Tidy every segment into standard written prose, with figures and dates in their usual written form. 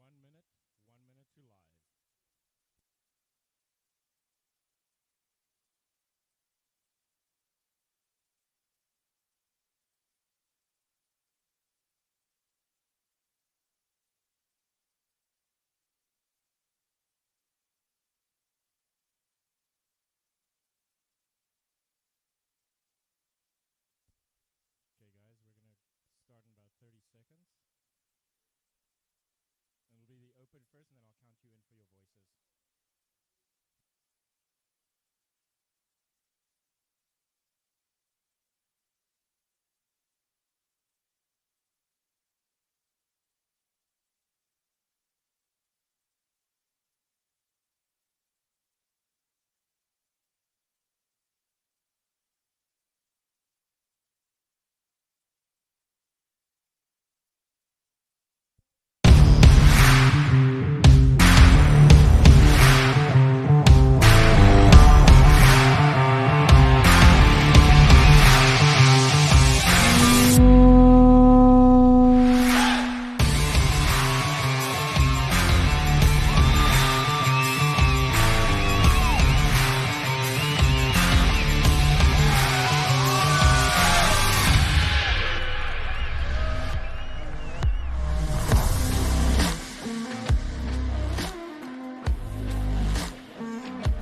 to live. One minute to live. Okay, guys, we're going to start in about 30 seconds. And it'll be the open first, and then I'll count you in for your voices.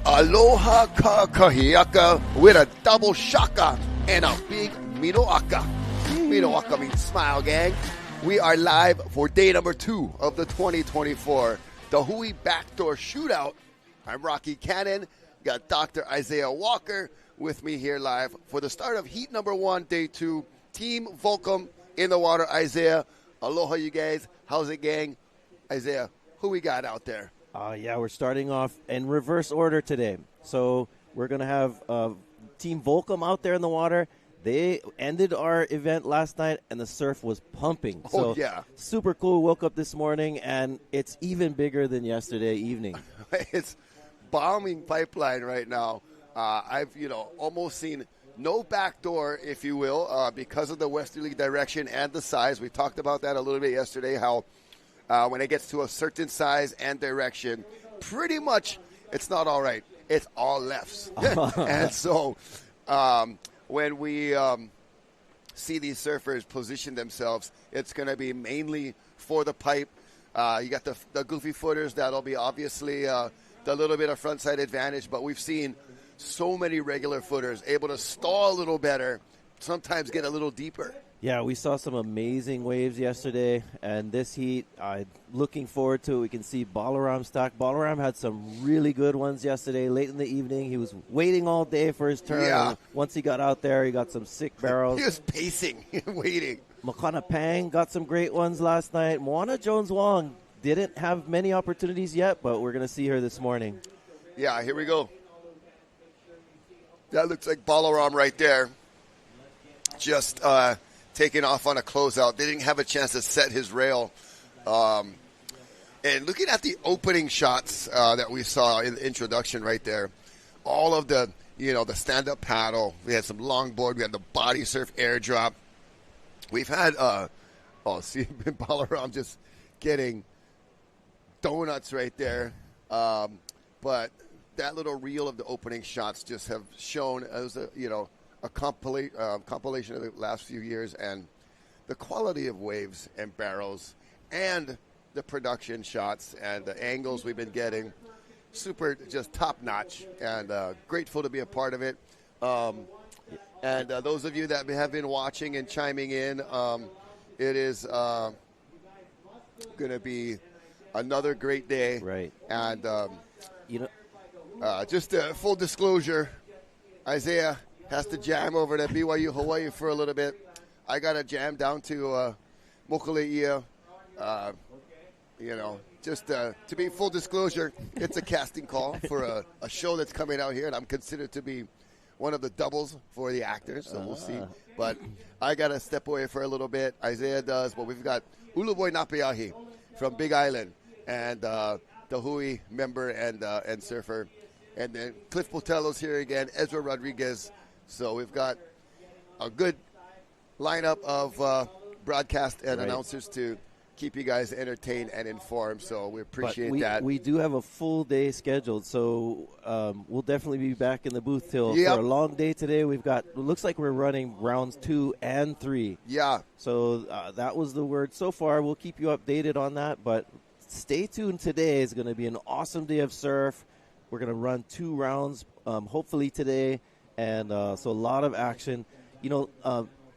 Aloha Kahiaka with a double shaka and a big minoaka. Minoaka means smile, gang. We are live for day number 2 of the 2024 the Hui Backdoor Shootout. I'm Rocky Cannon. Got Dr. Isaiah Walker with me here live for the start of heat number 1, day 2. Team Volcom in the water. Isaiah, aloha, you guys. How's it, gang? Isaiah, who we got out there? Yeah, we're starting off in reverse order today. So we're going to have Team Volcom out there in the water. They ended our event last night, and the surf was pumping. Oh, yeah. Super cool. Woke up this morning, and it's even bigger than yesterday evening. It's bombing pipeline right now. I've, almost seen no backdoor, if you will, because of the westerly direction and the size. We talked about that a little bit yesterday, how when it gets to a certain size and direction, pretty much it's not all right. It's all lefts. And so when we see these surfers position themselves, it's going to be mainly for the pipe. You got the goofy footers. That'll be obviously the little bit of frontside advantage. But we've seen so many regular footers able to stall a little better, sometimes get a little deeper. Yeah, we saw some amazing waves yesterday, and this heat, looking forward to it. We can see Balaram stack. Balaram had some really good ones yesterday, late in the evening. He was waiting all day for his turn. Yeah. Once he got out there, he got some sick barrels. He was pacing, waiting. Makana Pang got some great ones last night. Moana Jones-Wong didn't have many opportunities yet, but we're going to see her this morning. Yeah, here we go. That looks like Balaram right there. Just taking off on a closeout. They didn't have a chance to set his rail. And looking at the opening shots that we saw in the introduction right there, all of the, the stand-up paddle. We had some longboard. We had the body surf airdrop. We've had, see, Balaram just getting donuts right there. But that little reel of the opening shots just have shown as a compilation of the last few years, and the quality of waves and barrels and the production shots and the angles we've been getting, super, just top notch, and grateful to be a part of it. And those of you that have been watching and chiming in, it is going to be another great day. Right. And You know, just full disclosure, Isaiah has to jam over to BYU Hawaii for a little bit. I got to jam down to Mokuleia. Just to be full disclosure, it's a casting call for a show that's coming out here, and I'm considered to be one of the doubles for the actors, so we'll see. But I got to step away for a little bit. Isaiah does, but we've got Uluboy Napiahi from Big Island and the Hui member and surfer. And then Cliff Botello's here again, Ezra Rodriguez. So we've got a good lineup of broadcast and announcers to keep you guys entertained and informed. So we appreciate that. We do have a full day scheduled, so we'll definitely be back in the booth for a long day today. It looks like we're running rounds 2 and 3. Yeah. So that was the word so far. We'll keep you updated on that, but stay tuned today. It's going to be an awesome day of surf. We're going to run 2 rounds, hopefully today, and so a lot of action.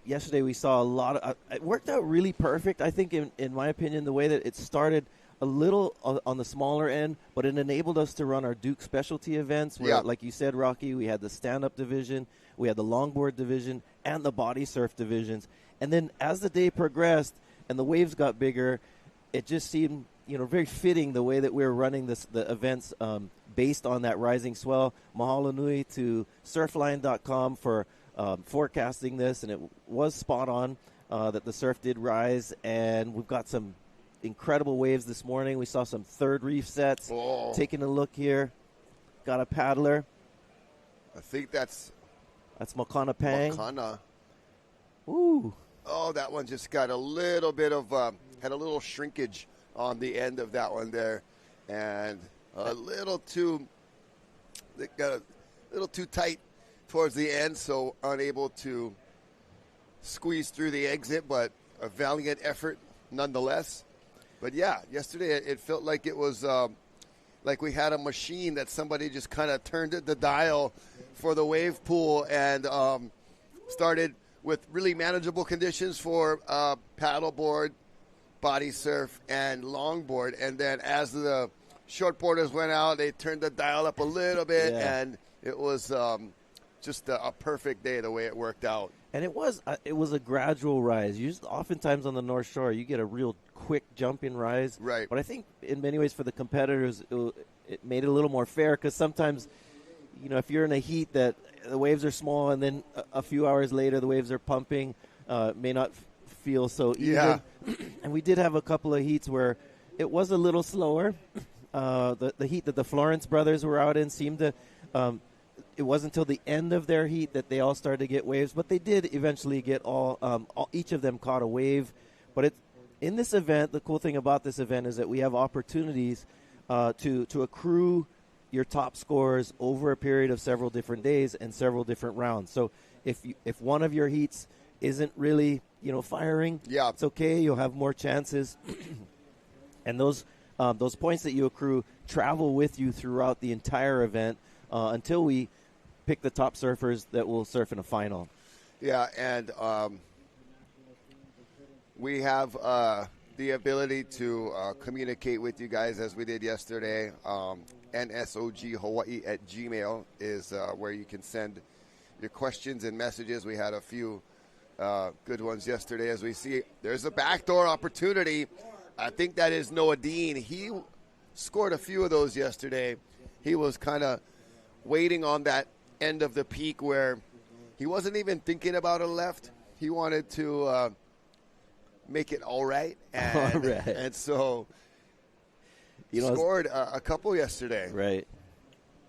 Yesterday we saw a lot of it worked out really perfect, I think, in my opinion, the way that it started a little on the smaller end, but it enabled us to run our Duke specialty events where, like you said, Rocky, we had the stand-up division, we had the longboard division, and the body surf divisions. And then as the day progressed and the waves got bigger, it just seemed very fitting the way that we were running the events based on that rising swell. Mahalo nui to surfline.com for forecasting this, and it was spot on that the surf did rise, and we've got some incredible waves this morning. We saw some third reef sets. Taking a look here, got a paddler. I think that's Makana Pang. Makana. Ooh. Oh, that one just got a little bit of had a little shrinkage on the end of that one there, and a little too tight towards the end, so unable to squeeze through the exit, but a valiant effort nonetheless. But yeah, yesterday it felt like it was like we had a machine that somebody just kind of turned the dial for the wave pool and started with really manageable conditions for paddleboard, body surf, and longboard. And then as the shortboarders went out, they turned the dial up a little bit, and it was just a perfect day the way it worked out. And it was a gradual rise. Oftentimes on the North Shore, you get a real quick jumping rise. Right. But I think in many ways for the competitors, it made it a little more fair because sometimes, if you're in a heat that the waves are small and then a few hours later the waves are pumping, may not feel so even. Yeah. And we did have a couple of heats where it was a little slower. The heat that the Florence brothers were out in seemed to it wasn't until the end of their heat that they all started to get waves, but they did eventually get each of them caught a wave. But in this event, the cool thing about this event is that we have opportunities to accrue your top scores over a period of several different days and several different rounds. So if one of your heats isn't really firing, it's okay. You'll have more chances, and those points that you accrue travel with you throughout the entire event until we pick the top surfers that will surf in a final. Yeah, and we have the ability to communicate with you guys as we did yesterday. nsoghawaii@gmail is where you can send your questions and messages. We had a few good ones yesterday. As we see, there's a backdoor opportunity. I think that is Noah Dean. He scored a few of those yesterday. He was kind of waiting on that end of the peak where he wasn't even thinking about a left. He wanted to make it all right. And so scored a couple yesterday. Right.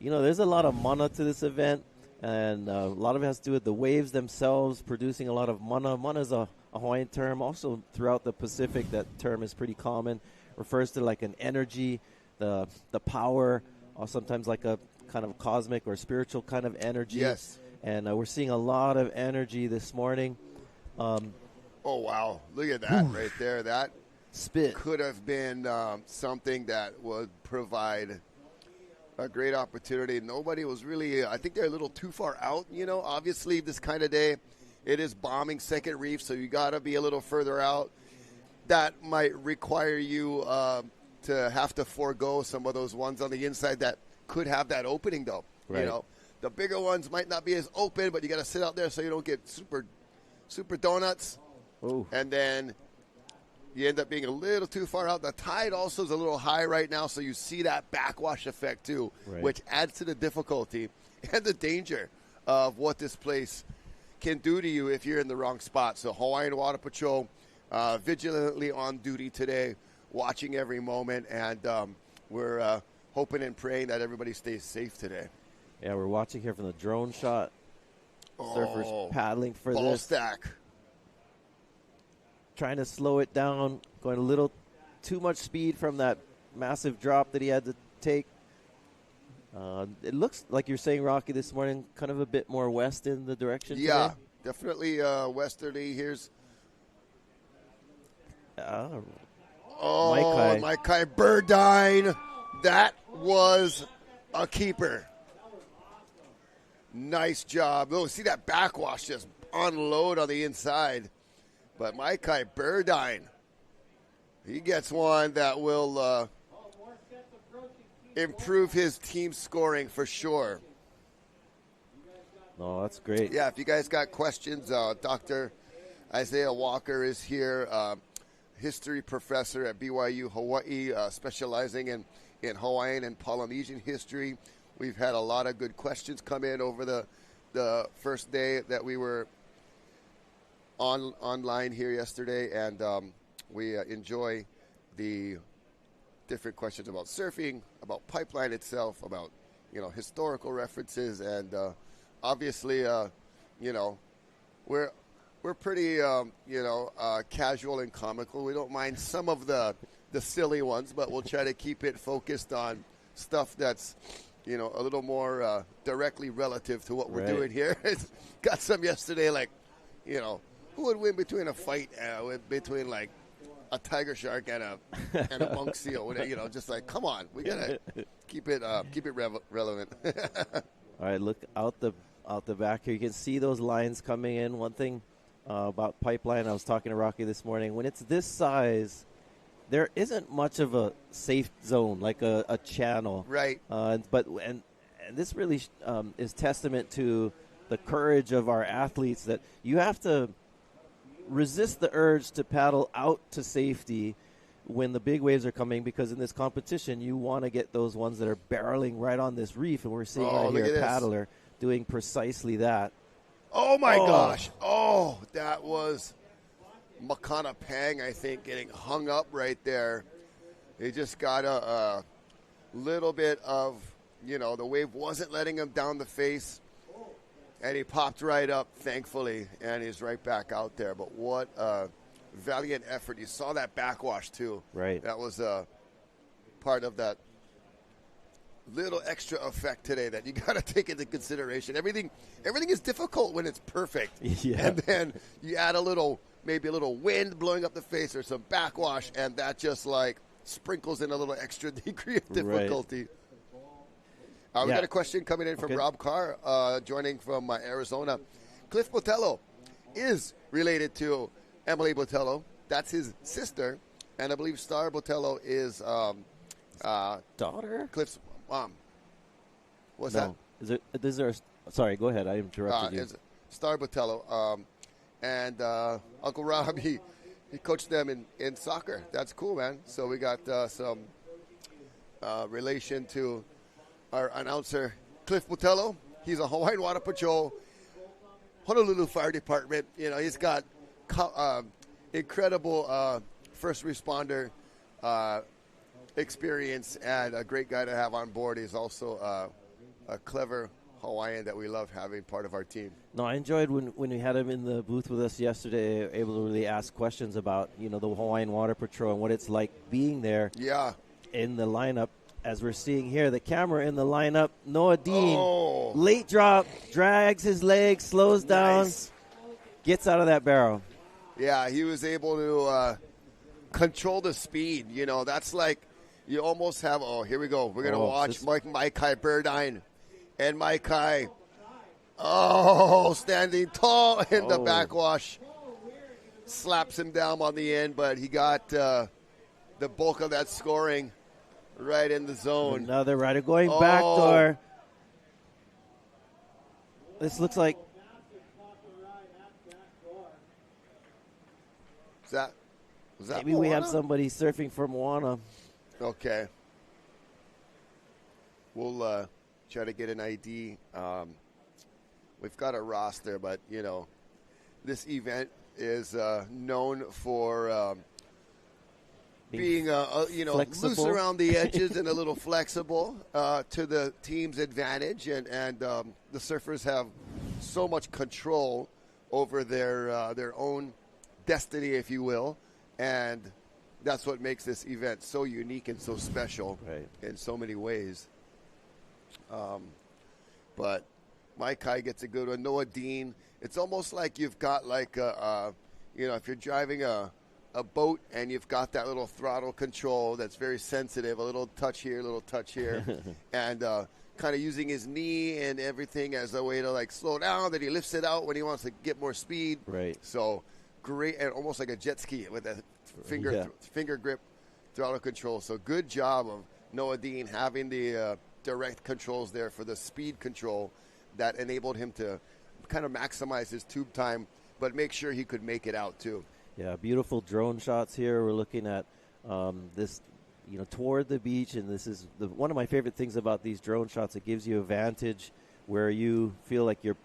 There's a lot of mana to this event, and a lot of it has to do with the waves themselves producing a lot of mana. Mana is a Hawaiian term. Also throughout the Pacific, that term is pretty common. Refers to like an energy, the power, or sometimes like a kind of cosmic or spiritual kind of energy. Yes. And we're seeing a lot of energy this morning. Oh, wow. Look at that right there. That spit could have been something that would provide a great opportunity. Nobody was really, I think they're a little too far out, Obviously, this kind of day, It is bombing second reef, so you got to be a little further out. That might require you to have to forego some of those ones on the inside that could have that opening, though. Right. You know, the bigger ones might not be as open, but you got to sit out there so you don't get super donuts. Ooh. And then you end up being a little too far out. The tide also is a little high right now, so you see that backwash effect too, Right. which adds to the difficulty and the danger of what this place can do to you if you're in the wrong spot. So Hawaiian Water Patrol vigilantly on duty today, watching every moment, and we're hoping and praying that everybody stays safe today. Yeah, we're watching here from the drone shot. Surfers paddling for ball this. stack. Trying to slow it down, going a little too much speed from that massive drop that he had to take. It looks like you're saying, Rocky, this morning, kind of a bit more west in the direction Yeah, today. definitely westerly. Here's Maikai. Maikai Burdine. That was a keeper. Nice job. Oh, see that backwash just unload on the inside. But Maikai Burdine, he gets one that will improve his team scoring for sure. No, that's great. Yeah, if you guys got questions, Dr. Isaiah Walker is here, history professor at BYU Hawaii, specializing in Hawaiian and Polynesian history. We've had a lot of good questions come in over the first day that we were online here yesterday, and we enjoy the different questions about surfing, about pipeline itself, about historical references, and obviously we're pretty casual and comical. We don't mind some of the silly ones, but we'll try to keep it focused on stuff that's a little more directly relative to what we're doing here. Got some yesterday, like who would win between a fight between like a tiger shark and a monk seal? Just like, come on, we gotta keep it relevant. All right, look out the back here. You can see those lines coming in. One thing about pipeline, I was talking to Rocky this morning. When it's this size, there isn't much of a safe zone, like a channel. Right. But this really is testament to the courage of our athletes, that you have to resist the urge to paddle out to safety when the big waves are coming, because in this competition you want to get those ones that are barreling right on this reef, and we're seeing right here a paddler doing precisely that. Oh my gosh. Oh, that was Makana Pang, I think, getting hung up right there. He just got a little bit of, the wave wasn't letting him down the face, and he popped right up, thankfully, and he's right back out there. But what a valiant effort. You saw that backwash, too. Right. That was part of that little extra effect today that you got to take into consideration. Everything is difficult when it's perfect. Yeah. And then you add maybe a little wind blowing up the face or some backwash, and that just like sprinkles in a little extra degree of difficulty. Right. We got a question coming in from Rob Carr, joining from Arizona. Cliff Botello is related to Emily Botello. That's his sister, and I believe Star Botello is daughter. Cliff's mom. What's that? Is there? Sorry, go ahead. I interrupted you. It's Star Botello, and Uncle Rob. He coached them in soccer. That's cool, man. So we got some relation to our announcer, Cliff Botello. He's a Hawaiian Water Patrol, Honolulu Fire Department. He's got incredible first responder experience, and a great guy to have on board. He's also a clever Hawaiian that we love having part of our team. No, I enjoyed when we had him in the booth with us yesterday, able to really ask questions about, the Hawaiian Water Patrol and what it's like being there in the lineup. As we're seeing here, the camera in the lineup, Noah Dean, late drop, drags his leg, slows down, gets out of that barrel. Yeah, he was able to control the speed. That's like you almost have, here we go. We're going to watch Maikai Burdine. And Maikai Oh, standing tall in the Oh. backwash. Slaps him down on the end, but he got the bulk of that scoring right in the zone. Another rider going Oh. backdoor. This looks like Was that maybe we have Moana? somebody surfing for Moana. Okay. We'll try to get an ID. We've got a roster, but, this event is known for being loose flexible. around the edges and a little flexible to the team's advantage. And the surfers have so much control over their own destiny, if you will. And that's what makes this event so unique and so special in so many ways. But Mike Kai gets a good one. Noah Dean. It's almost like you've got like if you're driving a boat and you've got that little throttle control that's very sensitive, a little touch here, and kind of using his knee and everything as a way to like slow down. Then he lifts it out when he wants to get more speed. Right. So great, and almost like a jet ski with a finger grip throttle control. So good job of Noah Dean having the direct controls there for the speed control that enabled him to kind of maximize his tube time, but make sure he could make it out too. Yeah, beautiful drone shots here. We're looking at this, toward the beach, and this is one of my favorite things about these drone shots. It gives you a vantage where you feel like you're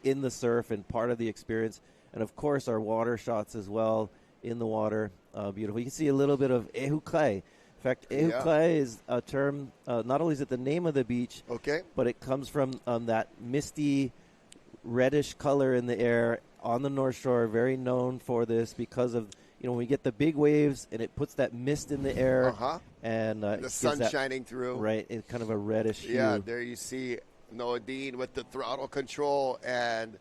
in the surf and part of the experience. And of course, our water shots as well in the water, beautiful. You can see a little bit of ehukai. In fact, ehukai is a term. Not only is it the name of the beach, but it comes from that misty, reddish color in the air on the North Shore. Very known for this because of when we get the big waves and it puts that mist in the air and the sun shining through. Right, it's kind of a reddish hue. Yeah, there you see Noah Dean with the throttle control and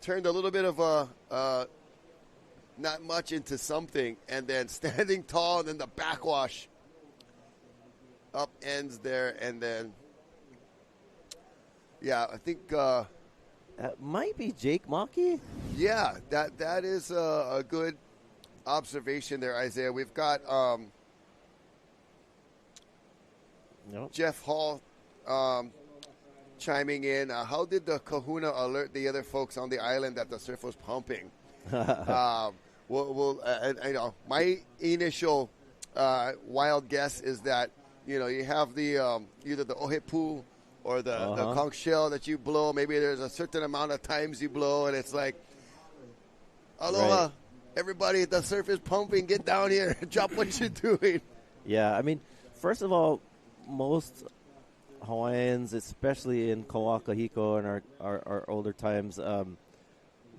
turned a little bit of a not much into something, and then standing tall, and then the backwash up ends there, and then I think that might be Jake Maki. Yeah, that is a good observation there, Isaiah. We've got Jeff Hall chiming in. How did the kahuna alert the other folks on the island that the surf was pumping? My initial wild guess is that you have the either the ohepu or the conch shell that you blow. Maybe there's a certain amount of times you blow, and it's like, aloha, everybody, the surf is pumping. Get down here, drop what you're doing. Yeah, I mean, first of all, most Hawaiians, especially in Kauakahiko and our older times,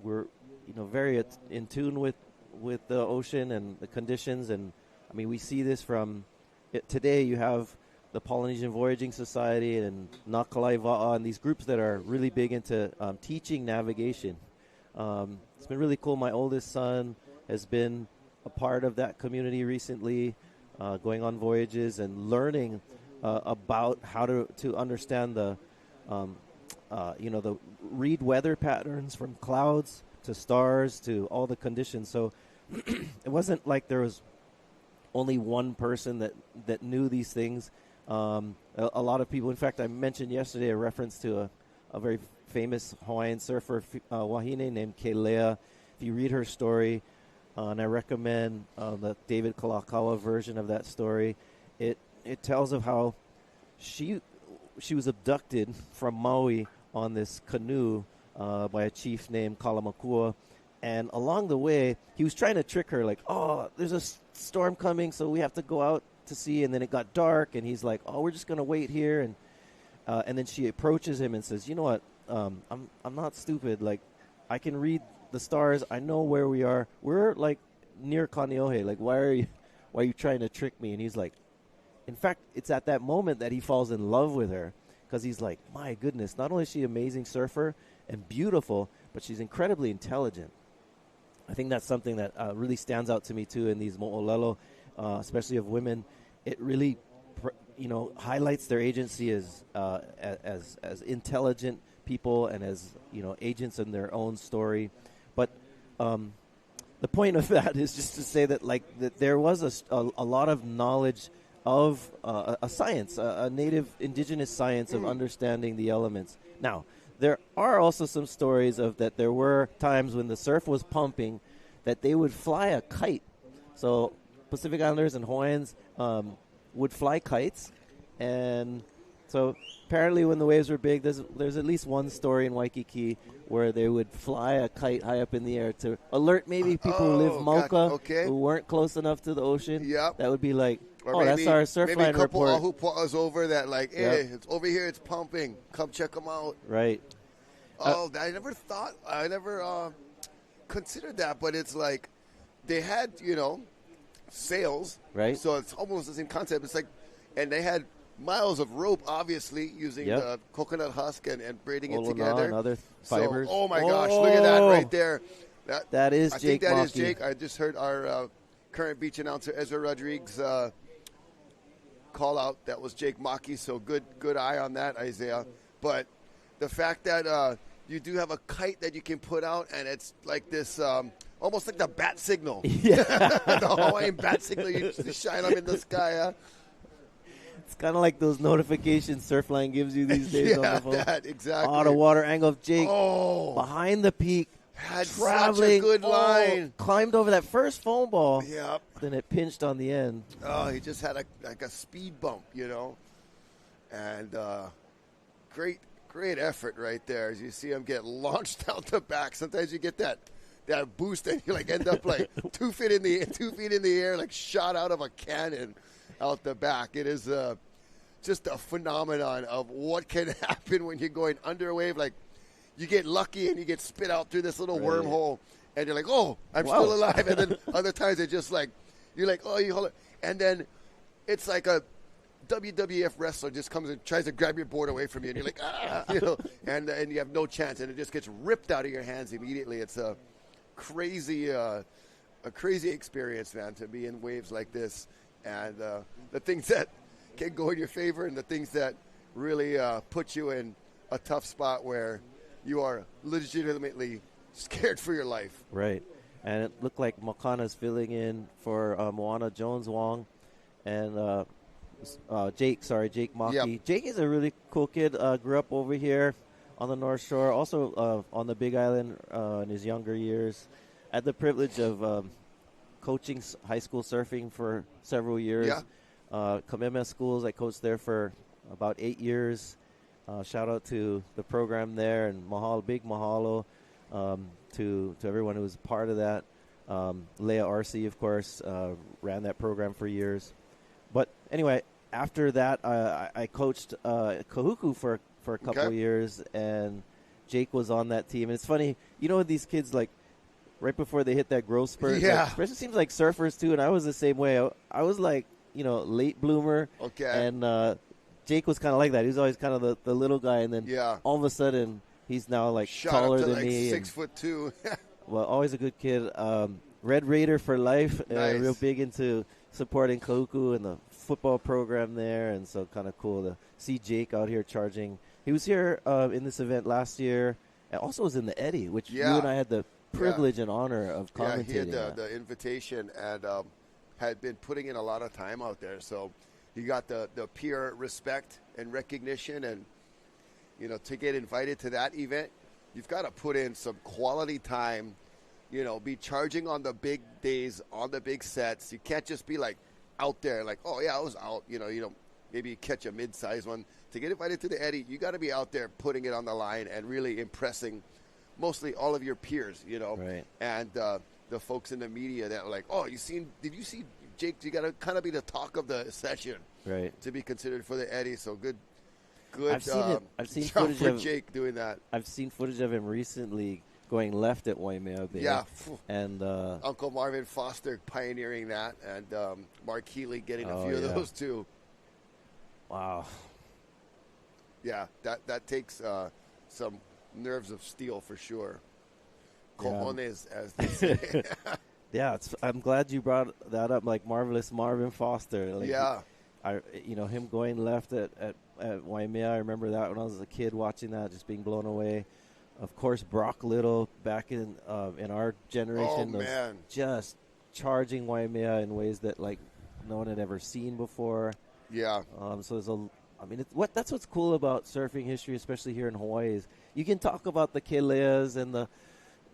we're very in tune with the ocean and the conditions. And I mean, we see this from today. You have the Polynesian Voyaging Society and Nakalai Va'a and these groups that are really big into teaching navigation. It's been really cool. My oldest son has been a part of that community recently, going on voyages and learning about how to understand the read weather patterns from clouds to stars to all the conditions. So it wasn't like there was only one person that knew these things. A lot of people. In fact, I mentioned yesterday a reference to a very famous Hawaiian surfer, wahine named Kelea. If you read her story, and I recommend the David Kalakaua version of that story, it tells of how she was abducted from Maui on this canoe by a chief named Kalamakua. And along the way, he was trying to trick her, like, oh, there's a storm coming, so we have to go out to sea. And then it got dark, and he's like, oh, we're just going to wait here. And then she approaches him and says, you know what, I'm not stupid. Like, I can read the stars. I know where we are. We're, like, near Kaneohe. Like, why are you trying to trick me? And he's like, in fact, it's at that moment that he falls in love with her, because he's like, my goodness, not only is she an amazing surfer and beautiful, but she's incredibly intelligent. I think that's something that really stands out to me, too, in these mo'olelo, especially of women. It really, highlights their agency as intelligent people and as agents in their own story. But the point of that is just to say that that there was a lot of knowledge of a science, a native indigenous science of understanding the elements. Now, there are also some stories of that there were times when the surf was pumping that they would fly a kite. So Pacific Islanders and Hawaiians would fly kites, and so apparently when the waves were big, there's at least one story in Waikiki where they would fly a kite high up in the air to alert maybe people who live Mocha who weren't close enough to the ocean. Yep. That would be like, or that's our surf maybe line a couple report. Oahu po'as over that, like, hey, it's over here, it's pumping. Come check them out. Right. I never considered that, but it's like they had, sails. Right. So it's almost the same concept. It's like, and they had miles of rope, obviously, using the coconut husk and braiding it together. And other fibers. So, oh my gosh, look at that right there. That is I Jake think that Maki. is Jake. I just heard our current beach announcer, Ezra Rodriguez, call out that was Jake Maki. So good eye on that, Isaiah. But the fact that you do have a kite that you can put out, and it's like this, almost like the bat signal. Yeah. The Hawaiian bat signal. You just shine them in the sky. It's kind of like those notifications Surfline gives you these days on the phone. That, exactly. The water angle of Jake behind the peak. Had traveling, such a good line. Climbed over that first foam ball. Yep. Then it pinched on the end. Oh, he just had a speed bump, And great effort right there as you see him get launched out the back. Sometimes you get that boost and you end up 2 feet in the air, like shot out of a cannon out the back. It is just a phenomenon of what can happen when you're going under a wave. Like, you get lucky and you get spit out through this little wormhole, and you're like, oh, I'm still alive. And then other times it's just like, you're like, oh, you hold it. And then it's like a WWF wrestler just comes and tries to grab your board away from you, and you're like, and you have no chance, and it just gets ripped out of your hands immediately. It's a crazy experience, man, to be in waves like this. And the things that can go in your favor and the things that really put you in a tough spot where you are legitimately scared for your life. Right. And it looked like Makana's filling in for Moana Jones-Wong and Jake Maki. Yep. Jake is a really cool kid. Grew up over here on the North Shore, also on the Big Island in his younger years. Had the privilege of coaching high school surfing for several years. Kamehameha Schools, I coached there for about 8 years. Shout out to the program there, and big mahalo to everyone who was part of that. Leah Arce, of course, ran that program for years. But anyway, after that, I coached Kahuku for a couple of years, and Jake was on that team. And it's funny, these kids, like, right before they hit that growth spurt. Yeah. It seems like surfers, too, and I was the same way. I was like, late bloomer. Okay. And Jake was kind of like that. He was always kind of the little guy, and then all of a sudden he's now like shot taller up to than like me. 6'2". Well, always a good kid. Red Raider for life. Nice. Real big into supporting Kahuku and the football program there, and so kind of cool to see Jake out here charging. He was here in this event last year, and also was in the Eddy, which you and I had the privilege and honor of commentating. Yeah, he had the invitation and had been putting in a lot of time out there, so he got the peer respect and recognition, and to get invited to that event, you've got to put in some quality time, be charging on the big days, on the big sets. You can't just be like out there like, oh yeah, I was out, maybe you catch a mid-sized one. To get invited to the Eddy, you got to be out there putting it on the line and really impressing mostly all of your peers, right. And the folks in the media that are like, oh, did you see Jake? You got to kind of be the talk of the session, right, to be considered for the Eddy. So good. I've seen job footage for of Jake doing that. I've seen footage of him recently going left at Waimea Bay. Yeah, and Uncle Marvin Foster pioneering that, and Mark Healy getting a few of those too. Wow. Yeah, that takes some nerves of steel for sure. Cojones, as they say. Yeah, I'm glad you brought that up, like Marvelous Marvin Foster. Like, him going left at Waimea. I remember that when I was a kid watching that, just being blown away. Of course, Brock Little back in our generation was just charging Waimea in ways that like no one had ever seen before. Yeah. So that's what's cool about surfing history, especially here in Hawaii, is you can talk about the Keleas and the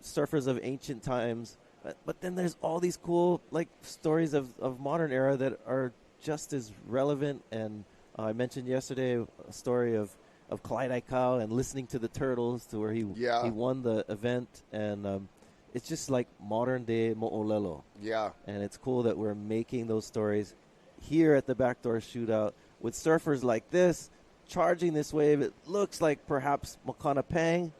surfers of ancient times, but then there's all these cool like stories of modern era that are just as relevant. And I mentioned yesterday a story of Clyde Aikau and listening to the Turtles to where he won the event, and it's just like modern day Mo'olelo. Yeah. And it's cool that we're making those stories here at the Backdoor Shootout with surfers like this charging this wave. It looks like perhaps Makana Pang.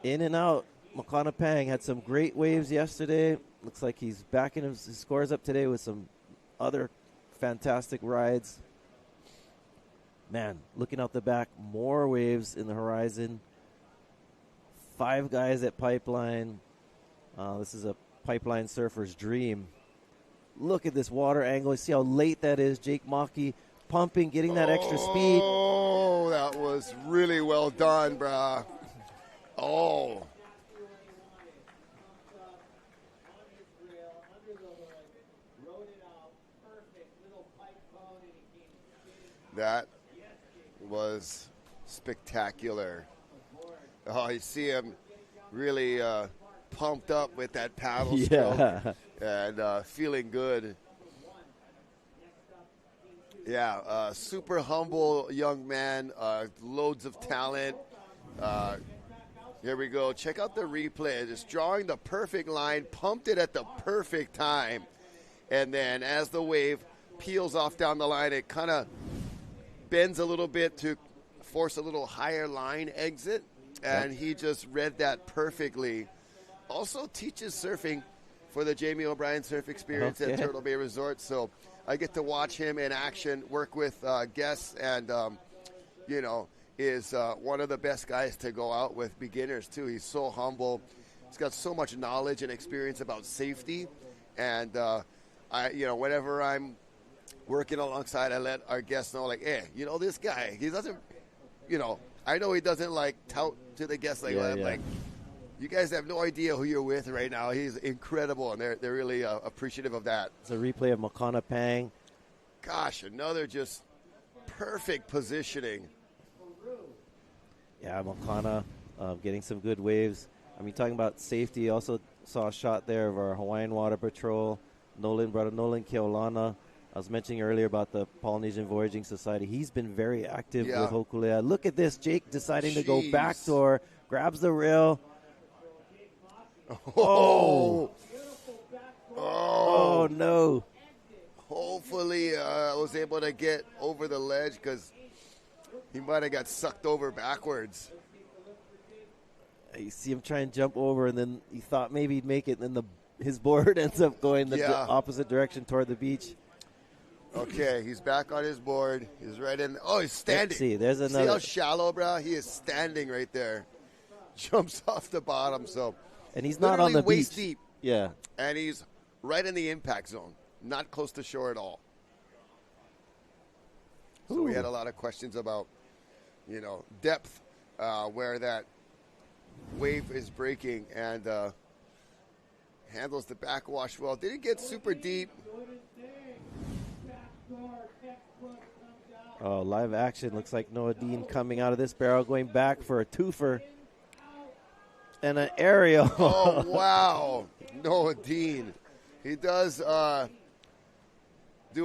In and out. Makana Pang had some great waves yesterday. Looks like he's backing his scores up today with some other fantastic rides. Man, looking out the back, more waves in the horizon. 5 guys at Pipeline. This is a Pipeline surfer's dream. Look at this water angle. See how late that is. Jake Maki pumping, getting that extra speed. Oh, that was really well done, brah. Oh. That was spectacular. Oh, you see him really pumped up with that paddle stroke and feeling good. Yeah, super humble young man, loads of talent. Here we go. Check out the replay. Just drawing the perfect line, pumped it at the perfect time. And then as the wave peels off down the line, it kind of bends a little bit to force a little higher line exit. And he just read that perfectly. Also teaches surfing for the Jamie O'Brien Surf Experience at Turtle Bay Resort. So I get to watch him in action, work with guests, and, is one of the best guys to go out with beginners, too. He's so humble. He's got so much knowledge and experience about safety. And, whenever I'm working alongside, I let our guests know, like, hey, this guy, he doesn't, I know he doesn't, like, tout to the guests like that. I'm like, you guys have no idea who you're with right now. He's incredible, and they're really appreciative of that. It's a replay of Makana Pang. Gosh, another just perfect positioning. Yeah, Makana getting some good waves. I mean, talking about safety, also saw a shot there of our Hawaiian Water Patrol, brother Nolan Keolana. I was mentioning earlier about the Polynesian Voyaging Society. He's been very active with Hokulea. Look at this, Jake deciding to go backdoor, grabs the rail. Oh, no. Hopefully I was able to get over the ledge because he might have got sucked over backwards. You see him try and jump over, and then he thought maybe he'd make it, and then his board ends up going the opposite direction toward the beach. Okay, he's back on his board. He's right in. Oh, he's standing. Let's see, there's another. See how shallow, bro? He is standing right there. Jumps off the bottom, so. And he's not on the waist beach. Deep. Yeah. And he's right in the impact zone, not close to shore at all. So we had a lot of questions about, depth, where that wave is breaking, and handles the backwash well. Didn't get super deep. Oh, live action. Looks like Noah Dean coming out of this barrel, going back for a twofer. And an aerial. Oh, wow. Noah Dean. He does do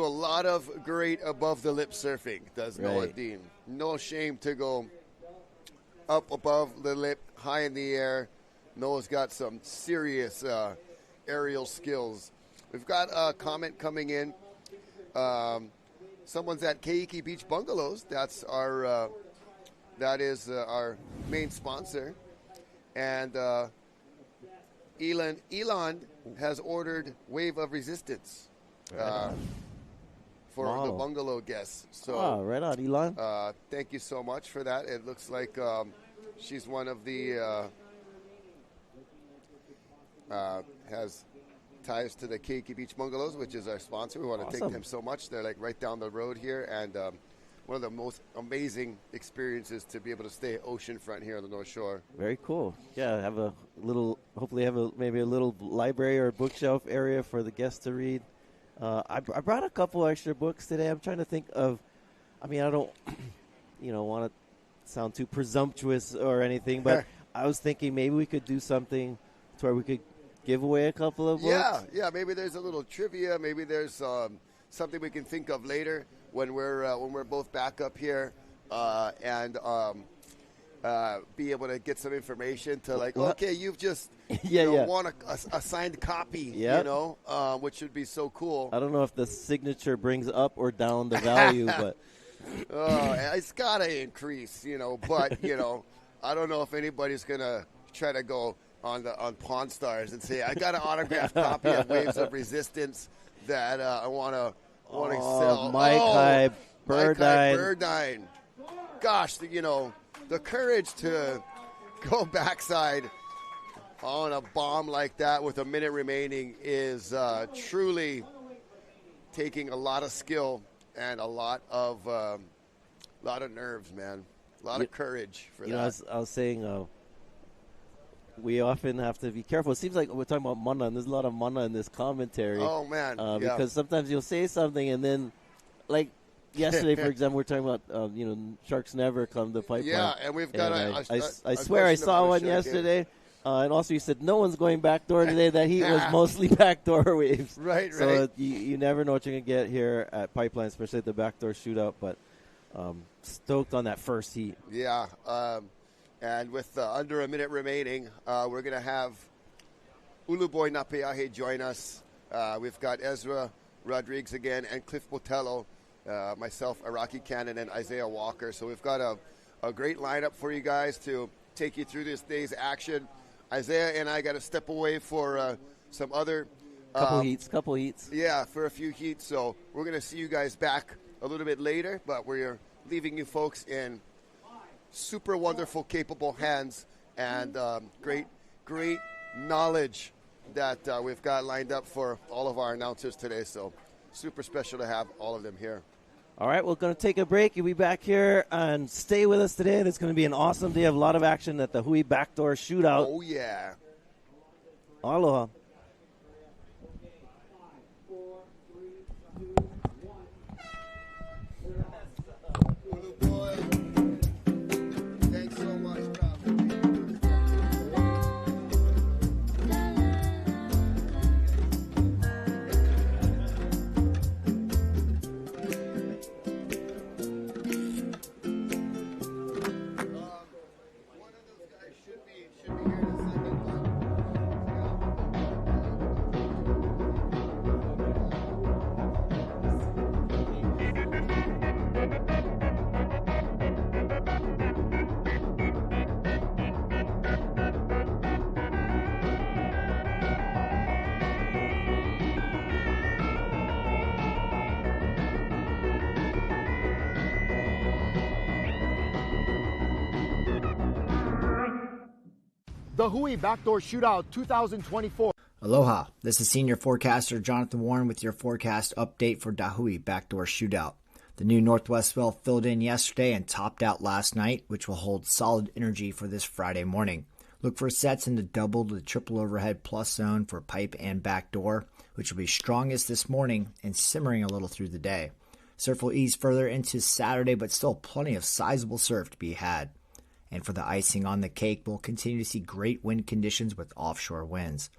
a lot of great above-the-lip surfing, does Noah Dean. No shame to go up above the lip, high in the air. Noah's got some serious aerial skills. We've got a comment coming in. Someone's at Keiki Beach Bungalows. That's our our main sponsor. And Elon has ordered Wave of Resistance for the bungalow guests. So, right on, Elon. Thank you so much for that. It looks like she's one of the has ties to the Keiki Beach Bungalows, which is our sponsor. We want to thank them so much. They're like right down the road here, and one of the most amazing experiences to be able to stay oceanfront here on the North Shore. Very cool. Yeah, have a little, hopefully have maybe a little library or bookshelf area for the guests to read. I brought a couple extra books today. I'm trying to think of, I mean, I don't, want to sound too presumptuous or anything, but I was thinking maybe we could do something to where we could give away a couple of books. Yeah. Maybe there's a little trivia. Maybe there's something we can think of later when we're both back up here and be able to get some information to okay, you've just won a signed copy, which would be so cool. I don't know if the signature brings up or down the value, but it's got to increase, but I don't know if anybody's gonna try to go on Pawn Stars and say I got an autographed copy of Waves of Resistance that I want to sell. Mike Burdine. Gosh, the courage to go backside on a bomb like that with a minute remaining is truly taking a lot of skill and a lot of nerves, man. A lot of courage for that. I was saying we often have to be careful. It seems like we're talking about mana, and there's a lot of mana in this commentary. Oh, man. Because sometimes you'll say something, and then, like yesterday, for example, we're talking about, sharks never come to pipeline. Yeah, and we've got I swear I saw one yesterday. And also you said no one's going backdoor today. That heat was mostly backdoor waves. Right. So you never know what you're going to get here at Pipeline, especially at the Backdoor Shootout. But stoked on that first heat. Yeah. And with under a minute remaining, we're going to have Uluboy Napeahe join us. We've got Ezra Rodriguez again and Cliff Botello, myself, Iraqi Cannon, and Isaiah Walker. So we've got a great lineup for you guys to take you through this day's action. Isaiah and I got to step away for some other couple heats. Yeah, for a few heats. So we're going to see you guys back a little bit later, but we're leaving you folks in super wonderful, capable hands and great knowledge that we've got lined up for all of our announcers today. So super special to have all of them here. All right, we're going to take a break. You'll be back here and stay with us today. It's going to be an awesome day of a lot of action at the Hui Backdoor Shootout. Oh, yeah. Aloha. Thanks so much, bro. The Hui Backdoor Shootout 2024. Aloha, this is Senior Forecaster Jonathan Warren with your forecast update for Dahui Backdoor Shootout. The new northwest swell filled in yesterday and topped out last night, which will hold solid energy for this Friday morning. Look for sets in the double to triple overhead plus zone for pipe and backdoor, which will be strongest this morning and simmering a little through the day. Surf will ease further into Saturday, but still plenty of sizable surf to be had. And for the icing on the cake, we'll continue to see great wind conditions with offshore winds.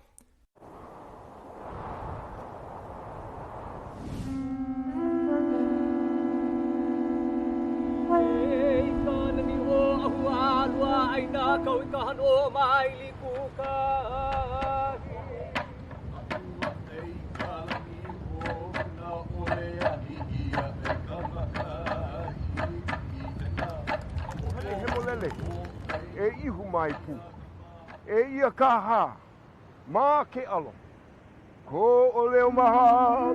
E ihu mai pu. E ia kaha. Ma ke alo. Ko o leo mahalo.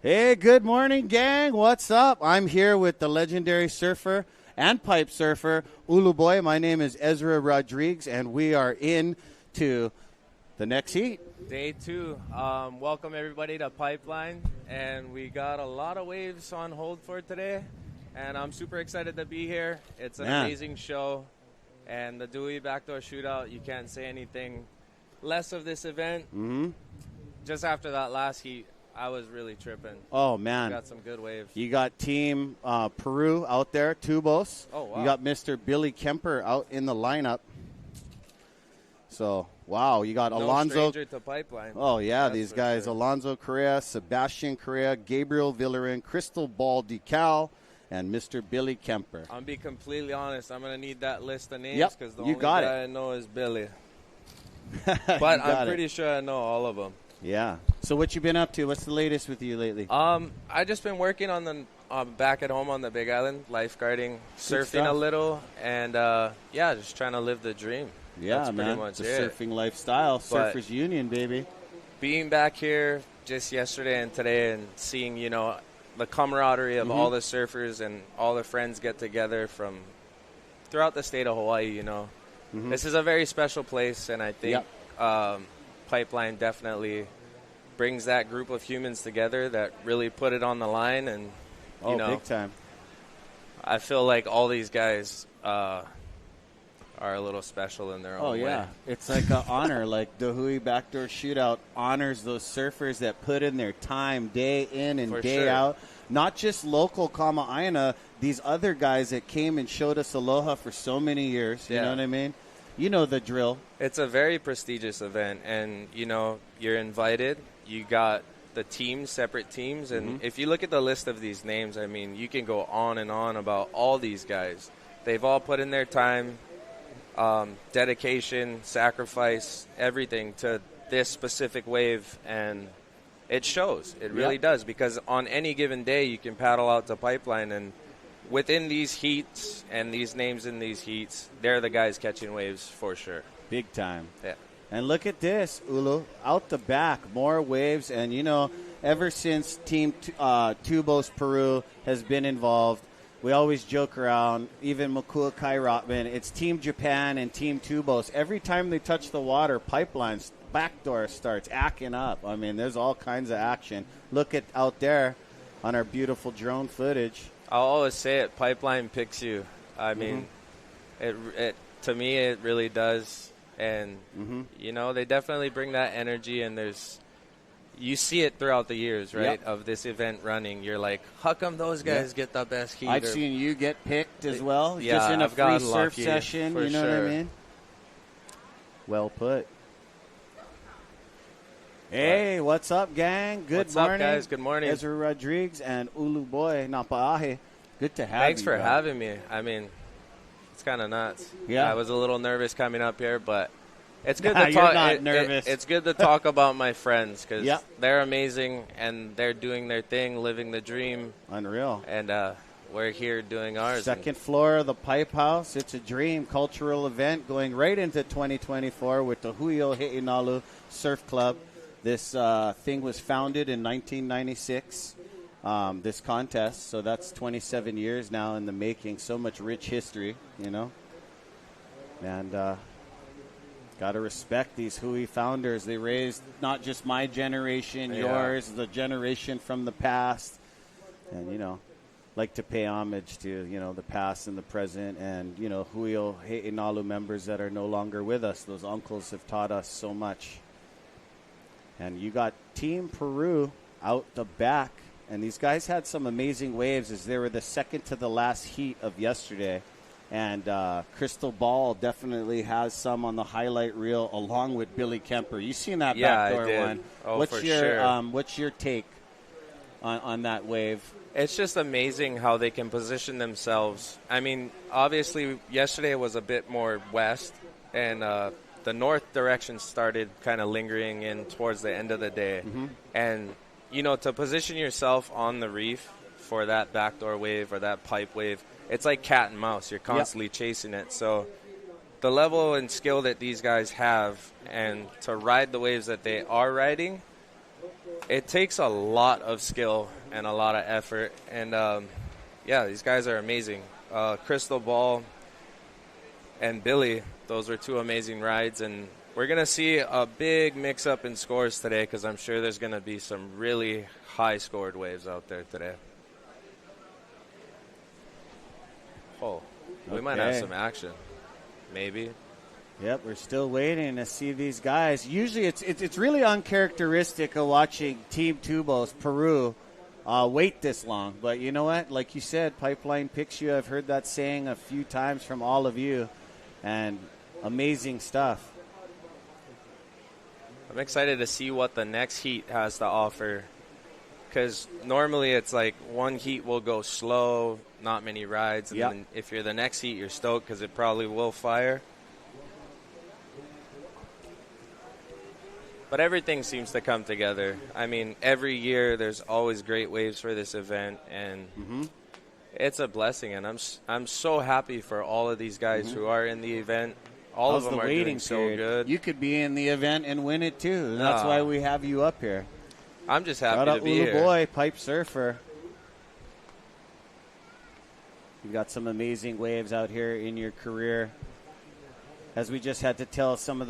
Hey, good morning, gang. What's up? I'm here with the legendary surfer and pipe surfer, Ulu Boy. My name is Ezra Rodriguez, and we are in to the next heat. Day 2. Welcome, everybody, to Pipeline. And we got a lot of waves on hold for today. And I'm super excited to be here. It's an amazing show. And the Dewey Backdoor Shootout, you can't say anything less of this event. Mm-hmm. Just after that last heat, I was really tripping. Oh, man. We got some good waves. You got Team Peru out there, Tubos. Oh, wow. You got Mr. Billy Kemper out in the lineup. So, wow, you got No Alonzo. stranger to Pipeline. Oh, yeah, That's these for guys, sure. Alonzo Correa, Sebastian Correa, Gabriel Villarin, Crystal Ball Decal, and Mr. Billy Kemper. I'll be completely honest. I'm going to need that list of names Yep, because the you only got guy it. I know is Billy. You But got I'm it. pretty sure I know all of them. Yeah. So what you been up to? What's the latest with you lately? I just been working on the back at home on the Big Island, lifeguarding, surfing stuff. a little, and just trying to live the dream. Yeah, That's man. pretty much The it. surfing lifestyle, But- Surfers Union, baby. Being back here just yesterday and today, and seeing the camaraderie of all the surfers and all the friends get together from throughout the state of Hawaii. This is a very special place, and I think Pipeline definitely brings that group of humans together that really put it on the line. And Big time. I feel like all these guys are a little special in their own Oh, way. yeah. It's like an honor. Like the Hui Backdoor Shootout honors those surfers that put in their time day in and For day sure. out. Not just local Kama'aina, these other guys that came and showed us aloha for so many years. You Yeah. know what I mean? You know the drill. It's a very prestigious event, and you're invited. You got the teams, separate teams, and if you look at the list of these names, I mean, you can go on and on about all these guys. They've all put in their time, dedication, sacrifice, everything to this specific wave, and it shows. It really does, because on any given day, you can paddle out to Pipeline, and within these heats and these names in these heats, they're the guys catching waves for sure. Big time. Yeah. And look at this, Ulu. Out the back, more waves. And, ever since Team Tubos Peru has been involved, we always joke around, even Makua Kai Rotman, it's Team Japan and Team Tubos. Every time they touch the water, Pipeline's Backdoor starts acting up. I mean, there's all kinds of action. Look at out there on our beautiful drone footage. I'll always say it, Pipeline picks you. I mean, it to me, it really does. And, they definitely bring that energy, and you see it throughout the years, right, of this event running. You're like, how come those guys get the best heat? I've seen you get picked as well, Yeah, just in a I've free gotten surf lucky, session, for you know what I sure. mean? Well put. Hey, what's up, gang? Good What's up, morning. guys? Good morning. Ezra Rodriguez and Ulu Boy Napaahe. Good to have Thanks you. for bro. having me. I mean, it's kind of nuts. Yeah. I was a little nervous coming up here, but it's good Nah, to you're talk. not nervous. It's good to talk about my friends, because Yep. they're amazing, and they're doing their thing, living the dream, Unreal. and we're here doing ours. Second floor of the Pipe House. It's a dream cultural event going right into 2024 with the Huio He'inalu Surf Club. This thing was founded in 1996, this contest. So that's 27 years now in the making. So much rich history, And got to respect these Hui founders. They raised not just my generation, yours, the generation from the past. And, like to pay homage to, the past and the present, and, Huio He'inalu members that are no longer with us. Those uncles have taught us so much. And you got Team Peru out the back, and these guys had some amazing waves as they were the second to the last heat of yesterday. And Crystal Ball definitely has some on the highlight reel along with Billy Kemper. You seen that Yeah, I backdoor did. one? Oh, what's for your sure. What's your take on that wave? It's just amazing how they can position themselves. I mean, obviously, yesterday was a bit more west, and the north direction started kind of lingering in towards the end of the day. And, to position yourself on the reef for that backdoor wave or that pipe wave, it's like cat and mouse. You're constantly chasing it. So the level and skill that these guys have, and to ride the waves that they are riding, it takes a lot of skill and a lot of effort. And, yeah, these guys are amazing. Crystal Ball and Billy, those were two amazing rides. And we're going to see a big mix-up in scores today because I'm sure there's going to be some really high-scored waves out there today. Oh, we might have some action. Maybe. Yep, we're still waiting to see these guys. Usually it's really uncharacteristic of watching Team Tubos, Peru, wait this long. But you know what? Like you said, Pipeline picks you. I've heard that saying a few times from all of you. And amazing stuff. I'm excited to see what the next heat has to offer. Because normally it's like one heat will go slow, not many rides. And then if you're the next heat, you're stoked because it probably will fire. But everything seems to come together. I mean, every year there's always great waves for this event, and it's a blessing. And I'm so happy for all of these guys who are in the event. All of them are doing so good. You could be in the event and win it too. That's why we have you up here. I'm just happy to be here. Boy, pipe surfer. You've got some amazing waves out here in your career. As we just had to tell some of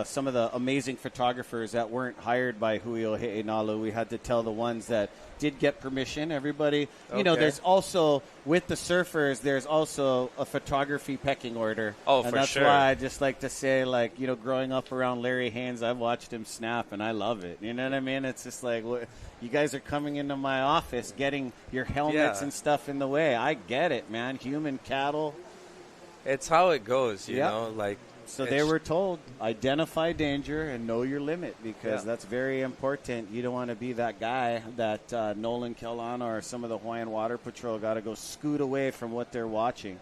some of the amazing photographers that weren't hired by Huio He'enalu, we had to tell the ones that did get permission. Everybody, you know, there's also, with the surfers, there's also a photography pecking order. Oh, and for that's sure. why I just like to say, like, you know, growing up around Larry Haynes, I've watched him snap, and I love it. You know what I mean? It's just like, you guys are coming into my office, getting your helmets and stuff in the way. I get it, man. Human cattle. It's how it goes, you know, like. So they were told, identify danger and know your limit, because that's very important. You don't want to be that guy that Nolan Kelana or some of the Hawaiian Water Patrol got to go scoot away from what they're watching.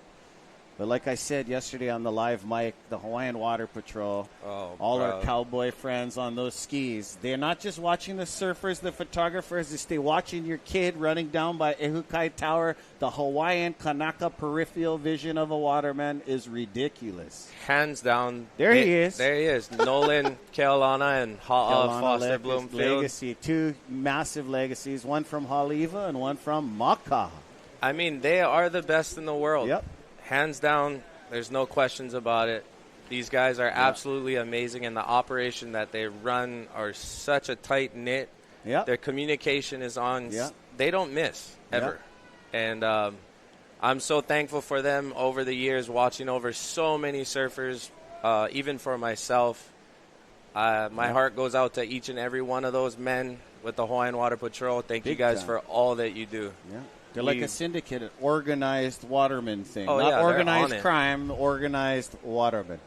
But like I said yesterday on the live mic, the Hawaiian Water Patrol, all our cowboy friends on those skis, they're not just watching the surfers, the photographers, they're watching your kid running down by Ehukai Tower. The Hawaiian Kanaka peripheral vision of a waterman is ridiculous. Hands down. There he is. There he is. Nolan Keaulana and Foster Bloomfield. Legacy, two massive legacies, one from Haleiwa and one from Makaha. I mean, they are the best in the world. Yep. Hands down, there's no questions about it. These guys are absolutely amazing, and the operation that they run are such a tight-knit. Yep. Their communication is on. Yep. They don't miss, ever. Yep. And I'm so thankful for them over the years, watching over so many surfers, even for myself. My heart goes out to each and every one of those men with the Hawaiian Water Patrol. Thank you guys for all that you do. Yeah. They're like a syndicate, an organized waterman thing. Oh, Not organized crime, organized waterman.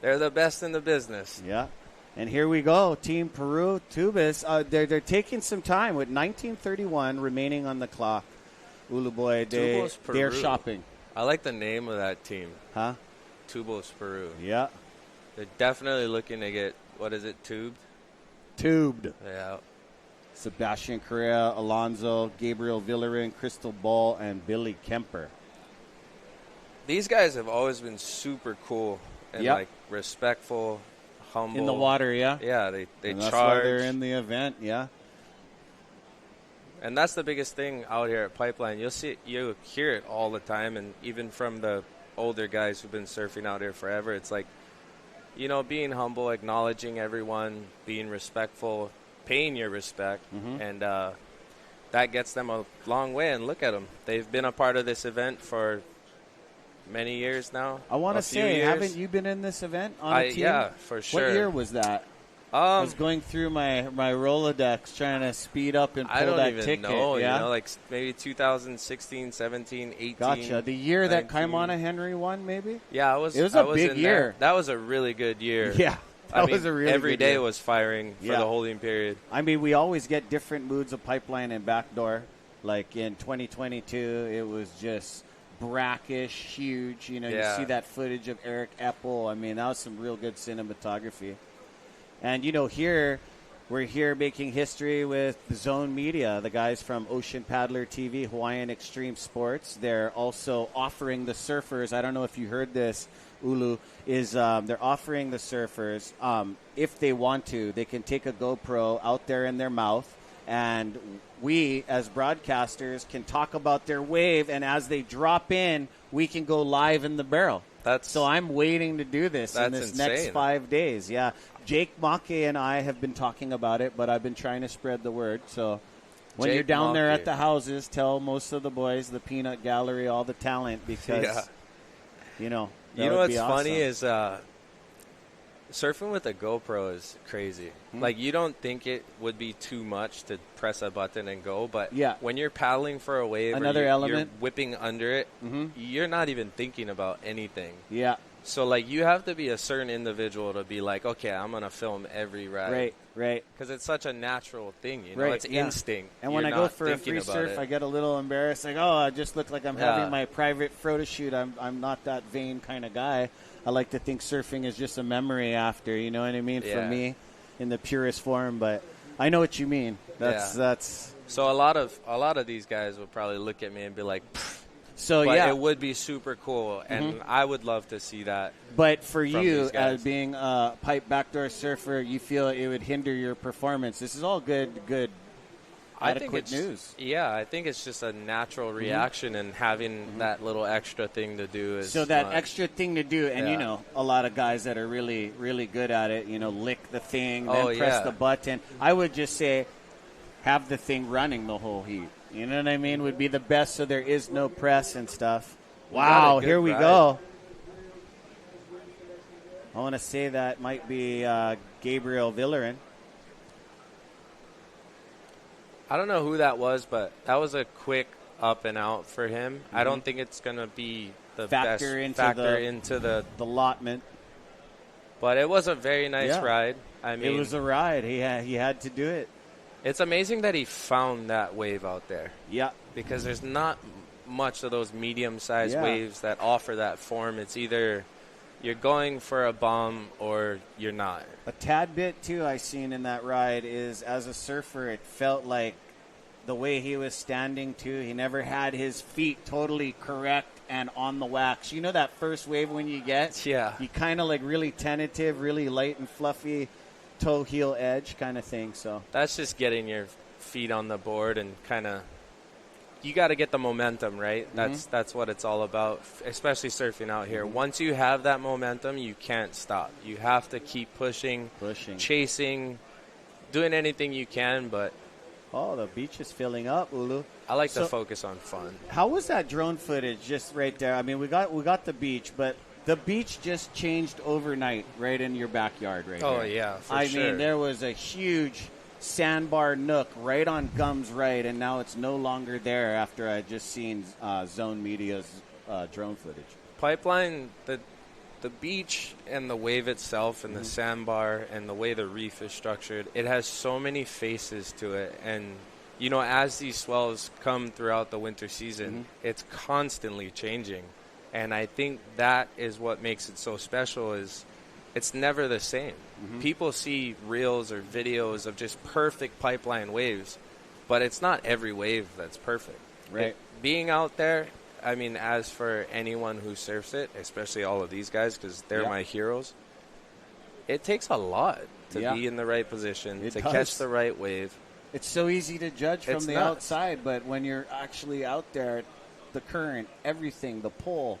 They're the best in the business. Yeah. And here we go. Team Peru, Tubas. They're taking some time with 1931 remaining on the clock. Uluboy, they're shopping. I like the name of that team. Huh? Tubos Peru. Yeah. They're definitely looking to get, what is it, tubed? Tubed. Yeah. Sebastian Correa, Alonso, Gabriel Villarin, Crystal Ball, and Billy Kemper. These guys have always been super cool and like respectful, humble. In the water, yeah? Yeah, they and charge. That's why they're in the event, yeah. And that's the biggest thing out here at Pipeline. You hear it all the time, and even from the older guys who've been surfing out here forever, it's like, you know, being humble, acknowledging everyone, being respectful, paying your respect, and that gets them a long way. And look at them. They've been a part of this event for many years now. I want to say, haven't you been in this event on a team? Yeah, for sure. What year was that? I was going through my Rolodex trying to speed up and pull that ticket. I don't even know, yeah? you know, like maybe 2016, 17, 18. Gotcha. The year 19. That Kaimana Henry won, maybe? Yeah, it was a big year. That was a really good year. Yeah. I mean, every day was firing for the holding period. I mean, we always get different moods of Pipeline and Backdoor. Like in 2022, it was just brackish, huge. You know, you see that footage of Eric Eppel. I mean, that was some real good cinematography. And, you know, we're here making history with the Zone Media, the guys from Ocean Paddler TV, Hawaiian Extreme Sports. They're also offering the surfers, I don't know if you heard this, Ulu, is they're offering the surfers, if they want to, they can take a GoPro out there in their mouth, and we, as broadcasters, can talk about their wave, and as they drop in, we can go live in the barrel. So I'm waiting to do this in this next 5 days. Yeah, Jake Make and I have been talking about it, but I've been trying to spread the word. So when you're down there at the houses, tell most of the boys, the Peanut Gallery, all the talent, because, you know what's funny is surfing with a GoPro is crazy. Like, you don't think it would be too much to press a button and go, but when you're paddling for a wave, you're whipping under it, you're not even thinking about anything. Yeah. So, like, you have to be a certain individual to be like, okay, I'm going to film every ride. Right. Because it's such a natural thing, you know? It's instinct. And when I go for a free surf, I get a little embarrassed. Like, I just look like I'm having my private photo shoot. I'm not that vain kind of guy. I like to think surfing is just a memory after, you know what I mean, for me, in the purest form. But I know what you mean. That's So a lot of these guys would probably look at me and be like, pfft. So, but it would be super cool, and I would love to see that. But for you, as being a pipe backdoor surfer, you feel it would hinder your performance. This is all good, adequate news. Yeah, I think it's just a natural reaction, and having that little extra thing to do is so that extra thing to do. And, you know, a lot of guys that are really, really good at it, you know, lick the thing, then press the button. I would just say have the thing running the whole heat. You know what I mean? Would be the best, so there is no press and stuff. Wow, here we go. I want to say that might be Gabriel Villerin. I don't know who that was, but that was a quick up and out for him. I don't think it's going to be the best factor into the allotment. But it was a very nice ride. I mean, it was a ride. He had to do it. It's amazing that he found that wave out there. Yeah. Because there's not much of those medium-sized waves that offer that form. It's either you're going for a bomb or you're not. A tad bit, too, I seen in that ride is, as a surfer, it felt like the way he was standing, too. He never had his feet totally correct and on the wax. You know that first wave when you get? Yeah. You kind of like really tentative, really light and fluffy, toe heel edge kind of thing. So that's just getting your feet on the board and kind of, you got to get the momentum, right? That's what it's all about, especially surfing out here. Once you have that momentum, you can't stop. You have to keep pushing, chasing, doing anything you can. But the beach is filling up, Ulu. I like to focus on fun. How was that drone footage just right there? I mean, we got the beach, but the beach just changed overnight right in your backyard right here. Oh, yeah, for sure. I mean, there was a huge sandbar nook right on Gum's right, and now it's no longer there after I just seen Zone Media's drone footage. Pipeline, the beach and the wave itself and the sandbar and the way the reef is structured, it has so many faces to it. And, you know, as these swells come throughout the winter season, it's constantly changing. And I think that is what makes it so special is it's never the same. People see reels or videos of just perfect pipeline waves, but it's not every wave that's perfect. Right. Being out there, I mean, as for anyone who surfs it, especially all of these guys because they're my heroes, it takes a lot to be in the right position, to catch the right wave. It's so easy to judge from the outside, but when you're actually out there, the current, everything, the pull,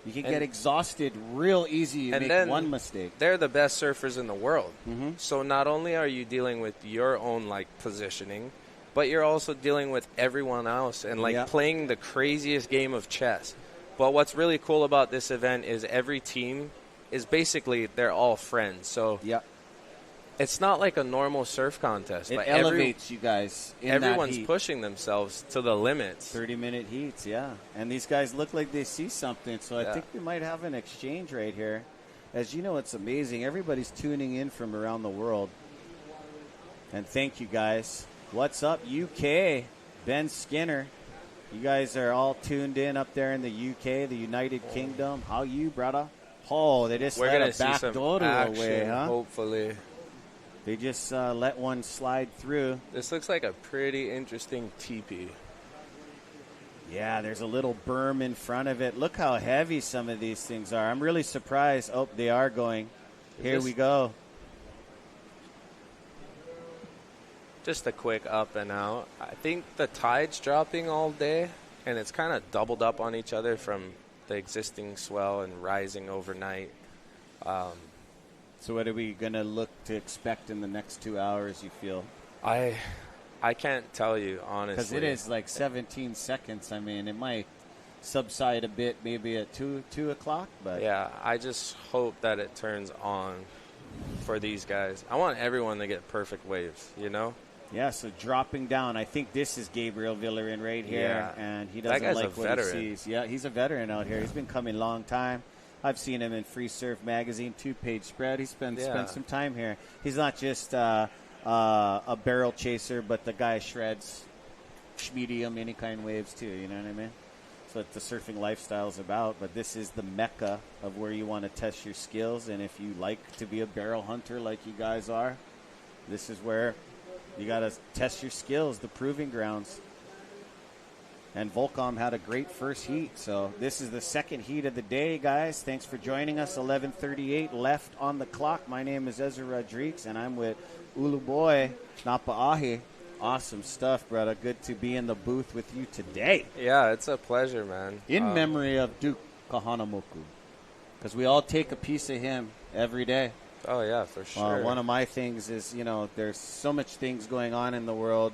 you can get exhausted real easy. You make one mistake. They're the best surfers in the world. So not only are you dealing with your own positioning, but you're also dealing with everyone else and playing the craziest game of chess. But what's really cool about this event is every team is basically they're all friends. So it's not like a normal surf contest. It elevates you guys in everyone's pushing themselves to the limits. 30-minute heats, And these guys look like they see something, so I think we might have an exchange right here. As you know, it's amazing. Everybody's tuning in from around the world. And thank you, guys. What's up, UK? Ben Skinner. You guys are all tuned in up there in the UK, the United Kingdom. How you, brother? Oh, they just let a backdoor away, huh? Hopefully. They just let one slide through. This looks like a pretty interesting teepee. Yeah, there's a little berm in front of it. Look how heavy some of these things are. I'm really surprised. Oh, they are going. Here we go. Just a quick up and out. I think the tide's dropping all day, and it's kind of doubled up on each other from the existing swell and rising overnight. So what are we going to look to expect in the next 2 hours, you feel? I can't tell you, honestly. Because it is like 17 seconds. I mean, it might subside a bit maybe at 2 o'clock. But yeah, I just hope that it turns on for these guys. I want everyone to get perfect waves, you know? Yeah, so dropping down. I think this is Gabriel Villarin right here, and he doesn't like what he sees. Yeah, he's a veteran out here. He's been coming a long time. I've seen him in Free Surf Magazine, 2-page spread. He's spent some time here. He's not just a barrel chaser, but the guy shreds medium, any kind of waves too, you know what I mean? So what the surfing lifestyle is about, but this is the mecca of where you want to test your skills, and if you like to be a barrel hunter like you guys are, this is where you got to test your skills, the proving grounds. And Volcom had a great first heat. So this is the second heat of the day, guys. Thanks for joining us. 11:38 left on the clock. My name is Ezra Rodriguez, and I'm with Uluboy Napa'ahi. Awesome stuff, brother. Good to be in the booth with you today. Yeah, it's a pleasure, man. In memory of Duke Kahanamoku, because we all take a piece of him every day. Oh, yeah, for sure. One of my things is, there's so much things going on in the world.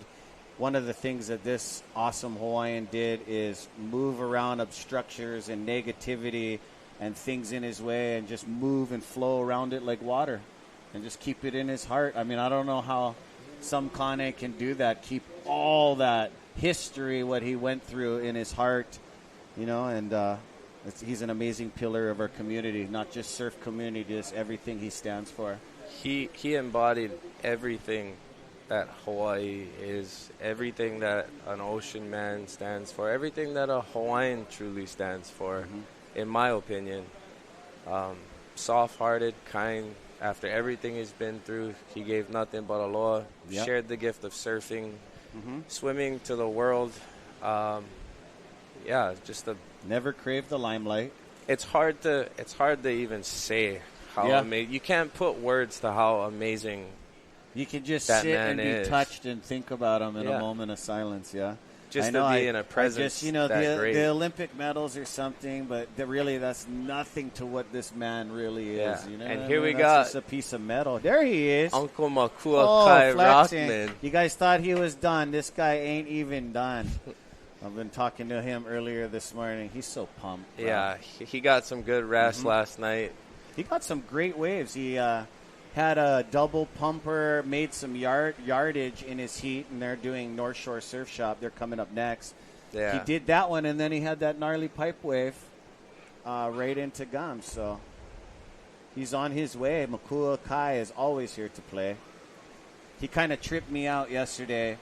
One of the things that this awesome Hawaiian did is move around obstructures and negativity and things in his way and just move and flow around it like water and just keep it in his heart. I mean, I don't know how some Kane can do that, keep all that history, what he went through in his heart, and he's an amazing pillar of our community, not just surf community, just everything he stands for. He embodied everything that Hawaii is, everything that an ocean man stands for, everything that a Hawaiian truly stands for, in my opinion. Soft-hearted, kind. After everything he's been through, he gave nothing but aloha. Yep. Shared the gift of surfing, swimming to the world. Never craved the limelight. It's hard to even say how amazing. You can't put words to how amazing. You can just sit and be touched and think about him in a moment of silence, Just to be in a presence that great. The Olympic medals or something, but really that's nothing to what this man really is. And here we got just a piece of metal. There he is. Uncle Makua Kai Rockman. You guys thought he was done. This guy ain't even done. I've been talking to him earlier this morning. He's so pumped. Bro. Yeah, he got some good rest last night. He got some great waves. He had a double pumper, made some yardage in his heat, and they're doing North Shore Surf Shop. They're coming up next. Yeah. He did that one, and then he had that gnarly pipe wave right into gum. So he's on his way. Makua Kai is always here to play. He kind of tripped me out yesterday.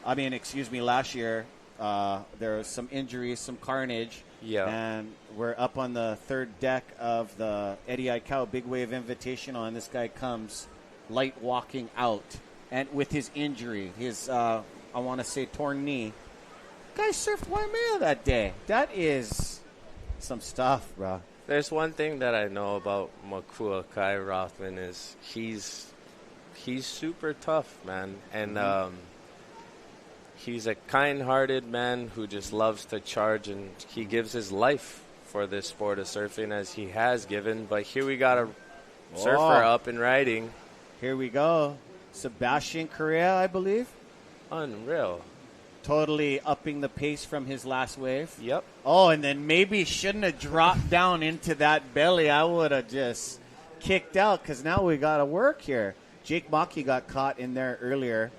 Last year. There was some injuries, some carnage. Yeah. And we're up on the third deck of the Eddie Aikau Big Wave Invitational, and this guy comes light walking out. And with his injury, his, I want to say, torn knee. Guy surfed Waimea that day. That is some stuff, bro. There's one thing that I know about Makua Kai Rothman is he's super tough, man. And he's a kind-hearted man who just loves to charge, and he gives his life for this sport of surfing as he has given. But here we got a surfer up and riding. Here we go. Sebastian Correa, I believe. Unreal. Totally upping the pace from his last wave. Yep. Oh, and then maybe shouldn't have dropped down into that belly. I would have just kicked out because now we got to work here. Jake Maki got caught in there earlier.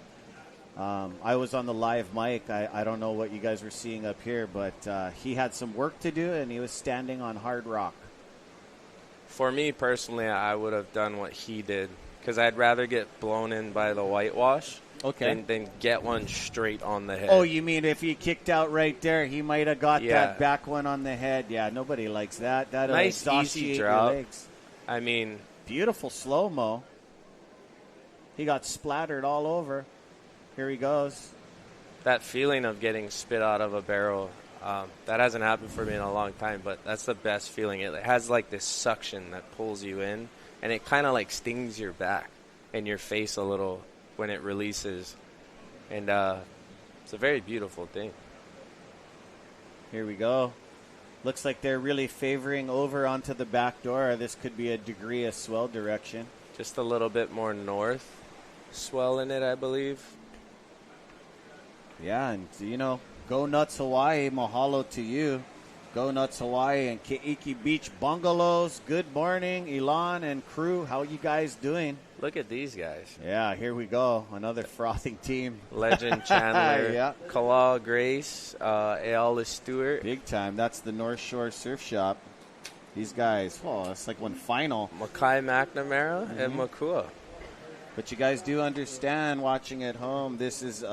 I was on the live mic. I don't know what you guys were seeing up here, but he had some work to do, and he was standing on hard rock. For me personally, I would have done what he did because I'd rather get blown in by the whitewash than get one straight on the head. Oh, you mean if he kicked out right there, he might have got that back one on the head. Yeah, nobody likes that. That'll nice, easy drop. Your legs. I mean, beautiful slow-mo. He got splattered all over. Here he goes. That feeling of getting spit out of a barrel, That hasn't happened for me in a long time, but that's the best feeling. It has like this suction that pulls you in, and it kind of like stings your back and your face a little when it releases. And it's a very beautiful thing. Here we go. Looks like they're really favoring over onto the back door. This could be a degree of swell direction. Just a little bit more north swell in it, I believe. Yeah, and, Go Nuts Hawaii, mahalo to you. Go Nuts Hawaii and Keiki Beach Bungalows. Good morning, Elon and crew. How you guys doing? Look at these guys. Yeah, here we go. Another frothing team. Legend Chandler, yeah. Kalal Grace, Ayala Stewart. Big time. That's the North Shore Surf Shop. These guys, it's like one final. Mackay McNamara and Makua. But you guys do understand, watching at home, this is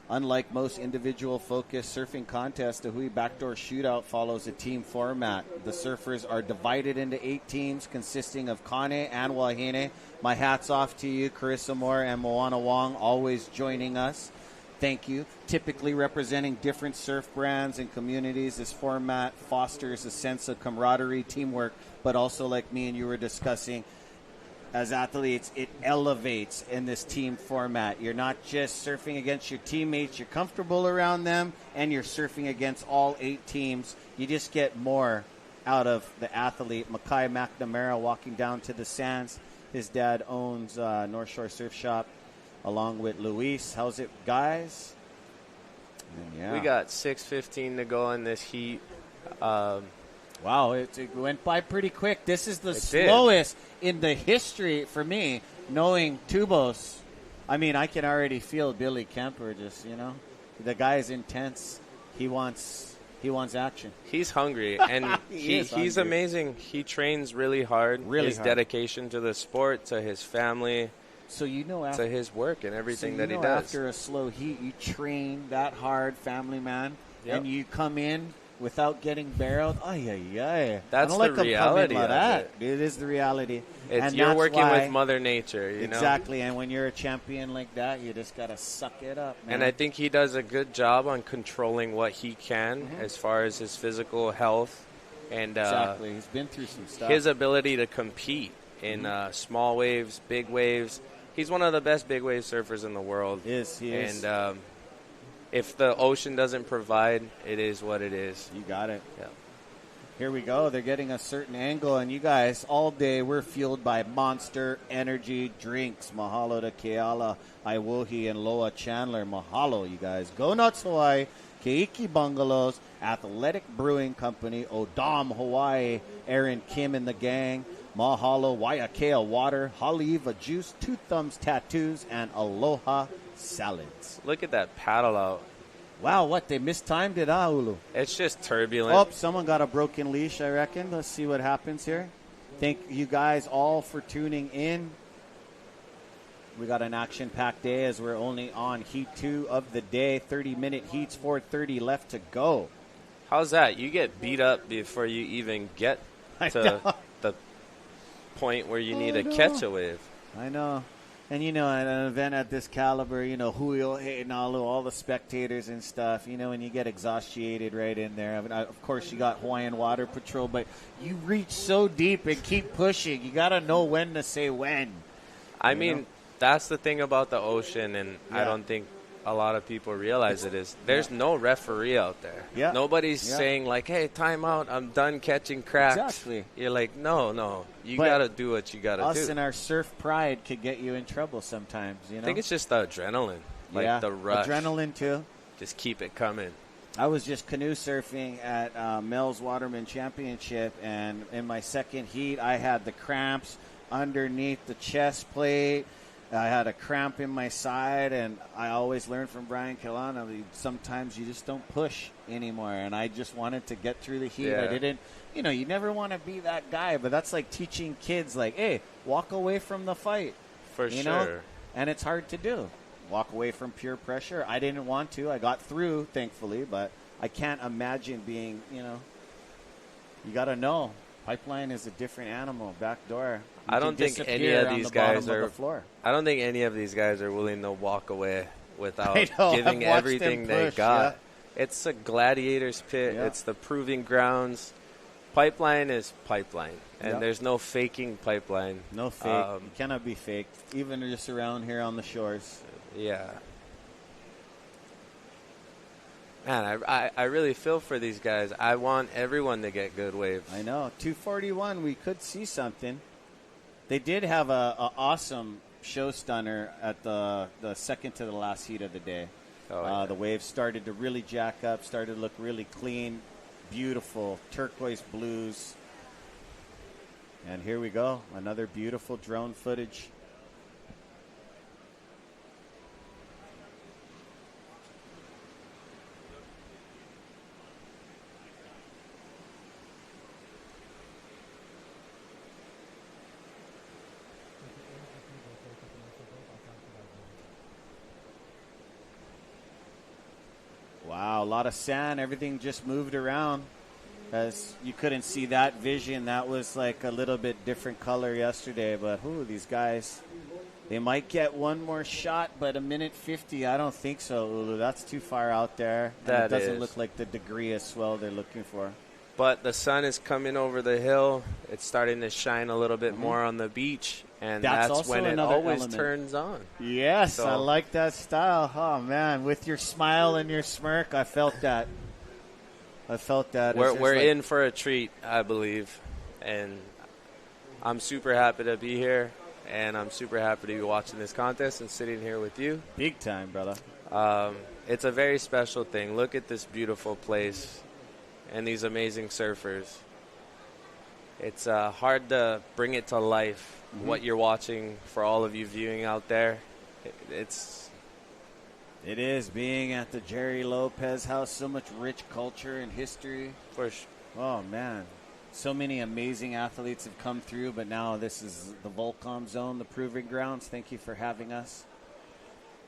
unlike most individual-focused surfing contests. The Hui Backdoor Shootout follows a team format. The surfers are divided into 8 teams consisting of Kane and Wahine. My hat's off to you, Carissa Moore and Moana Wong, always joining us. Thank you. Typically representing different surf brands and communities, this format fosters a sense of camaraderie, teamwork, but also, like me and you were discussing, as athletes, it elevates in this team format. You're not just surfing against your teammates. You're comfortable around them, and you're surfing against all 8 teams. You just get more out of the athlete. Mackay McNamara walking down to the sands. His dad owns North Shore Surf Shop along with Luis. How's it, guys? Yeah. We got 6:15 to go in this heat. Wow, it went by pretty quick. This is the slowest in the history for me, knowing Tubos. I mean, I can already feel Billy Kemper just, the guy is intense. He wants action. He's hungry, and he's hungry. amazing. He trains really hard. His dedication to the sport, to his family, to his work and everything that he does. After a slow heat, you train that hard, family man, and you come in without getting barreled. That's the reality of it. It is the reality. You're working with Mother Nature, Exactly, and when you're a champion like that, you just got to suck it up, man. And I think he does a good job on controlling what he can as far as his physical health. And exactly, he's been through some stuff. His ability to compete in small waves, big waves. He's one of the best big wave surfers in the world. He is. And if the ocean doesn't provide, it is what it is. You got it. Yeah. Here we go. They're getting a certain angle, and you guys, all day, we're fueled by Monster Energy drinks. Mahalo to Keala, Iwohi, and Loa Chandler. Mahalo, you guys. Go Nuts Hawaii, Keiki Bungalows, Athletic Brewing Company, Odom Hawaii, Aaron Kim and the gang. Mahalo, Waiakea Water, Haliva Juice, Two Thumbs Tattoos, and Aloha Salads. Look at that paddle out. Wow, what? They mistimed it, Ulu? It's just turbulent. Oh, someone got a broken leash, I reckon. Let's see what happens here. Thank you guys all for tuning in. We got an action-packed day as we're only on Heat 2 of the day. 30-minute heats, 4:30 left to go. How's that? You get beat up before you even get to the point where you need to catch a wave. I know. And, at an event at this caliber, Julio, Nalu, all the spectators and stuff, when you get exhausted right in there. I mean, of course, you got Hawaiian Water Patrol, but you reach so deep and keep pushing. You got to know when to say when. I mean, that's the thing about the ocean, and I don't think a lot of people realize there's no referee out there. Yeah. Nobody's saying like, hey, time out, I'm done catching cracks. Exactly. You're like, no. You got to do what you got to do. Us and our surf pride could get you in trouble sometimes, I think it's just the adrenaline. Like the rush. Adrenaline, too. Just keep it coming. I was just canoe surfing at Mel's Waterman Championship, and in my second heat, I had the cramps underneath the chest plate. I had a cramp in my side, and I always learned from Brian Kilana, sometimes you just don't push anymore, and I just wanted to get through the heat. I didn't, you never want to be that guy, but that's like teaching kids, like, hey, walk away from the fight. For sure. And it's hard to do. Walk away from pure pressure. I didn't want to. I got through, thankfully, but I can't imagine being, you got to know. Pipeline is a different animal. Backdoor. I don't think any of these guys are. I don't think any of these guys are willing to walk away without giving everything they got. It's a gladiator's pit. Yeah. It's the proving grounds. Pipeline is pipeline, and Yeah. there's no faking pipeline. No fake. You cannot be faked, even just around here on the shores. Yeah. Man, I really feel for these guys. I want everyone to get good waves. I know. 241, we could see something. They did have a awesome show stunner at the second to the last heat of the day. Oh, yeah. The waves started to really jack up, started to look really clean, beautiful, turquoise blues. And here we go, another beautiful drone footage. Wow, a lot of sand. Everything just moved around. As you couldn't see that vision, that was like a little bit different color yesterday. But these guys, they might get one more shot, but a minute 50, I don't think so, Ulu. That's too far out there. That it doesn't is. look like the degree of swell they're looking for. But the sun is coming over the hill. It's starting to shine a little bit more on the beach, and That's that's also when it another always element. turns on. Yes, So- I like that style. Oh, man, with your smile and your smirk, I felt that. It's We're just like- in for a treat, I believe, and I'm super happy to be here, and I'm super happy to be watching this contest and sitting here with you. Big time, brother. It's a very special thing. Look at this beautiful place and these amazing surfers. It's hard to bring it to life, what you're watching for all of you viewing out there. It is being at the Jerry Lopez house, so much rich culture and history. Oh, man. So many amazing athletes have come through, but now this is the Volcom Zone, the Proving Grounds. Thank you for having us.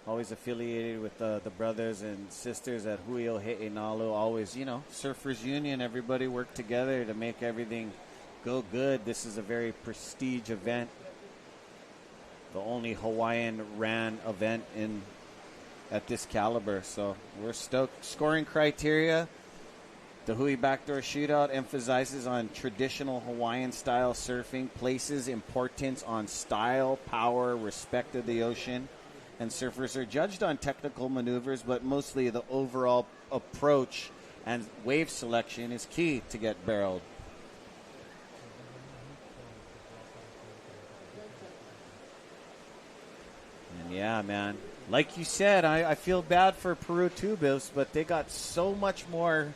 Always affiliated with the brothers and sisters at Huio He'enalu. Always, Surfers Union, everybody work together to make everything go good. This is a very prestige event. The only Hawaiian-ran event at this caliber. So we're stoked. Scoring criteria. The Hui Backdoor Shootout emphasizes on traditional Hawaiian-style surfing, places importance on style, power, respect of the ocean. And surfers are judged on technical maneuvers, but mostly the overall approach and wave selection is key to get barreled. And yeah, man. Like you said, I feel bad for Peru Tubos, but they got so much more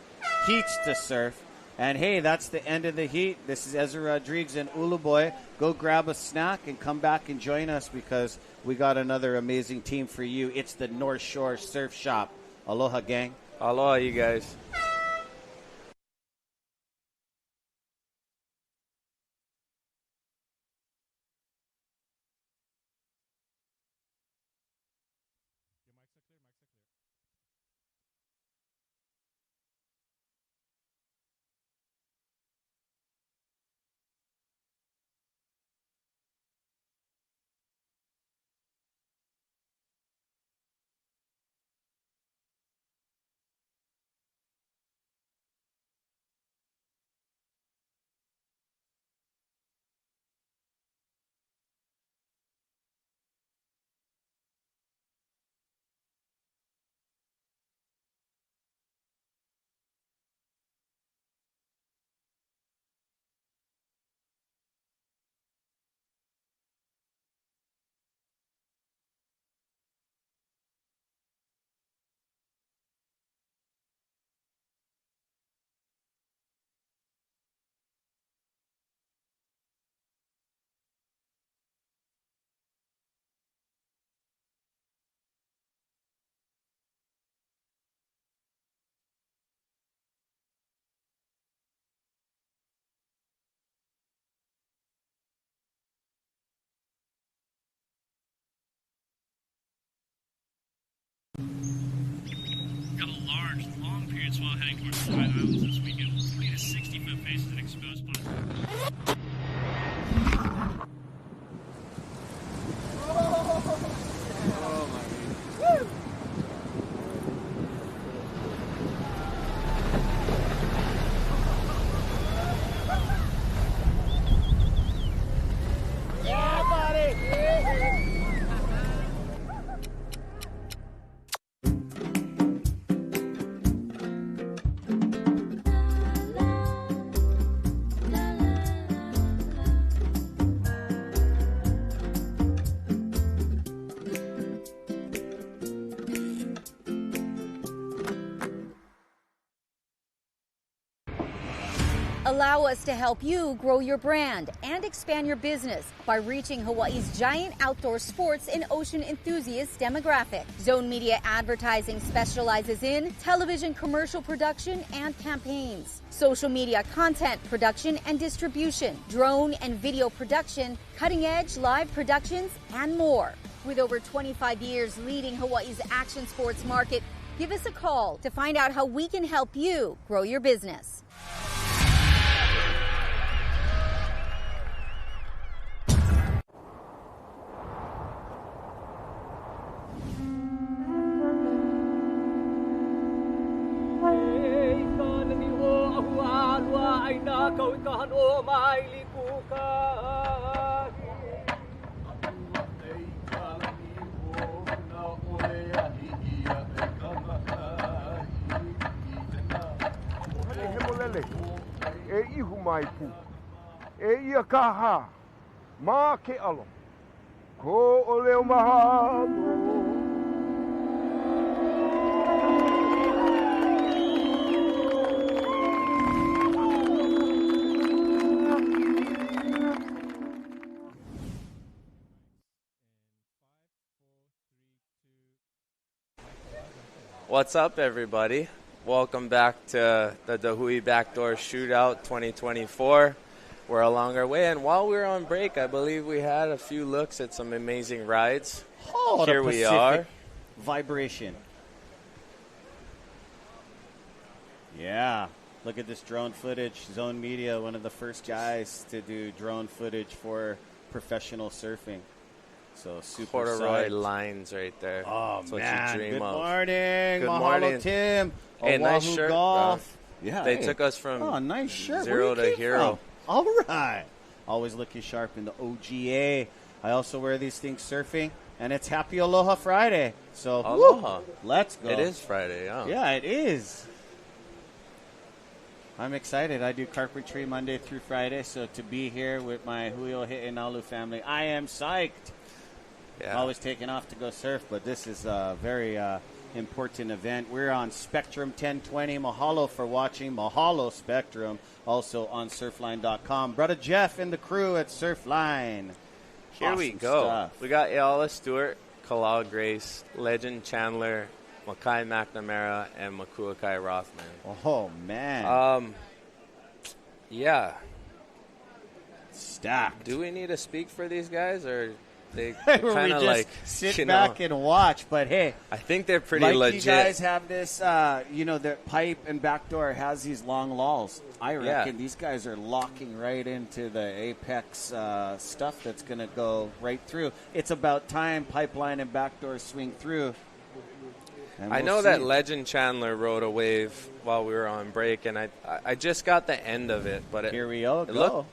heats to surf. And hey, that's the end of the heat. This is Ezra Rodriguez and Uluboy. Go grab a snack and come back and join us because we got another amazing team for you. It's the North Shore Surf Shop. Aloha, gang. Aloha, you guys. Your mics are clear. Mics are clear. Got a large, long period swell heading towards the Hawaiian Islands this weekend. Looking at 60-foot faces and exposed spots. Allow us to help you grow your brand and expand your business by reaching Hawaii's giant outdoor sports and ocean enthusiast demographic. Zone Media Advertising specializes in television commercial production and campaigns, social media content production and distribution, drone and video production, cutting-edge live productions, and more. With over 25 years leading Hawaii's action sports market, give us a call to find out how we can help you grow your business. E ihu mai pu. E ia kaha. Ma ke alo. Ko o leo mahalo. What's up, everybody? Welcome back to the Dahui Backdoor Shootout 2024. We're along our way, and while we were on break, I believe we had a few looks at some amazing rides. Oh, here we are. Vibration. Yeah, look at this drone footage. Zone Media, one of the first guys to do drone footage for professional surfing. So super Corduroy psyched. lines right there. Oh, that's what man. you dream Good of. morning. Good Mahalo, morning. Tim. Hey, nice Oahu shirt. Golf. Yeah, they hey. took us from nice shirt. zero Where to you came hero. from? All right. Always looking sharp in the OGA. I also wear these things surfing, and it's Happy Aloha Friday. So, Aloha. woo, let's go. It is Friday, yeah. Yeah, it is. I'm excited. I do carpentry Monday through Friday, so to be here with my Huio He'enalu family, I am psyched. Yeah. Always taking off to go surf, but this is a very important event. We're on Spectrum 1020. Mahalo for watching. Mahalo Spectrum. Also on surfline.com. Brother Jeff and the crew at Surfline. Here we Awesome go. stuff. We got Ayala Stewart, Kalal Grace, Legend Chandler, Makai McNamara, and Makuakai Rothman. Oh, man. Yeah. Stacked. Do we need to speak for these guys, or they Where kind we of just like sit back and watch? But hey, I think they're pretty like legit. you guys have this, their pipe and backdoor has these long lulls. I reckon these guys are locking right into the apex stuff that's going to go right through. It's about time pipeline and backdoor swing through. And I we'll know see. that Legend Chandler rode a wave while we were on break, and I just got the end of it. But Here we go.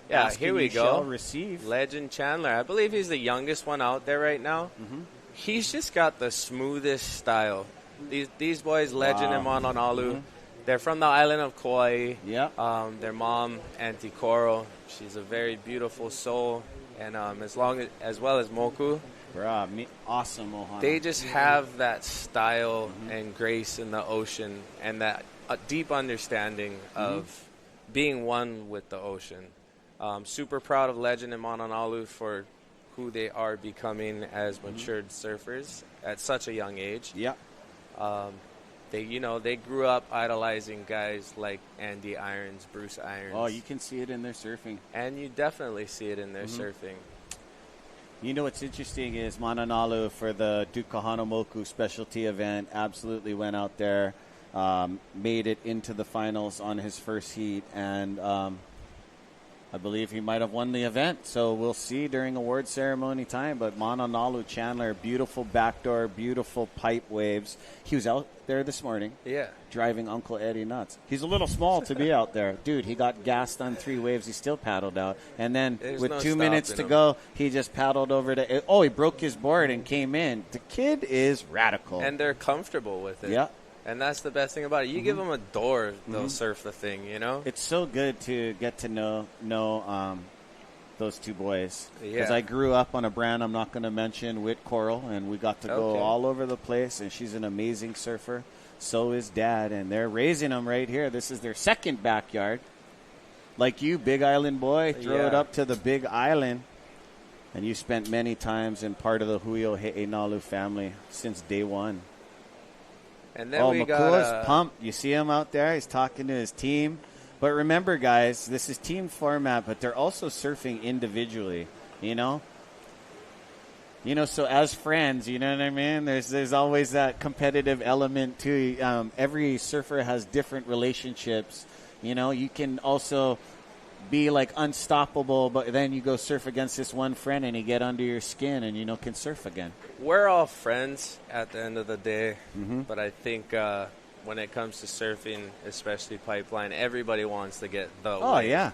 Yeah, Asking here we you go. shall receive. Legend Chandler. I believe he's the youngest one out there right now. Mm-hmm. He's just got the smoothest style. These boys, Legend and Mononalu, Mm-hmm. they're from the island of Kauai. Yep. Their mom, Auntie Koro, she's a very beautiful soul, and as well as Moku. Awesome, Ohana. They just have that style and grace in the ocean, and that deep understanding of being one with the ocean. Super proud of Legend and Mononalu for who they are becoming as matured surfers at such a young age. Yeah. They grew up idolizing guys like Andy Irons, Bruce Irons. Oh, you can see it in their surfing. And you definitely see it in their surfing. You know what's interesting is Mananalu for the Duke Kahanamoku specialty event absolutely went out there, made it into the finals on his first heat, and I believe he might have won the event. So we'll see during award ceremony time. But Mananalu Chandler, beautiful backdoor, beautiful pipe waves. He was out there this morning. Yeah. Driving Uncle Eddie nuts. He's a little small to be out there. Dude, he got gassed on 3 waves. He still paddled out. And then with 2 minutes to go, he just paddled over to – he broke his board and came in. The kid is radical. And they're comfortable with it. Yeah. And that's the best thing about it. You give them a door, they'll surf the thing, you know? It's so good to get to know those 2 boys. Because Yeah. I grew up on a brand I'm not going to mention, Whit Coral, and we got to go all over the place, and she's an amazing surfer. So is Dad, and they're raising them right here. This is their second backyard. like you, Big Island boy, throw it Yeah. up to the Big Island. And you spent many times in part of the Huio He'enalu family since day one. And then we Makua's got pumped. You see him out there? He's talking to his team. But remember, guys, this is team format, but they're also surfing individually, you know? So as friends, you know what I mean? There's always that competitive element too. Every surfer has different relationships. You can also be like unstoppable, but then you go surf against this one friend and you get under your skin and can surf again. we're all friends at the end of the day, Mm-hmm. but I think when it comes to surfing, especially pipeline, everybody wants to get the Oh, wave. yeah.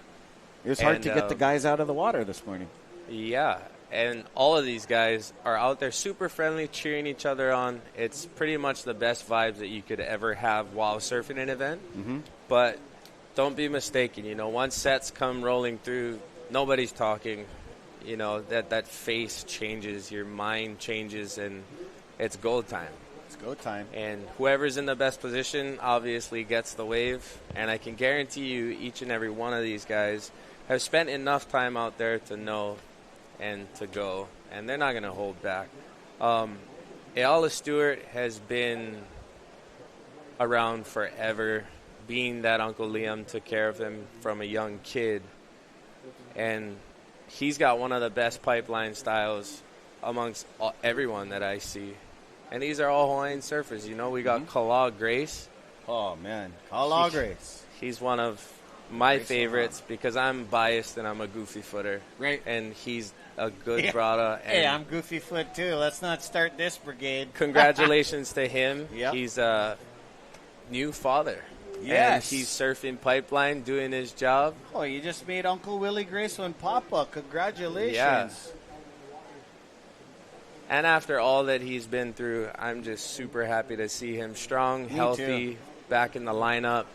It was hard And, to get the guys out of the water this morning. Yeah, and all of these guys are out there super friendly, cheering each other on. It's pretty much the best vibes that you could ever have while surfing an event. Mm-hmm. But don't be mistaken, once sets come rolling through, nobody's talking. That face changes, your mind changes, and it's go time. It's go time. And whoever's in the best position obviously gets the wave. And I can guarantee you each and every one of these guys have spent enough time out there to know and to go. And they're not going to hold back. Ayala Stewart has been around forever, being that Uncle Liam took care of him from a young kid. And he's got one of the best pipeline styles amongst everyone that I see. And these are all Hawaiian surfers. We got Kala Grace. Oh, man. Kala Grace. He's one of my favorites because I'm biased and I'm a goofy footer. Right. And he's a good brother. Hey, I'm goofy foot, too. Let's not start this brigade. Congratulations to him. Yep. He's a new father. Yes. And he's surfing pipeline, doing his job. Oh, you just made Uncle Willie Grace one Papa. Congratulations. Yeah. And after all that he's been through, I'm just super happy to see him strong, healthy, back in the lineup,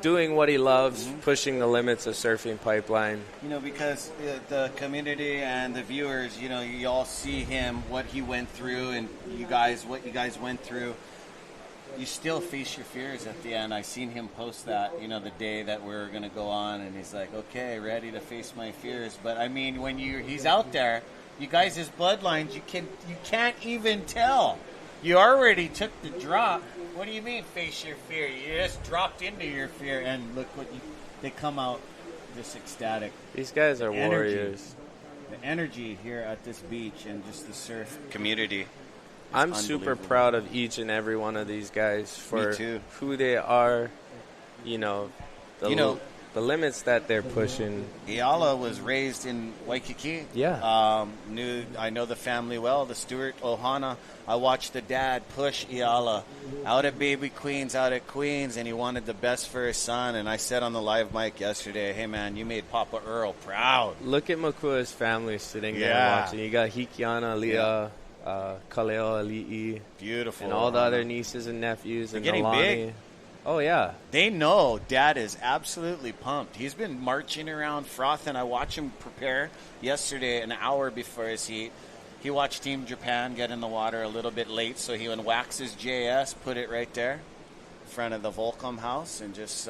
doing what he loves, pushing the limits of surfing pipeline. Because the community and the viewers, you all see him, what he went through, and what you guys went through. You still face your fears at the end. I seen him post that, the day that we're going to go on, and he's like, okay, ready to face my fears. But, I mean, when he's out there, you guys, his bloodlines, you can't even tell. You already took the drop. What do you mean, face your fear? You just dropped into your fear, and look they come out just ecstatic. These guys are Energy. warriors. The energy here at this beach and just the surf community. I'm super proud of each and every one of these guys for Me too. who they are, the limits that they're pushing. Ayala was raised in Waikiki. Yeah. I know the family well, the Stewart Ohana. I watched the dad push Ayala out at Baby Queens, and he wanted the best for his son. And I said on the live mic yesterday, hey, man, you made Papa Earl proud. Look at Makua's family sitting there Yeah. watching. You got Hikiana, Leah, Kaleo, Ali'i. Beautiful. And all the other nieces and nephews. They're and getting Alani. big. Oh, yeah. They know Dad is absolutely pumped. He's been marching around frothing. I watched him prepare yesterday, an hour before his heat. He watched Team Japan get in the water a little bit late, so he went and waxed his JS, put it right there in front of the Volcom house, and just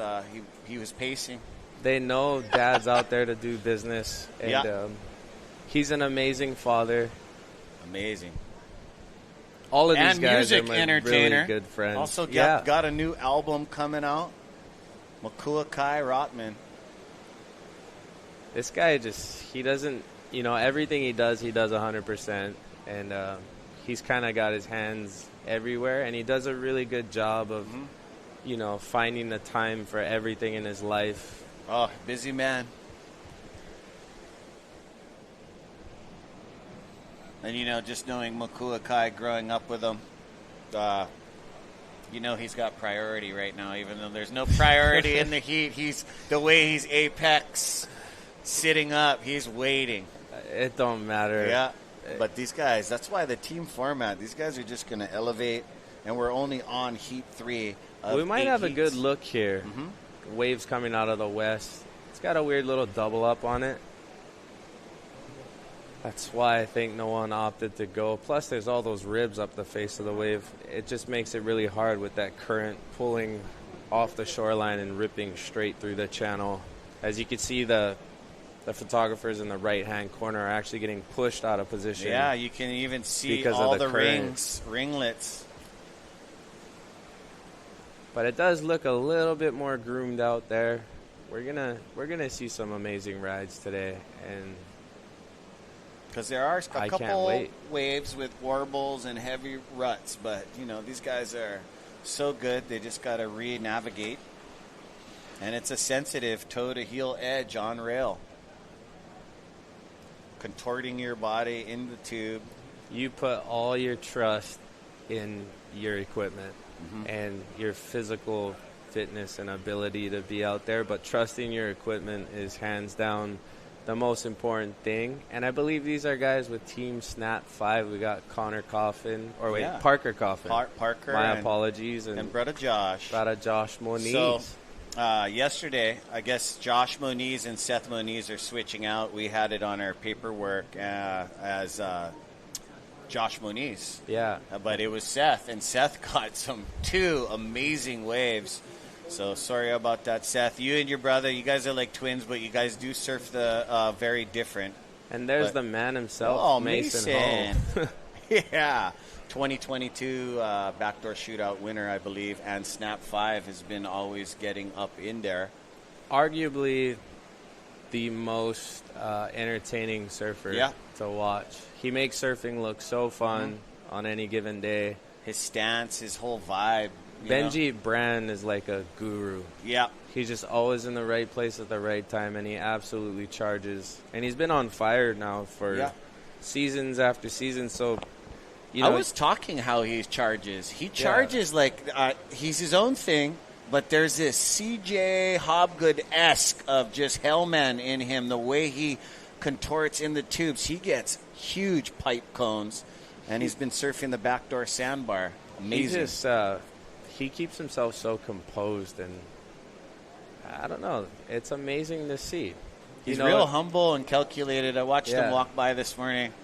he was pacing. They know Dad's out there to do business. And he's an amazing father. Amazing. All of these And guys music are my entertainer. really good friends. Also got a new album coming out. Makua Kai Rotman. This guy he doesn't, everything he does 100%. And he's kind of got his hands everywhere. And he does a really good job of, finding the time for everything in his life. Oh, busy man. And, just knowing Makua Kai, growing up with him, he's got priority right now, even though there's no priority in the heat. The way he's apex, sitting up, he's waiting. It don't matter. Yeah, but these guys, that's why the team format, these guys are just going to elevate, and we're only on heat 3 of We might 8 have a heats. good look here. Waves coming out of the west. It's got a weird little double up on it. That's why I think no one opted to go. Plus, there's all those ribs up the face of the wave. It just makes it really hard with that current pulling off the shoreline and ripping straight through the channel. As you can see, the photographers in the right-hand corner are actually getting pushed out of position. Yeah, you can even see because all of the ringlets. But it does look a little bit more groomed out there. We're gonna see some amazing rides today, and because there are a I couple can't wait. waves with warbles and heavy ruts, but these guys are so good. They just got to re-navigate, and it's a sensitive toe-to-heel edge on rail, contorting your body in the tube. You put all your trust in your equipment and your physical fitness and ability to be out there, but trusting your equipment is hands down the most important thing. And I believe these are guys with Team Snap 5. We got Parker Coffin. Parker. My apologies. And brother Josh. Brother Josh Moniz. So, yesterday, I guess Josh Moniz and Seth Moniz are switching out. We had it on our paperwork as Josh Moniz. Yeah. But it was Seth, and Seth got two amazing waves. So sorry about that, Seth. You and your brother, you guys are like twins, but you guys do surf the very different. And there's the man himself, Mason Hall. Yeah. 2022 Backdoor Shootout winner, I believe, and Snap 5 has been always getting up in there. Arguably the most entertaining surfer to watch. He makes surfing look so fun on any given day. His stance, his whole vibe. Benji Brand is like a guru. Yeah. He's just always in the right place at the right time, and he absolutely charges. And he's been on fire now for seasons after season. So, I was talking how he charges. He charges like he's his own thing, but there's this CJ Hobgood-esque of just Hellman in him, the way he contorts in the tubes. He gets huge pipe cones, and he's been surfing the backdoor sandbar. Amazing. He keeps himself so composed, and I don't know. It's amazing to see. He's real humble and calculated. I watched him walk by this morning.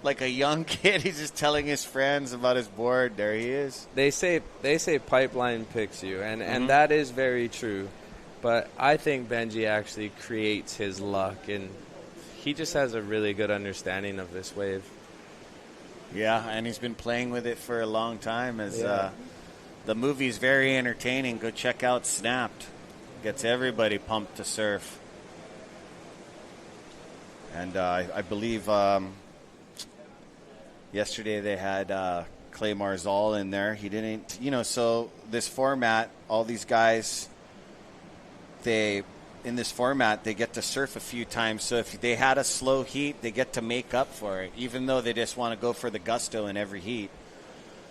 Like a young kid, he's just telling his friends about his board. There he is. They say pipeline picks you, and that is very true. But I think Benji actually creates his luck, and he just has a really good understanding of this wave. Yeah, and he's been playing with it for a long time. The movie's very entertaining. Go check out Snapped. Gets everybody pumped to surf. And I believe yesterday they had Clay Marzal in there. He didn't, so this format, all these guys, in this format, they get to surf a few times. So if they had a slow heat, they get to make up for it, even though they just want to go for the gusto in every heat.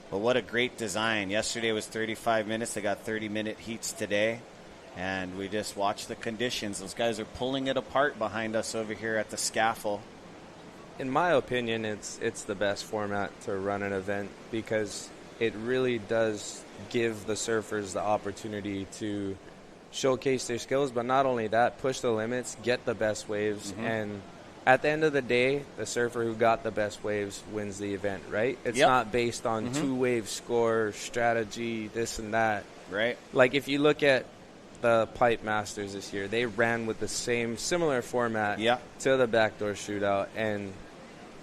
But what a great design. Yesterday was 35 minutes. They got 30-minute heats today. And we just watched the conditions. Those guys are pulling it apart behind us over here at the scaffold. In my opinion, it's the best format to run an event because it really does give the surfers the opportunity to showcase their skills, but not only that, push the limits, get the best waves, and at the end of the day, the surfer who got the best waves wins the event, right? It's not based on two-wave score, strategy, this and that. Right. Like if you look at the Pipe Masters this year, they ran with the similar format to the Backdoor Shootout, and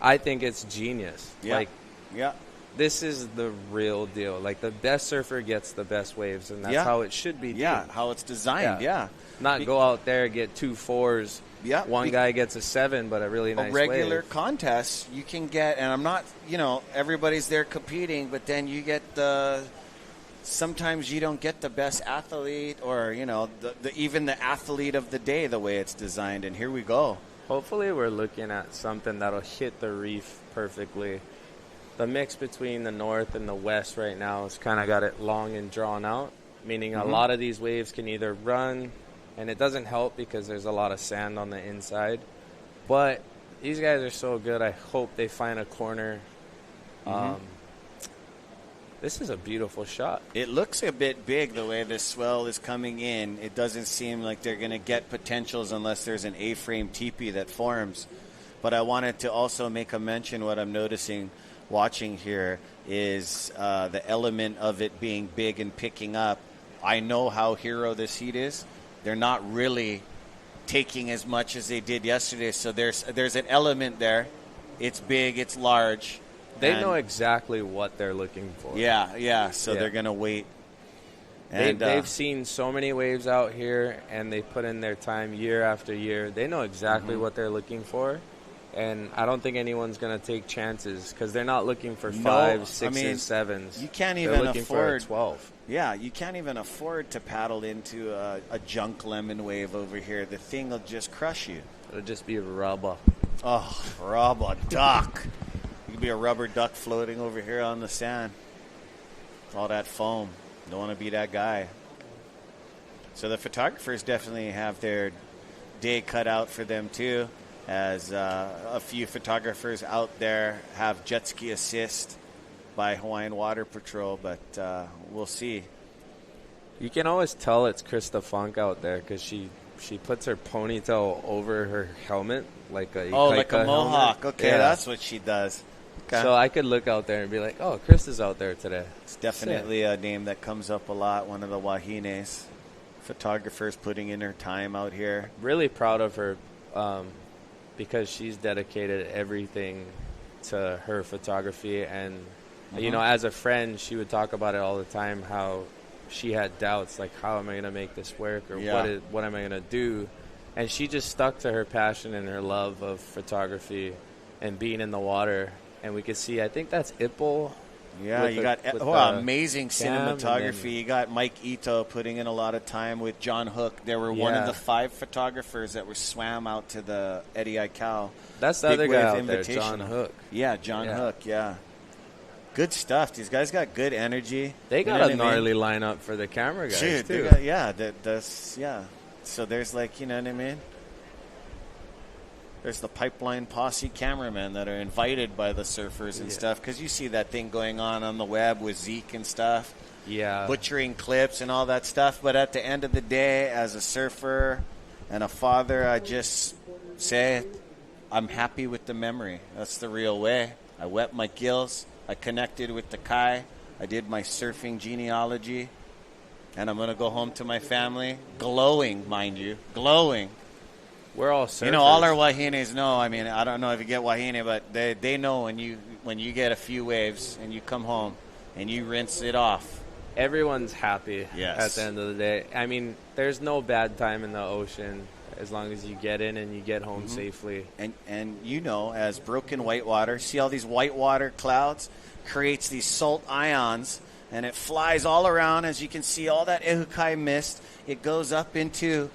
I think it's genius. This is the real deal. Like the best surfer gets the best waves, and that's how it should be. How it's designed. Not go out there, get 2 4s. One guy gets a 7, but a really nice regular wave. contest you can get, and I'm not, everybody's there competing, but then you get sometimes you don't get the best athlete or, even the athlete of the day the way it's designed, and here we go. Hopefully we're looking at something that'll hit the reef perfectly. The mix between the north and the west right now has kind of got it long and drawn out, meaning a lot of these waves can either run, and it doesn't help because there's a lot of sand on the inside. But these guys are so good. I hope they find a corner. This is a beautiful shot. It looks a bit big the way this swell is coming in. It doesn't seem like they're going to get potentials unless there's an A-frame teepee that forms. But I wanted to also make a mention. What I'm noticing watching here is the element of it being big and picking up. I know how hero this heat is. They're not really taking as much as they did yesterday. So there's an element there. It's big, it's large. They know exactly what they're looking for. Yeah. So they're going to wait. And they've seen so many waves out here, and they put in their time year after year. They know exactly what they're looking for, and I don't think anyone's going to take chances because they're not looking for 5, 6s, 7s. You can't they're even looking afford for a 12. Yeah, you can't even afford to paddle into a junk lemon wave over here. The thing will just crush you. It'll just be rubber. Oh, rubber duck. You could be a rubber duck floating over here on the sand. All that foam. Don't want to be that guy. So the photographers definitely have their day cut out for them too, as a few photographers out there have jet ski assist by Hawaiian Water Patrol, but we'll see. You can always tell it's Krista Funk out there because she puts her ponytail over her helmet like a like a mohawk. Helmet. Okay, yeah. That's what she does. Okay. So I could look out there and be like, oh, Krista's out there today. It's definitely a name that comes up a lot, one of the Wahines. Photographers putting in her time out here. Really proud of her because she's dedicated everything to her photography. And, you know, as a friend, she would talk about it all the time, how she had doubts, like, how am I going to make this work or what am I going to do? And she just stuck to her passion and her love of photography and being in the water. And we could see, I think that's Ipple. Yeah, you got amazing cinematography. You got Mike Ito putting in a lot of time with John Hook. They were one of the 5 photographers that were swam out to the Eddie Aikau. That's the other guy out there, John Hook. Yeah, John Hook, yeah. Good stuff. These guys got good energy. They got a gnarly lineup for the camera guys, Dude, too. That's So there's like, you know what I mean? There's the pipeline posse cameramen that are invited by the surfers and stuff, because you see that thing going on the web with Zeke and stuff. Yeah. Butchering clips and all that stuff. But at the end of the day, as a surfer and a father, I just say I'm happy with the memory. That's the real way. I wet my gills. I connected with the Kai. I did my surfing genealogy. And I'm going to go home to my family. Glowing, mind you. Glowing. We're all surfers. You know, all our Wahines know. I mean, I don't know if you get Wahine, but they know when you get a few waves and you come home and you rinse it off. Everyone's happy at the end of the day. I mean, there's no bad time in the ocean as long as you get in and you get home safely. And you know, as broken whitewater, see all these whitewater clouds creates these salt ions, and it flies all around. As you can see, all that Ehukai mist, it goes up into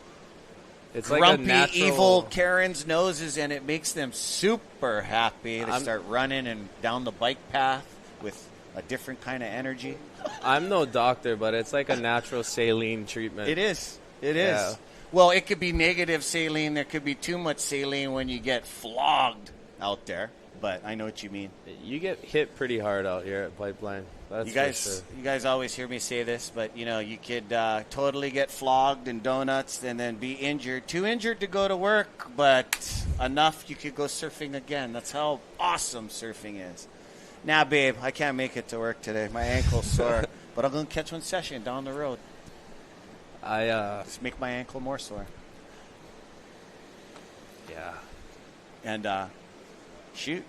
grumpy, like evil Karen's noses, and it makes them super happy to start running and down the bike path with a different kind of energy. I'm no doctor, but it's like a natural saline treatment. It is. It is. Well, it could be negative saline. There could be too much saline when you get flogged out there. But I know what you mean. You get hit pretty hard out here at Pipeline. That's you guys always hear me say this, but you know, you could totally get flogged and donuts and then be injured. Too injured to go to work, but enough you could go surfing again. That's how awesome surfing is. Now, babe, I can't make it to work today. My ankle's sore, but I'm going to catch one session down the road. Just make my ankle more sore. Yeah. And shoot.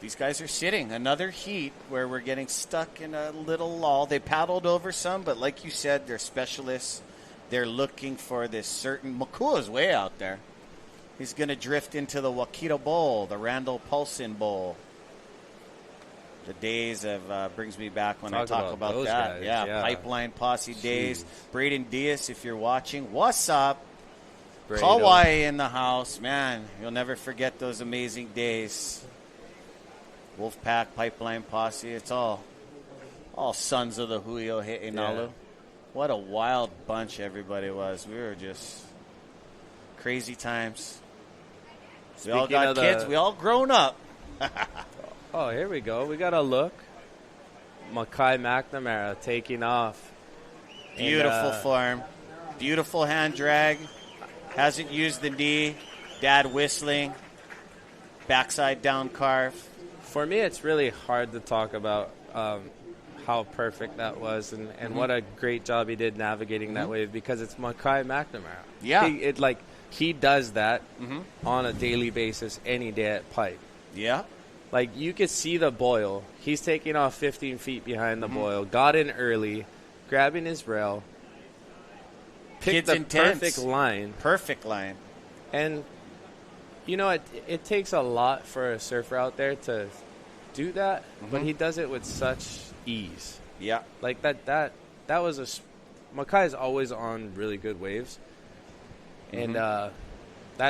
These guys are sitting. Another heat where we're getting stuck in a little lull. They paddled over some, but like you said, they're specialists. They're looking for this certain... Makua's way out there. He's going to drift into the Wakita Bowl, the Randall Paulson Bowl. The days of brings me back when I talk about that. Guys, yeah, Pipeline Posse days. Braden Diaz, if you're watching, what's up? Kauai in the house. Man, you'll never forget those amazing days. Wolfpack, Pipeline Posse, it's all sons of the Huio He'enalu. Yeah. What a wild bunch everybody was. We were just crazy times. We all got kids. We all grown up. Oh, here we go. We got a look. Makai McNamara taking off. Beautiful form. Beautiful hand drag. Hasn't used the knee. Dad whistling. Backside down carve. For me, it's really hard to talk about how perfect that was and what a great job he did navigating that wave, because it's Makai McNamara. Yeah. he does that on a daily basis any day at Pipe. Yeah. Like, you could see the boil. He's taking off 15 feet behind the boil, got in early, grabbing his rail, picked Kid's the intense. perfect line. Perfect line. And, you know, it takes a lot for a surfer out there to do that, but he does it with such ease. Yeah. Like, that was Makai's always on really good waves. And that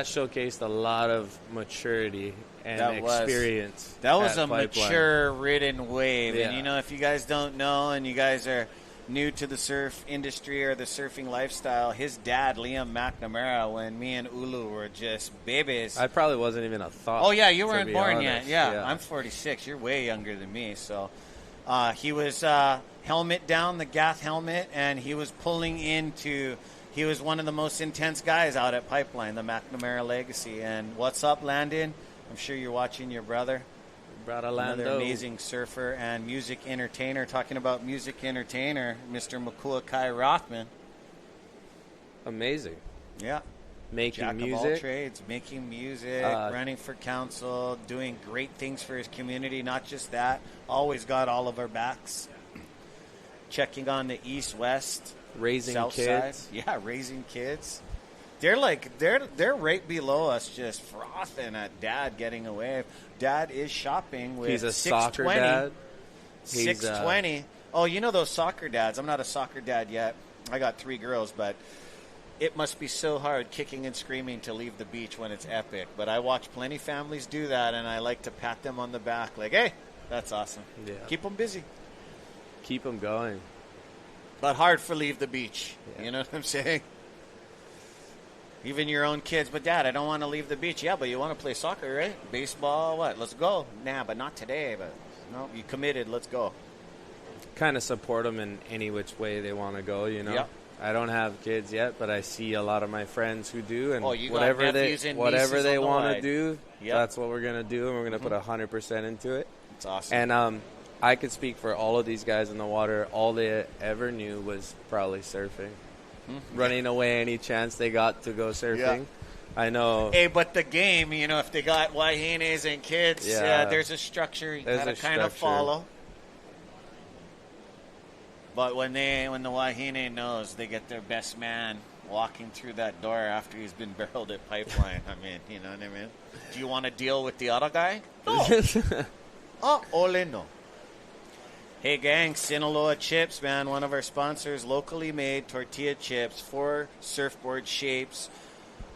showcased a lot of maturity and experience. That was at a Pipeline. mature ridden wave. Yeah. And, you know, if you guys don't know and you guys are new to the surf industry or the surfing lifestyle, his dad, Liam McNamara, when me and Ulu were just babies. I probably wasn't even a thought. Oh, yeah, you to weren't be born honest. yet. Yeah, I'm 46. You're way younger than me. So he was helmet down, the Gath helmet, and he was pulling into... He was one of the most intense guys out at Pipeline, the McNamara legacy. And what's up, Landon? I'm sure you're watching your brother. Brother Another Lando. amazing surfer and music entertainer. Talking about music entertainer, Mr. Makua Kai Rothman. Amazing. Yeah. Making Jack music. of all trades, making music, running for council, doing great things for his community. Not just that, always got all of our backs. Checking on the east, west, Raising south kids. side. Yeah, raising kids. They're like they're right below us, just frothing at Dad getting away. Dad is shopping with He's a 620. soccer dad. 620. Oh, you know those soccer dads. I'm not a soccer dad yet. I got 3 girls, but it must be so hard kicking and screaming to leave the beach when it's epic. But I watch plenty families do that, and I like to pat them on the back like, hey, that's awesome. Yeah. Keep them busy. Keep them going. But hard for leave the beach. Yeah. You know what I'm saying? Even your own kids. But, Dad, I don't want to leave the beach. Yeah, but you want to play soccer, right? Baseball, what? Let's go. Nah, but not today. But no, you committed. Let's go. Kind of support them in any which way they want to go, you know? Yep. I don't have kids yet, but I see a lot of my friends who do, and You got whatever nephews they and whatever nieces they on the want to wide. do, Yep. that's what we're gonna do, and we're gonna put 100% into it. It's awesome. And I could speak for all of these guys in the water. All they ever knew was probably surfing, running away any chance they got to go surfing. Yeah. I know. Hey, but the game, you know, if they got wahines and kids, Yeah. there's a structure you There's gotta a kind of structure. follow. But when the wahine knows, they get their best man walking through that door after he's been barreled at Pipeline. I mean, you know what I mean? Do you want to deal with the other guy? No. Ole no. Hey, gang, Sinaloa Chips, man, one of our sponsors, locally made tortilla chips, 4 surfboard shapes.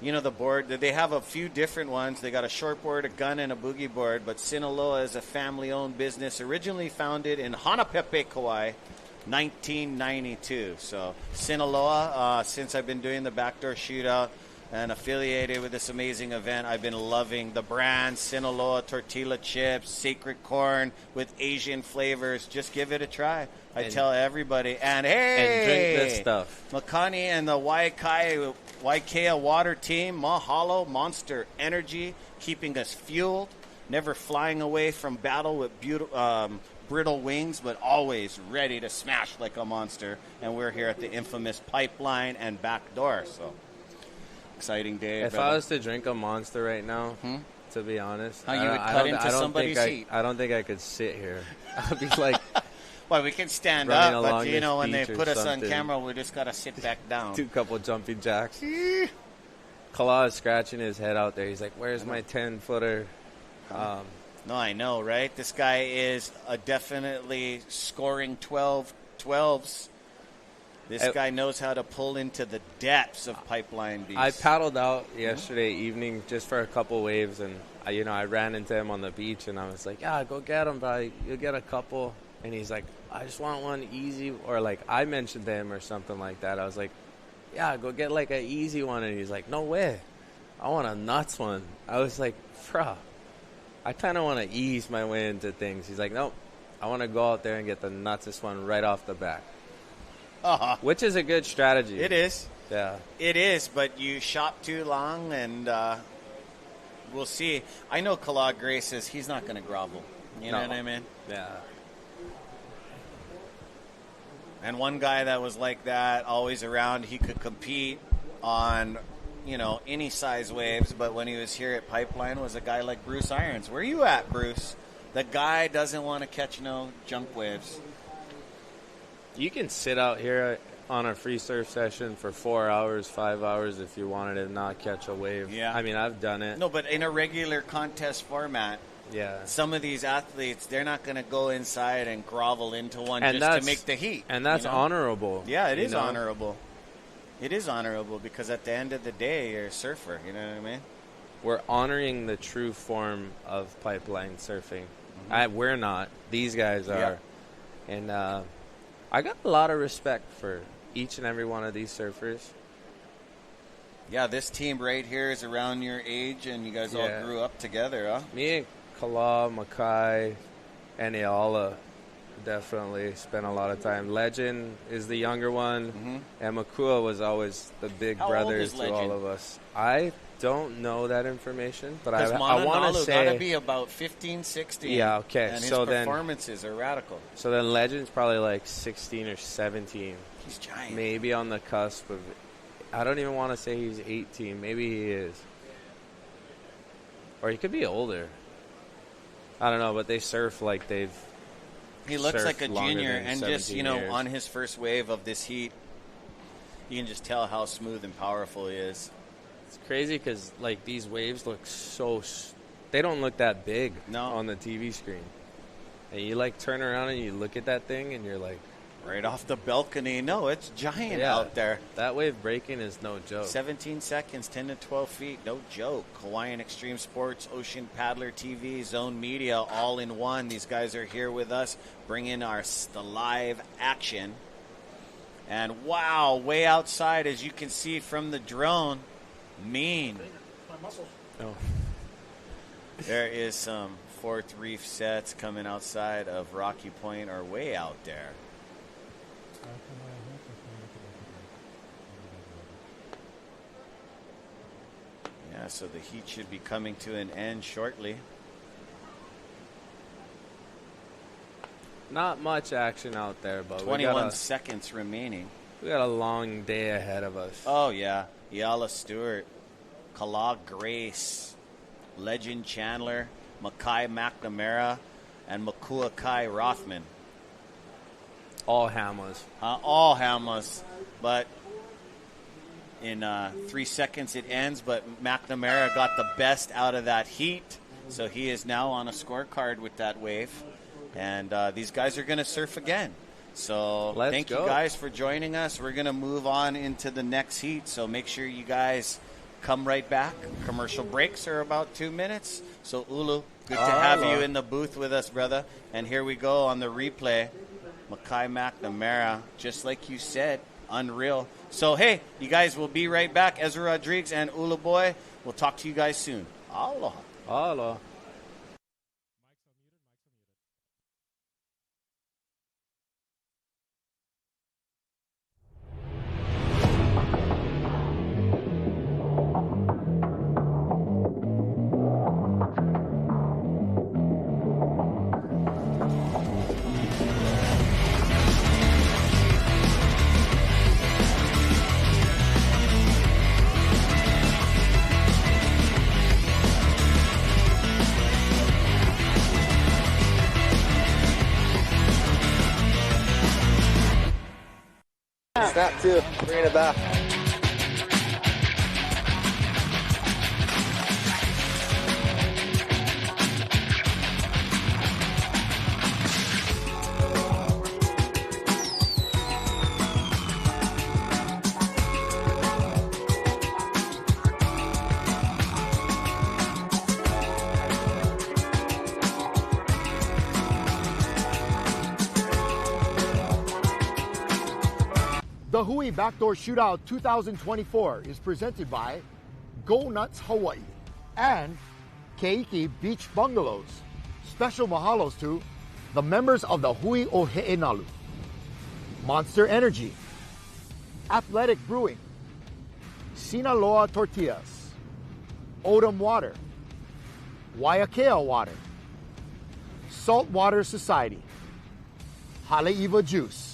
You know the board, they have a few different ones. They got a shortboard, a gun, and a boogie board. But Sinaloa is a family-owned business, originally founded in Hanapepe, Kauai, 1992. So Sinaloa, since I've been doing the Backdoor Shootout and affiliated with this amazing event, I've been loving the brand Sinaloa tortilla chips, sacred corn with Asian flavors. Just give it a try. I tell everybody. And hey, and drink this stuff. Makani and the Waikea Water Team, Mahalo, Monster Energy, keeping us fueled, never flying away from battle with brittle wings, but always ready to smash like a monster. And we're here at the infamous Pipeline and Backdoor. So exciting day. If brother. I was to drink a Monster right now, to be honest, How you would cut into somebody's seat. I don't think I could sit here. I'd be like, well, we can stand running up, but along you know, this when they beach or put us on something. camera, we just got to sit back down. do a couple jumping jacks. Kala is scratching his head out there. He's like, "Where's my 10-footer?" No, I know, right? This guy is definitely scoring 12s. This guy knows how to pull into the depths of Pipeline Beach. I paddled out yesterday evening just for a couple waves, and I ran into him on the beach, and I was like, "Yeah, go get him, bro. You'll get a couple." And he's like, "I just want one easy," or like I mentioned to him or something like that. I was like, "Yeah, go get like an easy one," and he's like, "No way, I want a nuts one." I was like, "Bruh, I kind of want to ease my way into things." He's like, "Nope, I want to go out there and get the nutsest one right off the bat." Which is a good strategy. It is. Yeah. It is, but you shop too long, and we'll see. I know Kala Gray says he's not going to grovel. You know what I mean? Yeah. And one guy that was like that, always around, he could compete on any size waves, but when he was here at Pipeline was a guy like Bruce Irons. Where you at, Bruce? The guy doesn't want to catch no junk waves. You can sit out here on a free surf session for 4 hours, 5 hours if you wanted to not catch a wave. Yeah. I mean, I've done it. No, but in a regular contest format, yeah, some of these athletes, they're not going to go inside and grovel into one just to make the heat. And that's honorable. Yeah, it is honorable. It is honorable because at the end of the day, you're a surfer. You know what I mean? We're honoring the true form of pipeline surfing. We're not. These guys are. Yeah. And I got a lot of respect for each and every one of these surfers. Yeah, this team right here is around your age, and you guys all grew up together, huh? Me and Kala, Makai, and Ayala definitely spent a lot of time. Legend is the younger one, and Makua was always the big brother to all of us. I don't know that information, but I want to say got to be about 15, 16. Yeah, okay. And so his performances are radical. So then Legend's probably like 16 or 17. He's giant. Maybe on the cusp of. I don't even want to say he's 18. Maybe he is, or he could be older. I don't know, but they surf like they've. He looks like a junior, and just years. On his first wave of this heat, you can just tell how smooth and powerful he is. It's crazy because like these waves look they don't look that big on the TV screen, and you like turn around and you look at that thing and you're like, right off the balcony. No, it's giant out there. That wave breaking is no joke. 17 seconds, 10 to 12 feet, no joke. Hawaiian Extreme Sports, Ocean Paddler TV, Zone Media, all in one. These guys are here with us, bringing the live action. And wow, way outside, as you can see from the drone, mean. Oh. There is some fourth reef sets coming outside of Rocky Point or way out there. Yeah, so the heat should be coming to an end shortly. Not much action out there, but 21 seconds remaining. We got a long day ahead of us. Oh, yeah. Yala Stewart, Kala Grace, Legend Chandler, Makai McNamara, and Makua Kai Rothman. All Hamas. All Hamas. But in 3 seconds it ends, but McNamara got the best out of that heat. So he is now on a scorecard with that wave. And these guys are going to surf again. So thank you guys for joining us. We're going to move on into the next heat. So make sure you guys come right back. Commercial breaks are about 2 minutes. So Ulu, good to have you in the booth with us, brother. And here we go on the replay. Makai McNamara, just like you said, unreal. So, hey, you guys will be right back. Ezra Rodriguez and Ulu Boy. We'll talk to you guys soon. Aloha. Aloha. Snap two, bring it back. The Hui Backdoor Shootout 2024 is presented by Go Nuts Hawaii and Keiki Beach Bungalows. Special mahalos to the members of the Hui o He'enalu, Monster Energy, Athletic Brewing, Sinaloa Tortillas, Odom Water, Waiakea Water, Saltwater Society, Haleiwa Juice,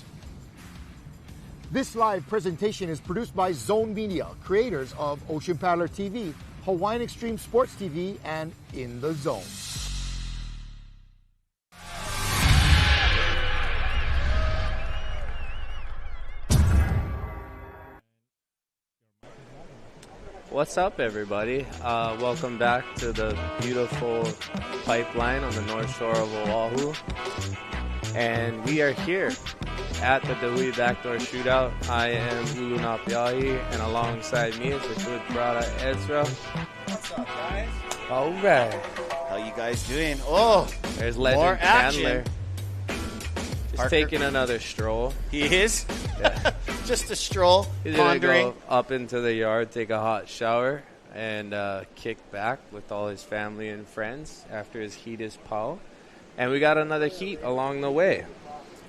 This live presentation is produced by Zone Media, creators of Ocean Paddler TV, Hawaiian Extreme Sports TV, and In the Zone. What's up, everybody? Welcome back to the beautiful pipeline on the north shore of Oahu. And we are here at the Dahui Backdoor Shootout. I am Ulu Napiahi, and alongside me is the good brother Ezra. What's up, guys? All right. How you guys doing? Oh, There's Legend more action. Chandler. Just Parker. taking another stroll. He is? Yeah. Just a stroll, He's going to pondering. go up into the yard, take a hot shower, and kick back with all his family and friends after his heat is pow. And we got another heat along the way.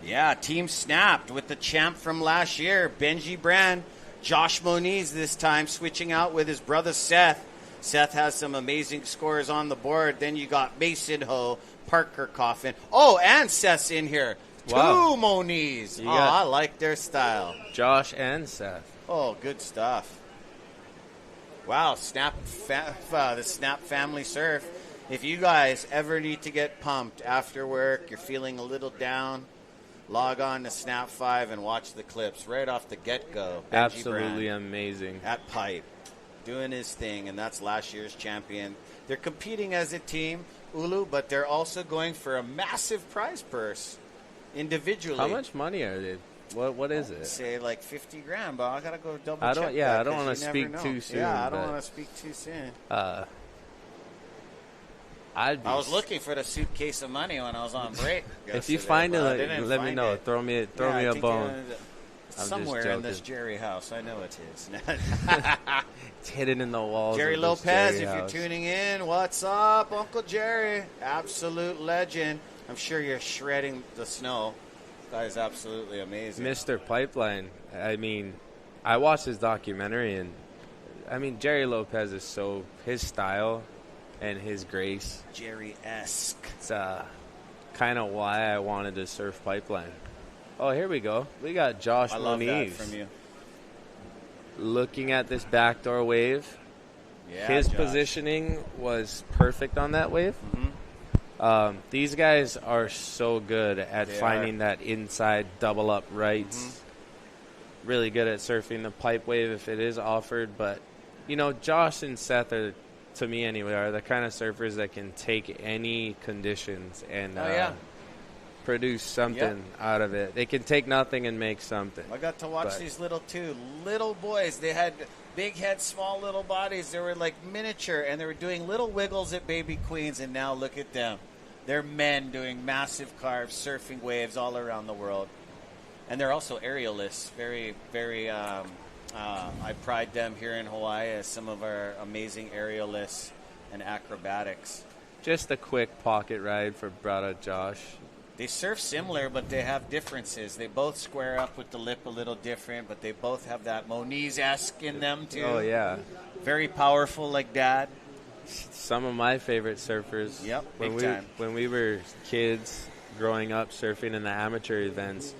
Yeah, team snapped with the champ from last year, Benji Brand. Josh Moniz this time switching out with his brother Seth. Seth has some amazing scores on the board. Then you got Mason Ho, Parker Coffin. Oh, and Seth's in here. Wow. 2 Moniz. You Oh, got- I like their style. Josh and Seth. Oh, good stuff. Wow, the Snap Family Surf. If you guys ever need to get pumped after work, you're feeling a little down, log on to Snap 5 and watch the clips right off the get-go. Benji Absolutely Brand amazing. at Pipe, doing his thing, and that's last year's champion. They're competing as a team, Ulu, but they're also going for a massive prize purse individually. How much money are they? What is it? Say like 50 grand, but I gotta go double I check. don't- yeah, that I don't 'cause wanna you never speak know. too soon, Yeah, I don't but- want to speak too soon. I'd be I was looking for the suitcase of money when I was on break. If you yesterday, find but I it, didn't let me find know. it. Throw me Yeah, I a think, bone. it's I'm just somewhere in this joking. Jerry house. I know it is. It's hidden in the walls. Jerry of this Lopez, Jerry if house. you're tuning in, what's up, Uncle Jerry? Absolute legend. I'm sure you're shredding the snow. This guy's absolutely amazing. Mr. Pipeline. I mean, I watched his documentary, and I mean, Jerry Lopez is so his style and his grace. Jerry-esque. It's kind of why I wanted to surf Pipeline. Oh, here we go. We got Josh I love that Moniz from you. looking at this backdoor wave. Yeah, His Josh. positioning was perfect on that wave. Mhm. These guys are so good at They finding that inside double up rights. Mm-hmm. Really good at surfing the pipe wave if it is offered. But, you know, Josh and Seth are, to me anyway, are the kind of surfers that can take any conditions and produce something out of it. They can take nothing and make something. I got to watch But- these little boys. They had big heads, small little bodies. They were like miniature, and they were doing little wiggles at baby queens, and now look at them. They're men doing massive carves, surfing waves all around the world. And they're also aerialists. Very, very, I pride them here in Hawaii as some of our amazing aerialists and acrobatics. Just a quick pocket ride for brother Josh. They surf similar, but they have differences. They both square up with the lip a little different, but they both have that Moniz-esque in them, too. Oh, yeah. Very powerful like Dad. Some of my favorite surfers. Yep, when big we time. when we were kids growing up surfing in the amateur events,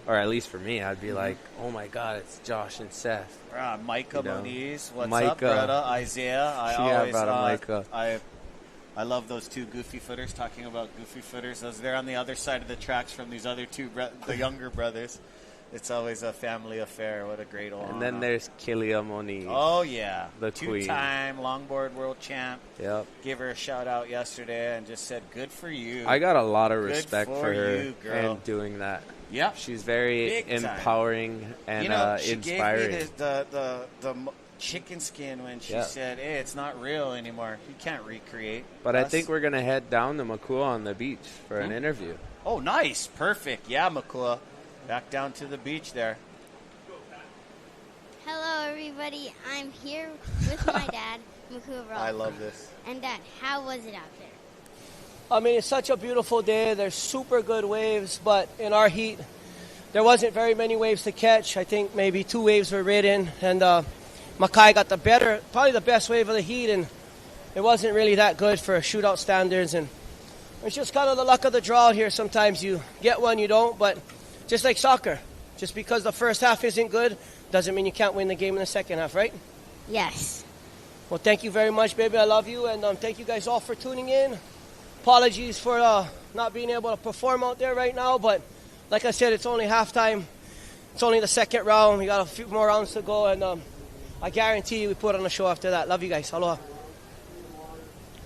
or at least for me, I'd be like, "Oh my God, it's Josh and Seth." Micah You know, Moniz, what's Micah. up, brother? Isaiah, brother Micah. I love those two goofy footers. Talking about goofy footers, they're on the other side of the tracks from these other two, the younger brothers. It's always a family affair. What a great one. And then there's Kilia Moniz. Oh, yeah. The queen. Two-time longboard world champ. Yep. Gave her a shout-out yesterday and just said, good for you. I got a lot of Good respect for for her you, girl. and doing that. Yep. She's very Big time. empowering and she inspiring. gave me the chicken skin when she Yeah. said, hey, it's not real anymore. You can't recreate. But I us." think we're going to head down to Makua on the beach for an interview. Oh, nice. Perfect. Yeah, Makua. Back down to the beach there. Hello, everybody. I'm here with my dad, Makua Rock. I love this. And Dad, how was it out there? I mean, it's such a beautiful day. There's super good waves, but in our heat, there wasn't very many waves to catch. I think maybe 2 waves were ridden, and Makai got probably the best wave of the heat, and it wasn't really that good for shootout standards. And it's just kind of the luck of the draw here. Sometimes you get one, you don't, but just like soccer, Just because the first half isn't good doesn't mean you can't win the game in the second half, right? Yes. Well, thank you very much, baby. I love you, and thank you guys all for tuning in. Apologies for not being able to perform out there right now, but like I said, it's only halftime. It's only the second round. We got a few more rounds to go, and I guarantee you we put on a show after that. Love you guys. Aloha.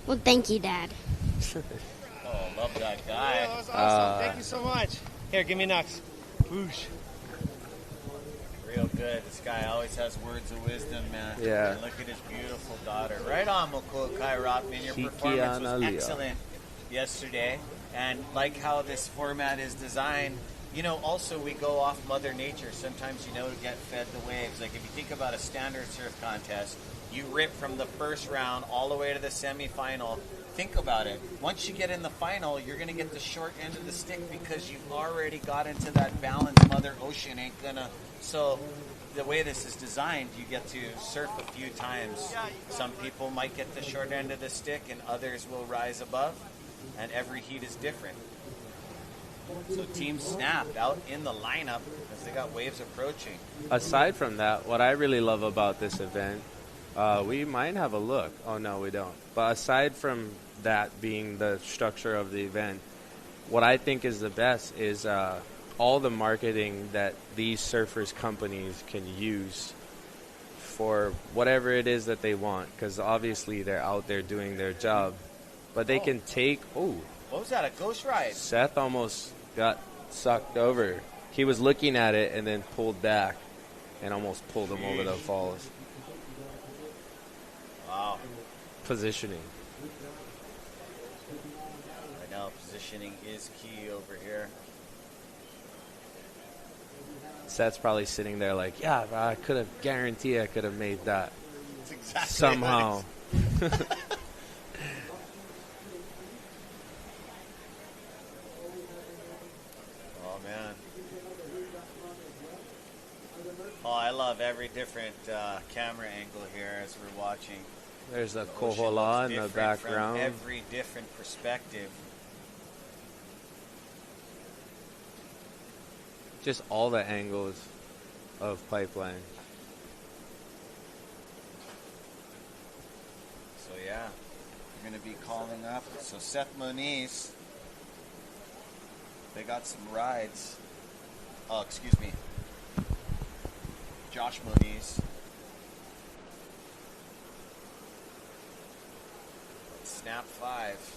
Well, thank you, Dad. Oh, love that guy. That was awesome. Thank you so much. Here, give me next. Whoosh. Real good. This guy always has words of wisdom, man. Yeah. And look at his beautiful daughter. Right on, Moko Kai Rotman. Your performance was excellent yesterday. And like how this format is designed, you know, also we go off Mother Nature. Sometimes, you know, to get fed the waves. Like if you think about a standard surf contest, you rip from the first round all the way to the semifinal. Think about it. Once you get in the final, you're going to get the short end of the stick because you've already got into that balance. Mother Ocean ain't going to. So the way this is designed, you get to surf a few times. Some people might get the short end of the stick and others will rise above. And every heat is different. So Team Snap out in the lineup as they got waves approaching. Aside from that, what I really love about this event, we might have a look. Oh, no, we don't. But aside from that being the structure of the event, what I think is the best is all the marketing that these surfers companies can use for whatever it is that they want, because obviously they're out there doing their job. But they can take... Oh, what was that, a ghost ride? Seth almost got sucked over. He was looking at it and then pulled back and almost pulled him over the falls. Wow. Positioning. I know, positioning is key over here. Seth's probably sitting there like, yeah, I could have guaranteed I could have made that. That's exactly somehow. Oh, man. Oh, I love every different camera angle here as we're watching. There's a The ocean kohola looks in the different background. From every different perspective. Just all the angles of Pipeline. So, yeah, we're going to be calling up. So, Seth Moniz, they got some rides. Oh, excuse me. Josh Moniz. Snap 5.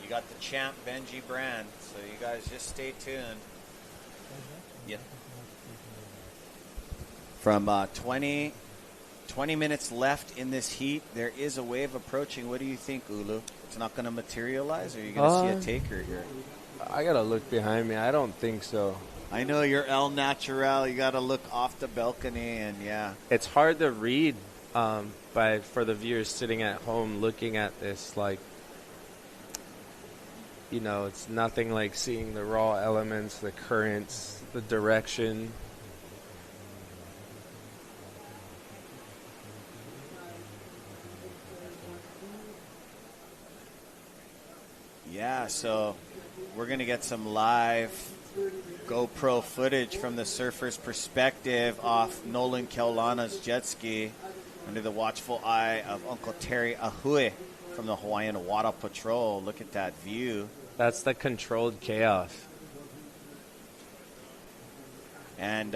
You got the champ Benji Brand, so you guys just stay tuned. Yeah. From 20 minutes left in this heat, there is a wave approaching. What do you think, Ulu? It's not going to materialize, or are you going to see a taker here? I got to look behind me. I don't think so. I know you're El Natural. You got to look off the balcony, and yeah. It's hard to read for the viewers sitting at home looking at this. Like, you know, it's nothing like seeing the raw elements, the currents, the direction. Yeah, so we're going to get some live GoPro footage from the surfer's perspective off Nolan Keaulana's jet ski under the watchful eye of Uncle Terry Ahui from the Hawaiian Water Patrol. Look at that view. That's the controlled chaos. And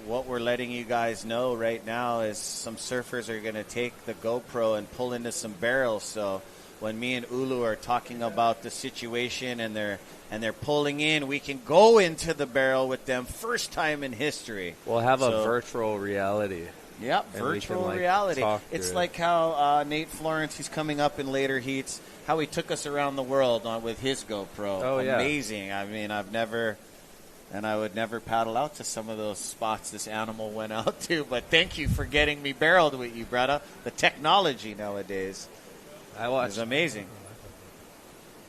what we're letting you guys know right now is some surfers are going to take the GoPro and pull into some barrels. So when me and Ulu are talking about the situation and they're pulling in, we can go into the barrel with them first time in history. We'll have a virtual reality. Yep, virtual reality. It's like how Nate Florence, he's coming up in later heats, how he took us around the world with his GoPro. Oh, yeah. Amazing. I mean, I would never paddle out to some of those spots this animal went out to, but thank you for getting me barreled with you, brother. The technology nowadays is amazing.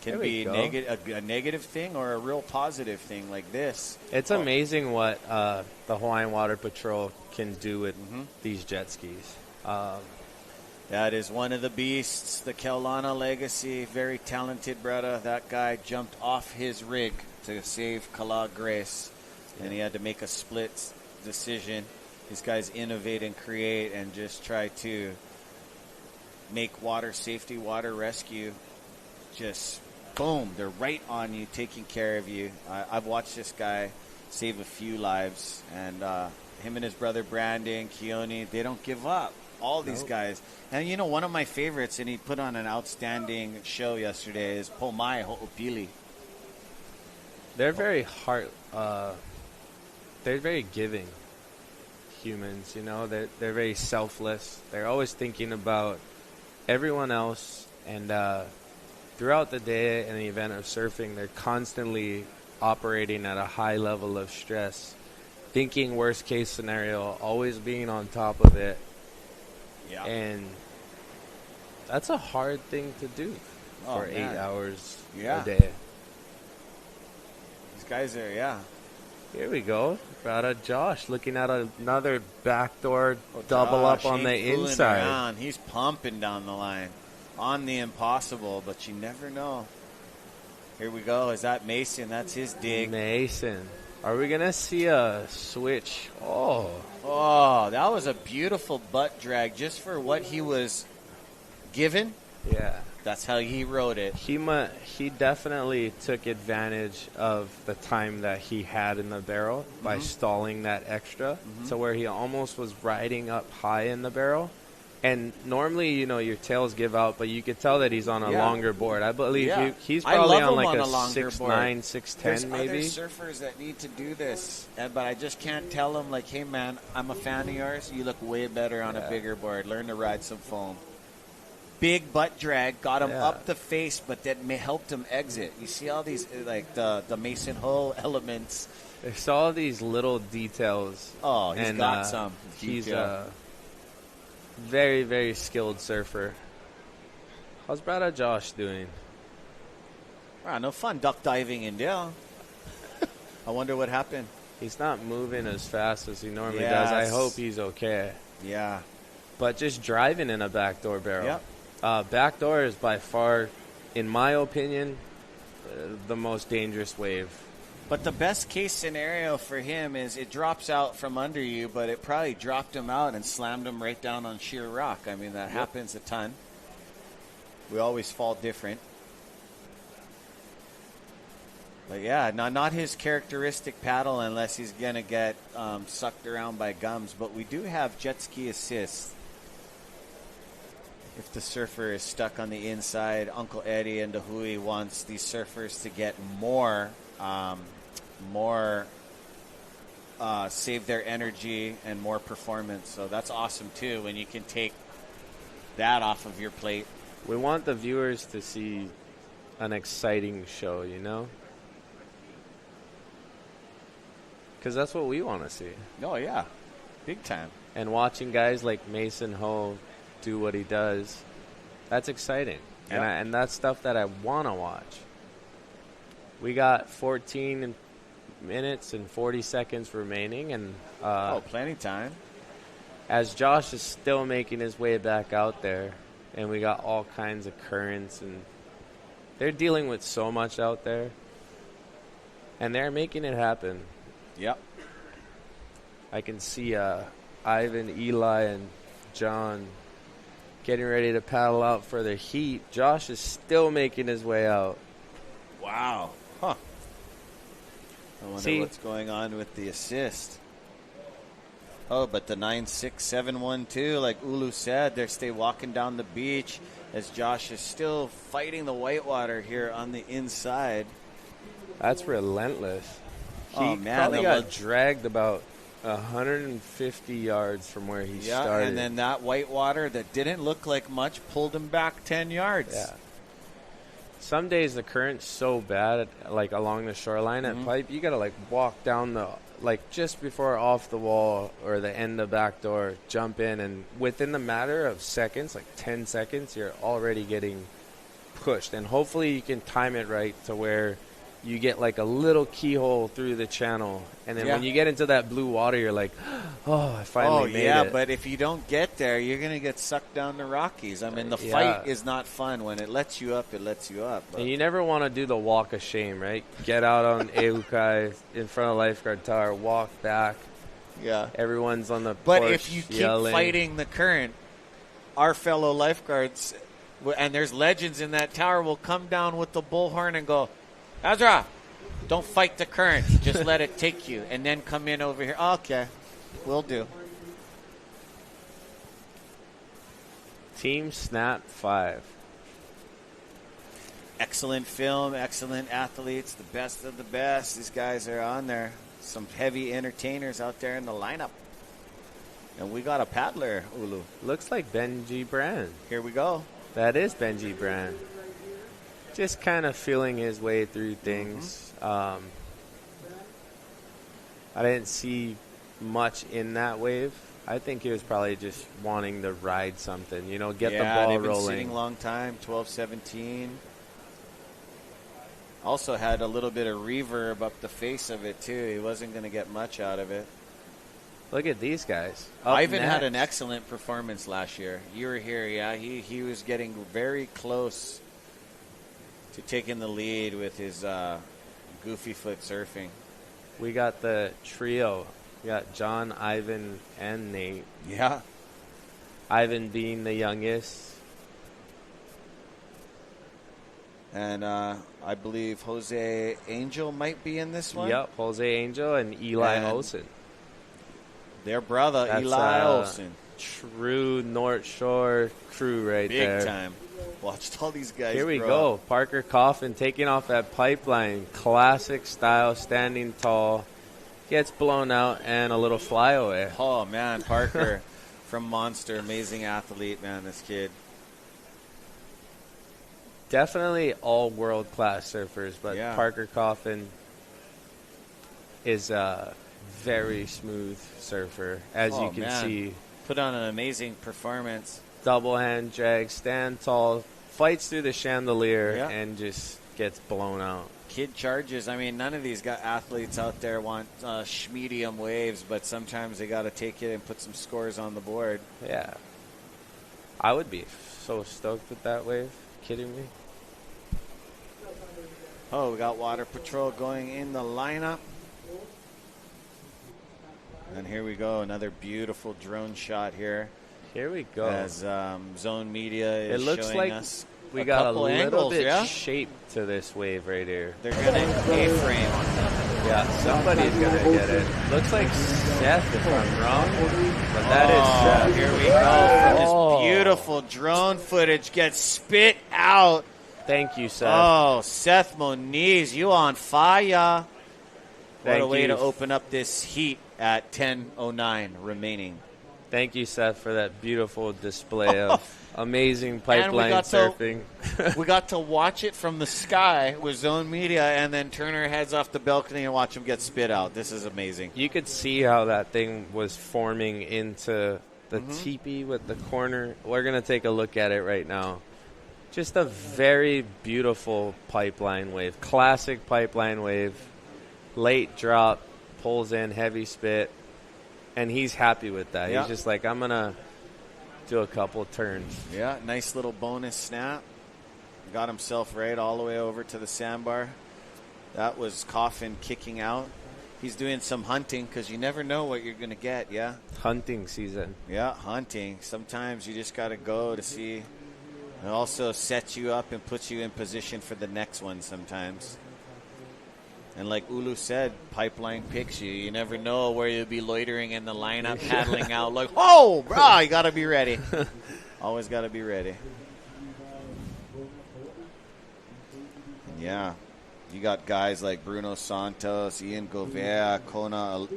Can be a negative thing or a real positive thing like this. It's amazing what the Hawaiian Water Patrol can do with these jet skis. That is one of the beasts, the Keaulana legacy. Very talented, brother. That guy jumped off his rig to save Kala Grace. and he had to make a split decision. These guys innovate and create and just try to make water safety, water rescue just boom, they're right on you, taking care of you. I've watched this guy save a few lives, and him and his brother Brandon, Keone, they don't give up. All these guys. And, you know, one of my favorites, and he put on an outstanding show yesterday, is Pomai Ho'opili. They're very they're very giving humans, you know. They're very selfless. They're always thinking about everyone else, and throughout the day in the event of surfing, they're constantly operating at a high level of stress, thinking worst case scenario, always being on top of it. Yeah. And that's a hard thing to do for 8 hours a day. These guys are, Here we go. Brother Josh looking at another backdoor double up on the inside. Around. He's pumping down the line on the impossible, but you never know. Here we go. Is that Mason? That's his dig. Mason. Are we going to see a switch? Oh, that was a beautiful butt drag just for what he was given. Yeah. That's how he rode it. He definitely took advantage of the time that he had in the barrel by stalling that extra to where he almost was riding up high in the barrel. And normally, you know, your tails give out, but you could tell that he's on a longer board. I believe he's probably on like a 6'9", 6'10", There's maybe. There's other surfers that need to do this, but I just can't tell them, like, hey, man, I'm a fan of yours. You look way better on a bigger board. Learn to ride some foam. Big butt drag, got him up the face, but that helped him exit. You see all these, like, the Mason Ho elements. There's all these little details. Oh, he's got some. He's very, very skilled surfer. How's brother Josh doing? No fun duck diving in there. I wonder what happened. He's not moving as fast as he normally does. I hope he's okay. Yeah. But just driving in a backdoor barrel. Yep. Backdoor is by far, in my opinion, the most dangerous wave. But the best case scenario for him is it drops out from under you, but it probably dropped him out and slammed him right down on sheer rock. I mean, that happens a ton. We always fall different. But yeah, not his characteristic paddle unless he's going to get sucked around by gums. But we do have jet ski assist. If the surfer is stuck on the inside, Uncle Eddie and Dahui wants these surfers to get more save their energy and more performance. So that's awesome too when you can take that off of your plate. We want the viewers to see an exciting show, you know? Because that's what we want to see. Oh, yeah. Big time. And watching guys like Mason Ho do what he does, that's exciting. Yep. And that's stuff that I want to watch. We got 14 minutes and 40 seconds remaining. And plenty time. As Josh is still making his way back out there, and we got all kinds of currents, and they're dealing with so much out there, and they're making it happen. Yep. I can see Ivan, Eli, and John getting ready to paddle out for their heat. Josh is still making his way out. Wow. Huh. I wonder what's going on with the assist. Oh, but the 96712, like Ulu said, they stay walking down the beach as Josh is still fighting the whitewater here on the inside. That's relentless. He probably got dragged about 150 yards from where he started. And then that whitewater that didn't look like much pulled him back 10 yards. Yeah. Some days the current's so bad, like along the shoreline at Pipe, you got to like walk down the, like just before off the wall or the end of backdoor, jump in, and within the matter of seconds, like 10 seconds, you're already getting pushed. And hopefully you can time it right to where you get like a little keyhole through the channel. And then when you get into that blue water, you're like, oh, I finally made it. Yeah, but if you don't get there, you're going to get sucked down the Rockies. I mean, the fight is not fun. When it lets you up, it lets you up. But. And you never want to do the walk of shame, right? Get out on Eukai in front of Lifeguard Tower, walk back. Yeah. Everyone's on the But porch if you keep yelling. fighting the current, our fellow lifeguards, and there's legends in that tower, will come down with the bullhorn and go, Ezra, don't fight the current. Just let it take you. And then come in over here. Okay, will do. Team Snap 5. Excellent film, excellent athletes, the best of the best. These guys are on there. Some heavy entertainers out there in the lineup. And we got a paddler, Ulu. Looks like Benji Brand. Here we go. That is Benji Brand. Just kind of feeling his way through things. I didn't see much in that wave. I think he was probably just wanting to ride something, you know, get the ball they've been rolling. Sitting a long time, 12-17. Also had a little bit of reverb up the face of it, too. He wasn't going to get much out of it. Look at these guys. Ivan had an excellent performance last year. You were here, yeah. He was getting very close to taking the lead with his goofy foot surfing. We got the trio. We got John, Ivan, and Nate. Yeah. Ivan being the youngest. And I believe Jose Angel might be in this one. Yep, Jose Angel and Eli Olsen. Their brother, That's, Eli Olsen. True North Shore crew right there. Big time. Watched all these guys Here we grow go. up. Parker Coffin taking off that pipeline. Classic style, standing tall. Gets blown out and a little flyaway. Oh, man, Parker from Monster. Amazing athlete, man, this kid. Definitely all world-class surfers, but Yeah. Parker Coffin is a very smooth surfer, as you can see. Put on an amazing performance. Double hand drag, stand tall, fights through the chandelier, Yeah. and just gets blown out. Kid charges. I mean, none of these athletes out there want medium waves, but sometimes they got to take it and put some scores on the board. Yeah. I would be so stoked with that wave. Kidding me? Oh, we got Water Patrol going in the lineup. And here we go. Another beautiful drone shot here. Here we go. As Zone Media is It looks showing like us we a got a couple little angles, bit yeah? shape to this wave right here. They're going to A-frame. Yeah, somebody's going to get it. Looks like Seth, if I'm wrong. But that is Seth. Here we go. From this beautiful drone footage gets spit out. Thank you, Seth. Oh, Seth Moniz, you on fire. What Thank a way you. to open up this heat at 10:09 remaining. Thank you, Seth, for that beautiful display of amazing pipeline got to- surfing. We got to watch it from the sky with Zone Media and then turn our heads off the balcony and watch him get spit out. This is amazing. You could see how that thing was forming into the Mm-hmm. teepee with the corner. We're going to take a look at it right now. Just a very beautiful pipeline wave. Classic pipeline wave. Late drop, pulls in, heavy spit. And he's happy with that. Yeah. He's just like, I'm going to do a couple turns. Yeah, nice little bonus snap. Got himself right all the way over to the sandbar. That was Coffin kicking out. He's doing some hunting because you never know what you're going to get, yeah? Hunting season. Yeah, hunting. Sometimes you just got to go to see. It also sets you up and puts you in position for the next one sometimes. And like Ulu said, pipeline picks you. You never know where you'll be loitering in the lineup, paddling out like, oh, bro, you got to be ready. Always got to be ready. Yeah. You got guys like Bruno Santos, Ian Govea, Kona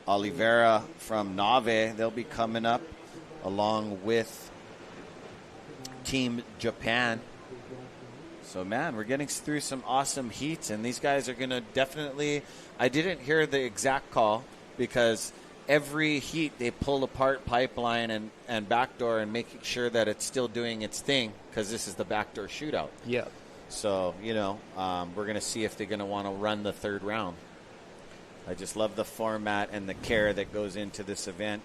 Oliveira from Nave. They'll be coming up along with Team Japan. So, man, we're getting through some awesome heats, and these guys are going to definitely – I didn't hear the exact call because every heat they pull apart pipeline and backdoor and making sure that it's still doing its thing because this is the backdoor shootout. Yeah. So, we're going to see if they're going to want to run the third round. I just love the format and the care that goes into this event.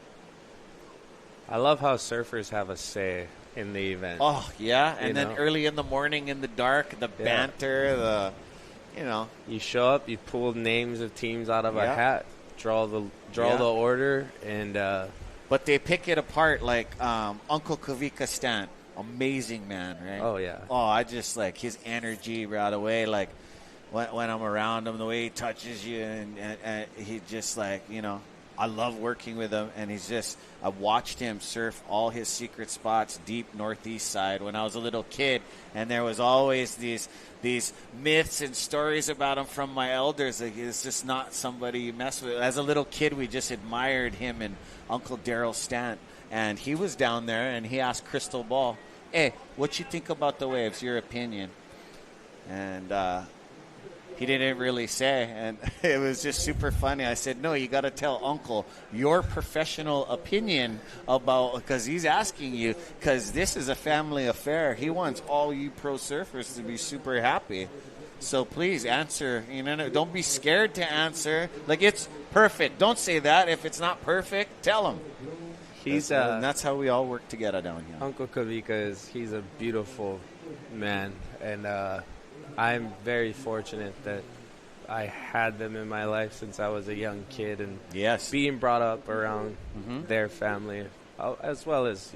I love how surfers have a say in the event. Oh, yeah. And then early in the morning in the dark, the banter, You show up, you pull names of teams out of a hat, draw the order, and but they pick it apart like Uncle Kavika Stan. Amazing man, right? Oh, yeah. Oh, I just like his energy right away. Like when I'm around him, the way he touches you, and he just like, I love working with him. And I watched him surf all his secret spots deep northeast side when I was a little kid. And there was always these myths and stories about him from my elders. Like, it's just not somebody you mess with. As a little kid, we just admired him and Uncle Daryl Stant. And he was down there, and he asked Crystal Ball, "Hey, what you think about the waves? Your opinion?" And he didn't really say, and it was just super funny. I said, "No, you got to tell Uncle your professional opinion about," because he's asking you, because this is a family affair. He wants all you pro surfers to be super happy. So please answer. Don't be scared to answer. Like, it's perfect. Don't say that. If it's not perfect, tell him. And that's how we all work together down here. Uncle Kavika he's a beautiful man, and I'm very fortunate that I had them in my life since I was a young kid, and being brought up around their family, as well as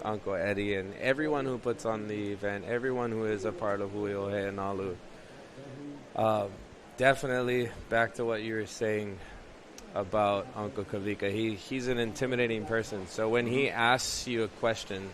Uncle Eddie and everyone who puts on the event, everyone who is a part of Huiohe and Alu. Definitely back to what you were saying about Uncle Kavika. He's an intimidating person. So when he asks you a question,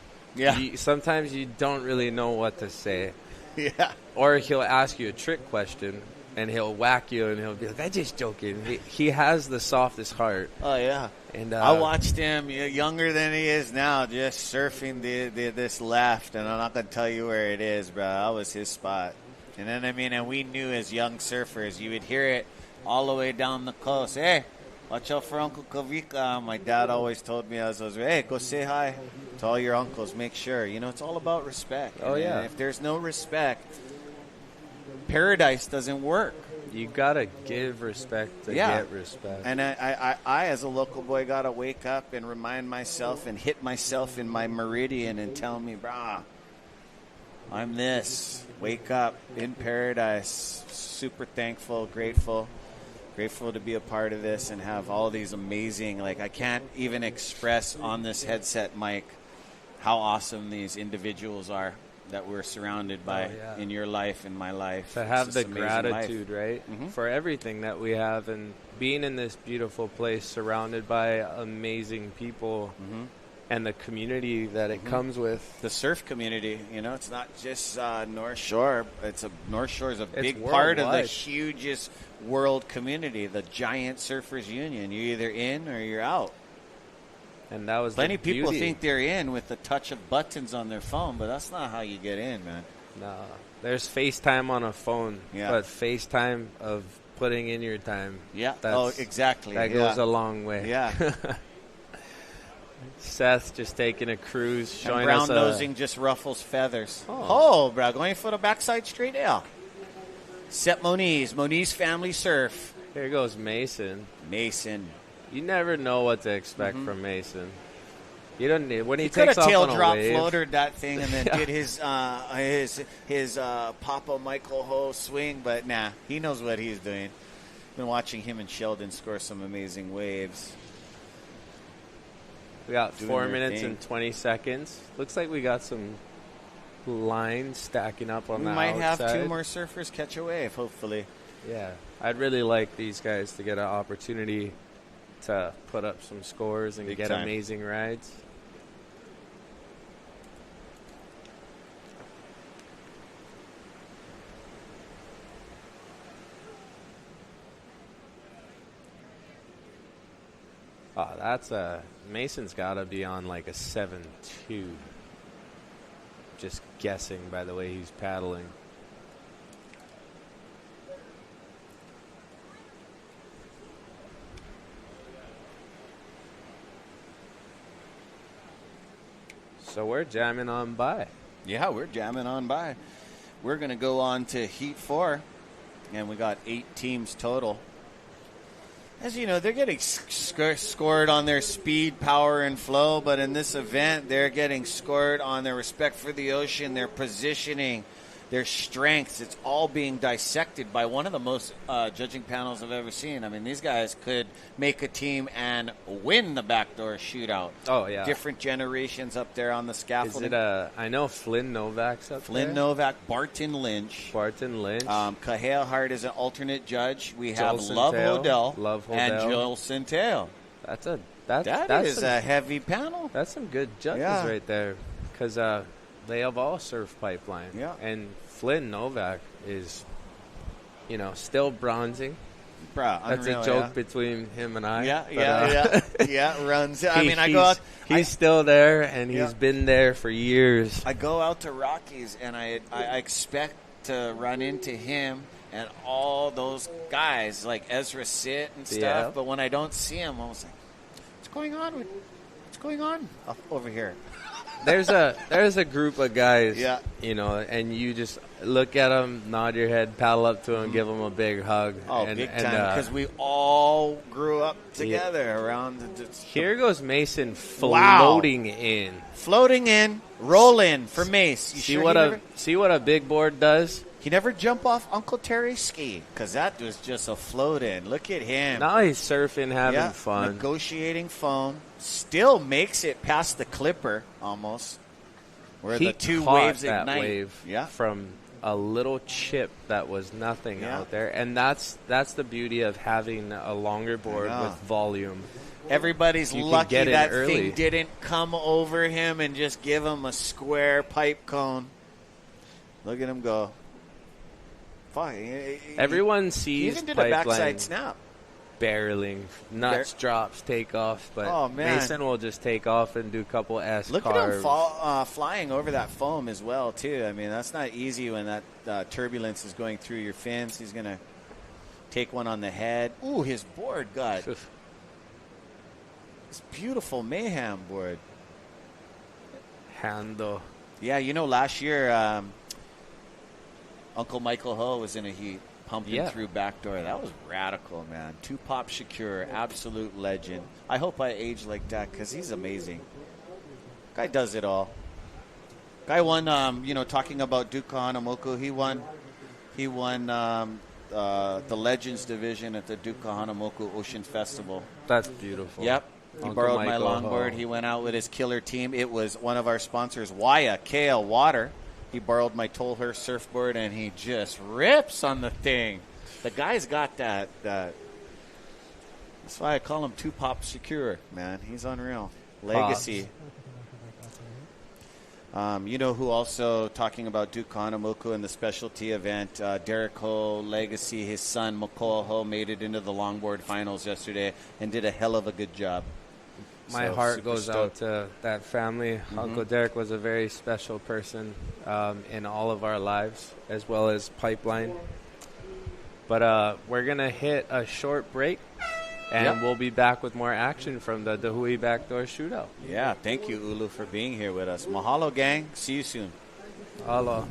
sometimes you don't really know what to say. Yeah. Or he'll ask you a trick question, and he'll whack you, and he'll be like, "I'm just joking." He has the softest heart. Oh, yeah. And I watched him younger than he is now, just surfing this left, and I'm not going to tell you where it is, bro. That was his spot. And then, and we knew as young surfers, you would hear it all the way down the coast. "Hey, watch out for Uncle Kavika." My dad always told me as I was, "Hey, go say hi to all your uncles. Make sure." It's all about respect. Oh, yeah. If there's no respect, paradise doesn't work. You got to give respect to get respect. And I, as a local boy, got to wake up and remind myself and hit myself in my meridian and tell me, "Brah, I'm this." Wake up in paradise. Super thankful, grateful to be a part of this and have all these amazing, I can't even express on this headset mic how awesome these individuals are that we're surrounded by in your life and my life. To have the gratitude, right, for everything that we have, and being in this beautiful place surrounded by amazing people and the community that it comes with. The surf community, it's not just North Shore. North Shore is a big worldwide. part of the hugest world community, the Giant Surfers Union. You're either in or you're out. And that was plenty of people think they're in with the touch of buttons on their phone, but that's not how you get in, man. No, there's FaceTime on a phone, but FaceTime of putting in your time. Yeah. Exactly. That goes a long way. Yeah. Seth just taking a cruise, showing brown us nosing just ruffles feathers. Oh, bro, going for the backside straight out. Set Moniz family surf. Here goes Mason. You never know what to expect from Mason. You don't need when he takes off on a wave. He could have tail drop floatered that thing and then did his Papa Michael Ho swing, but nah, he knows what he's doing. Been watching him and Sheldon score some amazing waves. We got 4 minutes and 20 seconds. Looks like we got some lines stacking up on the outside. We might have 2 more surfers catch a wave, hopefully. Yeah. I'd really like these guys to get an opportunity to put up some scores and get amazing rides. Oh, that's Mason's got to be on like a 7-2. Just guessing by the way he's paddling. So we're jamming on by. Yeah, we're jamming on by. we're going to go on to Heat 4, and we got 8 teams total. As you know, they're getting scored on their speed, power, and flow, but in this event, they're getting scored on their respect for the ocean, their positioning, their strengths. It's all being dissected by one of the most judging panels I've ever seen. I mean, these guys could make a team and win the backdoor shootout. Oh, yeah. Different generations up there on the scaffolding. I know Flynn Novak's up there. Flynn Novak, Barton Lynch. Kahale Hart is an alternate judge. We have Love Hodel and Joel Centeo. That is a heavy panel. That's some good judges right there, because they have all surf pipeline. Yeah. And Flynn Novak is, still bronzing. That's Unreal, a joke between him and I. Runs. I mean, I go out. He's still there, and he's been there for years. I go out to Rockies, and I expect to run into him and all those guys like Ezra Sitt and stuff. Yeah. But when I don't see him, I was like, "What's going on over here?" There's a group of guys, and you just look at them, nod your head, paddle up to them, give them a big hug. Oh, big time, because we all grew up together around Here goes Mason floating in. Floating in, roll in for Mace. See what a big board does? He never jump off Uncle Terry's ski, because that was just a float in. Look at him. Now he's surfing, having fun. Negotiating foam. Still makes it past the clipper, almost. Where he the two caught waves that ignite. Wave from a little chip that was nothing out there. And that's the beauty of having a longer board with volume. Everybody's You can lucky get it that early. thing didn't come over him and just give him a square pipe cone. Look at him go. Everyone sees he even did pipeline a backside snap. barreling, nuts, drops, take off, but Mason will just take off and do a couple S Look carves. at him flying over that foam as well, too. I mean, that's not easy when that turbulence is going through your fins. He's going to take one on the head. Ooh, his board got this beautiful Mayhem board. Handle. Yeah, last year Uncle Michael Ho was in a heat. Pumping through backdoor. That was radical, man. Two-Pop Shakur, absolute legend. I hope I age like that because he's amazing. Guy does it all. Guy won, talking about Duke Kahanamoku, he won the Legends division at the Duke Kahanamoku Ocean Festival. That's beautiful. Yep. He borrowed my longboard. He went out with his killer team. It was one of our sponsors, Waya, KL Water. He borrowed my Tolhurst surfboard, and he just rips on the thing. The guy's got that. That's why I call him Two-Pop Secure, man. He's unreal. Legacy. You know who also, talking about Duke Kahanamoku in the specialty event, Derek Ho, Legacy, his son, McCall Ho, made it into the longboard finals yesterday and did a hell of a good job. My heart goes out to that family. Uncle Derek was a very special person in all of our lives, as well as Pipeline. But we're going to hit a short break, and we'll be back with more action from the Dahui Backdoor Shootout. Yeah, thank you, Ulu, for being here with us. Mahalo, gang. See you soon. Aloha.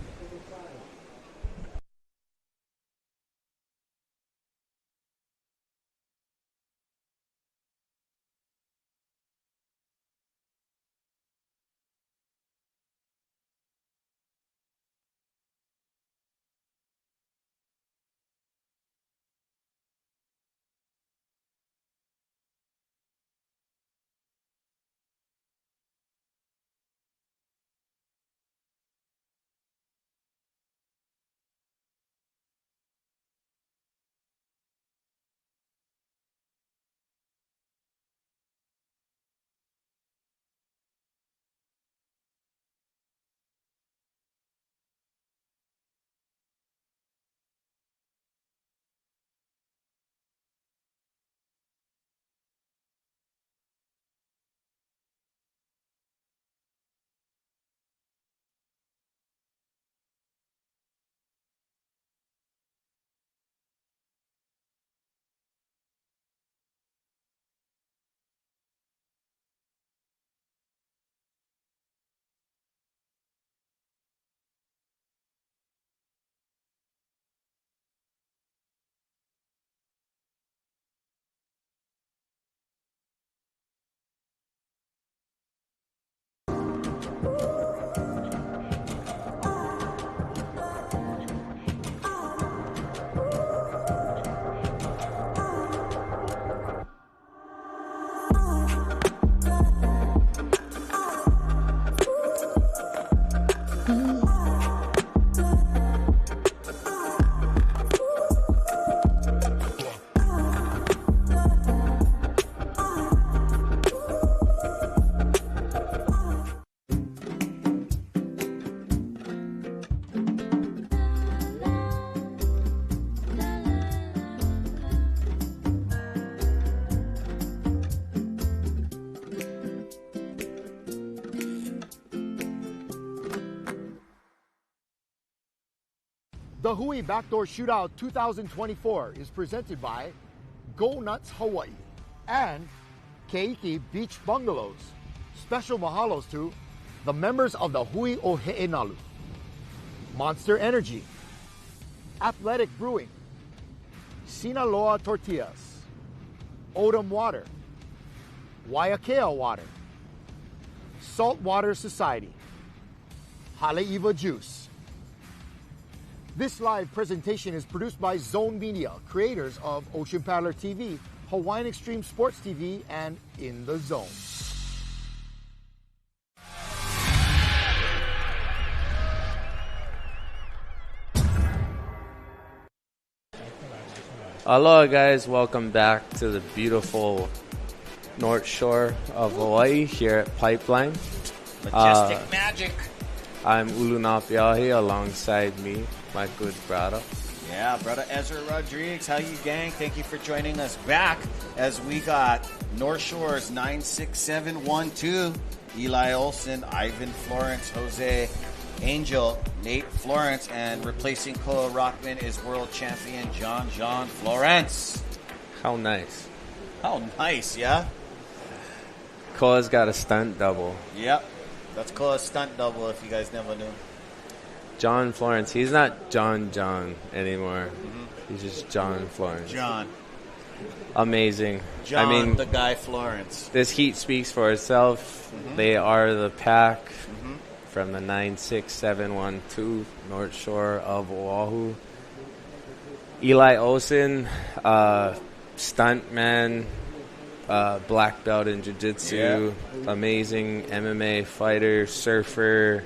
The Hui Backdoor Shootout 2024 is presented by Go Nuts Hawaii and Keiki Beach Bungalows. Special mahalos to the members of the Hui o He'enalu, Monster Energy, Athletic Brewing, Sinaloa Tortillas, Odom Water, Waiakea Water, Saltwater Society, Haleiwa Juice. This live presentation is produced by Zone Media, creators of Ocean Paddler TV, Hawaiian Extreme Sports TV, and In the Zone. Aloha, guys. Welcome back to the beautiful North Shore of Hawaii here at Pipeline. Majestic magic. I'm Ulu Napiahi alongside me, my good brother. Yeah, brother Ezra Rodriguez. How you, gang? Thank you for joining us back as we got North Shore's 96712. Eli Olsen, Ivan Florence, Jose Angel, Nate Florence, and replacing Koa Rockman is world champion John Florence. How nice. How nice, yeah? Koa's got a stunt double. Yep. That's Koa's stunt double if you guys never knew. John Florence. He's not John anymore. Mm-hmm. He's just John Florence. John. Amazing. John, I mean, the guy Florence. This heat speaks for itself. Mm-hmm. They are the pack. Mm-hmm. From the 96712 North Shore of Oahu. Eli Olsen, stuntman, black belt in jiu-jitsu, amazing MMA fighter, surfer,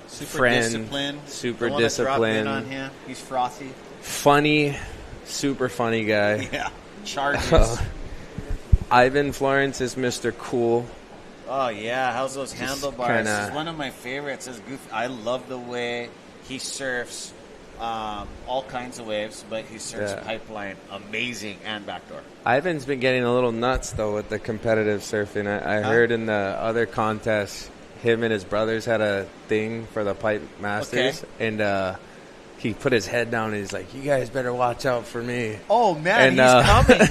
super disciplined. On him. He's frothy. Funny, super funny guy. Yeah, charges. Ivan Florence is Mr. Cool. Oh, yeah. How's those handlebars? Kinda... He's one of my favorites. It's goofy. I love the way he surfs all kinds of waves, but he surfs pipeline. Amazing. And backdoor. Ivan's been getting a little nuts, though, with the competitive surfing. I heard in the other contests, him and his brothers had a thing for the Pipe Masters. Okay. And he put his head down and he's like, you guys better watch out for me. Oh, man, he's coming.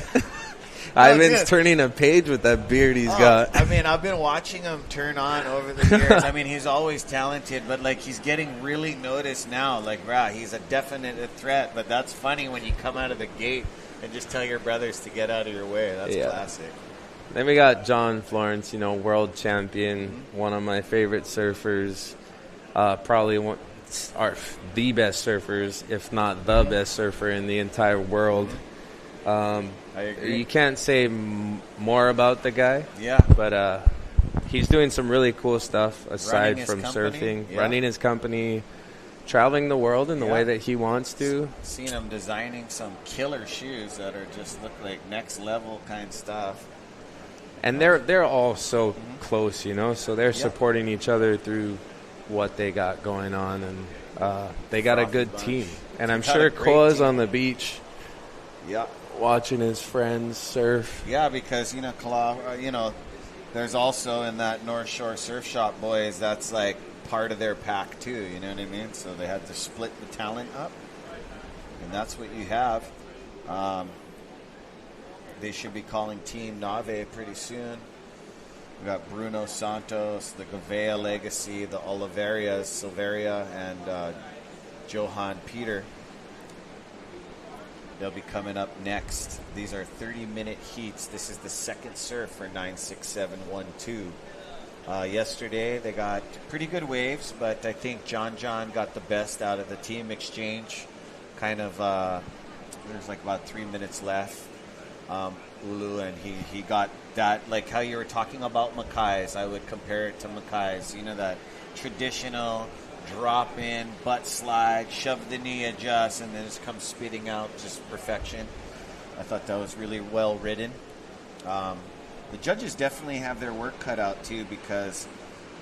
Ivan's turning a page with that beard he's got. I mean, I've been watching him turn on over the years. I mean, he's always talented, but, like, he's getting really noticed now. Like, he's a definite threat. But that's funny when you come out of the gate and just tell your brothers to get out of your way. That's classic. Then we got John Florence, world champion, one of my favorite surfers, probably the best surfers, if not the best surfer in the entire world. I agree. You can't say more about the guy. Yeah. But he's doing some really cool stuff aside from surfing. Yeah. Running his company, traveling the world in the way that he wants to. Seeing him designing some killer shoes that are just look like next level kind of stuff. And they're all so close, so they're supporting each other through what they got going on, and they got a good team. And I'm sure Koa's on the beach. Yeah. Watching his friends surf. Yeah, because, there's also in that North Shore Surf Shop boys, that's like part of their pack too, you know what I mean? So they had to split the talent up, and that's what you have. They should be calling Team Nave pretty soon. We got Bruno Santos, the Gouveia Legacy, the Oliverias, Silveria, and Johan Peter. They'll be coming up next. These are 30-minute heats. This is the second surf for 96712. Yesterday, they got pretty good waves, but I think John got the best out of the team exchange. There's like about 3 minutes left. Ulu, and he got that, like how you were talking about Makai's. I would compare it to Makai's. That traditional drop in, butt slide, shove the knee, adjust, and then just come spitting out, just perfection. I thought that was really well written. The judges definitely have their work cut out too, because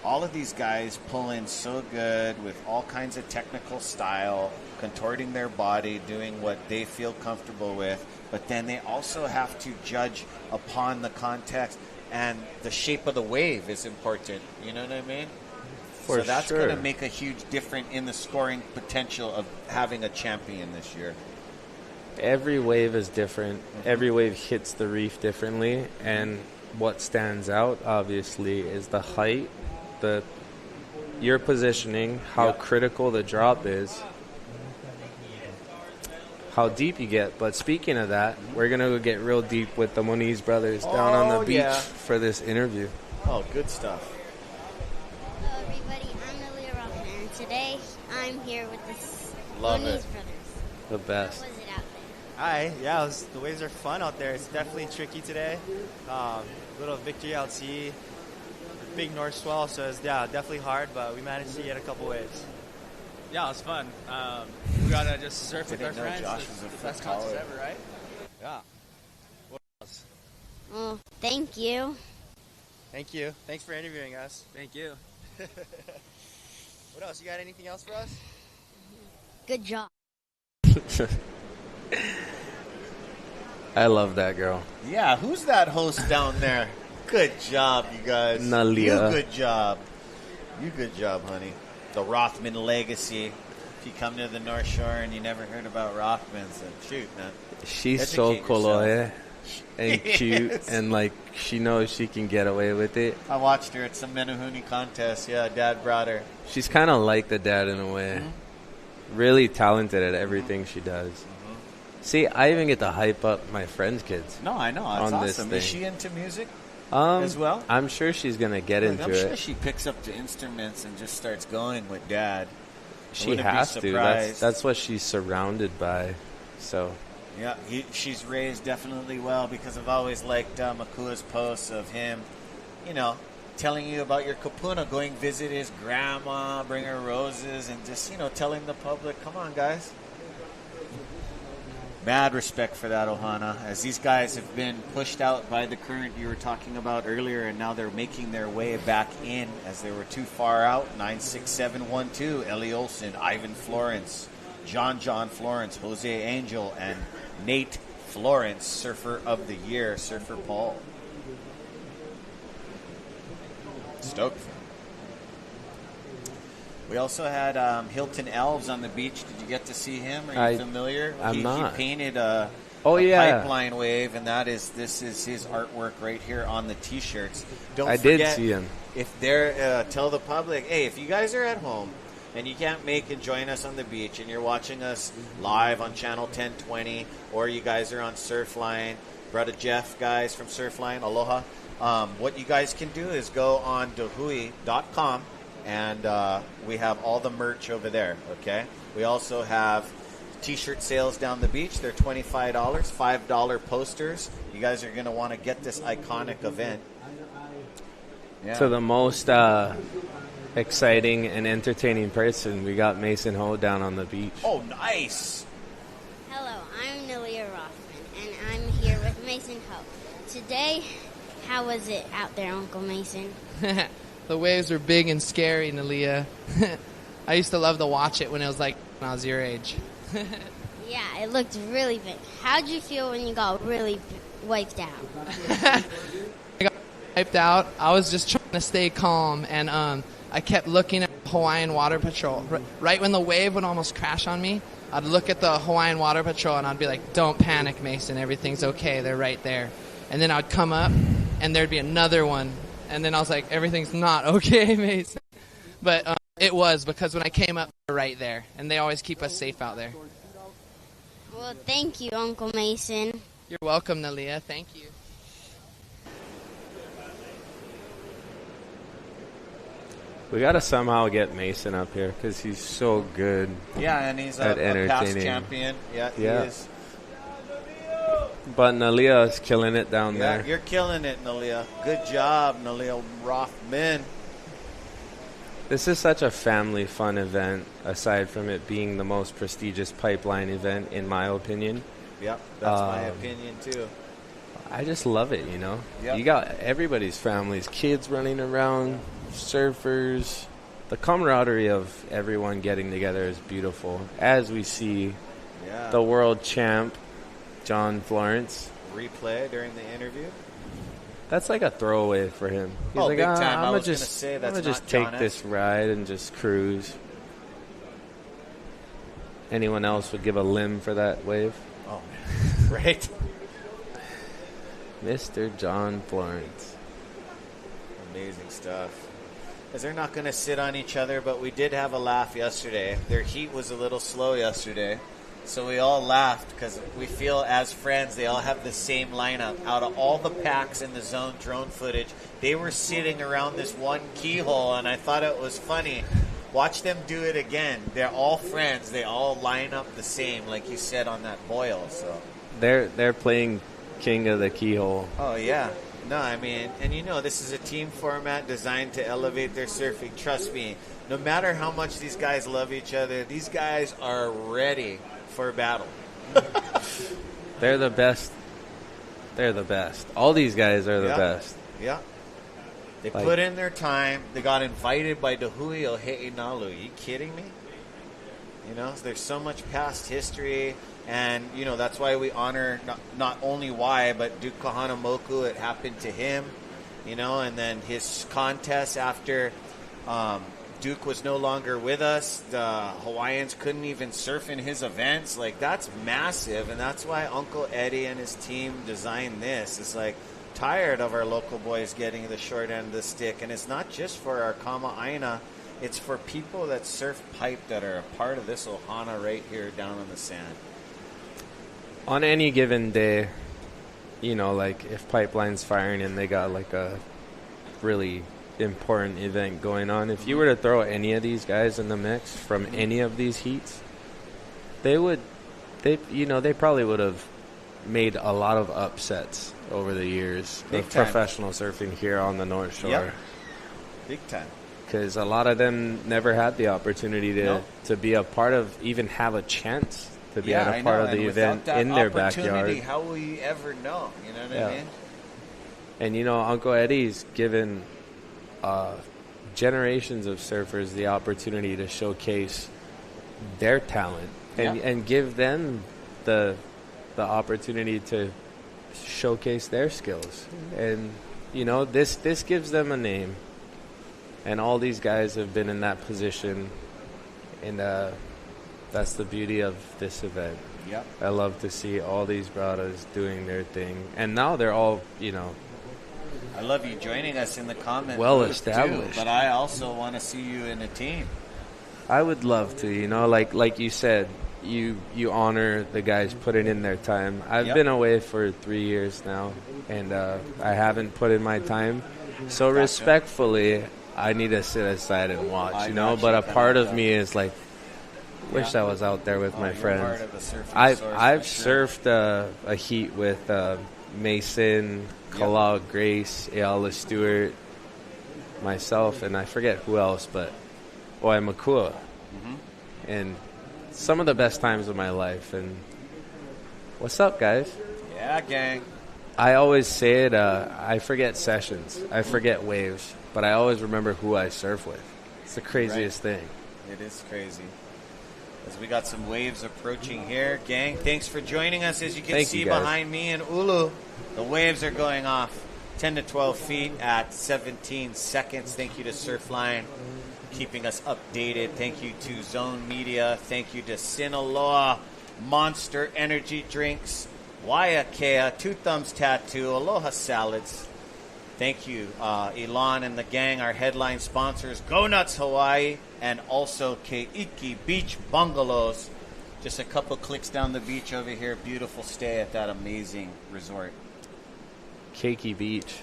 all of these guys pull in so good with all kinds of technical style, contorting their body, doing what they feel comfortable with, but then they also have to judge upon the context, and the shape of the wave is important. You know what I mean? So that's going to make a huge difference in the scoring potential of having a champion this year. Every wave is different. Every wave hits the reef differently, and what stands out, obviously, is the height, your positioning, how critical the drop is, how deep you get. But speaking of that, we're going to go get real deep with the Moniz brothers down on the beach for this interview. Oh, good stuff. Hello, everybody. I'm Nalia Rothman, and today I'm here with the Moniz brothers. The best. How was it out there? Hi, yeah, the waves are fun out there. It's definitely tricky today. Little victory out sea, big north swell, so it's definitely hard, but we managed to get a couple waves. Yeah, it was fun. We got to just surf with our friends. Josh It's was a the best contest ever, right? Yeah. What else? Well, thank you. Thank you. Thanks for interviewing us. Thank you. What else? You got anything else for us? Good job. I love that girl. Yeah, who's that host down there? Good job, you guys. Nalia. You good job. You good job, honey. The Rothman legacy. If you come to the North Shore and you never heard about Rothman's, then shoot, man. She's so kolohe and cute, Yes. and like she knows she can get away with it. I watched her at some Menehune contest. Yeah, Dad brought her. She's kind of like the dad in a way. Really talented at everything she does. See, I even get to hype up my friends' kids. No, I know. That's on this awesome. thing. Is she into music as well? I'm sure she's going to get into I'm it. sure she picks up the instruments and just starts going with Dad. She has to. That's what she's surrounded by. So yeah, she's raised definitely well, because I've always liked Makua's posts of him, telling you about your kapuna, going visit his grandma, bring her roses, and just, telling the public, come on, guys. Mad respect for that, Ohana, as these guys have been pushed out by the current you were talking about earlier, and now they're making their way back in as they were too far out. 96712, Ellie Olsen, Ivan Florence, John Florence, Jose Angel, and Nate Florence, Surfer of the Year, Surfer Paul. Stoked. We also had Hilton Elves on the beach. Did you get to see him? Are you familiar? I'm not. He painted a pipeline wave, and this is his artwork right here on the T-shirts. Don't forget, did see him. If they're tell the public, hey, if you guys are at home and you can't make and join us on the beach, and you're watching us live on channel 1020, or you guys are on Surfline, Brother Jeff guys from Surfline, aloha. What you guys can do is go on dahui.com. And we have all the merch over there, okay? We also have T-shirt sales down the beach. They're $25, $5 posters. You guys are going to want to get this iconic event. Yeah. To the most exciting and entertaining person, we got Mason Ho down on the beach. Oh, nice. Hello, I'm Nalia Rothman, and I'm here with Mason Ho. Today, how was it out there, Uncle Mason? The waves were big and scary, Nalia. I used to love to watch it when it was when I was your age. Yeah, it looked really big. How'd you feel when you got really wiped out? I got wiped out. I was just trying to stay calm, and I kept looking at Hawaiian Water Patrol. Right when the wave would almost crash on me, I'd look at the Hawaiian Water Patrol, and I'd be like, don't panic, Mason. Everything's okay. They're right there. And then I'd come up, and there'd be another one. And then I was like, everything's not okay, Mason. But it was, because when I came up, they were right there. And they always keep us safe out there. Well, thank you, Uncle Mason. You're welcome, Nalia. Thank you. We got to somehow get Mason up here because he's so good. Yeah, and he's at a past entertaining. champion. Yeah, he is. But Nalia is killing it down there. You're killing it, Nalia. Good job, Nalia Rothman. This is such a family fun event, aside from it being the most prestigious pipeline event, in my opinion. Yep, that's my opinion, too. I just love it, Yep. You got everybody's families, kids running around, surfers. The camaraderie of everyone getting together is beautiful. As we see the world champ, John Florence. Replay during the interview. That's like a throwaway for him. He's Oh, like, big time. I I'm was going gonna say that's to just not take John this ride and just cruise. Anyone else would give a limb for that wave? Oh, right. Mr. John Florence. Amazing stuff. Because they're not going to sit on each other, but we did have a laugh yesterday. Their heat was a little slow yesterday. So we all laughed because we feel as friends, they all have the same lineup. Out of all the packs in the zone drone footage, they were sitting around this one keyhole, and I thought it was funny. Watch them do it again. They're all friends. They all line up the same, like you said on that boil. So They're playing king of the keyhole. Oh, yeah. No, I mean, and this is a team format designed to elevate their surfing. Trust me, no matter how much these guys love each other, these guys are ready for a battle. They're the best. They're the best. All these guys are the best. Yeah. They put in their time. They got invited by Dahui Oheinalu. Are you kidding me? There's so much past history. And, that's why we honor not only why, but Duke Kahanamoku. It happened to him, and then his contest after Duke was no longer with us. The Hawaiians couldn't even surf in his events. Like, that's massive. And that's why Uncle Eddie and his team designed this. It's like, tired of our local boys getting the short end of the stick. And it's not just for our Kama'aina. It's for people that surf pipe that are a part of this ohana right here down on the sand. On any given day, like if Pipeline's firing and they got like a really important event going on, if you were to throw any of these guys in the mix from any of these heats, they probably would have made a lot of upsets over the years of professional surfing here on the North Shore. Yep. Big time. Because a lot of them never had the opportunity to be a part of, even have a chance to be a part of the event in their backyard. How will you ever know? You know what I mean? And, Uncle Eddie's given generations of surfers the opportunity to showcase their talent and give them the opportunity to showcase their skills. And, this gives them a name. And all these guys have been in that position, and that's the beauty of this event. Yep. I love to see all these brothers doing their thing. And now they're all, I love you joining us in the comments. Well established. Too, but I also want to see you in a team. I would love to, like you said, you honor the guys putting in their time. I've been away for 3 years now, and I haven't put in my time. So respectfully, I need to sit aside and watch, but a part of me is like, wish I was out there with my friends. I've surfed a heat with Mason, Kalau, Grace, Ayala Stewart, myself, and I forget who else, but Oi Makua. And some of the best times of my life. And what's up, guys? Yeah, gang. I always say it, I forget sessions. I forget waves. But I always remember who I surf with. It's the craziest thing. It is crazy. As we got some waves approaching here. Gang, thanks for joining us. As you can see behind me in Ulu, the waves are going off 10 to 12 feet at 17 seconds. Thank you to Surfline, keeping us updated. Thank you to Zone Media. Thank you to Sinaloa, Monster Energy Drinks, Waiakea, Two Thumbs Tattoo, Aloha Salads. Thank you, Elon and the gang, our headline sponsors, Go Nuts Hawaii, and also Keiki Beach Bungalows. Just a couple clicks down the beach over here. Beautiful stay at that amazing resort. Keiki Beach.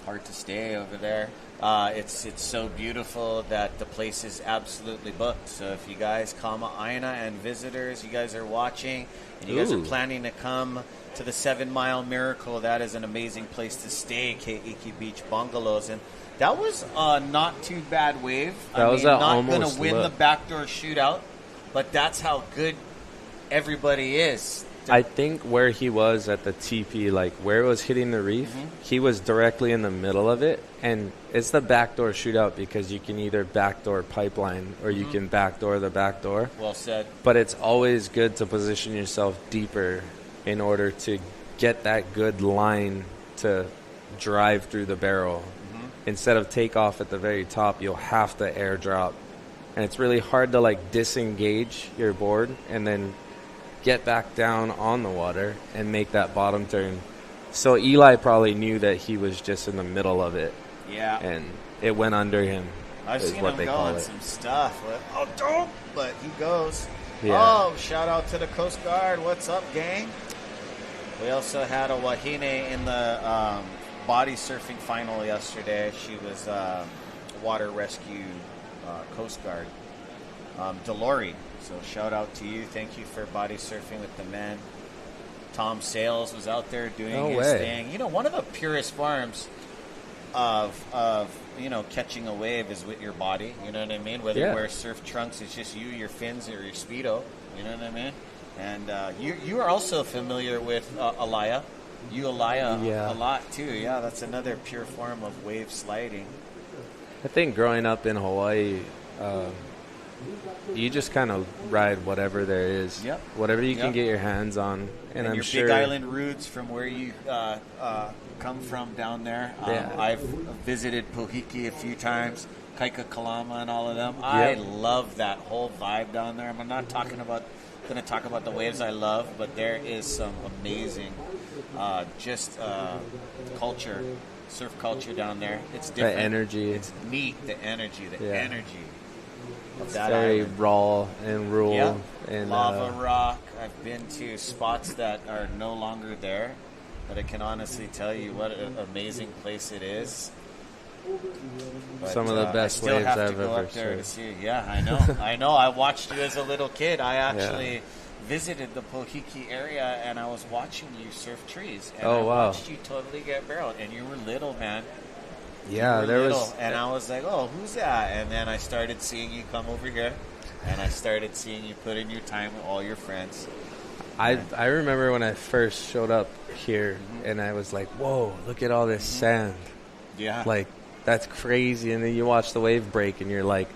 Hard to stay over there. It's so beautiful that the place is absolutely booked. So if you guys, Kama'aina and visitors, you guys are watching, and you guys are planning to come to the 7 Mile Miracle, that is an amazing place to stay, Keiki Beach Bungalows. And that was not too bad wave. Not going to win the backdoor shootout, but that's how good everybody is. I think where he was at the TP, like where it was hitting the reef, he was directly in the middle of it. And it's the backdoor shootout because you can either backdoor Pipeline or you can backdoor the backdoor. Well said. But it's always good to position yourself deeper in order to get that good line to drive through the barrel. Instead of take off at the very top, you'll have to airdrop. And it's really hard to like disengage your board and then get back down on the water and make that bottom turn. So Eli probably knew that he was just in the middle of it. Yeah. And it went under him. I've is seen what him they go call on it. some stuff. Don't! But he goes. Yeah. Oh, shout out to the Coast Guard. What's up, gang? We also had a Wahine in the body surfing final yesterday. She was water rescue Coast Guard. Delori. So shout out to you. Thank you for body surfing with the men. Tom Sales was out there doing his thing. You know, one of the purest forms of catching a wave is with your body. You know what I mean? Whether you wear surf trunks, it's just you, your fins, or your Speedo. You know what I mean? And you are also familiar with Alaya. You Alaya a lot too. Yeah, that's another pure form of wave sliding. I think growing up in Hawaii, you just kind of ride whatever there is. Yep. Whatever you can get your hands on. And I'm your sure Big Island roots from where you come from down there. I've visited Pohiki a few times, Kaikakalama and all of them. I love that whole vibe down there. I'm not going to talk about the waves I love, but there is some amazing culture, surf culture down there. It's different. The energy. It's neat, the energy. Of It's that very island. raw and rural. Yeah. And, Lava rock. I've been to spots that are no longer there, but I can honestly tell you what an amazing place it is. But, some of the best I still waves have I've to go ever up there to surfed. see. Yeah, I know. I know. I watched you as a little kid. I actually visited the Pohiki area, and I was watching you surf trees. And I watched you totally get barreled, and you were little, man. Yeah, there was. And I was like, oh, who's that? And then I started seeing you come over here, and I started seeing you put in your time with all your friends. I remember when I first showed up here, and I was like, whoa, look at all this sand. Yeah. Like, that's crazy. And then you watch the wave break, and you're like,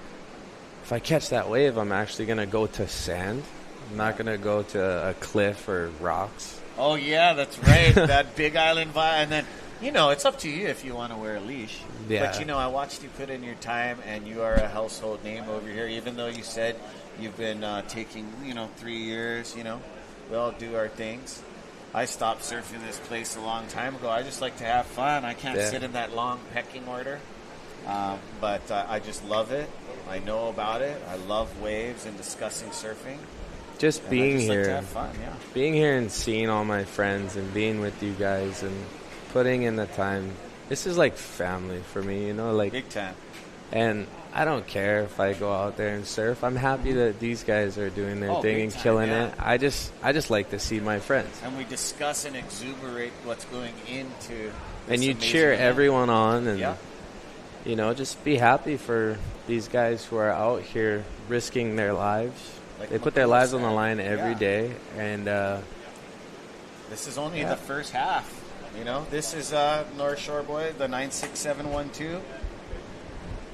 if I catch that wave, I'm actually going to go to sand. I'm not going to go to a cliff or rocks. Oh, yeah, that's right. That Big Island vibe. And then, it's up to you if you want to wear a leash. Yeah. But, I watched you put in your time, and you are a household name over here, even though you said you've been taking, 3 years, We all do our things. I stopped surfing this place a long time ago. I just like to have fun. I can't sit in that long pecking order. But I just love it. I know about it. I love waves and discussing surfing. Just being here. Like to have fun, yeah. Being here and seeing all my friends and being with you guys and putting in the time. This is like family for me, like big time. And I don't care if I go out there and surf. I'm happy that these guys are doing their thing and killing it. I just like to see my friends. And we discuss and exuberate what's going into this and you amazing cheer event. everyone on and just be happy for these guys who are out here risking their lives. They put their lives on the line every day, and this is only the first half. This is North Shore Boy, the 96712.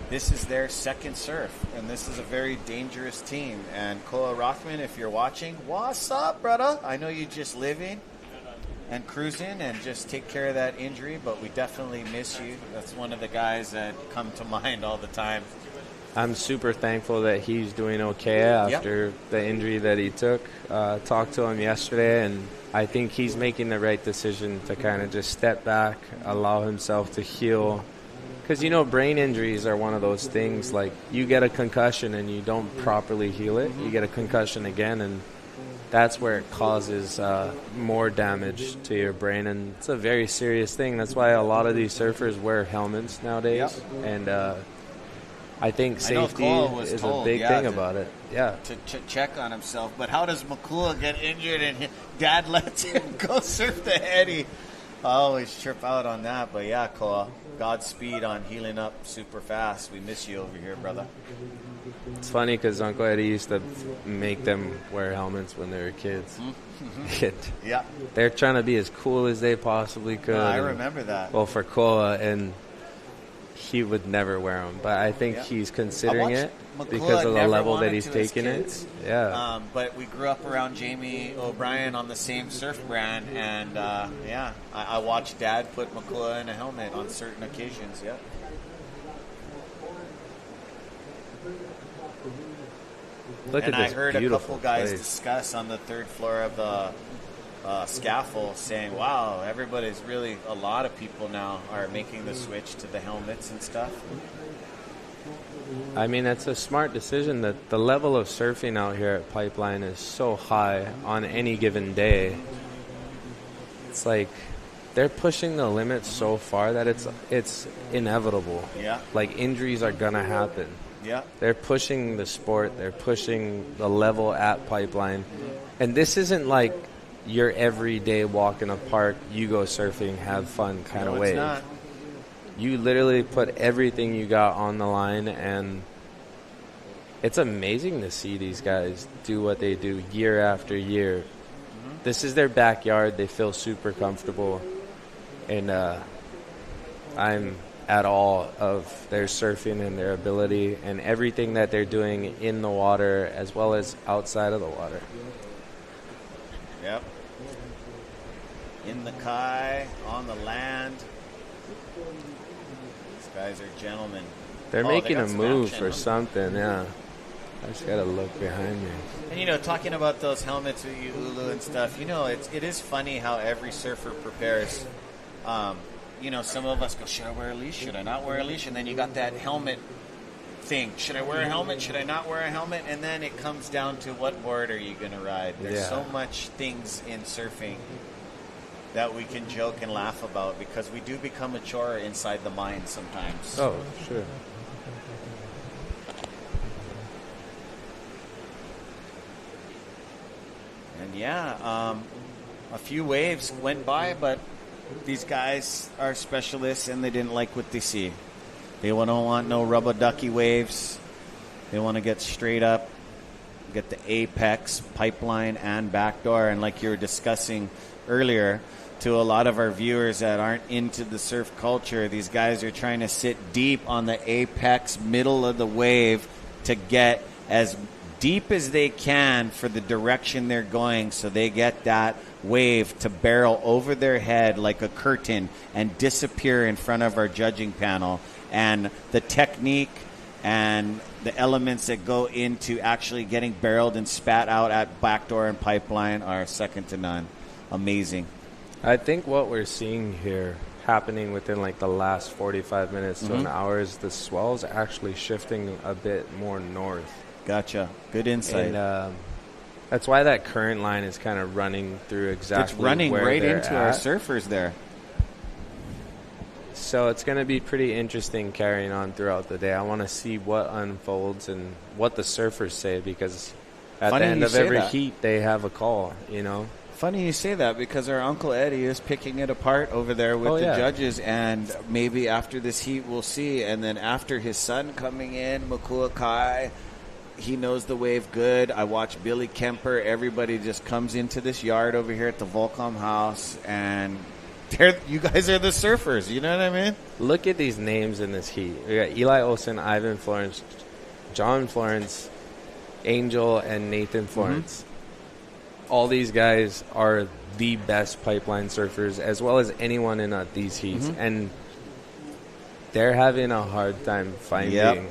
This is their second surf, and this is a very dangerous team. And Koa Rothman, if you're watching, what's up, brother? I know you're just living and cruising and just take care of that injury, but we definitely miss you. That's one of the guys that come to mind all the time. I'm super thankful that he's doing okay after the injury that he took. Talked to him yesterday, and I think he's making the right decision to kind of just step back, allow himself to heal. Because, brain injuries are one of those things, like you get a concussion and you don't properly heal it. You get a concussion again, and that's where it causes more damage to your brain. And it's a very serious thing. That's why a lot of these surfers wear helmets nowadays. And I think safety is a big thing about it. Yeah. To check on himself. But how does Makua get injured and Dad lets him go surf the Eddie? I always trip out on that. But yeah, Koa, Godspeed on healing up super fast. We miss you over here, brother. It's funny because Uncle Eddie used to make them wear helmets when they were kids. Yeah. They're trying to be as cool as they possibly could. I remember that. Well, for Koa, and he would never wear them. But I think he's considering it McCullough because of the never level that wanted he's to as taking kids. it. Yeah. But we grew up around Jamie O'Brien on the same surf brand, and I watched Dad put McCullough in a helmet on certain occasions. Yeah. Look and at this I heard a beautiful couple guys place. discuss on the third floor of the scaffold saying, wow, a lot of people now are making the switch to the helmets and stuff. I mean, it's a smart decision. That the level of surfing out here at Pipeline is so high on any given day. It's like they're pushing the limits so far that it's inevitable. Yeah. Like injuries are gonna happen. Yeah. They're pushing the sport. They're pushing the level at Pipeline, and this isn't like your everyday walk in a park, you go surfing, have fun kind of wave. It's not. You literally put everything you got on the line, and it's amazing to see these guys do what they do year after year. Mm-hmm. This is their backyard. They feel super comfortable, and I'm at awe of their surfing and their ability and everything that they're doing in the water as well as outside of the water. Yep. In the kai, on the land. These guys are gentlemen. They're making a move action or something, yeah. I just got to look behind me. And, talking about those helmets with you, Ulu, and stuff, it is funny how every surfer prepares. Some of us go, should I wear a leash? Should I not wear a leash? And then you got that helmet thing. Should I wear a helmet? Should I not wear a helmet? And then it comes down to what board are you going to ride? There's so much things in surfing that we can joke and laugh about because we do become a chore inside the mind sometimes. Oh, sure. And a few waves went by, but these guys are specialists and they didn't like what they see. They don't want no rubber ducky waves. They want to get straight up, get the apex, pipeline, and backdoor. And like you were discussing earlier, to a lot of our viewers that aren't into the surf culture, these guys are trying to sit deep on the apex, middle of the wave, to get as deep as they can for the direction they're going, so they get that wave to barrel over their head like a curtain and disappear in front of our judging panel. And the technique and the elements that go into actually getting barreled and spat out at backdoor and pipeline are second to none. Amazing. I think what we're seeing here happening within like the last 45 minutes to an hour is the swell's actually shifting a bit more north. Gotcha. Good insight. And that's why that current line is kind of running through exactly it's running where right they're into at. our surfers there. So it's going to be pretty interesting carrying on throughout the day. I want to see what unfolds and what the surfers say, because at the end of every heat they have a call, Funny you say that, because our Uncle Eddie is picking it apart over there with the judges, and maybe after this heat we'll see. And then after his son coming in, Makua Kai, he knows the wave good. I watch Billy Kemper. Everybody just comes into this yard over here at the Volcom house, and you guys are the surfers. You know what I mean? Look at these names in this heat. We got Eli Olsen, Ivan Florence, John Florence, Angel, and Nathan Florence. All these guys are the best pipeline surfers, as well as anyone in these heats. And they're having a hard time finding...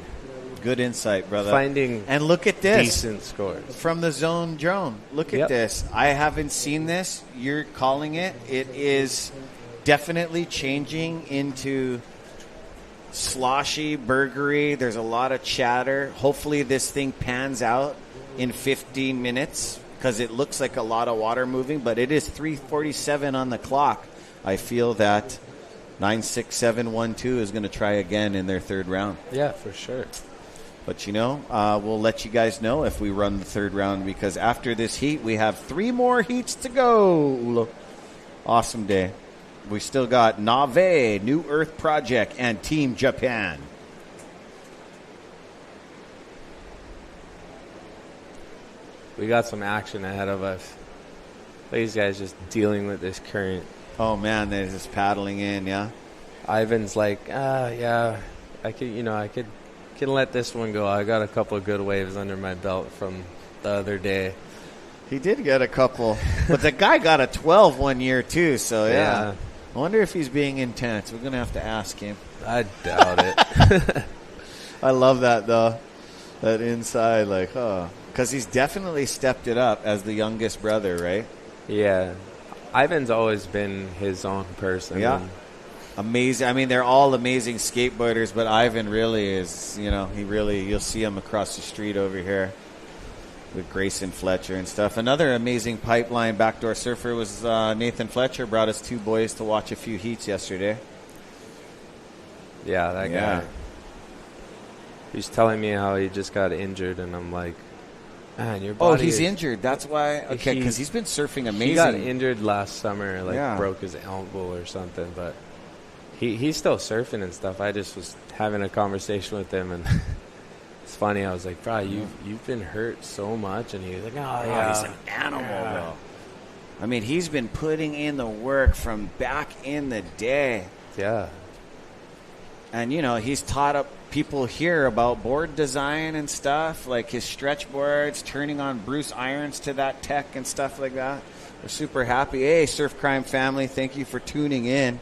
Good insight, brother. And look at this. Decent scores. From the zone drone. Look at this. I haven't seen this. You're calling it. It is definitely changing into sloshy, burgery. There's a lot of chatter. Hopefully this thing pans out in 15 minutes, because it looks like a lot of water moving, but it is 3:47 on the clock. I feel that 96712 is going to try again in their third round. Yeah, for sure. But, we'll let you guys know if we run the third round, because after this heat, we have 3 more heats to go. Awesome day. We still got Nave, New Earth Project, and Team Japan. We got some action ahead of us. These guys just dealing with this current. Oh, man, they're just paddling in, yeah? Ivan's like, I can let this one go. I got a couple of good waves under my belt from the other day. He did get a couple, but the guy got a 12 one year too. So yeah. I wonder if he's being intense. We're gonna have to ask him. I doubt it. I love that though. That inside, because he's definitely stepped it up as the youngest brother, right? Yeah, Ivan's always been his own person. Yeah, amazing. I mean, they're all amazing skateboarders, but Ivan really is. You'll see him across the street over here with Grayson Fletcher and stuff. Another amazing pipeline backdoor surfer was Nathan Fletcher. Brought us 2 boys to watch a few heats yesterday. Yeah, that guy. He's telling me how he just got injured, and I'm like, man, your body. Oh, he's injured. That's why. Okay, because he's been surfing amazing. He got injured last summer, broke his elbow or something, but he's still surfing and stuff. I just was having a conversation with him, and it's funny. I was like, bro, you've been hurt so much, and he was like, oh yeah, he's an animal, bro. I mean, he's been putting in the work from back in the day. Yeah. And, he's taught up people here about board design and stuff, like his stretch boards, turning on Bruce irons to that tech and stuff like that. We're super happy. Hey, Surf Crime family, thank you for tuning in.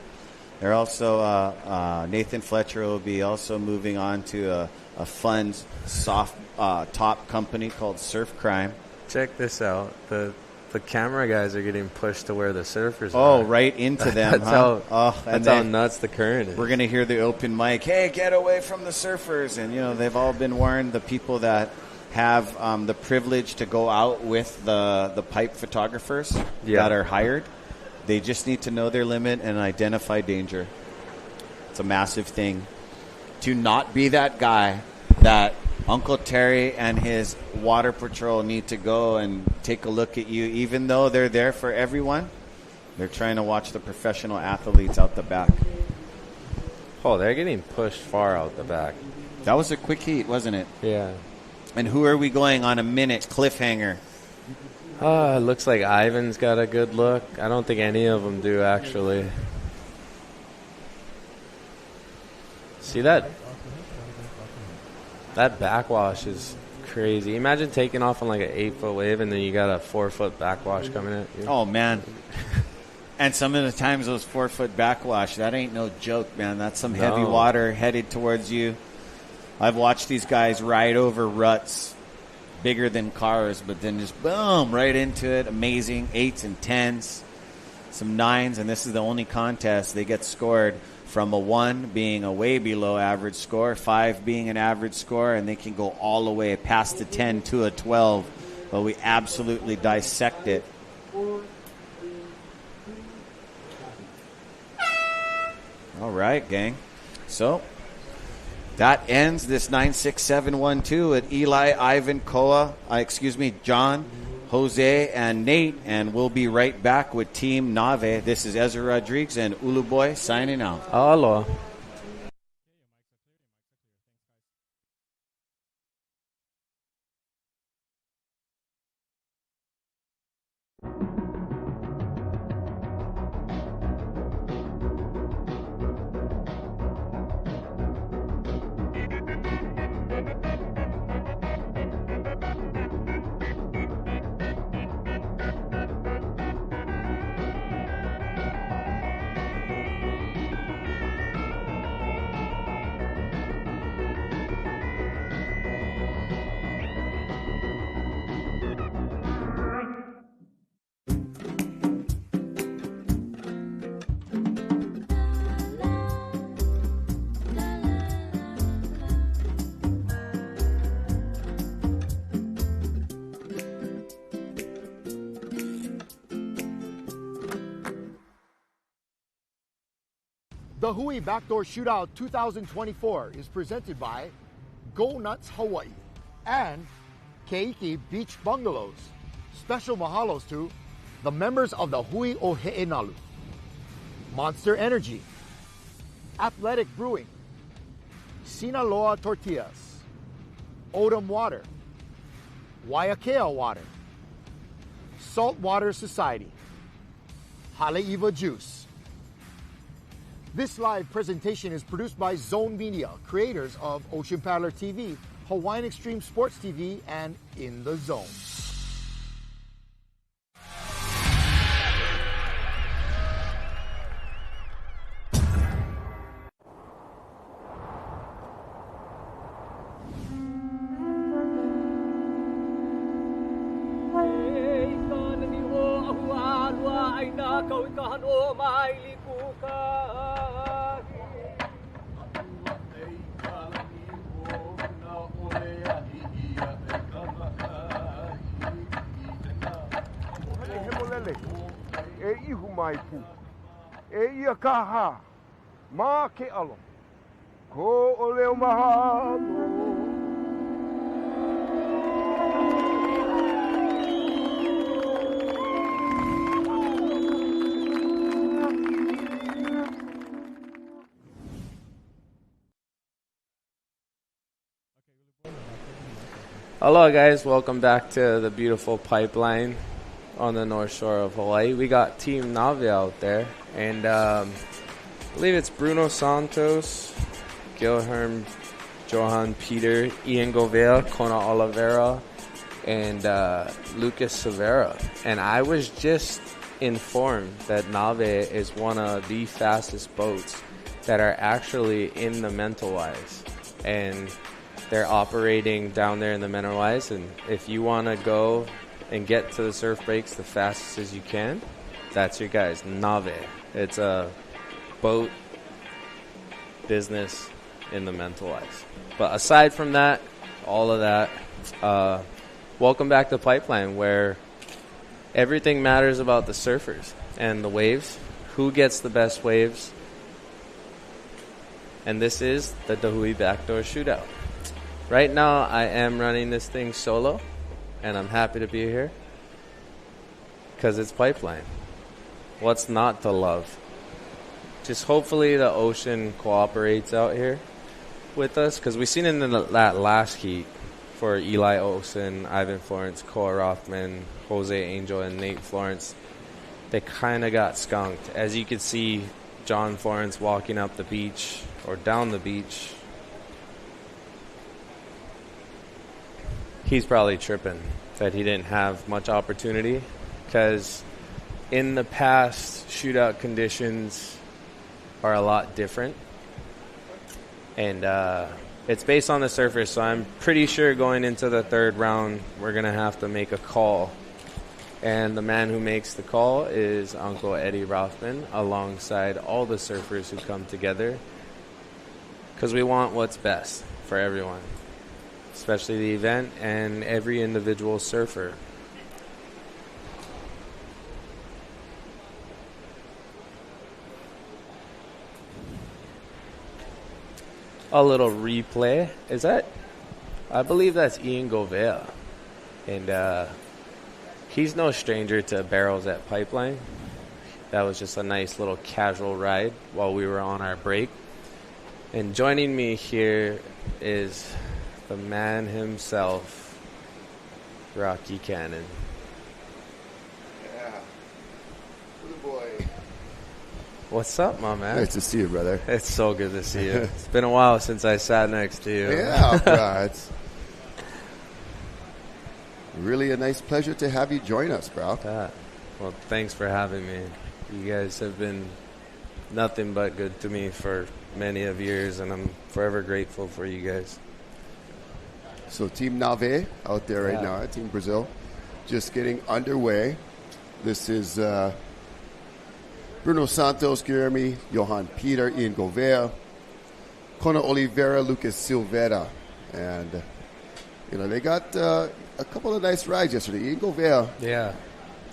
They're also, Nathan Fletcher will be also moving on to a fun soft top company called Surf Crime. Check this out. The camera guys are getting pushed to where the surfers are. Oh, right into them. That's how nuts the current is. We're going to hear the open mic, hey, get away from the surfers. And, they've all been warned, the people that have the privilege to go out with the pipe photographers that are hired. They just need to know their limit and identify danger. It's a massive thing. To not be that guy that Uncle Terry and his water patrol need to go and take a look at you, even though they're there for everyone. They're trying to watch the professional athletes out the back. Oh, they're getting pushed far out the back. That was a quick heat, wasn't it? Yeah. And who are we going on a minute cliffhanger? It looks like Ivan's got a good look. I don't think any of them do, actually. See that? That backwash is crazy. Imagine taking off on like an 8-foot wave and then you got a 4-foot backwash coming at you. Oh, man. And some of the times those 4-foot backwash, that ain't no joke, man. That's some heavy water headed towards you. I've watched these guys ride over ruts bigger than cars, but then just boom, right into it. Amazing. 8s and 10s, some 9s, and this is the only contest they get scored from a 1 being a way below average score, 5 being an average score, and they can go all the way past the 10 to a 12. But we absolutely dissect it. All right, gang. So that ends this 96712 at Eli, Ivan, John, Jose, and Nate, and we'll be right back with Team Nave. This is Ezra Rodriguez and Uluboy signing out. Aloha. The Hui Backdoor Shootout 2024 is presented by Go Nuts Hawaii and Keiki Beach Bungalows. Special mahalos to the members of the Hui o He'enalu, Monster Energy, Athletic Brewing, Sinaloa Tortillas, Odom Water, Waiakea Water, Saltwater Society, Haleiwa Juice, This live presentation is produced by Zone Media, creators of Ocean Paddler TV, Hawaiian Extreme Sports TV, and In the Zone. E ihu mai pu. E ia kaha. Ma ke alo. Ko o leo mahalo. Hello guys, welcome back to the beautiful pipeline on the north shore of Hawaii. We got Team Nave out there, and I believe it's Bruno Santos, Guilherme, Johan Peter, Ian Gouveia, Kona Oliveira, and Lucas Silveira. And I was just informed that Nave is one of the fastest boats that are actually in the Mentawais. And they're operating down there in the Mentawais, and if you want to go and get to the surf breaks the fastest as you can, that's your guys, Nave. It's a boat business in the Mentawais. But aside from that, all of that, welcome back to Pipeline, where everything matters about the surfers and the waves, who gets the best waves, and this is the Dahui Backdoor Shootout. Right now, I am running this thing solo, and I'm happy to be here because it's Pipeline. What's not to love? Just hopefully the ocean cooperates out here with us, because we've seen in that last heat for Eli Olsen, Ivan Florence, Koa Rothman, Jose Angel, and Nate Florence, they kind of got skunked. As you can see, John Florence walking up the beach or down the beach, he's probably tripping that he didn't have much opportunity, because in the past, shootout conditions are a lot different. And it's based on the surface, so I'm pretty sure going into the third round, we're going to have to make a call. And the man who makes the call is Uncle Eddie Rothman, alongside all the surfers who come together, because we want what's best for everyone, especially the event and every individual surfer. A little replay. Is that? I believe that's Ian Gouveia. And he's no stranger to barrels at Pipeline. That was just a nice little casual ride while we were on our break. And joining me here is the man himself, Rocky Cannon. Yeah. Good boy. What's up, my man? Nice to see you, brother. It's so good to see you. It's been a while since I sat next to you. Yeah, it's really a nice pleasure to have you join us, bro. Well, thanks for having me. You guys have been nothing but good to me for many of years, and I'm forever grateful for you guys. So Team Nave out there right now, Team Brazil, just getting underway. This is Bruno Santos, Guilherme, Johan Peter, Ian Gouveia, Kona Oliveira, Lucas Silveira. And, they got a couple of nice rides yesterday. Ian Gouveia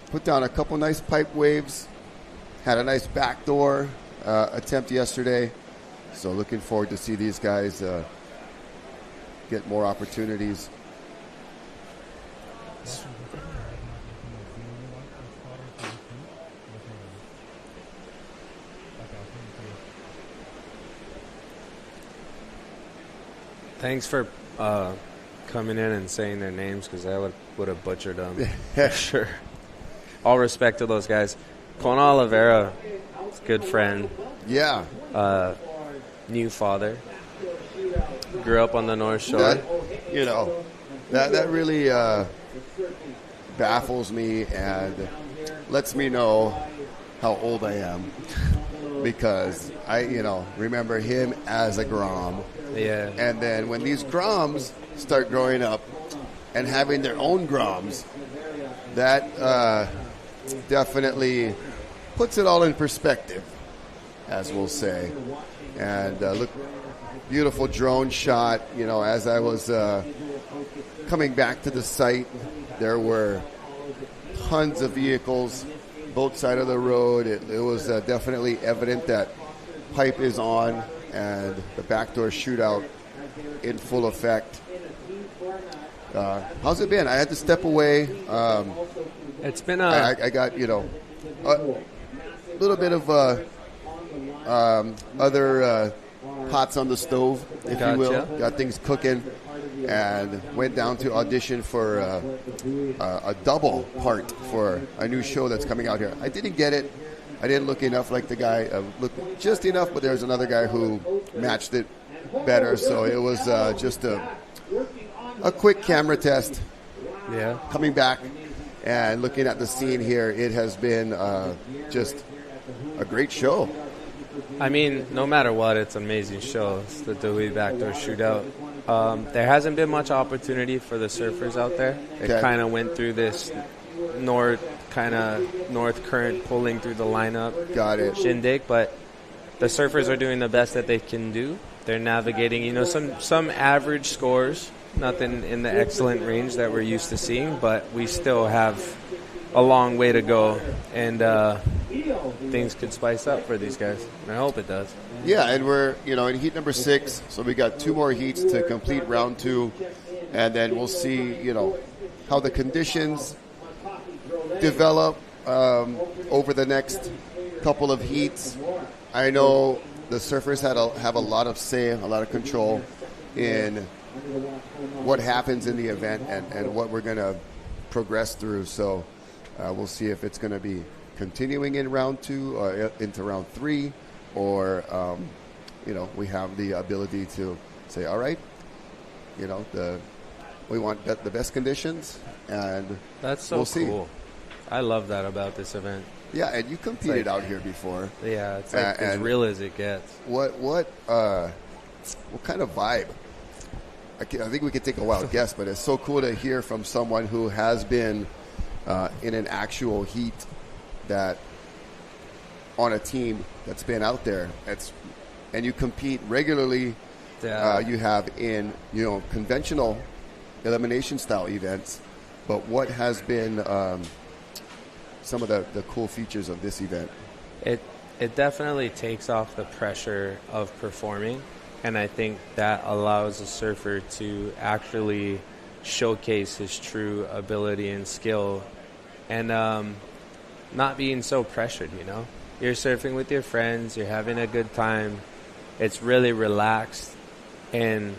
put down a couple nice pipe waves, had a nice backdoor attempt yesterday. So looking forward to see these guys get more opportunities. Thanks for coming in and saying their names, because I would have butchered them. For sure. All respect to those guys. Kona Oliveira, good friend. Yeah. New father. Grew up on the North Shore. That really baffles me and lets me know how old I am. Because I, remember him as a Grom. Yeah. And then when these Groms start growing up and having their own Groms, that definitely puts it all in perspective, as we'll say. And look, beautiful drone shot. As I was coming back to the site, there were tons of vehicles both sides of the road. It was definitely evident that pipe is on and the backdoor shootout in full effect. How's it been? I had to step away. It's been I got, a little bit of other pots on the stove, if you will. Got things cooking. And went down to audition for a double part for a new show that's coming out here. I didn't get it. I didn't look enough like the guy. Looked just enough, but there's another guy who matched it better. So it was just a quick camera test. Yeah. Coming back and looking at the scene here, it has been just a great show. I mean, no matter what, it's an amazing show. It's the Dewey Backdoor Shootout. There hasn't been much opportunity for the surfers out there. It kind of went through this north current pulling through the lineup. Got it. Shindig, but the surfers are doing the best that they can do. They're navigating, some average scores, nothing in the excellent range that we're used to seeing, but we still have a long way to go, and things could spice up for these guys. I hope it does. Yeah, and we're, in heat number 6, so we got 2 more heats to complete round 2, and then we'll see, how the conditions develop over the next couple of heats. I know the surfers have a lot of say, a lot of control in what happens in the event and what we're going to progress through, so we'll see if it's going to be continuing in round 2 into round 3, or we have the ability to say, all right, we want the best conditions, and that's so we'll see. Cool. I love that about this event. Yeah, and you competed out here before. Yeah, it's like as real as it gets. What kind of vibe? I think we could take a wild guess, but it's so cool to hear from someone who has been in an actual heat that on a team that's been out there. And you compete regularly. Yeah. You have in conventional elimination style events. But what has been some of the cool features of this event? It definitely takes off the pressure of performing, and I think that allows a surfer to actually showcase his true ability and skill, and not being so pressured. You're surfing with your friends, you're having a good time, it's really relaxed, and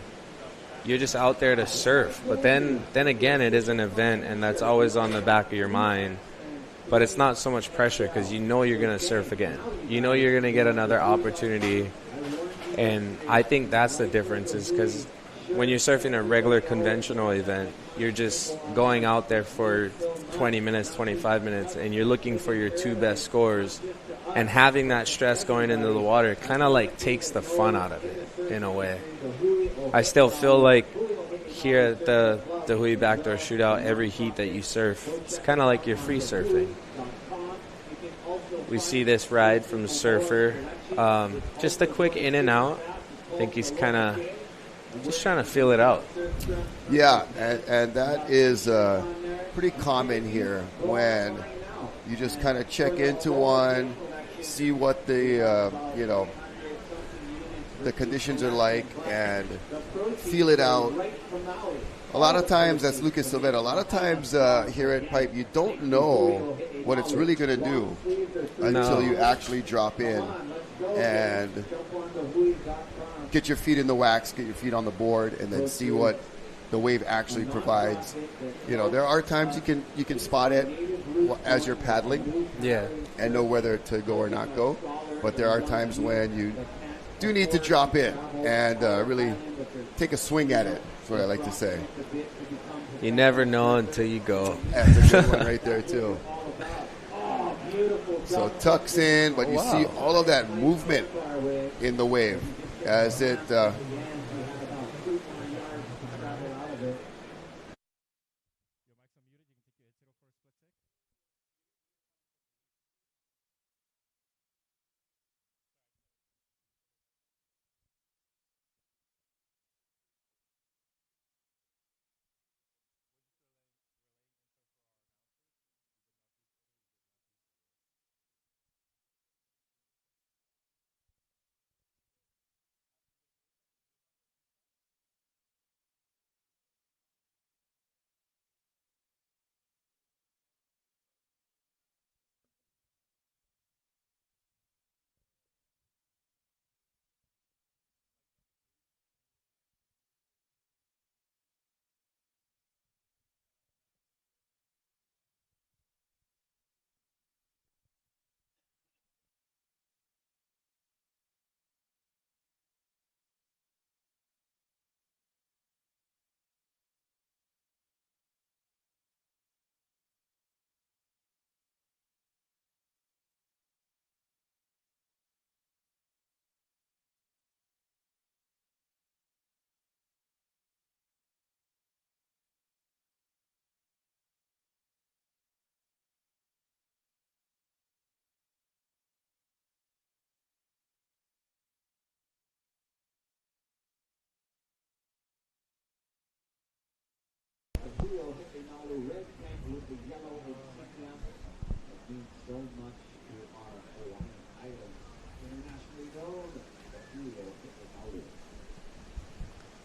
you're just out there to surf. But then again, it is an event, and that's always on the back of your mind. But it's not so much pressure because you're going to surf again. You're going to get another opportunity. And I think that's the difference, is because when you're surfing a regular conventional event, you're just going out there for 20 minutes, 25 minutes, and you're looking for your 2 best scores. And having that stress going into the water kind of like takes the fun out of it in a way. I still feel like here at the Hui Backdoor Shootout, every heat that you surf, it's kind of like you're free surfing. We see this ride from Surfer. Just a quick in and out. I think he's kind of just trying to feel it out. Yeah, and that is pretty common here when you just kind of check into one, see what the conditions are like, and feel it out. A lot of times, that's Lucas Silvetta, a lot of times here at Pipe, you don't know what it's really going to do until you actually drop in and get your feet in the wax, get your feet on the board, and then see what the wave actually provides. There are times you can spot it as you're paddling, and know whether to go or not go. But there are times when you do need to drop in and really take a swing at it. That's what I like to say. You never know until you go. That's a good one right there too. So tucks in, but you see all of that movement in the wave as it.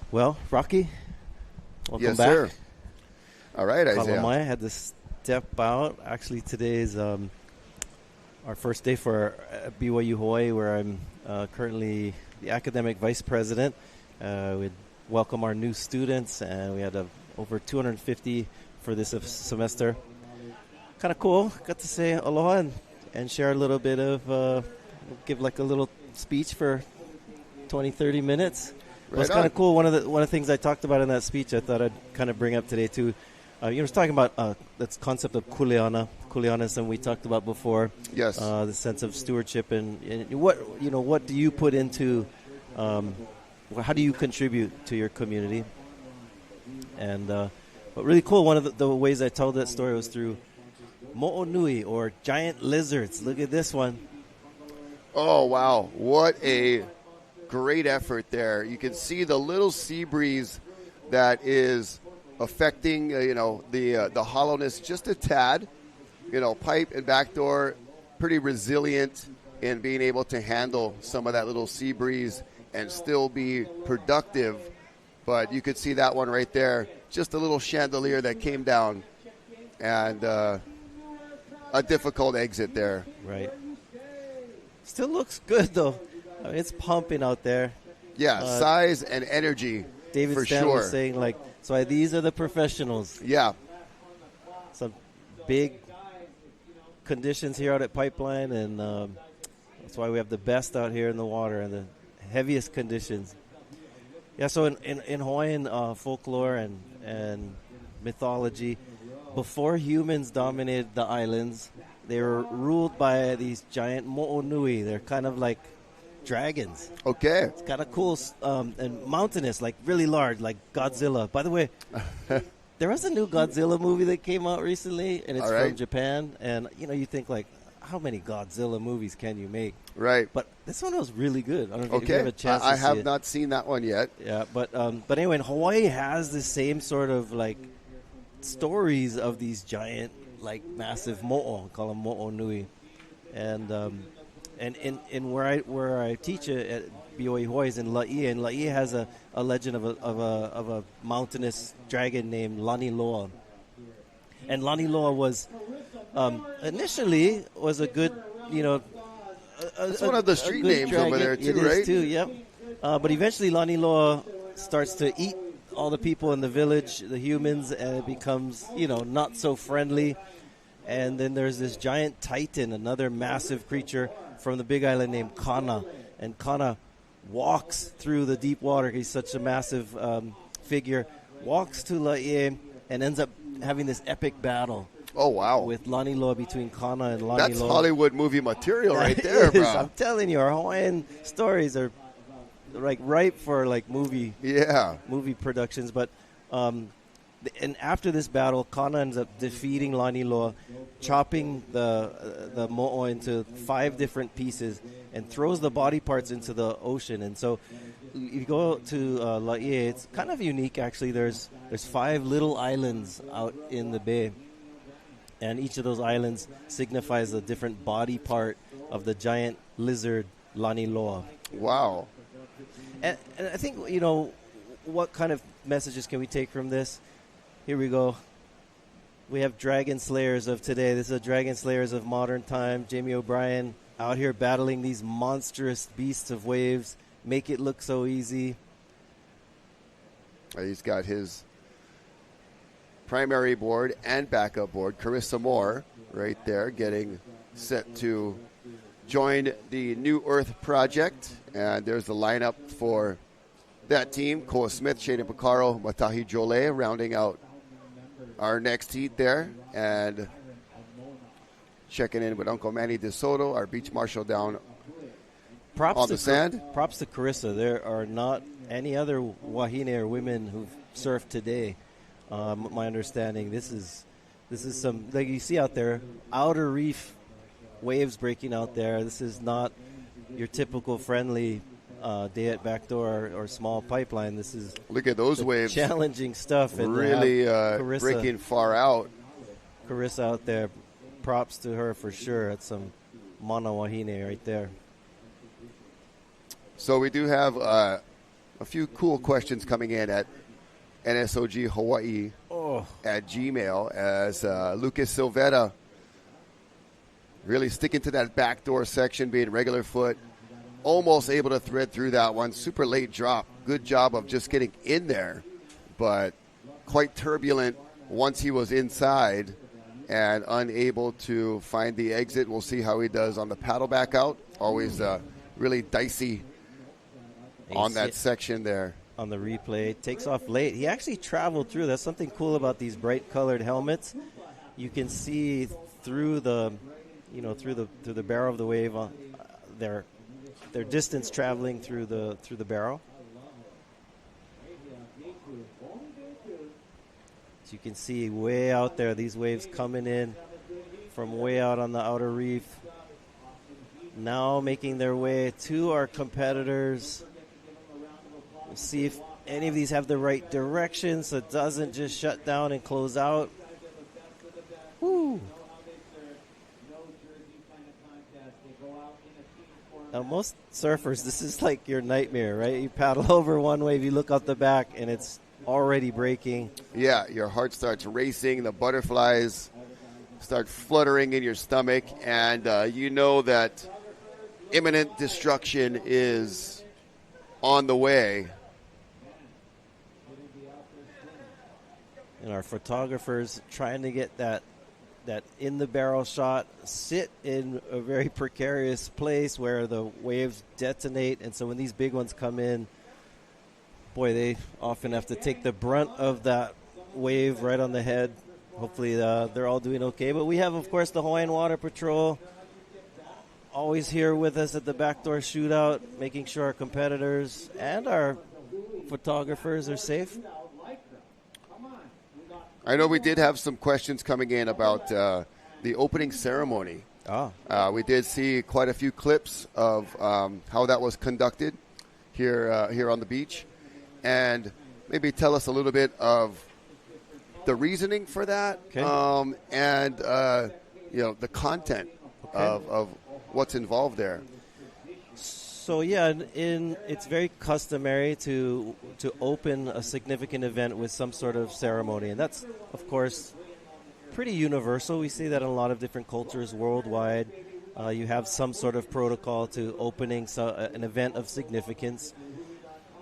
Well, Rocky, welcome Yes, back. sir. All right, Isaiah. Kalamaya had to step out. Actually, today is our first day for BYU Hawaii, where I'm currently the academic vice president. We welcome our new students, and we had over 250 for this semester. Kind of cool. Got to say aloha and share a little bit of, give like a little speech for 20, 30 minutes. Right, it's kind of cool. One of the things I talked about in that speech, I thought I'd kind of bring up today too. You were talking about that concept of kuleana, we talked about before. Yes. The sense of stewardship and what do you put into, how do you contribute to your community? And but really cool. One of the ways I told that story was through mo'onui, or giant lizards. Look at this one. Oh wow! What a great effort there. You can see the little sea breeze that is affecting, the hollowness just a tad. Pipe and Backdoor pretty resilient in being able to handle some of that little sea breeze and still be productive. But you could see that one right there, just a little chandelier that came down, and a difficult exit there. Right. Still looks good though. I mean, it's pumping out there. Yeah, size and energy. David for Stan sure. was saying, so these are the professionals. Yeah. Some big conditions here out at Pipeline, and that's why we have the best out here in the water and the heaviest conditions. Yeah, so in Hawaiian folklore and mythology, before humans dominated the islands, they were ruled by these giant mo'onui. They're kind of like dragons. Okay. It's kind of cool and mountainous, like really large, like Godzilla. By the way, there was a new Godzilla movie that came out recently, and it's from Japan. And, you think, how many Godzilla movies can you make? Right. But this one was really good. I don't know if you have a chance to I see have it. not seen that one yet. Yeah, but anyway, Hawaii has the same sort of, stories of these giant, massive mo'o, call them mo'onui. And in where I teach at BYU Hawaii is in La'i, and La'i has a legend of a mountainous dragon named Laniloa. And Laniloa was initially was a good, it's one of the street names dragon. over there too, it right? It is too, yep. But eventually Laniloa starts to eat all the people in the village, the humans, and it becomes, not so friendly. And then there's this giant titan, another massive creature from the Big Island named Kana. And Kana walks through the deep water. He's such a massive figure. Walks to Laie and ends up having this epic battle. Oh, wow. With Laniloa, between Kana and Laniloa. That's Hollywood movie material right It there, is. bro. I'm telling you, our Hawaiian stories are like ripe for like movie productions. But and after this battle, Kana ends up defeating Laniloa, chopping the mo'o into 5 different pieces, and throws the body parts into the ocean. And so, if you go to Laie, it's kind of unique actually. There's 5 little islands out in the bay, and each of those islands signifies a different body part of the giant lizard Laniloa. Wow. And I think, what kind of messages can we take from this? Here we go. We have Dragon Slayers of today. This is a Dragon Slayers of modern time. Jamie O'Brien out here battling these monstrous beasts of waves. Make it look so easy. He's got his primary board and backup board. Carissa Moore right there getting set to join the New Earth Project. And there's the lineup for that team. Koa Smith, Shayna Picaro, Matahi Jole rounding out our next heat there. And checking in with Uncle Manny DeSoto, our beach marshal down on the sand. Props to Carissa. There are not any other wahine or women who've surfed today. My understanding, this is some, like you see out there, outer reef waves breaking out there. This is not your typical friendly day at Backdoor or small pipeline. This is, look at those waves, challenging stuff, and really breaking far out. Carissa out there, props to her for sure. That's some mana wahine right there. So we do have a few cool questions coming in at NSOG Hawaii at Gmail, as Lucas Silvera really sticking to that backdoor section, being regular foot, almost able to thread through that one. Super late drop. Good job of just getting in there, but quite turbulent once he was inside and unable to find the exit. We'll see how he does on the paddle back out. Always really dicey on that section there. On the replay, takes off late. He actually traveled through. That's something cool about these bright colored helmets. You can see through the, through the barrel of the wave. Their distance traveling through the barrel. So you can see way out there these waves coming in from way out on the outer reef. Now making their way to our competitors. We'll see if any of these have the right direction so it doesn't just shut down and close out. Woo! Now, most surfers, this is like your nightmare, right? You paddle over one wave, you look out the back, and it's already breaking. Yeah, your heart starts racing, the butterflies start fluttering in your stomach, and you know that imminent destruction is on the way. And our photographers trying to get that in the barrel shot, sit in a very precarious place where the waves detonate, and so when these big ones come in, boy, they often have to take the brunt of that wave right on the head. Hopefully they're all doing okay. But we have, of course, the Hawaiian Water Patrol always here with us at the Backdoor Shootout, making sure our competitors and our photographers are safe. I know we did have some questions coming in about the opening ceremony. We did see quite a few clips of how that was conducted here on the beach, and maybe tell us a little bit of the reasoning for that, and the content of what's involved there. So yeah, it's very customary to open a significant event with some sort of ceremony, and that's, of course, pretty universal. We see that in a lot of different cultures worldwide. You have some sort of protocol to opening an event of significance.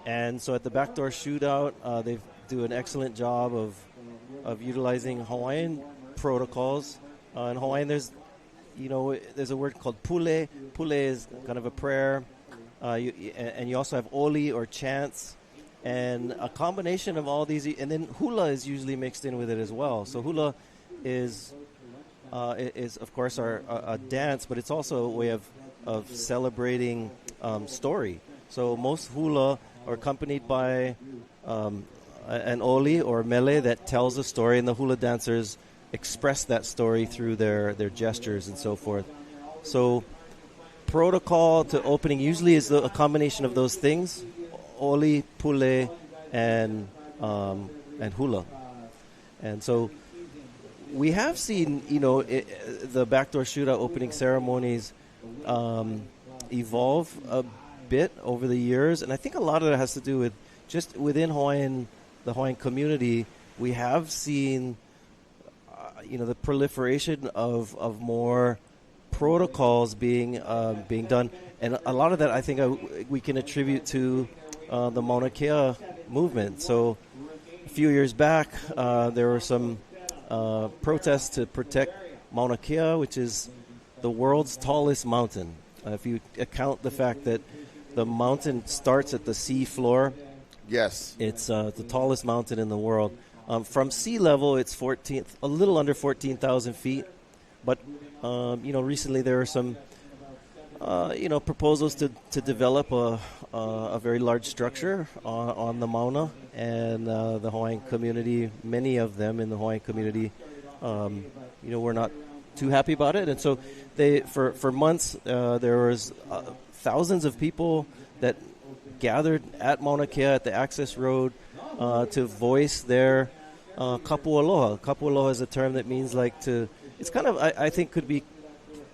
And so at the Backdoor Shootout, they've do an excellent job of utilizing Hawaiian protocols. In Hawaiian, there's a word called pule. Pule is kind of a prayer, and you also have oli or chants, and a combination of all these. And then hula is usually mixed in with it as well. So hula is of course a dance, but it's also a way of celebrating story. So most hula are accompanied by an oli or mele that tells a story, and the hula dancers express that story through their gestures and so forth. So protocol to opening usually is a combination of those things: oli, pule, and hula. And so we have seen, the Backdoor Shootout opening ceremonies evolve a bit over the years, and I think a lot of it has to do with just within the Hawaiian community. We have seen, the proliferation of more protocols being done, and a lot of that I think we can attribute to the Mauna Kea movement. So a few years back, there were some protests to protect Mauna Kea, which is the world's tallest mountain. If you account the fact that the mountain starts at the sea floor, yes, it's the tallest mountain in the world. From sea level, it's a little under 14,000 feet. But recently there were some proposals to develop a very large structure on the Mauna, and the Hawaiian community, many of them in the Hawaiian community, were not too happy about it, and so they for months there was thousands of people that gathered at Mauna Kea at the access road to voice their kapu aloha. Kapu aloha is a term that means it's kind of, I think, could be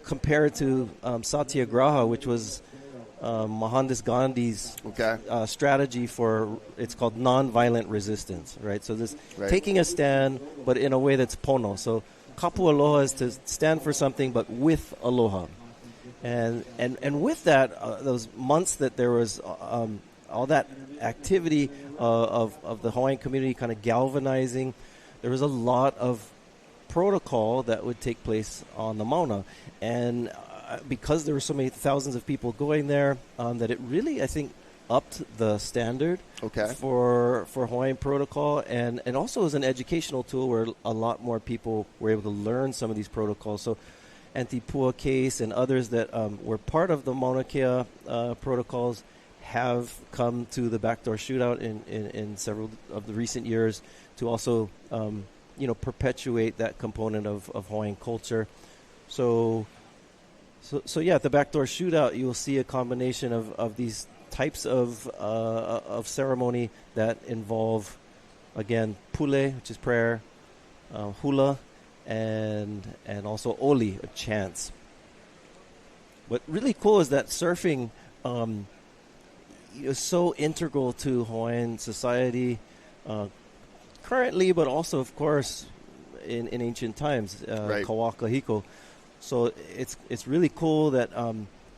compared to satyagraha, which was Mohandas Gandhi's strategy for, it's called nonviolent resistance, right? So this taking a stand, but in a way that's pono. So kapu aloha is to stand for something, but with aloha. And with that, those months that there was all that activity of the Hawaiian community kind of galvanizing, there was a lot of protocol that would take place on the Mauna. And because there were so many thousands of people going there, that it really, I think, upped the standard for Hawaiian protocol, and also as an educational tool where a lot more people were able to learn some of these protocols. So Antipua case and others that were part of the Mauna Kea protocols have come to the Backdoor Shootout in several of the recent years to also perpetuate that component of Hawaiian culture. So yeah, at the Backdoor Shootout, you'll see a combination of these types of ceremony that involve, again, pule, which is prayer, hula, and also oli, or chants. What really cool is that surfing is so integral to Hawaiian society currently, but also, of course, in ancient times, Kawaka Hiko. So it's really cool that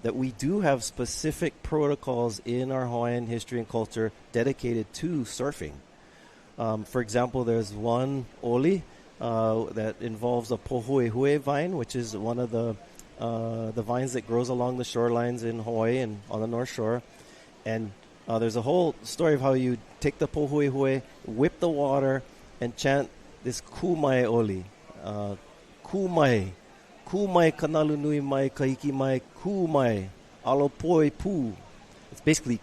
that we do have specific protocols in our Hawaiian history and culture dedicated to surfing. For example, there's one oli that involves a pohuehue vine, which is one of the vines that grows along the shorelines in Hawaii and on the North Shore. And there's a whole story of how you take the pohuehue, whip the water, and chant this kumai oli. Kumai. Kumai kanalu nui mai kahiki mai kumai alopoi pu. It's basically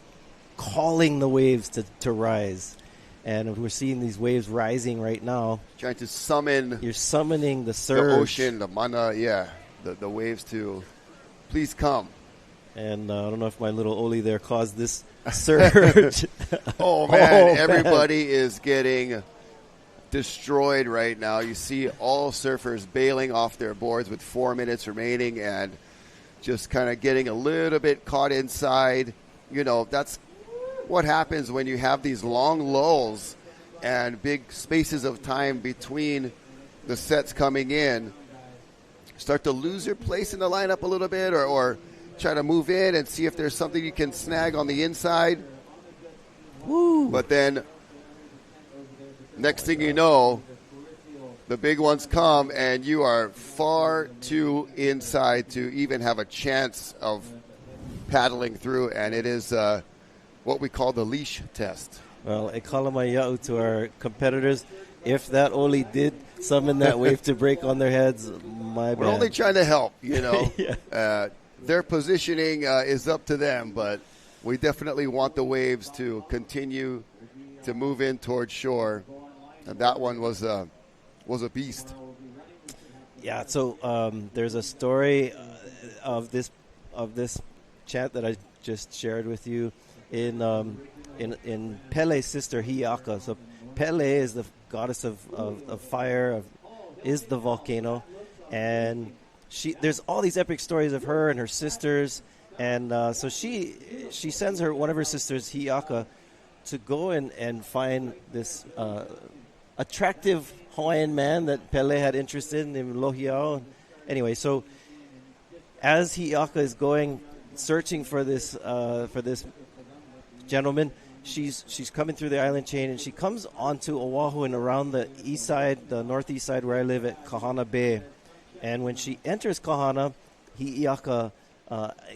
calling the waves to rise. And we're seeing these waves rising right now. Trying to summon. You're summoning the surge. The ocean, the mana, the waves to please come. And I don't know if my little oli there caused this surge. Oh, man. Everybody is getting destroyed right now. You see all surfers bailing off their boards with 4 minutes remaining and just kind of getting a little bit caught inside. That's what happens when you have these long lulls and big spaces of time between the sets coming in. Start to lose your place in the lineup a little bit, or try to move in and see if there's something you can snag on the inside. Woo. But then next thing you know, the big ones come, and you are far too inside to even have a chance of paddling through, and it is what we call the leash test. Well, e kalamaia'u to our competitors. If that Oli did summon that wave to break on their heads, my We're bad. only trying to help, you know. Yeah. Their positioning is up to them, but we definitely want the waves to continue to move in towards shore, and that one was a beast. Yeah, so there's a story of this chant that I just shared with you in Pele's sister Hiaka. So Pele is the goddess of fire, is the volcano, and there's all these epic stories of her and her sisters, and so she sends one of her sisters Hiaka to go and find this attractive Hawaiian man that Pele had interest in named Lohiao. Anyway, so as Hiaka is going searching for this gentleman, she's coming through the island chain, and she comes onto Oahu and around the east side, the northeast side where I live at Kahana Bay. And when she enters Kahana, Hiaka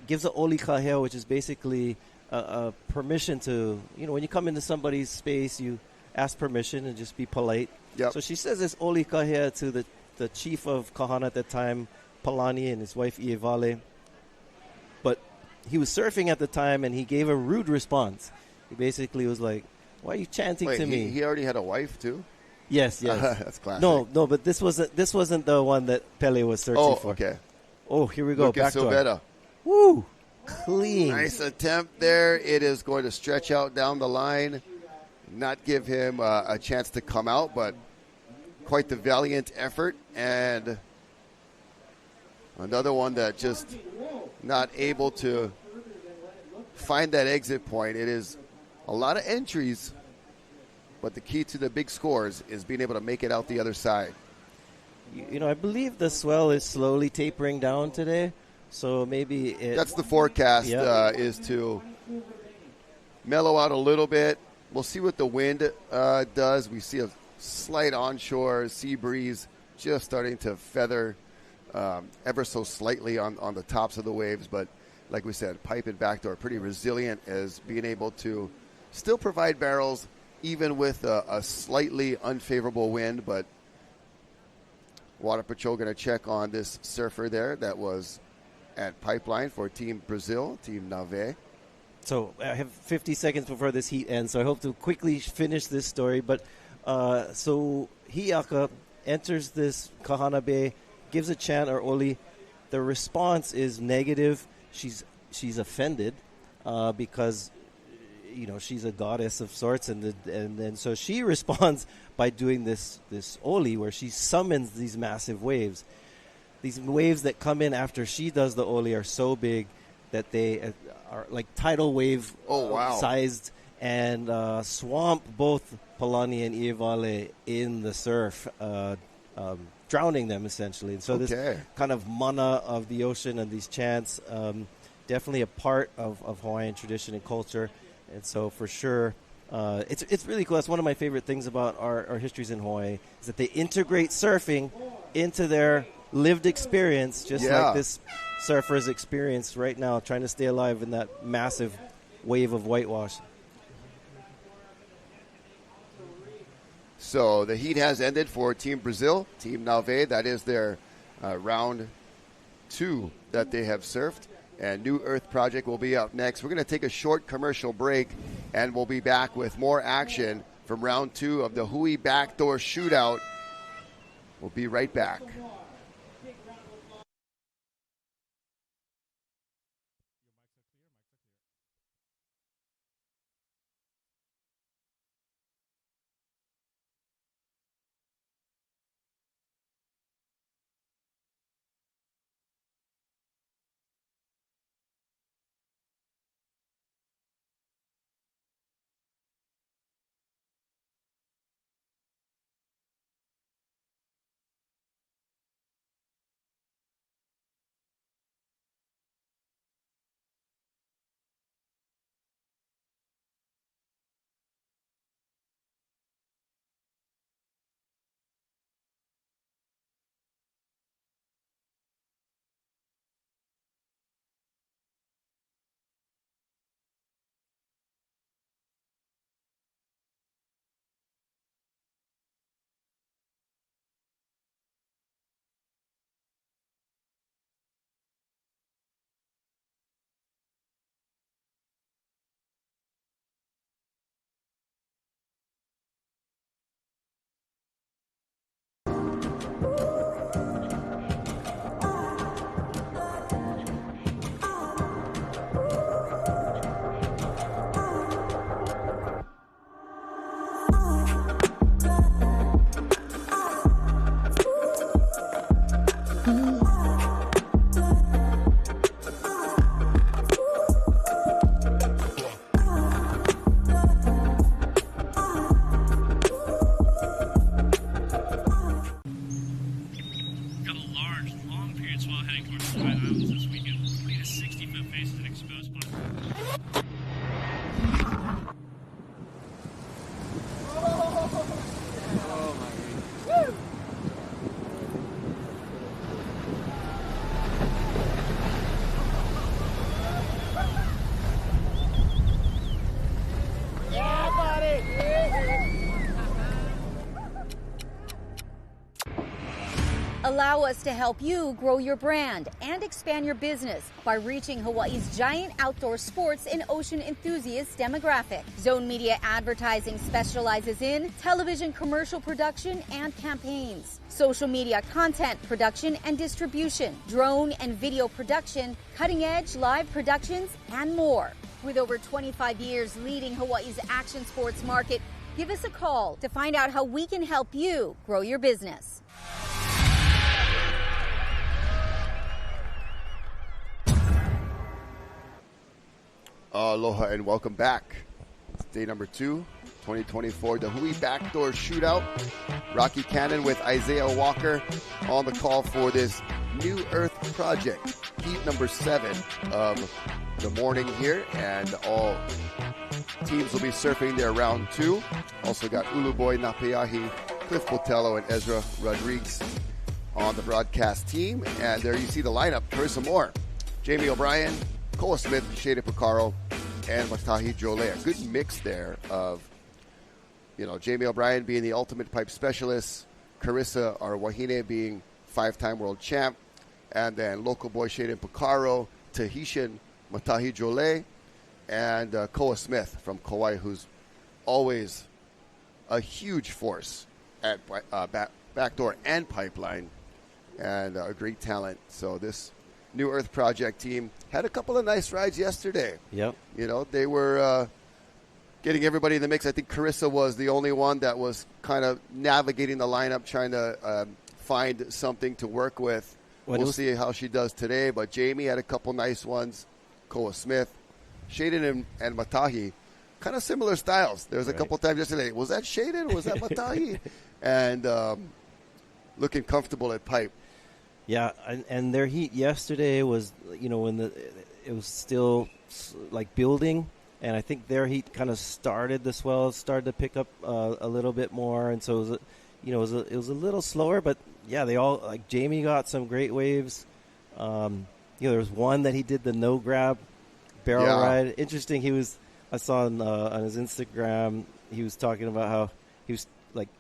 gives a oli kahea, which is basically a permission to, when you come into somebody's space, you ask permission and just be polite. Yep. So she says this oli kahea to the chief of Kahana at that time, Palani, and his wife Ievale. But he was surfing at the time, and he gave a rude response. He basically was like, "Why are you chanting to me?" He already had a wife too? Yes. That's classic. No, but this wasn't the one that Pele was searching for. Okay. Oh, here we go. Look at Backdoor. Silvetta. Woo! Clean. Nice attempt there. It is going to stretch out down the line, not give him a chance to come out, but quite the valiant effort. And another one that just not able to find that exit point. It is a lot of entries, but the key to the big scores is being able to make it out the other side. I believe the swell is slowly tapering down today, so maybe that's the forecast. Is to mellow out a little bit. We'll see what the wind does. We see a slight onshore sea breeze just starting to feather ever so slightly on the tops of the waves, but like we said, Pipe and Backdoor pretty resilient as being able to still provide barrels even with a slightly unfavorable wind. But Water Patrol going to check on this surfer there that was at Pipeline for Team Brazil, Team Nave. So I have 50 seconds before this heat ends, so I hope to quickly finish this story. But so Hiaka enters this Kahana Bay, gives a chant or oli. The response is negative. She's offended because she's a goddess of sorts, and so she responds by doing this oli where she summons these massive waves. These waves that come in after she does the oli are so big that they are like tidal wave sized and swamp both Palani and Ievale in the surf, drowning them essentially. And so this kind of mana of the ocean and these chants, definitely a part of Hawaiian tradition and culture. And so for sure, it's really cool. That's one of my favorite things about our histories in Hawaii is that they integrate surfing into their lived experience, just like this surfer's experience right now, trying to stay alive in that massive wave of whitewash. So the heat has ended for Team Brazil, Team Nave. That is their round 2 that they have surfed. And New Earth Project will be up next. We're going to take a short commercial break, and we'll be back with more action from round 2 of the Hui Backdoor Shootout. We'll be right back. Allow us to help you grow your brand and expand your business by reaching Hawaii's giant outdoor sports and ocean enthusiast demographic. Zone Media Advertising specializes in television commercial production and campaigns, social media content production and distribution, drone and video production, cutting-edge live productions, and more. With over 25 years leading Hawaii's action sports market, give us a call to find out how we can help you grow your business. Aloha and welcome back. It's day number 2, 2024, the Hui Backdoor Shootout. Rocky Cannon with Isaiah Walker on the call for this New Earth project. Heat number 7 of the morning here, and all teams will be surfing their round 2. Also got Uluboy Napeahi, Cliff Botello, and Ezra Rodriguez on the broadcast team. And there you see the lineup. Carissa Moore, Jamie O'Brien, Cole Smith, Shada Picaro, and Matahi Jole. A good mix there of, Jamie O'Brien being the ultimate pipe specialist, Carissa, our Wahine, being 5-time world champ, and then local boy Shada Picaro, Tahitian Matahi Jole, and Koa Smith from Kauai, who's always a huge force at Backdoor and Pipeline, and a great talent. So this New Earth Project team had a couple of nice rides yesterday. Yep. They were getting everybody in the mix. I think Carissa was the only one that was kind of navigating the lineup, trying to find something to work with. We'll see how she does today. But Jamie had a couple nice ones. Koa Smith, Shaden and Matahi, kind of similar styles. There was a couple times yesterday. Was that Shaden? Was that Matahi? And looking comfortable at pipe. Yeah, and their heat yesterday was, when it was still like building, and I think their heat kind of started, the swells started to pick up a little bit more, and so it was a little slower, but yeah, they all, like Jamie got some great waves. There was one that he did the no grab barrel ride. Interesting. I saw on his Instagram, he was talking about how he was like,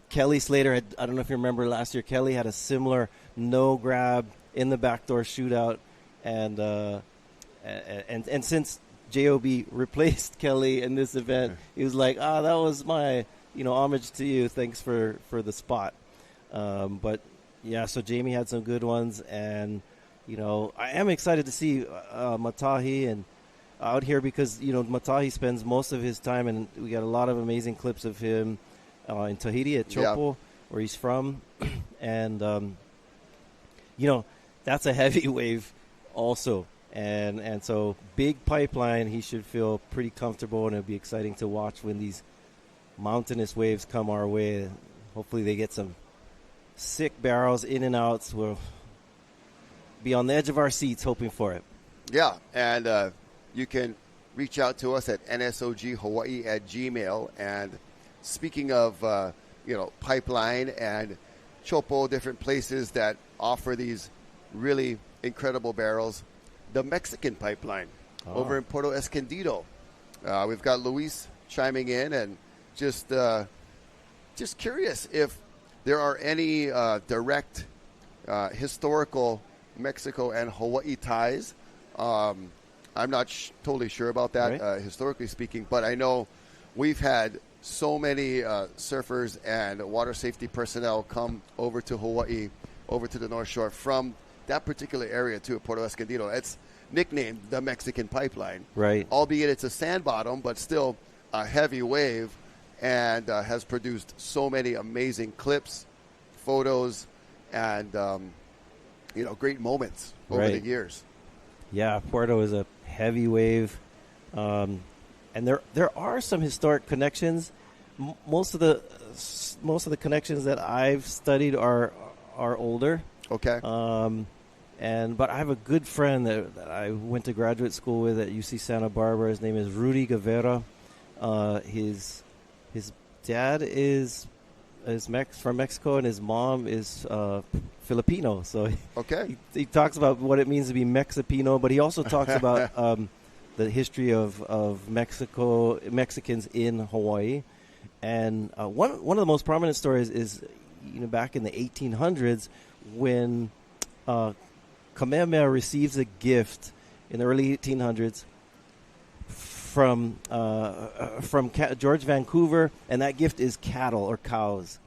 Kelly Slater had, I don't know if you remember last year, Kelly had a similar no grab in the Backdoor Shootout, and since JOB replaced Kelly in this event, he was like, that was my homage to you, thanks for the spot. But yeah, so Jamie had some good ones, and I am excited to see Matahi and out here because Matahi spends most of his time, and we got a lot of amazing clips of him in Tahiti at Chopo, where he's from, and that's a heavy wave also, and so big pipeline. He should feel pretty comfortable, and it'll be exciting to watch when these mountainous waves come our way. Hopefully they get some sick barrels in and outs. We'll be on the edge of our seats hoping for it. Yeah, and you can reach out to us at nsoghawaii@gmail. And speaking of, pipeline and Chopo, different places that offer these really incredible barrels, the Mexican pipeline over in Puerto Escondido. We've got Luis chiming in, and just curious if there are any direct historical Mexico and Hawaii ties. I'm not totally sure about that, historically speaking, but I know we've had so many surfers and water safety personnel come over to Hawaii, over to the North Shore from that particular area too, Puerto Escondido. It's nicknamed the Mexican Pipeline. Right. Albeit it's a sand bottom, but still a heavy wave, and has produced so many amazing clips, photos, and great moments over the years. Yeah, Puerto is a heavy wave, and there are some historic connections. Most of the connections that I've studied are older. Okay. But I have a good friend that I went to graduate school with at UC Santa Barbara. His name is Rudy Guevara. His dad is from Mexico, and his mom is Filipino. So he talks about what it means to be Mexipino, but he also talks about the history of Mexicans in Hawaii. And one of the most prominent stories is, back in the 1800s when Kamehameha receives a gift in the early 1800s from George Vancouver, and that gift is cattle or cows.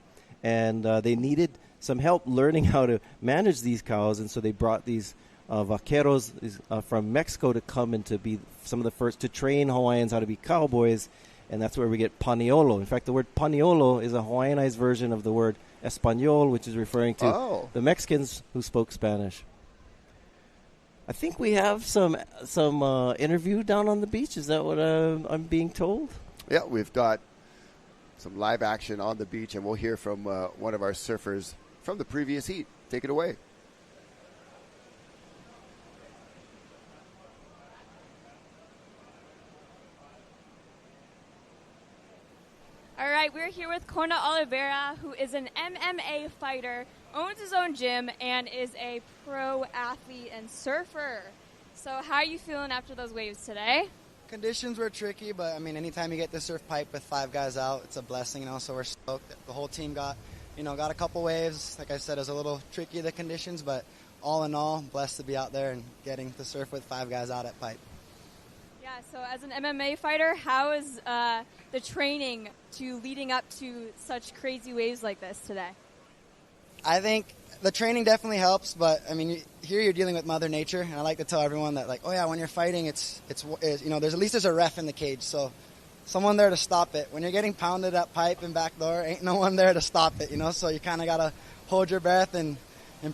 And they needed some help learning how to manage these cows, and so they brought these vaqueros from Mexico to come and to be some of the first to train Hawaiians how to be cowboys, and that's where we get paniolo. In fact, the word paniolo is a Hawaiianized version of the word Espanol, which is referring to the Mexicans who spoke Spanish. I think we have some interview down on the beach. Is that what I'm being told? Yeah, we've got some live action on the beach, and we'll hear from one of our surfers from the previous heat. Take it away. All right, we're here with Kona Oliveira, who is an MMA fighter, owns his own gym, and is a pro athlete and surfer. So how are you feeling after those waves today? Conditions were tricky, but I mean, anytime you get the surf pipe with 5 guys out, it's a blessing, you know. So we're stoked. The whole team got a couple waves. Like I said, it was a little tricky, the conditions, but all in all, blessed to be out there and getting to surf with 5 guys out at pipe. Yeah. So as an MMA fighter, how is the training to leading up to such crazy waves like this today? I think the training definitely helps, but I mean, here you're dealing with Mother Nature, and I like to tell everyone that, like, oh yeah, when you're fighting, it's there's a ref in the cage, so someone there to stop it. When you're getting pounded at pipe and backdoor, ain't no one there to stop it, you know. So you kind of gotta hold your breath and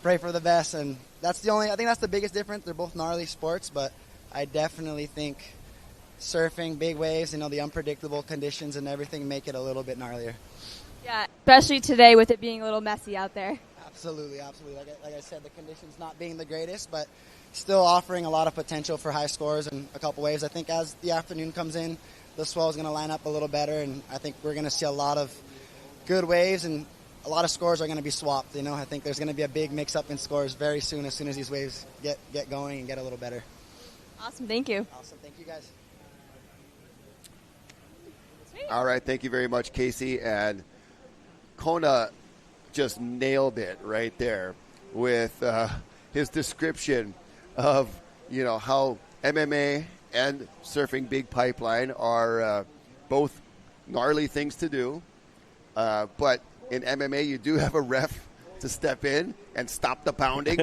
pray for the best, and I think that's the biggest difference. They're both gnarly sports, but I definitely think surfing, big waves, the unpredictable conditions and everything make it a little bit gnarlier. Yeah, especially today with it being a little messy out there. Absolutely. Like I said, the conditions not being the greatest, but still offering a lot of potential for high scores and a couple waves. I think as the afternoon comes in, the swell is going to line up a little better, and I think we're going to see a lot of good waves, and a lot of scores are going to be swapped. I think there's going to be a big mix-up in scores very soon as these waves get going and get a little better. Awesome. Thank you. Awesome. Thank you, guys. All right, thank you very much, Casey. And Kona just nailed it right there with his description of, how MMA and surfing big pipeline are both gnarly things to do. But in MMA, you do have a ref to step in and stop the pounding.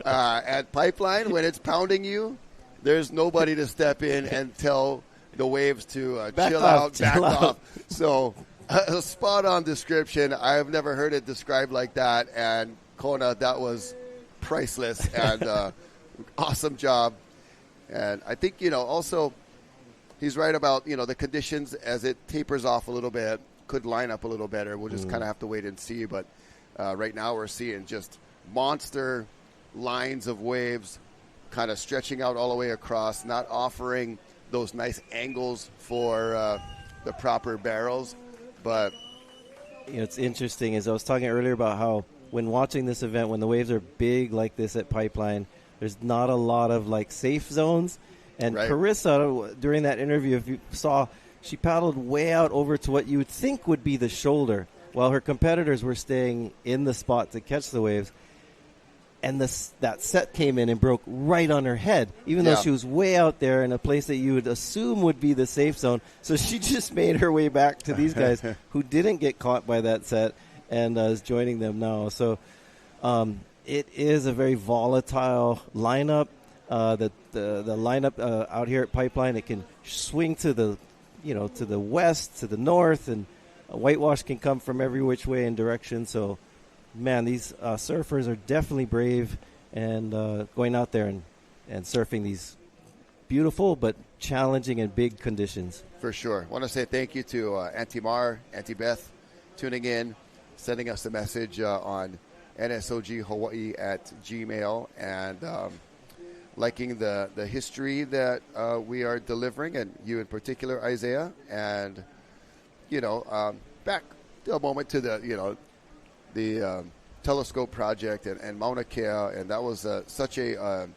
At pipeline, when it's pounding you, there's nobody to step in and tell the waves to back off. So a spot-on description. I have never heard it described like that. And Kona, that was priceless and awesome job. And I think, also he's right about, the conditions as it tapers off a little bit could line up a little better. We'll just kind of have to wait and see. But right now we're seeing just monster lines of waves kind of stretching out all the way across, not offering those nice angles for the proper barrels. But it's interesting, as I was talking earlier about how when watching this event, when the waves are big like this at Pipeline, there's not a lot of safe zones. And right. Carissa, during that interview, if you saw, she paddled way out over to what you would think would be the shoulder, while her competitors were staying in the spot to catch the waves. And that set came in and broke right on her head, even though she was way out there in a place that you would assume would be the safe zone. So she just made her way back to these guys who didn't get caught by that set and is joining them now. So it is a very volatile lineup. The lineup out here at Pipeline, it can swing to the to the west, to the north, and a whitewash can come from every which way and direction. So, man, these surfers are definitely brave and going out there and surfing these beautiful but challenging and big conditions. For sure. I want to say thank you to Auntie Mar, Auntie Beth, tuning in, sending us a message on nsoghawaii@gmail, and liking the history that we are delivering, and you in particular, Isaiah. And, back a moment to the telescope project and Mauna Kea, and that was such a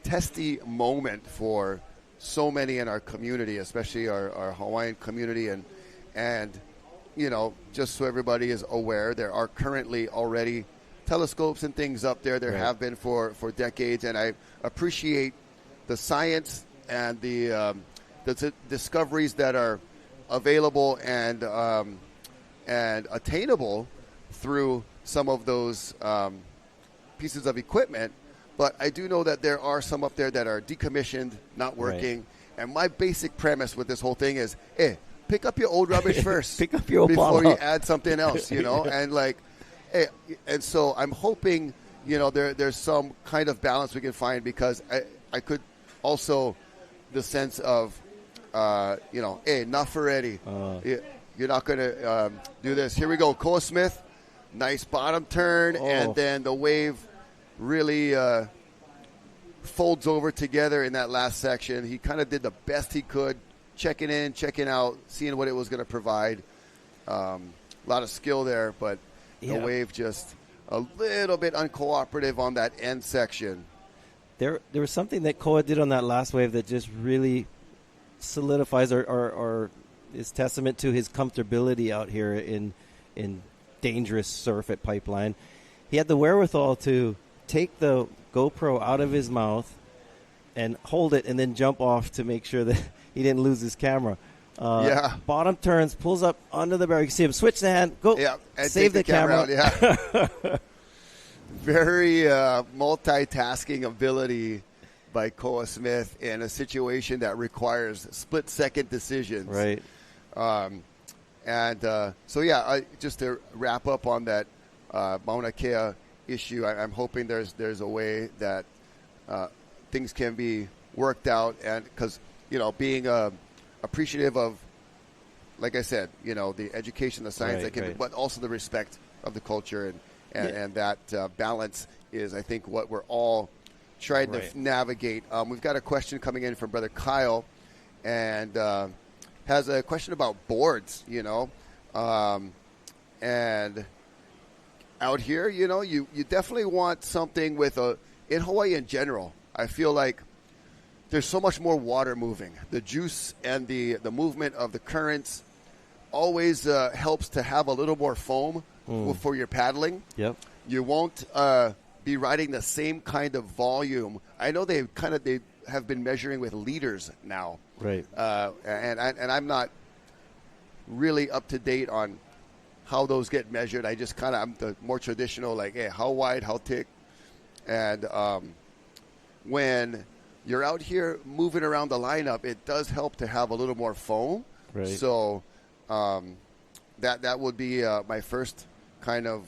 testy moment for so many in our community, especially our Hawaiian community. And just so everybody is aware, there are currently already telescopes and things up there. There have been for decades, and I appreciate the science and the discoveries that are available and attainable through some of those pieces of equipment. But I do know that there are some up there that are decommissioned, not working. Right. And my basic premise with this whole thing is, hey, pick up your old rubbish first. Pick up your old before bottle. you add something else, you know. And like, hey, and so I'm hoping, you know, there's some kind of balance we can find, because I could also the sense of, you know, hey, enough already. You're not going to do this. Here we go. Koa Smith, nice bottom turn, and then the wave really folds over together in that last section. He kind of did the best he could, checking in, checking out, seeing what it was going to provide. A lot of skill there, but the wave just a little bit uncooperative on that end section. There was something that Koa did on that last wave that just really solidifies or is testament to his comfortability out here in dangerous surf at Pipeline. He had the wherewithal to take the GoPro out of his mouth and hold it and then jump off to make sure that he didn't lose his camera. Bottom turns, pulls up under the barrel. You can see him switch the hand, go, and save the camera. Out, Very multitasking ability by Koa Smith in a situation that requires split-second decisions. Right. Just to wrap up on that Mauna Kea issue, I'm hoping there's a way that things can be worked out, and because, you know, being appreciative of, like I said, you know, the education, the science, but also the respect of the culture, and that balance is, I think, what we're all trying to navigate. We've got a question coming in from Brother Kyle, and has a question about boards, you know, and out here, you know, you definitely want something with in Hawaii in general, I feel like there's so much more water moving. The juice and the movement of the currents always helps to have a little more foam for your paddling. Yep. You won't be riding the same kind of volume. I know they have been measuring with liters now. Right. And I'm not really up to date on how those get measured. I just I'm the more traditional, like, hey, how wide, how thick. And when you're out here moving around the lineup, it does help to have a little more foam. Right. So that would be my first kind of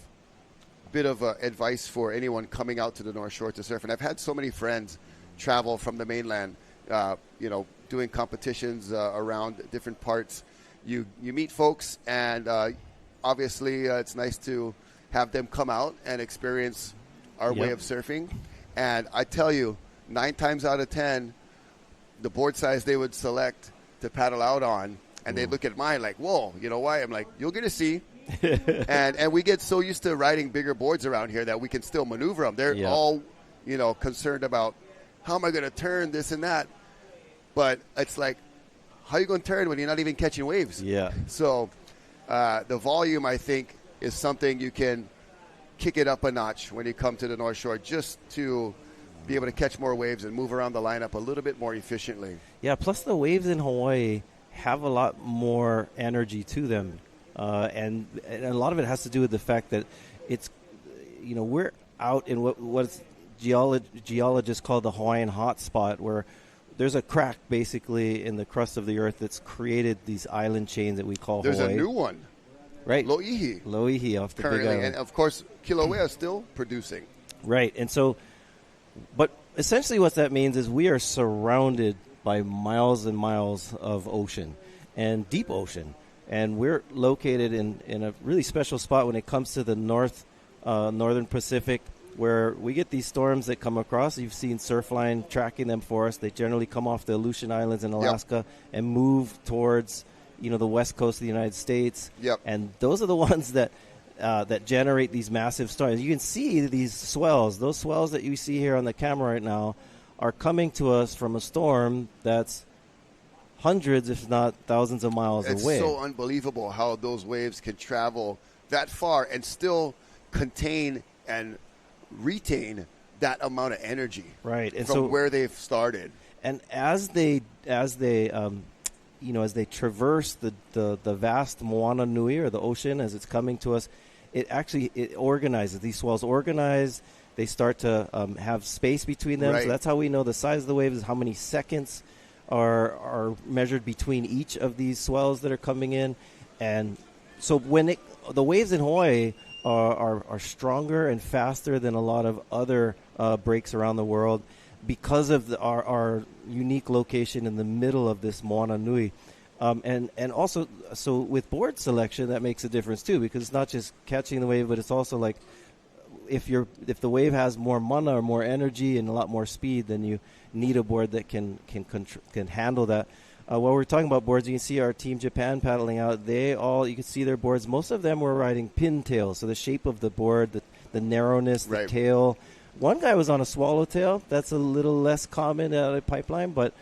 bit of advice for anyone coming out to the North Shore to surf. And I've had so many friends travel from the mainland, you know, doing competitions around different parts. You meet folks, and obviously it's nice to have them come out and experience our way of surfing. And I tell you, 9 times out of 10, the board size they would select to paddle out on, and they'd look at mine like, whoa, you know why? I'm like, you'll get to see. and we get so used to riding bigger boards around here that we can still maneuver them. They're all, you know, concerned about how am I going to turn this and that. But it's like, how are you going to turn when you're not even catching waves? Yeah. So the volume, I think, is something you can kick it up a notch when you come to the North Shore, just to be able to catch more waves and move around the lineup a little bit more efficiently. Yeah, plus the waves in Hawaii have a lot more energy to them. And a lot of it has to do with the fact that it's, you know, we're out in what's geologists call the Hawaiian hotspot, where there's a crack basically in the crust of the earth that's created these island chains that we call Hawaii. There's a new one. Right. Lo'ihi off the currently, Big Island. and of course Kilauea is still producing. Right. And so, but essentially what that means is we are surrounded by miles and miles of ocean and deep ocean. And we're located in a really special spot when it comes to the northern Pacific, where we get these storms that come across. You've seen Surfline tracking them for us. They generally come off the Aleutian Islands in Alaska and move towards, you know, the west coast of the United States. Yep. And those are the ones that generate these massive storms. You can see these swells. Those swells that you see here on the camera right now are coming to us from a storm that's hundreds, if not thousands of miles away. It's so unbelievable how those waves can travel that far and still contain and retain that amount of energy, right? And from so where they've started. And as they traverse the vast Moana Nui, or the ocean as it's coming to us, it organizes. These swells organize. They start to have space between them. Right. So that's how we know the size of the waves is how many seconds are measured between each of these swells that are coming in. And so when the waves in Hawaii are stronger and faster than a lot of other breaks around the world, because of our unique location in the middle of this Moana Nui. And also, so with board selection, that makes a difference too, because it's not just catching the wave, but it's also like if the wave has more mana or more energy and a lot more speed, then you need a board that can handle that. While we're talking about boards, you can see our Team Japan paddling out. You can see their boards. Most of them were riding pintail, so the shape of the board, the narrowness, the tail. One guy was on a swallowtail. That's a little less common at a pipeline, but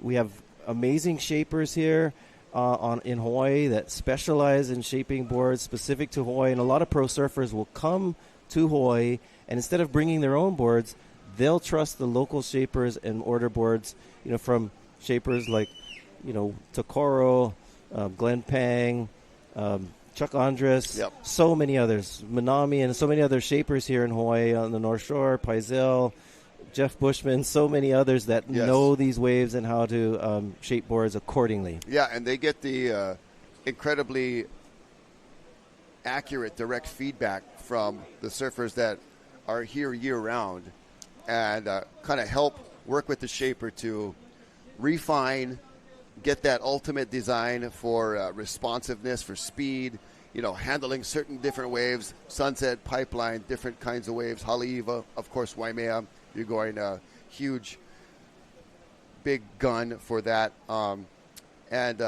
we have amazing shapers here in Hawaii that specialize in shaping boards specific to Hawaii, and a lot of pro surfers will come to Hawaii, and instead of bringing their own boards, they'll trust the local shapers and order boards, from shapers like, Tokoro, Glenn Pang, Chuck Andres, so many others, Manami, and so many other shapers here in Hawaii on the North Shore, Paisel, Jeff Bushman, so many others that know these waves and how to shape boards accordingly. Yeah, and they get the incredibly accurate, direct feedback from the surfers that are here year-round, and kind of help work with the shaper to refine, get that ultimate design for responsiveness, for speed, handling certain different waves, sunset, pipeline, different kinds of waves, Haleiwa, of course, Waimea, you're going huge, big gun for that. And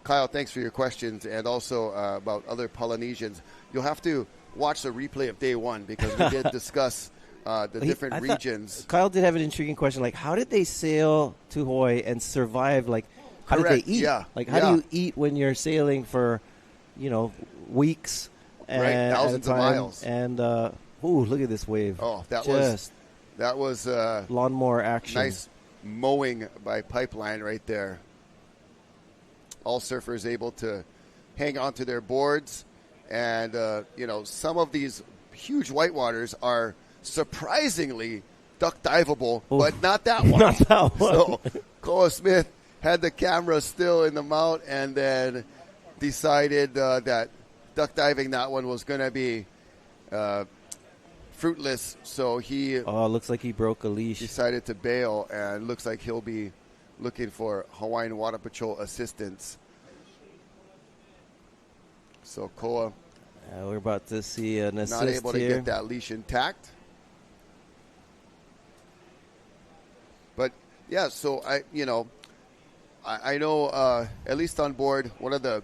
Kyle, thanks for your questions, and also about other Polynesians. You'll have to watch the replay of day one, because we did discuss the different regions. Kyle did have an intriguing question, like how did they sail to Hawaii and survive? Like, how did they eat? Yeah. Like, how do you eat when you're sailing for, weeks and thousands of miles? And look at this wave! Oh, that was lawnmower action. Nice mowing by pipeline right there. All surfers able to hang on to their boards, and some of these huge whitewaters are surprisingly duck diveable, but not that one. Not that one. So Koa Smith had the camera still in the mount, and then decided that duck diving that one was going to be fruitless. So he looks like he broke a leash. Decided to bail, and looks like he'll be looking for Hawaiian Water Patrol assistance. So Koa, we're about to see an assist not able to here. get that leash intact. But yeah, so I know at least on board one of the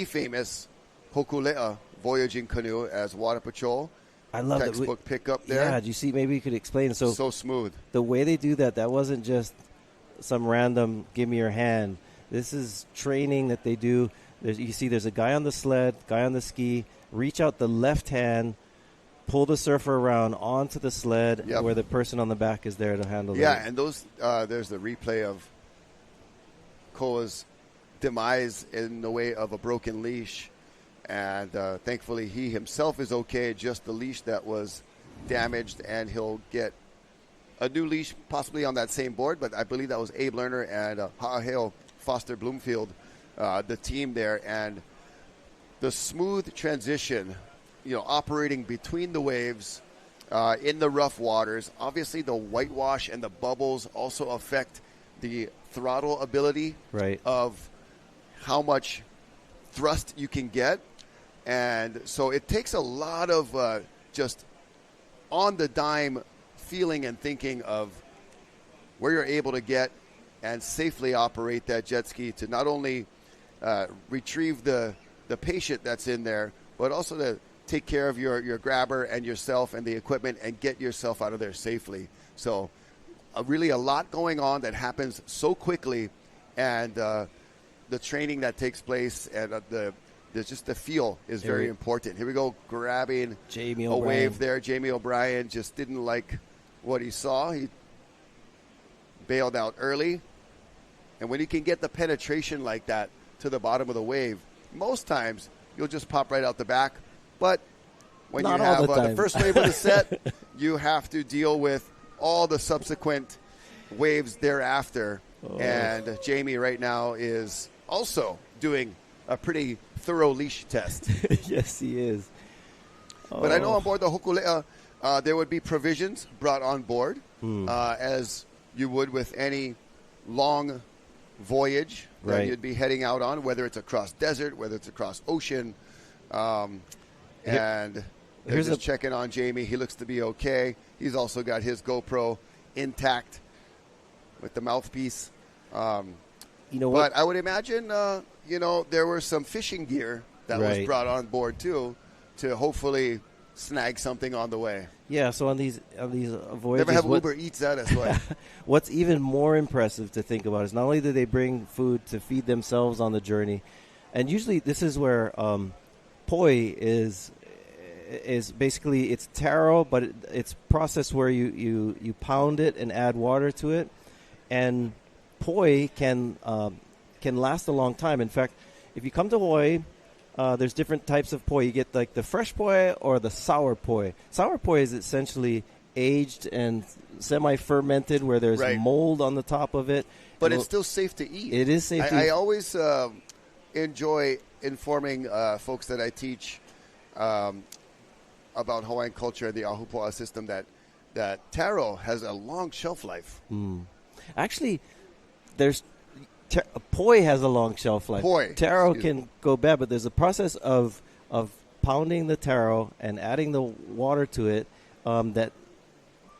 famous Hokulea voyaging canoe as Water Patrol. I love that textbook pickup there. Yeah, did you see? Maybe you could explain. So smooth. The way they do that wasn't just some random give me your hand. This is training that they do. You see there's a guy on the sled, guy on the ski, reach out the left hand, pull the surfer around onto the sled where the person on the back is there to handle it. Yeah, and those there's the replay of Koa's demise in the way of a broken leash. And thankfully he himself is okay, just the leash that was damaged, and he'll get a new leash possibly on that same board, but I believe that was Abe Lerner and Ha'aheo Foster Bloomfield, the team there. And the smooth transition, operating between the waves in the rough waters. Obviously the whitewash and the bubbles also affect the throttle ability of how much thrust you can get. And so it takes a lot of just on the dime feeling and thinking of where you're able to get and safely operate that jet ski to not only retrieve the patient that's in there, but also to take care of your grabber and yourself and the equipment and get yourself out of there safely. So really a lot going on that happens so quickly, and the training that takes place and the there's just the feel is very important. Here we go, grabbing Jamie a O'Brien. wave there. Jamie O'Brien just didn't like what he saw. He bailed out early. And when you can get the penetration like that to the bottom of the wave, most times you'll just pop right out the back. But when Not you all have the the time. first wave of the set, you have to deal with all the subsequent waves thereafter. Oh. And Jamie right now is also doing a pretty thorough leash test. Yes, he is. But I know on board the Hokulea, there would be provisions brought on board, as you would with any long voyage that Right. you'd be heading out on, whether it's across desert, whether it's across ocean. And they're here's just checking on Jamie. He looks to be okay. He's also got his GoPro intact with the mouthpiece. You know what? But I would imagine, there were some fishing gear that was Right. brought on board too, to hopefully snag something on the way. Yeah, so on these voyages, Never have Uber Eats that as well. What's even more impressive to think about is not only do they bring food to feed themselves on the journey, and usually this is where poi is basically it's taro, but it's processed where you pound it and add water to it, and poi can last a long time. In fact, if you come to Hawaii, there's different types of poi. You get like the fresh poi or the sour poi. Sour poi is essentially aged and semi-fermented, where there's Right. mold on the top of it. But it's still safe to eat. It is safe to I eat. always enjoy informing folks that I teach about Hawaiian culture and the Ahupua'a system that taro has a long shelf life. Actually, there's poi has a long shelf life. Poi, Taro excuse can go bad, but there's a process of pounding the taro and adding the water to it that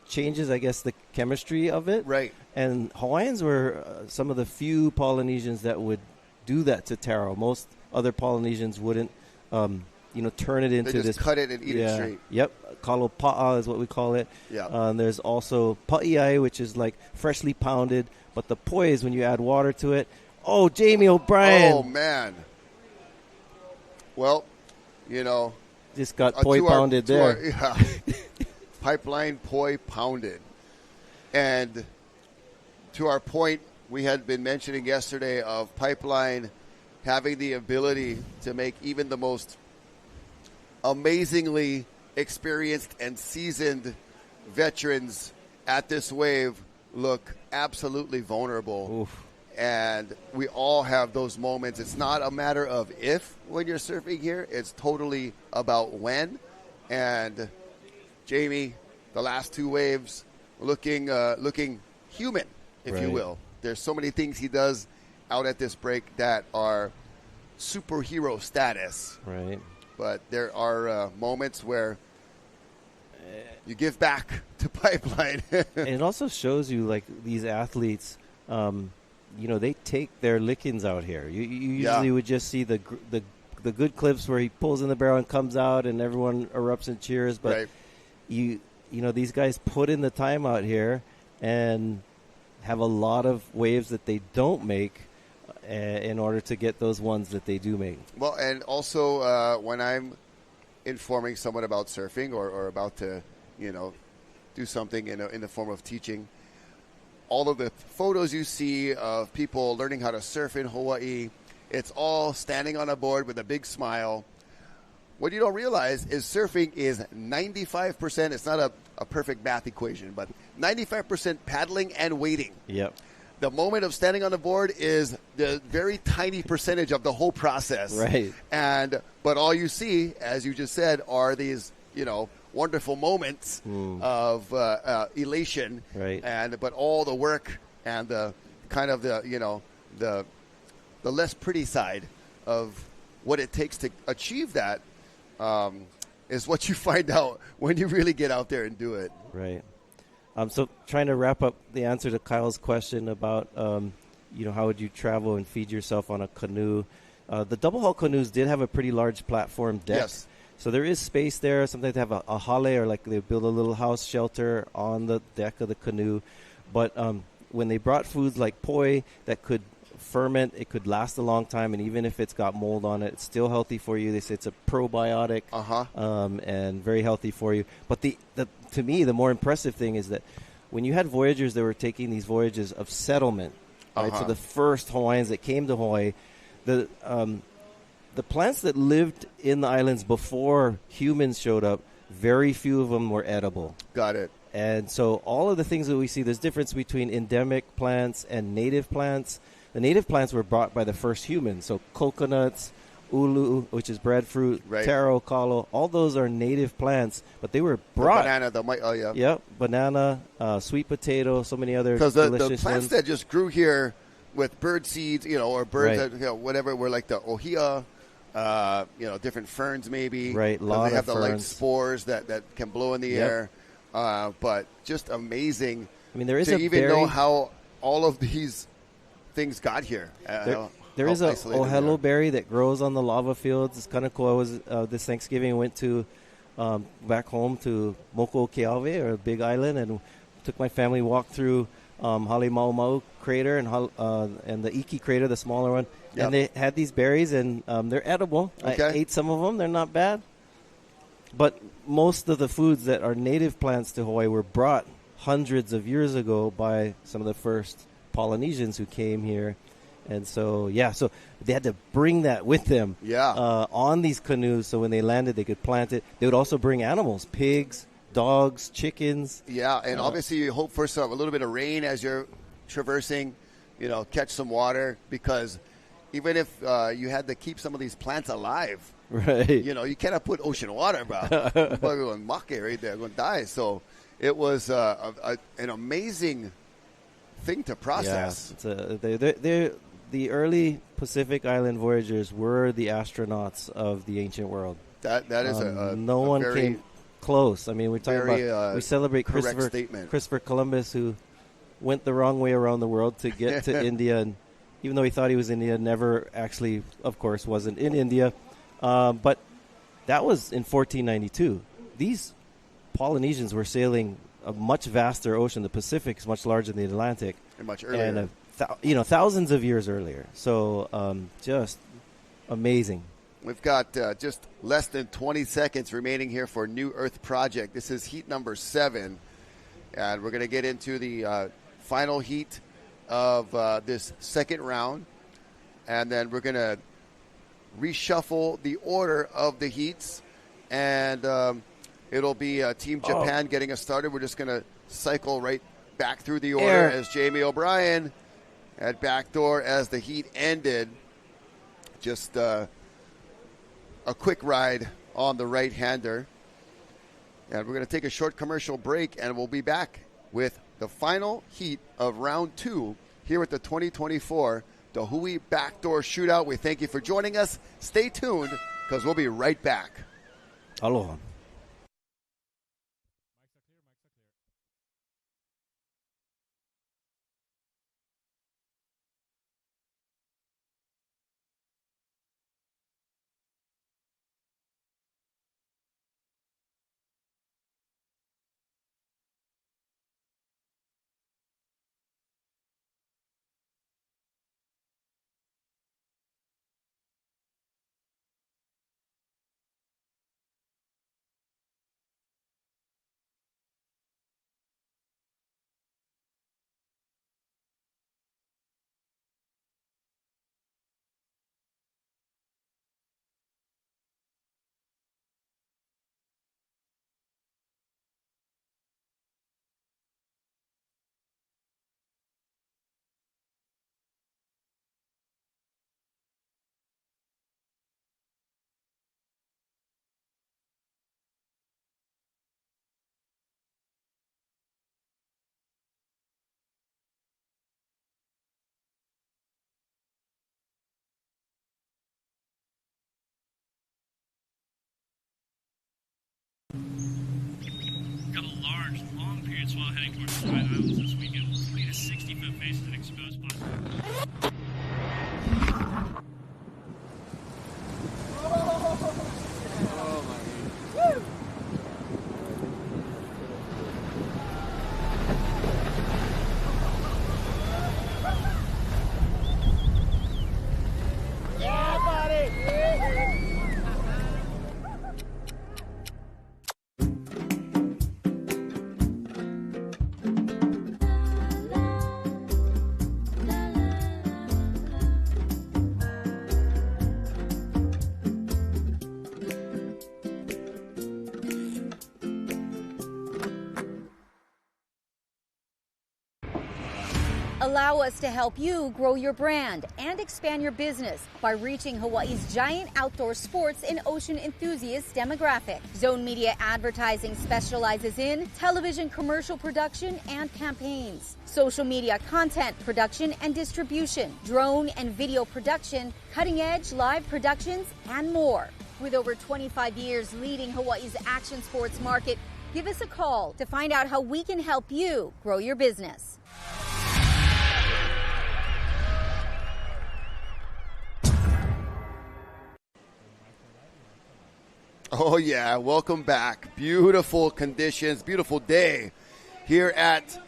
changes, I guess, the chemistry of it. Right. And Hawaiians were some of the few Polynesians that would do that to taro. Most other Polynesians wouldn't, turn it into They just this. cut it and eat it straight. Yep. Kalopa'a is what we call it. Yeah. There's also pa'iai, which is like freshly pounded. But the poi is when you add water to it. Oh, Jamie O'Brien. Oh, man. Well, Just got poi pounded there. Pipeline poi pounded. And to our point, we had been mentioning yesterday of Pipeline having the ability to make even the most amazingly experienced and seasoned veterans at this wave look absolutely vulnerable. Oof. And we all have those moments. It's not a matter of if when you're surfing here. It's totally about when. And Jamie, the last two waves, looking human, if you Right. will. There's so many things he does out at this break that are superhero status. Right. But there are moments where you give back to Pipeline. And it also shows you, like, these athletes, they take their lickings out here. You usually would just see the good clips where he pulls in the barrel and comes out and everyone erupts and cheers. But Right. these guys put in the time out here and have a lot of waves that they don't make in order to get those ones that they do make. Well, and also when I'm informing someone about surfing or about to, do something in the form of teaching, all of the photos you see of people learning how to surf in Hawaii, it's all standing on a board with a big smile. What you don't realize is surfing is 95%. It's not a perfect math equation, but 95% paddling and waiting. Yep. The moment of standing on the board is the very tiny percentage of the whole process. Right. But all you see, as you just said, are these, wonderful moments of elation. Right. But all the work and the kind of the less pretty side of what it takes to achieve that is what you find out when you really get out there and do it. Right. So trying to wrap up the answer to Kyle's question about, how would you travel and feed yourself on a canoe? The double hull canoes did have a pretty large platform deck. Yes. So there is space there. Sometimes they have a hale, or like they build a little house shelter on the deck of the canoe. But when they brought foods like poi that could ferment. It could last a long time, and even if it's got mold on it, it's still healthy for you. They say it's a probiotic and very healthy for you. But to me, the more impressive thing is that when you had voyagers that were taking these voyages of settlement, right? So the first Hawaiians that came to Hawaii, the plants that lived in the islands before humans showed up, very few of them were edible. Got it. And so all of the things that we see, there's difference between endemic plants and native plants. The native plants were brought by the first humans. So coconuts, ulu, which is breadfruit, taro, kalo, all those are native plants, but they were brought. The banana, Yep, banana, sweet potato, so many other because delicious the plants ones. that just grew here with bird seeds, or birds that, whatever, were like the ohia, different ferns maybe. Right, a lot they have of the light ferns. spores that can blow in the air. But just amazing. I mean, there is to a even know how all of these things got here. There is a ohelo berry that grows on the lava fields. It's kind of cool. I was this Thanksgiving went to back home to Moko Keawe, or a big island, and took my family walk through Halimaumau crater and the Iki crater, the smaller one. Yep. And they had these berries, and they're edible. Okay. I ate some of them. They're not bad. But most of the foods that are native plants to Hawaii were brought hundreds of years ago by some of the first Polynesians who came here. And so, so they had to bring that with them on these canoes, so when they landed, they could plant it. They would also bring animals, pigs, dogs, chickens. Yeah, and obviously you hope for a little bit of rain as you're traversing, catch some water, because even if you had to keep some of these plants alive, right? You cannot put ocean water, bro. You're going to mock it right there, going to die. So it was an amazing thing to process. Yeah, the early Pacific Island voyagers were the astronauts of the ancient world. That is no one came close. I mean, we're talking about we celebrate Christopher Columbus, who went the wrong way around the world to get to India, and even though he thought he was in India, never actually, of course, wasn't in India. But that was in 1492. These Polynesians were sailing a much vaster ocean. The Pacific is much larger than the Atlantic, and much earlier. And thousands of years earlier. So just amazing. We've got just less than 20 seconds remaining here for New Earth Project. This is heat number 7, and we're going to get into the final heat of this second round, and then we're going to reshuffle the order of the heats, and it'll be Team Japan getting us started. We're just going to cycle right back through the order as Jamie O'Brien at Backdoor as the heat ended. Just a quick ride on the right-hander. And we're going to take a short commercial break, and we'll be back with the final heat of round 2 here at the 2024 Dahui Backdoor Shootout. We thank you for joining us. Stay tuned, because we'll be right back. Aloha. Got a large, long period swell heading towards the Hawaiian Islands this weekend. 40 to 60-foot faces and exposed spots. Allow us to help you grow your brand and expand your business by reaching Hawaii's giant outdoor sports and ocean enthusiast demographic. Zone Media Advertising specializes in television commercial production and campaigns, social media content production and distribution, drone and video production, cutting-edge live productions, and more. With over 25 years leading Hawaii's action sports market, give us a call to find out how we can help you grow your business. Oh, yeah. Welcome back. Beautiful conditions, beautiful day here at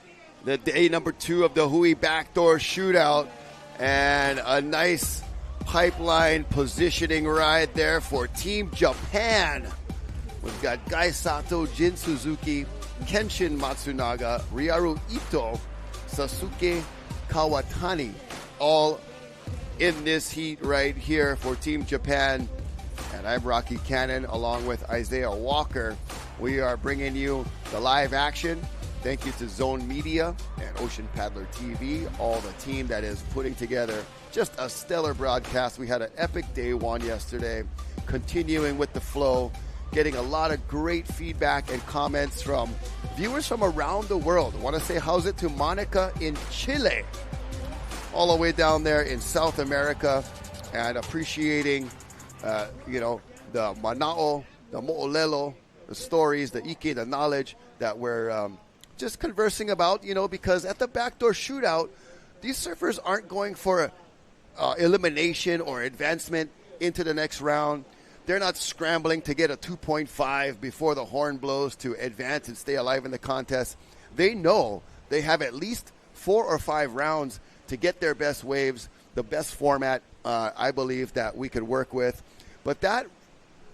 the day number 2 of the Hui Backdoor Shootout. And a nice pipeline positioning ride there for Team Japan. We've got Gai Sato, Jin Suzuki, Kenshin Matsunaga, Ryaru Ito, Sasuke Kawatani, all in this heat right here for Team Japan. And I'm Rocky Cannon along with Isaiah Walker. We are bringing you the live action. Thank you to Zone Media and Ocean Paddler TV, all the team that is putting together just a stellar broadcast. We had an epic day one yesterday, continuing with the flow, getting a lot of great feedback and comments from viewers from around the world. I want to say how's it to Monica in Chile, all the way down there in South America, and appreciating the mana'o, the mo'olelo, the stories, the ike, the knowledge that we're just conversing about, because at the Backdoor Shootout, these surfers aren't going for elimination or advancement into the next round. They're not scrambling to get a 2.5 before the horn blows to advance and stay alive in the contest. They know they have at least 4 or 5 rounds to get their best waves, the best format I believe that we could work with. But that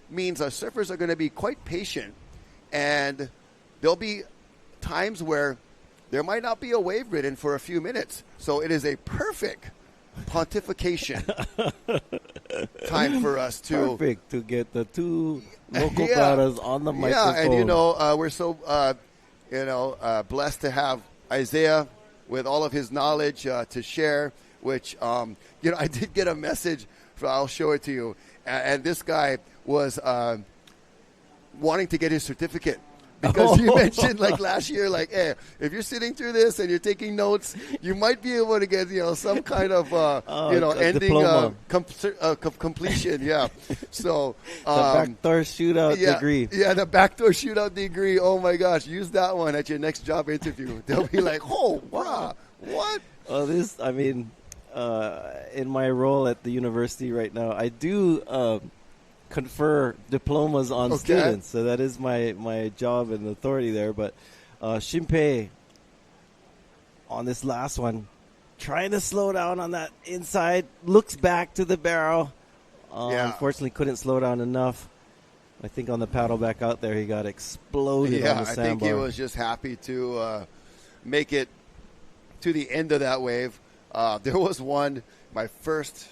means our surfers are going to be quite patient, and there'll be times where there might not be a wave ridden for a few minutes. So it is a perfect pontification time for us to get the 2 local brothers on the microphone. Yeah, and we're so blessed to have Isaiah with all of his knowledge to share. Which I did get a message. I'll show it to you. And this guy was wanting to get his certificate. Because you mentioned last year, hey, if you're sitting through this and you're taking notes, you might be able to get some kind of ending completion. Yeah. So the Backdoor Shootout degree. Yeah, the Backdoor Shootout degree. Oh my gosh, use that one at your next job interview. They'll be like, oh, wow, what? In my role at the university right now, I do confer diplomas on students, so that is my job and authority there. But Shinpei, on this last one, trying to slow down on that inside, looks back to the barrel. Unfortunately, couldn't slow down enough. I think on the paddle back out there, he got exploded on the sandbar. I think he was just happy to make it to the end of that wave. There was my first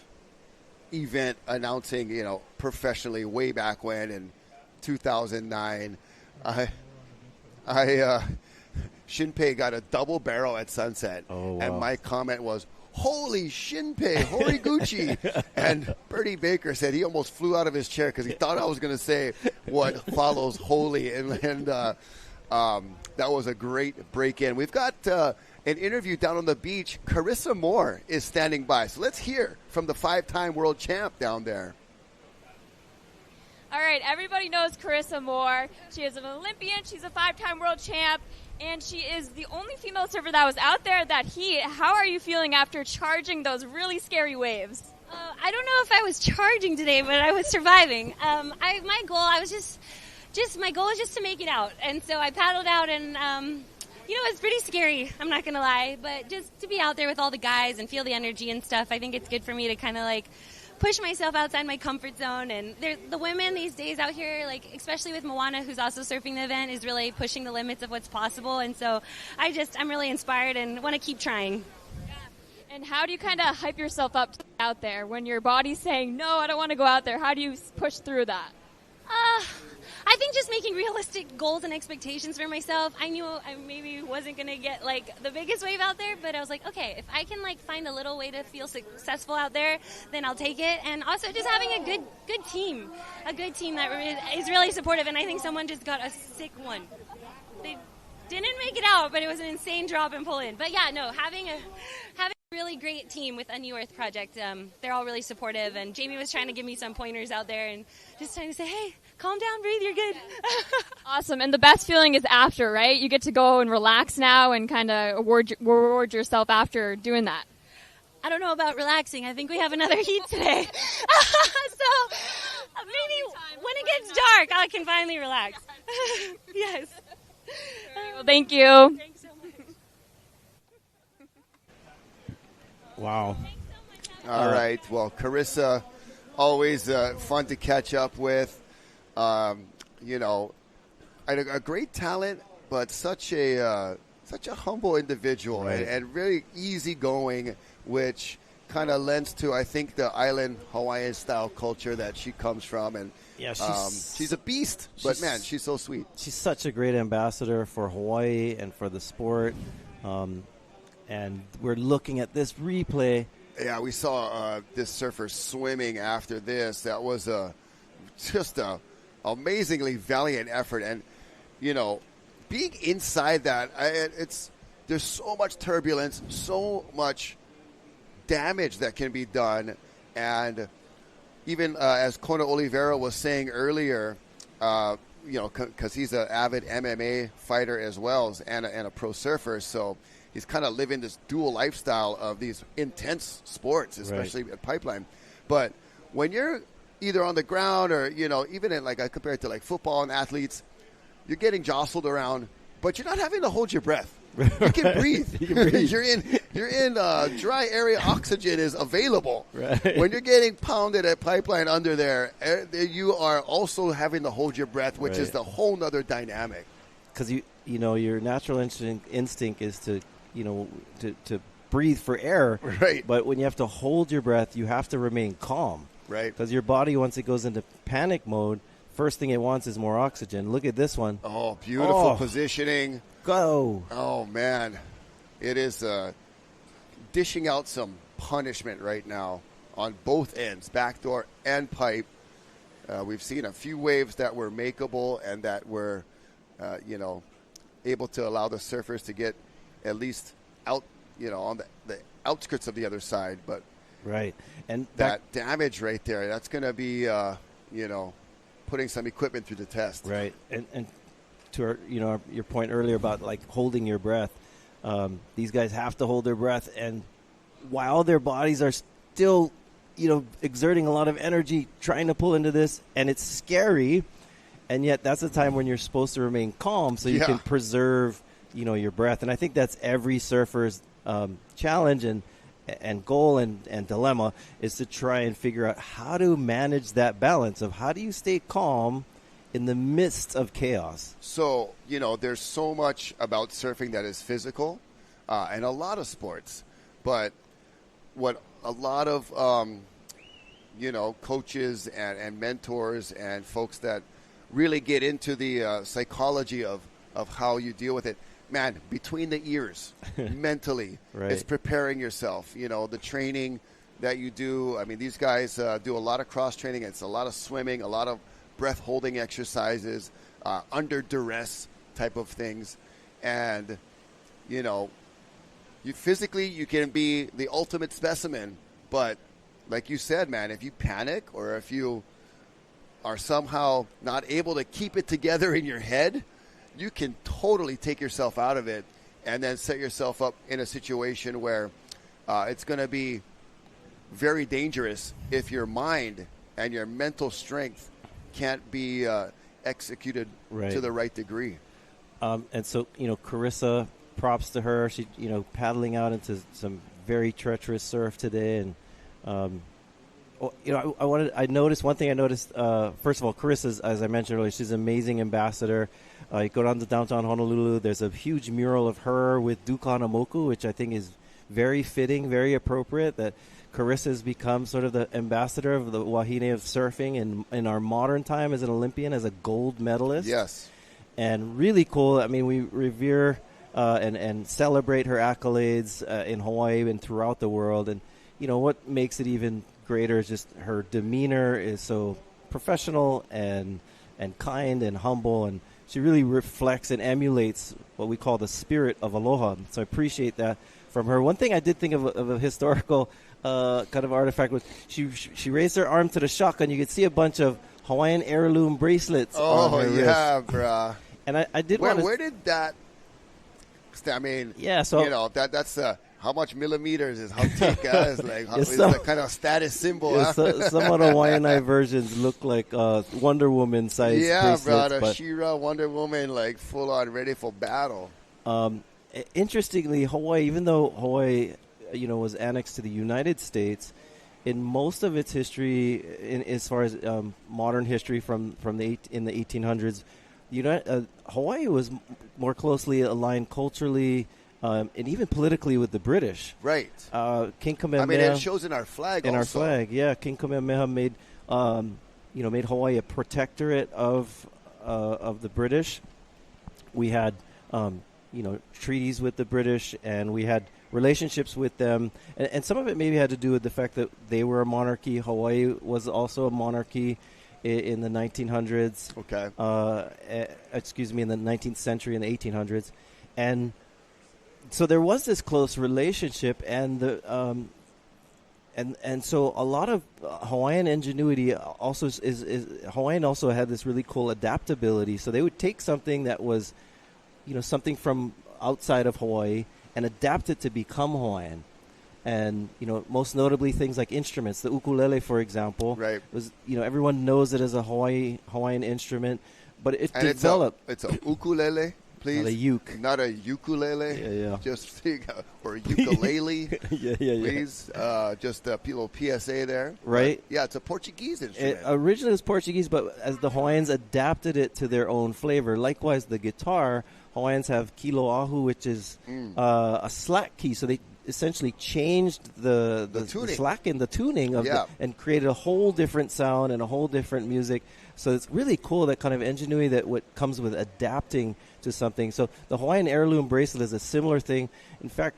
event announcing, professionally way back when in 2009. Shinpei got a double barrel at sunset. Oh, wow. And my comment was, holy Shinpei, Horiguchi. And Bertie Baker said he almost flew out of his chair because he thought I was going to say what follows holy. And that was a great break-in. We've got an interview down on the beach. Carissa Moore is standing by. So let's hear from the 5-time world champ down there. All right, everybody knows Carissa Moore. She is an Olympian. She's a 5-time world champ. And she is the only female surfer that was out there that heat. How are you feeling after charging those really scary waves? I don't know if I was charging today, but I was surviving. My goal was just to make it out. And so I paddled out and, it's pretty scary. I'm not going to lie. But just to be out there with all the guys and feel the energy and stuff, I think it's good for me to kind of push myself outside my comfort zone. And the women these days out here, especially with Moana, who's also surfing the event, is really pushing the limits of what's possible. And so I'm really inspired and want to keep trying. Yeah. And how do you kind of hype yourself up out there when your body's saying, no, I don't want to go out there? How do you push through that? I think just making realistic goals and expectations for myself. I knew I maybe wasn't going to get like the biggest wave out there, but I was like, okay, if I can like find a little way to feel successful out there, then I'll take it. And also just having a good team that is really supportive. And I think someone just got a sick one. They didn't make it out, but it was an insane drop and pull in. But yeah, no, having a really great team with a New Earth project. They're all really supportive, and Jamie was trying to give me some pointers out there and just trying to say, hey, calm down, breathe, you're good. Awesome. And the best feeling is after, right? You get to go and relax now and kind of reward yourself after doing that. I don't know about relaxing. I think we have another heat today. So maybe when it gets dark, I can finally relax. Yes. Well, thank you. Thanks so much. Wow. All right. Well, Carissa, always fun to catch up with. You know, a great talent, but such a humble individual, Right. and very easygoing, which kind of lends to, I think, the island Hawaiian style culture that she comes from. And Yeah, she's a beast, but man, she's so sweet. She's such a great ambassador for Hawaii and for the sport. And we're looking at this replay. Yeah, we saw this surfer swimming after this. That was just a amazingly valiant effort. And, you know, being inside that, there's so much turbulence, so much damage that can be done. And even as Kona Oliveira was saying earlier, you know, because he's an avid MMA fighter as well and a pro surfer, so he's kind of living this dual lifestyle of these intense sports, especially at Pipeline. But when you're either on the ground or, you know, even in like I compare it to like football and athletes, you're getting jostled around, but you're not having to hold your breath. You can breathe. You're in dry area. Oxygen is available. Right. When you're getting pounded at Pipeline under there, you are also having to hold your breath, which is the whole nother dynamic. Because you know your natural instinct is to to breathe for air. Right. But when you have to hold your breath, you have to remain calm. Right. Because your body, once it goes into panic mode, first thing it wants is more oxygen. Look at this one. Oh, beautiful positioning. Go. Oh, man. It is dishing out some punishment right now on both ends, backdoor and pipe. We've seen a few waves that were makeable and that were, able to allow the surfers to get at least out, on the outskirts of the other side. But right. And that damage right there, that's going to be, putting some equipment through the test. Right. And to our, your point earlier about like holding your breath, these guys have to hold their breath, and while their bodies are still, exerting a lot of energy trying to pull into this, and it's scary, and yet that's the time when you're supposed to remain calm so you can preserve, your breath. And I think that's every surfer's challenge and goal and dilemma is to try and figure out how to manage that balance of how do you stay calm in the midst of chaos. So, there's so much about surfing that is physical and a lot of sports. But what a lot of, coaches and mentors and folks that really get into the psychology of how you deal with it, man, between the ears, mentally, it's preparing yourself. The training that you do. I mean, these guys do a lot of cross training. It's a lot of swimming, a lot of breath holding exercises, under duress type of things. And, you physically, you can be the ultimate specimen. But like you said, man, if you panic or if you are somehow not able to keep it together in your head, you can totally take yourself out of it and then set yourself up in a situation where it's going to be very dangerous if your mind and your mental strength can't be executed to the right degree. And so, Carissa, props to her. She, paddling out into some very treacherous surf today. And, I noticed one thing. First of all, Carissa's, as I mentioned earlier, she's an amazing ambassador. You go down to downtown Honolulu, there's a huge mural of her with Duka Namoku, which I think is very fitting, very appropriate, that Carissa's become sort of the ambassador of the Wahine of surfing in our modern time as an Olympian, as a gold medalist. Yes. And really cool. I mean, we revere and celebrate her accolades in Hawaii and throughout the world. And, what makes it even greater is just her demeanor is so professional and kind and humble, and she really reflects and emulates what we call the spirit of aloha. So I appreciate that from her. One thing I did think of a historical kind of artifact was she raised her arm to the shotgun. You could see a bunch of Hawaiian heirloom bracelets on her wrist. Bruh. And I did where did that? I mean, that's how much millimeters is how thick is like it's a kind of status symbol. Yeah, some of the Hawaiianized versions look like Wonder Woman size. Yeah, bracelets, bro, She-Ra, Wonder Woman, like full on ready for battle. Interestingly, Hawaii, even though Hawaii, was annexed to the United States, in most of its history, as far as modern history in the 1800s, Hawaii was more closely aligned culturally and even politically with the British. Right. King Kamehameha. I mean, it shows in our flag. In our flag, yeah. King Kamehameha made Hawaii a protectorate of the British. We had treaties with the British, and we had relationships with them, and some of it maybe had to do with the fact that they were a monarchy. Hawaii was also a monarchy in the 1900s. Okay. In the 19th century, in the 1800s, and so there was this close relationship, and so a lot of Hawaiian ingenuity also is Hawaiian also had this really cool adaptability. So they would take something that was, something from outside of Hawaii and adapt it to become Hawaiian. And, most notably things like instruments. The ukulele, for example, right, was, everyone knows it as a Hawaiian instrument, but it developed. It's a ukulele, please. Not a uke. Not a ukulele. Yeah. Just, or ukulele. Yeah. Please. Just a little PSA there. Right. But, yeah, it's a Portuguese instrument. Originally it was Portuguese, but as the Hawaiians adapted it to their own flavor. Likewise, the guitar, Hawaiians have kilo Oahu, which is a slack key. So they essentially changed the slack in the tuning of and created a whole different sound and a whole different music. So it's really cool, that kind of ingenuity that what comes with adapting to something. So the Hawaiian heirloom bracelet is a similar thing. In fact,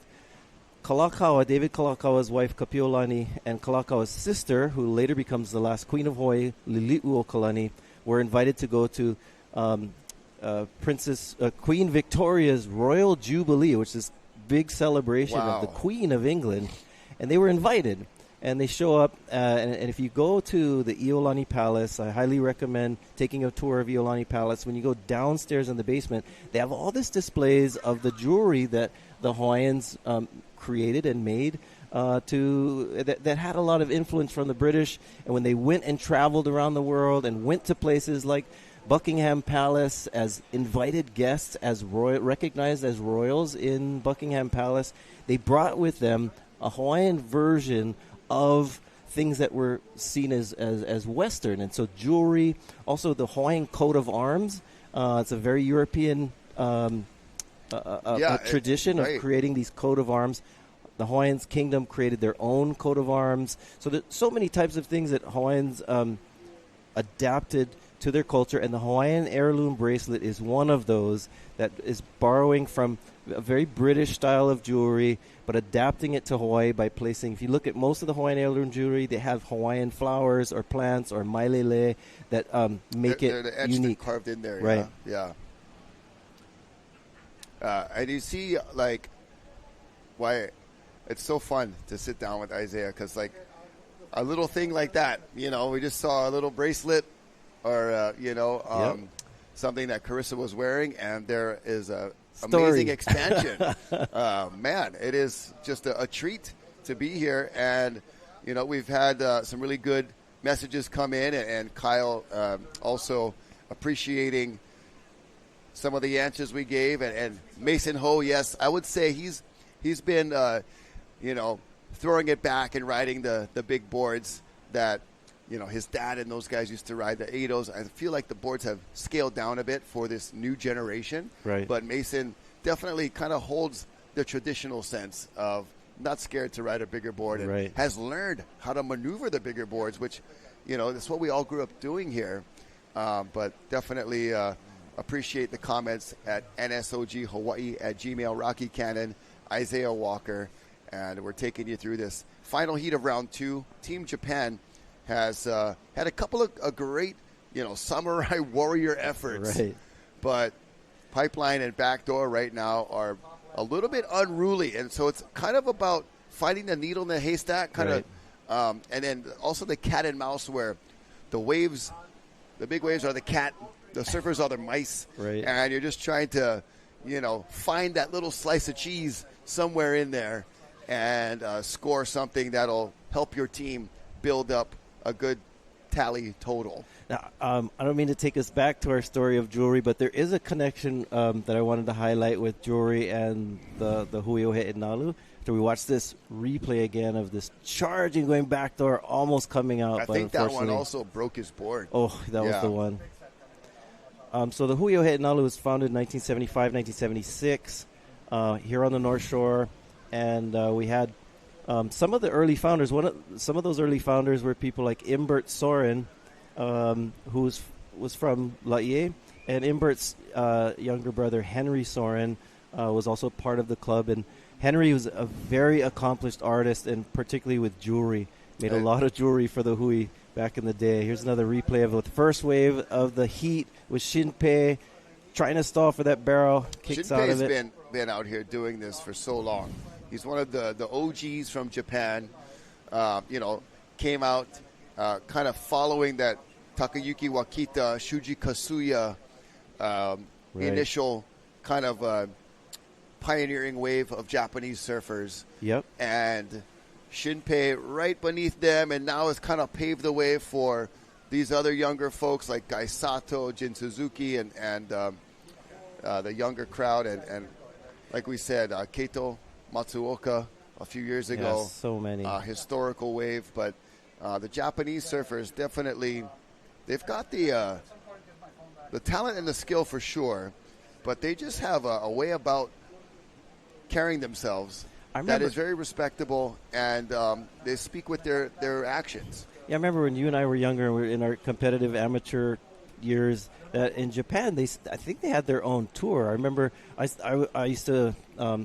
David Kalakawa's wife Kapiolani and Kalakawa's sister, who later becomes the last queen of Hawaii, Liliuokalani, were invited to go to Queen Victoria's Royal Jubilee, which is big celebration of the Queen of England, and they were invited. And they show up, and if you go to the Iolani Palace, I highly recommend taking a tour of Iolani Palace. When you go downstairs in the basement, they have all this displays of the jewelry that the Hawaiians created and made that had a lot of influence from the British. And when they went and traveled around the world and went to places like Buckingham Palace as invited guests, as recognized as royals in Buckingham Palace, they brought with them a Hawaiian version of things that were seen as Western. And so jewelry, also the Hawaiian coat of arms. It's a very European tradition of creating these coat of arms. The Hawaiian kingdom created their own coat of arms. So there's so many types of things that Hawaiians adapted to their culture, and the Hawaiian heirloom bracelet is one of those that is borrowing from a very British style of jewelry, but adapting it to Hawaii by placing, if you look at most of the Hawaiian heirloom jewelry, they have Hawaiian flowers or plants or mailele that make it they're etched unique. And carved in there, right? Yeah. And you see, like, why it's so fun to sit down with Isaiah, because, like, a little thing like that, we just saw a little bracelet or, something that Carissa was wearing, and there is a amazing expansion. Man, it is just a treat to be here. And, we've had some really good messages come in, and Kyle also appreciating some of the answers we gave. And Mason Ho, yes, I would say he's been, throwing it back and riding the big boards that, his dad and those guys used to ride, the Eidos. I feel like the boards have scaled down a bit for this new generation. Right. But Mason definitely kind of holds the traditional sense of, not scared to ride a bigger board and Right. has learned how to maneuver the bigger boards, which, that's what we all grew up doing here. But definitely appreciate the comments at nsoghawaii at Gmail, Rocky Cannon, Isaiah Walker, and we're taking you through this final heat of round 2. Team Japan has had a couple of great, samurai warrior efforts. Right. But Pipeline and Backdoor right now are a little bit unruly, and so it's kind of about finding the needle in the haystack, and then also the cat and mouse, where the big waves are the cat, the surfers are the mice, Right. and you're just trying to, find that little slice of cheese somewhere in there and score something that'll help your team build up a good tally total. Now, I don't mean to take us back to our story of jewelry, but there is a connection that I wanted to highlight with jewelry and the Huiohe Nalu. So we watched this replay again of this charging going backdoor, almost coming out. I but think that one unfortunately- also broke his board. Oh, that was the one. So the Huiohe Nalu was founded in 1975, 1976 here on the North Shore. And we had some of the early founders. Some of those early founders were people like Imbert Soren, who was from Laie, and Imbert's younger brother Henry Soren was also part of the club. And Henry was a very accomplished artist, and particularly with jewelry. Made a lot of jewelry for the Hui back in the day. Here's another replay of the first wave of the heat with Shinpei trying to stall for that barrel. Kicks out of Shinpei's it. been out here doing this for so long. He's one of the OGs from Japan. Came out kind of following that Takayuki Wakita, Shuji Kasuya initial kind of pioneering wave of Japanese surfers. Yep. And Shinpei right beneath them, and now has kind of paved the way for these other younger folks like Gai Sato, Jin Suzuki, and the younger crowd. And like we said, Keito Matsuoka a few years ago. Yes, so many. Historical wave. But the Japanese surfers definitely, they've got the talent and the skill for sure, but they just have a way about carrying themselves that is very respectable, and they speak with their actions. Yeah, I remember when you and I were younger and we were in our competitive amateur years, that in Japan, I think they had their own tour. I remember I used to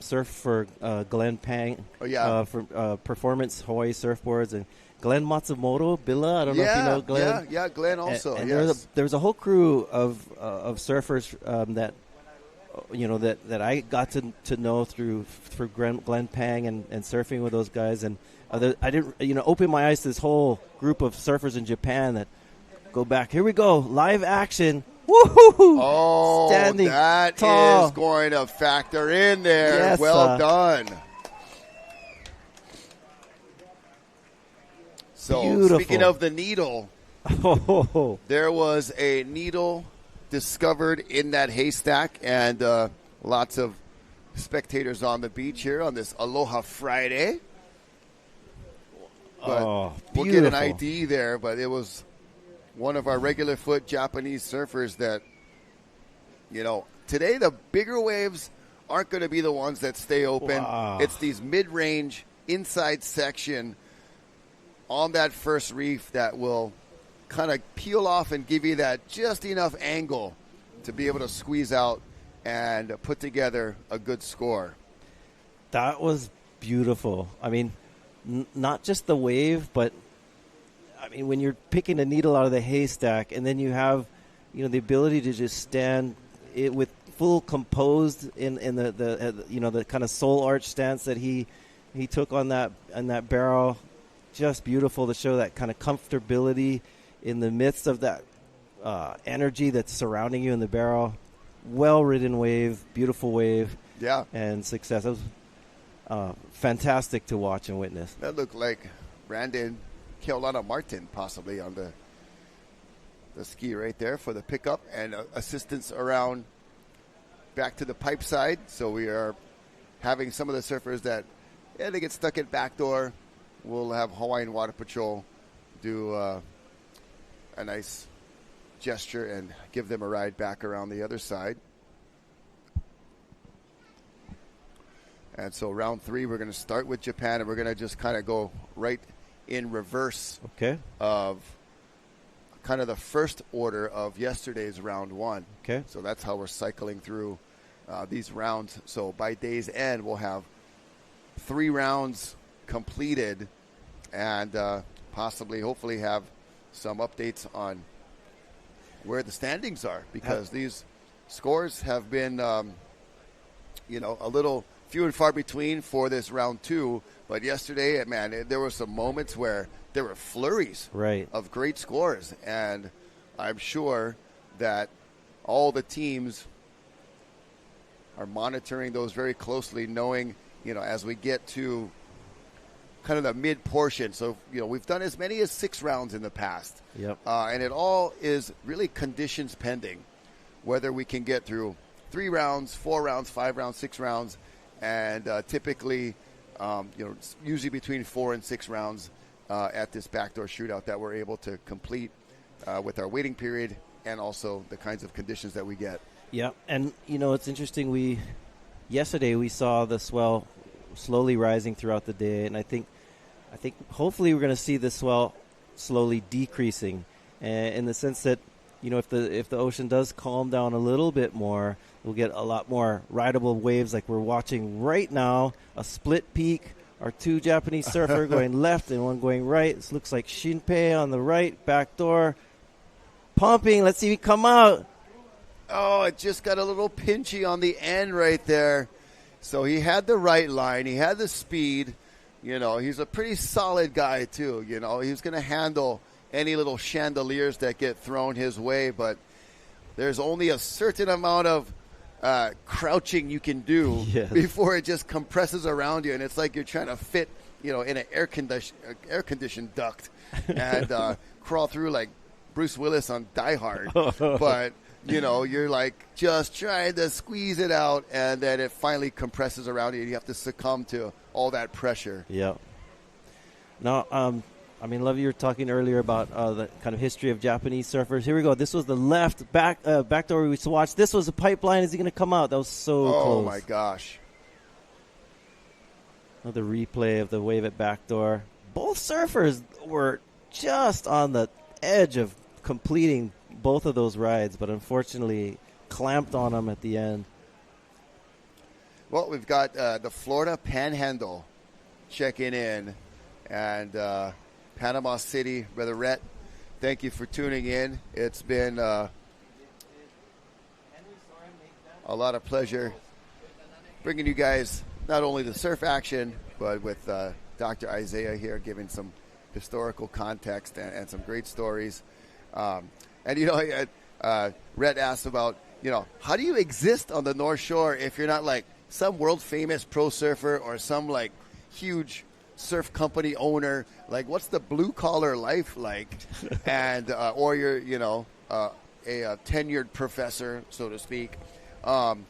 surf for Glenn Pang for Performance Hawaii Surfboards, and Glenn Matsumoto, Billa, I don't know if you know Glenn. Yeah, Glenn also, and yes. there was a whole crew of surfers that I got to know through Glenn Pang and surfing with those guys, and I didn't open my eyes to this whole group of surfers in Japan that go back. Here we go, live action. Woohoo! Oh, standing that tall. is going to factor in there. Yes, well done. So, beautiful. Speaking of the needle, there was a needle discovered in that haystack, and lots of spectators on the beach here on this Aloha Friday. But we'll get an ID there, but it was one of our regular foot Japanese surfers that, today the bigger waves aren't going to be the ones that stay open. Wow. It's these mid-range inside section on that first reef that will kind of peel off and give you that just enough angle to be able to squeeze out and put together a good score. That was beautiful. I mean, not just the wave, but I mean, when you're picking a needle out of the haystack, and then you have, the ability to just stand it with full composed in the kind of soul arch stance that he took on that barrel. Just beautiful to show that kind of comfortability in the midst of that energy that's surrounding you in the barrel. Well-ridden wave, beautiful wave. Yeah. And success. It was fantastic to watch and witness. That looked like Brandon Keolana Martin possibly on the ski right there for the pickup, and assistance around back to the pipe side. So we are having some of the surfers that, they get stuck at backdoor. We'll have Hawaiian Water Patrol do a nice gesture and give them a ride back around the other side. And so round 3, we're going to start with Japan, and we're going to just kind of go right in reverse of kind of the first order of yesterday's round 1. Okay. So that's how we're cycling through these rounds. So by day's end, we'll have 3 rounds completed and possibly, hopefully, have some updates on where the standings are, because these scores have been, a little few and far between for this round 2. But yesterday, man, there were some moments where there were flurries of great scores, and I'm sure that all the teams are monitoring those very closely, knowing, as we get to kind of the mid portion. So, we've done as many as 6 rounds in the past. Yep. And it all is really conditions pending, whether we can get through 3 rounds, 4 rounds, 5 rounds, 6 rounds, and typically, usually between 4 and 6 rounds at this backdoor shootout that we're able to complete with our waiting period and also the kinds of conditions that we get. Yeah, and it's interesting. Yesterday we saw the swell slowly rising throughout the day, and I think hopefully we're going to see the swell slowly decreasing, in the sense that if the ocean does calm down a little bit more, we'll get a lot more rideable waves like we're watching right now. A split peak, our 2 Japanese surfers going left and one going right. This looks like Shinpei on the right, backdoor, pumping. Let's see if he come out. Oh, it just got a little pinchy on the end right there. So he had the right line. He had the speed. He's a pretty solid guy, too. He's going to handle any little chandeliers that get thrown his way. But there's only a certain amount of crouching you can do before it just compresses around you. And it's like you're trying to fit, in an air-conditioned duct and crawl through like Bruce Willis on Die Hard. But you're like just trying to squeeze it out, and then it finally compresses around you, and you have to succumb to all that pressure. Yeah. Now, Love, you were talking earlier about the kind of history of Japanese surfers. Here we go. This was the left backdoor we watched. This was a pipeline. Is he going to come out? That was so close. Oh, my gosh. Another replay of the wave at backdoor. Both surfers were just on the edge of completing both of those rides, but unfortunately clamped on them at the end. Well, we've got the Florida Panhandle checking in, and Panama City. Brother Rhett, thank you for tuning in. It's been a lot of pleasure bringing you guys not only the surf action, but with Dr. Isaiah here giving some historical context and some great stories. And, Rhett asked about, how do you exist on the North Shore if you're not like some world famous pro surfer or some like huge surf company owner? Like, what's the blue collar life like? And or you're a tenured professor, so to speak. We've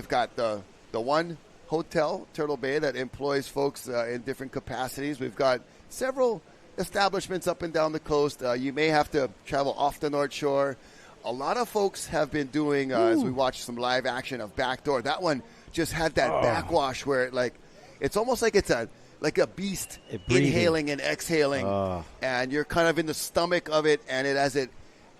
got the one hotel, Turtle Bay, that employs folks in different capacities. We've got several establishments up and down the coast. You may have to travel off the North Shore. A lot of folks have been doing, as we watch some live action of Backdoor, that one just had that backwash where it's almost like it's a beast inhaling and exhaling, and you're kind of in the stomach of it, and as it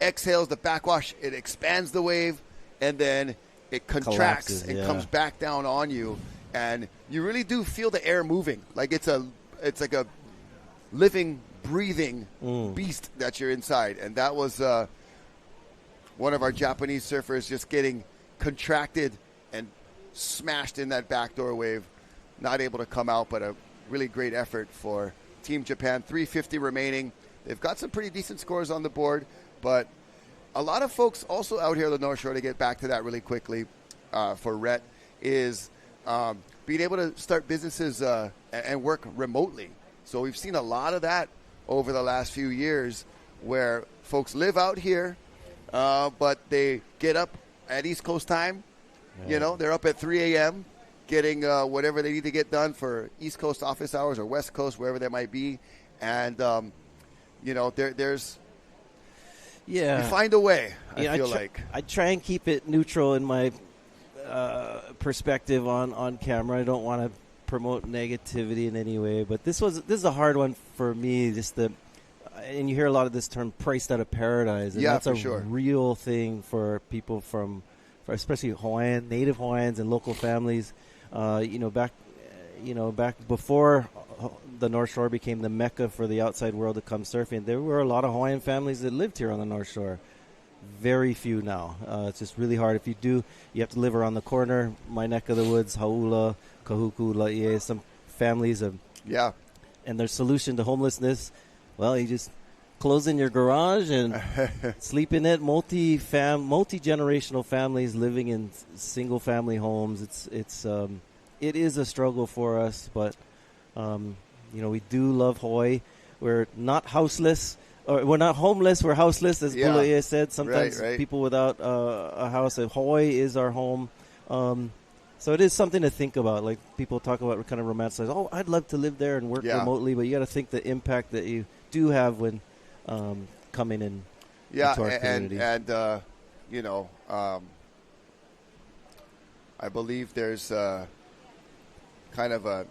exhales, the backwash, it expands the wave, and then it contracts and comes back down on you, and you really do feel the air moving. Like it's like a living, breathing beast that you're inside. And that was one of our Japanese surfers just getting contracted and smashed in that backdoor wave, not able to come out, but a really great effort for Team Japan. 350 remaining. They've got some pretty decent scores on the board, but a lot of folks also out here on the North Shore, to get back to that really quickly for Rhett, is being able to start businesses and work remotely. So we've seen a lot of that over the last few years where folks live out here, but they get up at East Coast time. They're up at 3 a.m. getting whatever they need to get done for East Coast office hours or West Coast, wherever they might be. And, there's you find a way, I feel like. I try and keep it neutral in my perspective on camera. I don't want to promote negativity in any way, but this is a hard one for me. And you hear a lot of this term "priced out of paradise," and that's a real thing for people for especially native Hawaiians and local families. Back before the North Shore became the mecca for the outside world to come surfing, there were a lot of Hawaiian families that lived here on the North Shore. Very few now. It's just really hard. If you do, you have to live around the corner. My neck of the woods, Hauula, Kahuku, Laie, some families of and their solution to homelessness, well, you just close in your garage and sleep in it. Multi-generational families living in single family homes. It is a struggle for us, but we do love Hawaii. We're not houseless. Or we're not homeless, we're houseless, as Bulaia said. Sometimes people without a house. Hawaii is our home. So it is something to think about. Like people talk about, kind of romanticize, oh, I'd love to live there and work remotely, but you got to think the impact that you do have when coming in into our community. And I believe there's kind of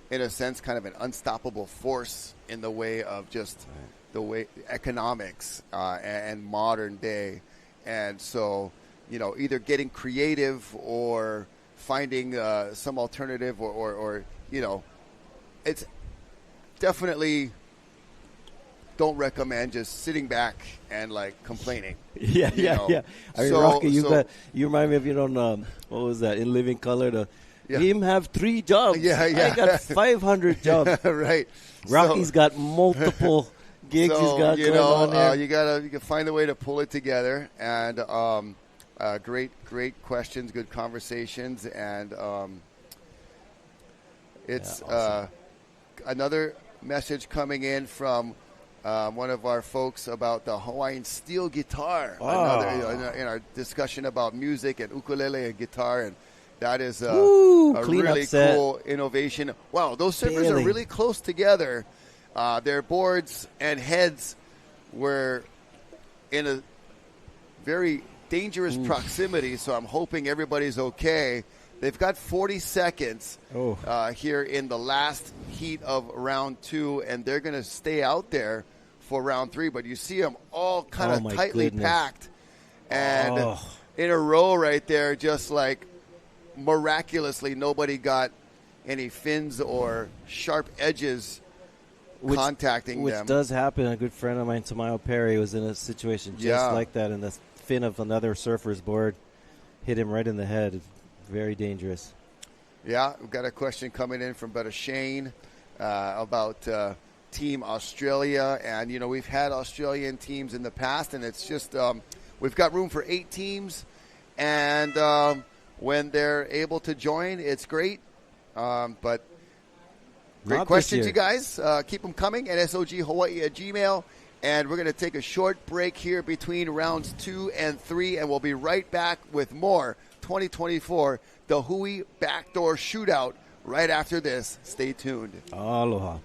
in a sense, kind of an unstoppable force in the way of just the way economics and modern day. And so, either getting creative or finding some alternative or it's definitely don't recommend just sitting back and like complaining. Yeah. I mean, Rocky, you remind me of, what was that, In Living Color, him have 3 jobs. I got 500 jobs. Right. Rocky's got multiple gigs he's got going on there. You can find a way to pull it together. And great questions, good conversations. And it's awesome. Another message coming in from one of our folks about the Hawaiian steel guitar. Another, in our discussion about music and ukulele and guitar, and that is a really cool innovation. Wow, those surfers are really close together. Their boards and heads were in a very dangerous proximity, so I'm hoping everybody's okay. They've got 40 seconds here in the last heat of round 2, and they're going to stay out there for round 3. But you see them all kind of tightly packed and in a row right there, just like miraculously nobody got any fins or sharp edges contacting them. Which does happen. A good friend of mine, Tamayo Perry, was in a situation just like that, and the fin of another surfer's board hit him right in the head. Very dangerous. Yeah, we've got a question coming in from Brother Shane about Team Australia. And, we've had Australian teams in the past, and it's just we've got room for 8 teams. And when they're able to join, it's great. But great questions, you guys. Keep them coming at SOGHawaii@gmail. And we're going to take a short break here between rounds 2 and 3, and we'll be right back with more 2024 the Hui Backdoor Shootout right after this. Stay tuned. Aloha.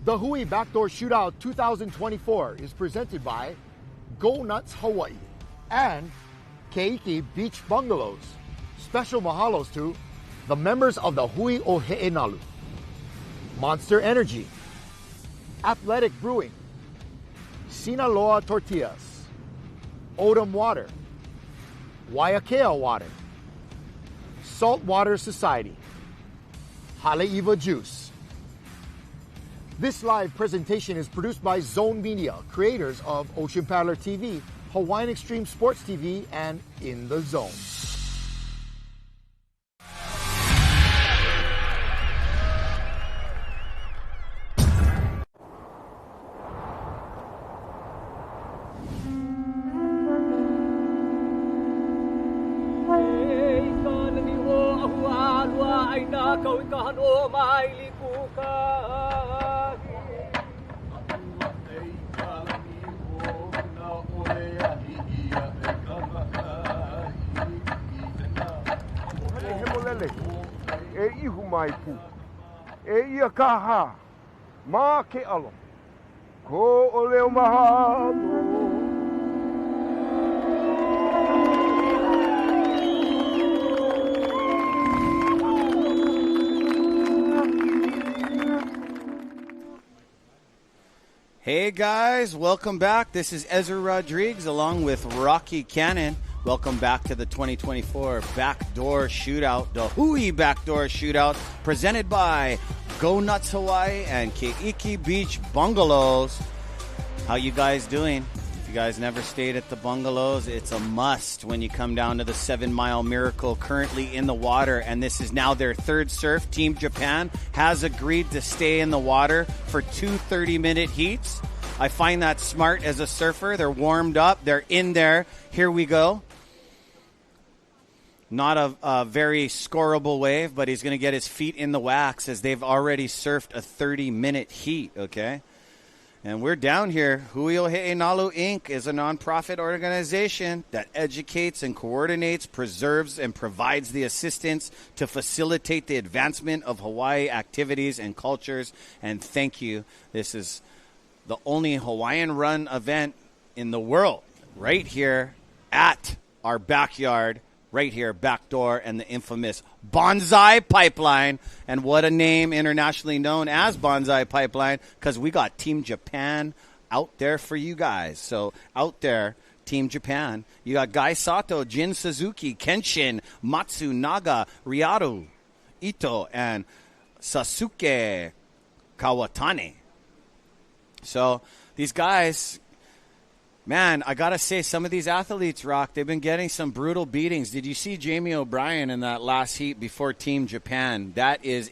The Hui Backdoor Shootout 2024 is presented by Go Nuts Hawaii and Keiki Beach Bungalows. Special mahalos to the members of the Hui o He'enalu, Monster Energy, Athletic Brewing, Sinaloa Tortillas, Odom Water, Waiakea Water, Saltwater Society, Haleiwa Juice, This live presentation is produced by Zone Media, creators of Ocean Paddler TV, Hawaiian Extreme Sports TV, and In the Zone. E ihu mai pu. E ia kaha. Ma ke alo. Ko o leo mahalo. Hey guys, welcome back. This is Ezra Rodriguez along with Rocky Cannon. Welcome back to the 2024 Backdoor Shootout, the Hui Backdoor Shootout, presented by Go Nuts Hawaii and Keiki Beach Bungalows. How you guys doing? If you guys never stayed at the bungalows, it's a must when you come down to the 7 Mile Miracle, currently in the water, and this is now their third surf. Team Japan has agreed to stay in the water for 2 30-minute heats. I find that smart as a surfer. They're warmed up. They're in there. Here we go. Not a very scoreable wave, but he's going to get his feet in the wax as they've already surfed a 30-minute heat, okay? And we're down here. Hui o He'enalu Inc. is a nonprofit organization that educates and coordinates, preserves, and provides the assistance to facilitate the advancement of Hawaii activities and cultures. And thank you. This is the only Hawaiian-run event in the world right here at our backyard, right here, Backdoor, and the infamous Bonsai Pipeline. And what a name, internationally known as Bonsai Pipeline, because we got Team Japan out there for you guys. So out there, Team Japan, you got Gai Sato, Jin Suzuki, Kenshin, Matsunaga, Ryaru, Ito, and Sasuke Kawatani. So these guys, man, I got to say, some of these athletes, Rock, they've been getting some brutal beatings. Did you see Jamie O'Brien in that last heat before Team Japan? That is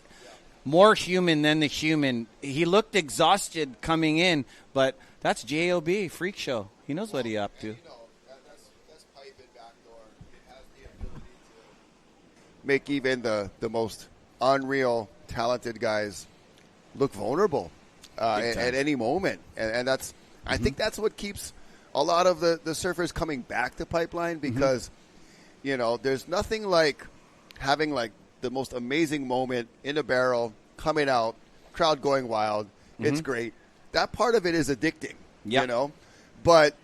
more human than the human. He looked exhausted coming in, but that's J.O.B., freak show. He knows what he's up to. That's pipe and Backdoor. It has the ability to make even the most unreal, talented guys look vulnerable at any moment. And that's, I think that's what keeps a lot of the surfers coming back to Pipeline, because, you know, there's nothing like having like the most amazing moment in a barrel, coming out, crowd going wild. It's great. That part of it is addicting, you know, but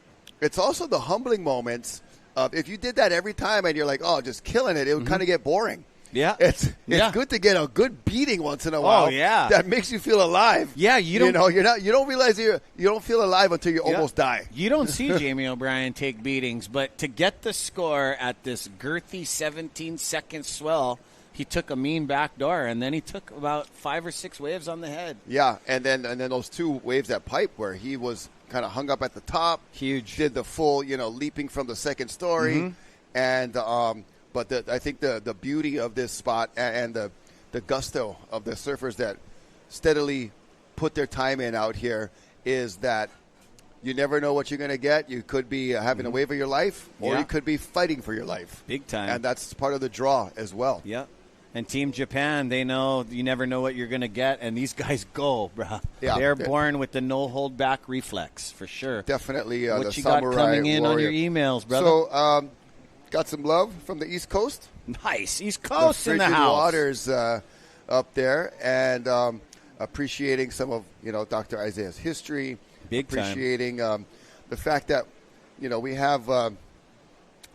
it's also the humbling moments of, if you did that every time and you're like, oh, just killing it, it would kind of get boring. Yeah. It's good to get a good beating once in a while. Oh, yeah. That makes you feel alive. Yeah, you don't realize you don't feel alive until you almost die. You don't see Jamie O'Brien take beatings, but to get the score at this girthy 17-second swell, he took a mean backdoor, and then he took about 5 or 6 waves on the head. Yeah, and then those 2 waves at Pipe where he was kind of hung up at the top. Huge. Did the full, leaping from the second story. And but I think the beauty of this spot and the gusto of the surfers that steadily put their time in out here is that you never know what you're going to get. You could be having a wave of your life, or you could be fighting for your life. Big time. And that's part of the draw as well. Yeah. And Team Japan, they know you never know what you're going to get, and these guys go, bro. Yeah. They're born with the no-hold-back reflex, for sure. Definitely what the you got coming in warrior. On your emails, brother? So, got some love from the East Coast. Nice. East Coast in the house. Waters up there, and appreciating some of, Dr. Isaiah's history. Big time. Appreciating the fact that, we have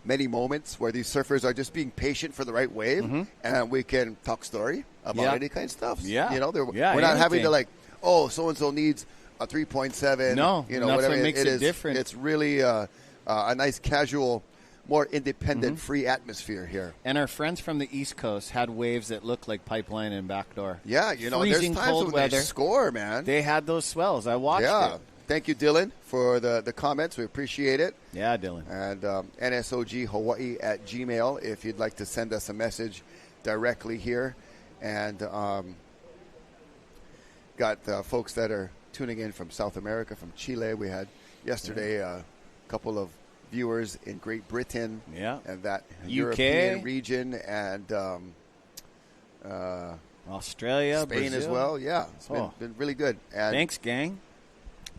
many moments where these surfers are just being patient for the right wave, and we can talk story about any kind of stuff. Yeah. We're not having to like, oh, so-and-so needs a 3.7. No, whatever. Makes it different. It's really a nice casual more independent, free atmosphere here. And our friends from the East Coast had waves that looked like Pipeline and Backdoor. Yeah, freezing there's times cold when weather. they score, man. They had those swells. I watched it. Thank you, Dylan, for the comments. We appreciate it. Yeah, Dylan. And nsoghawaii@gmail if you'd like to send us a message directly here. And got folks that are tuning in from South America, from Chile. We had yesterday a couple of viewers in Great Britain and that UK European region, and Australia, Spain Brazil. as well. Yeah, it's been really good. And thanks, gang.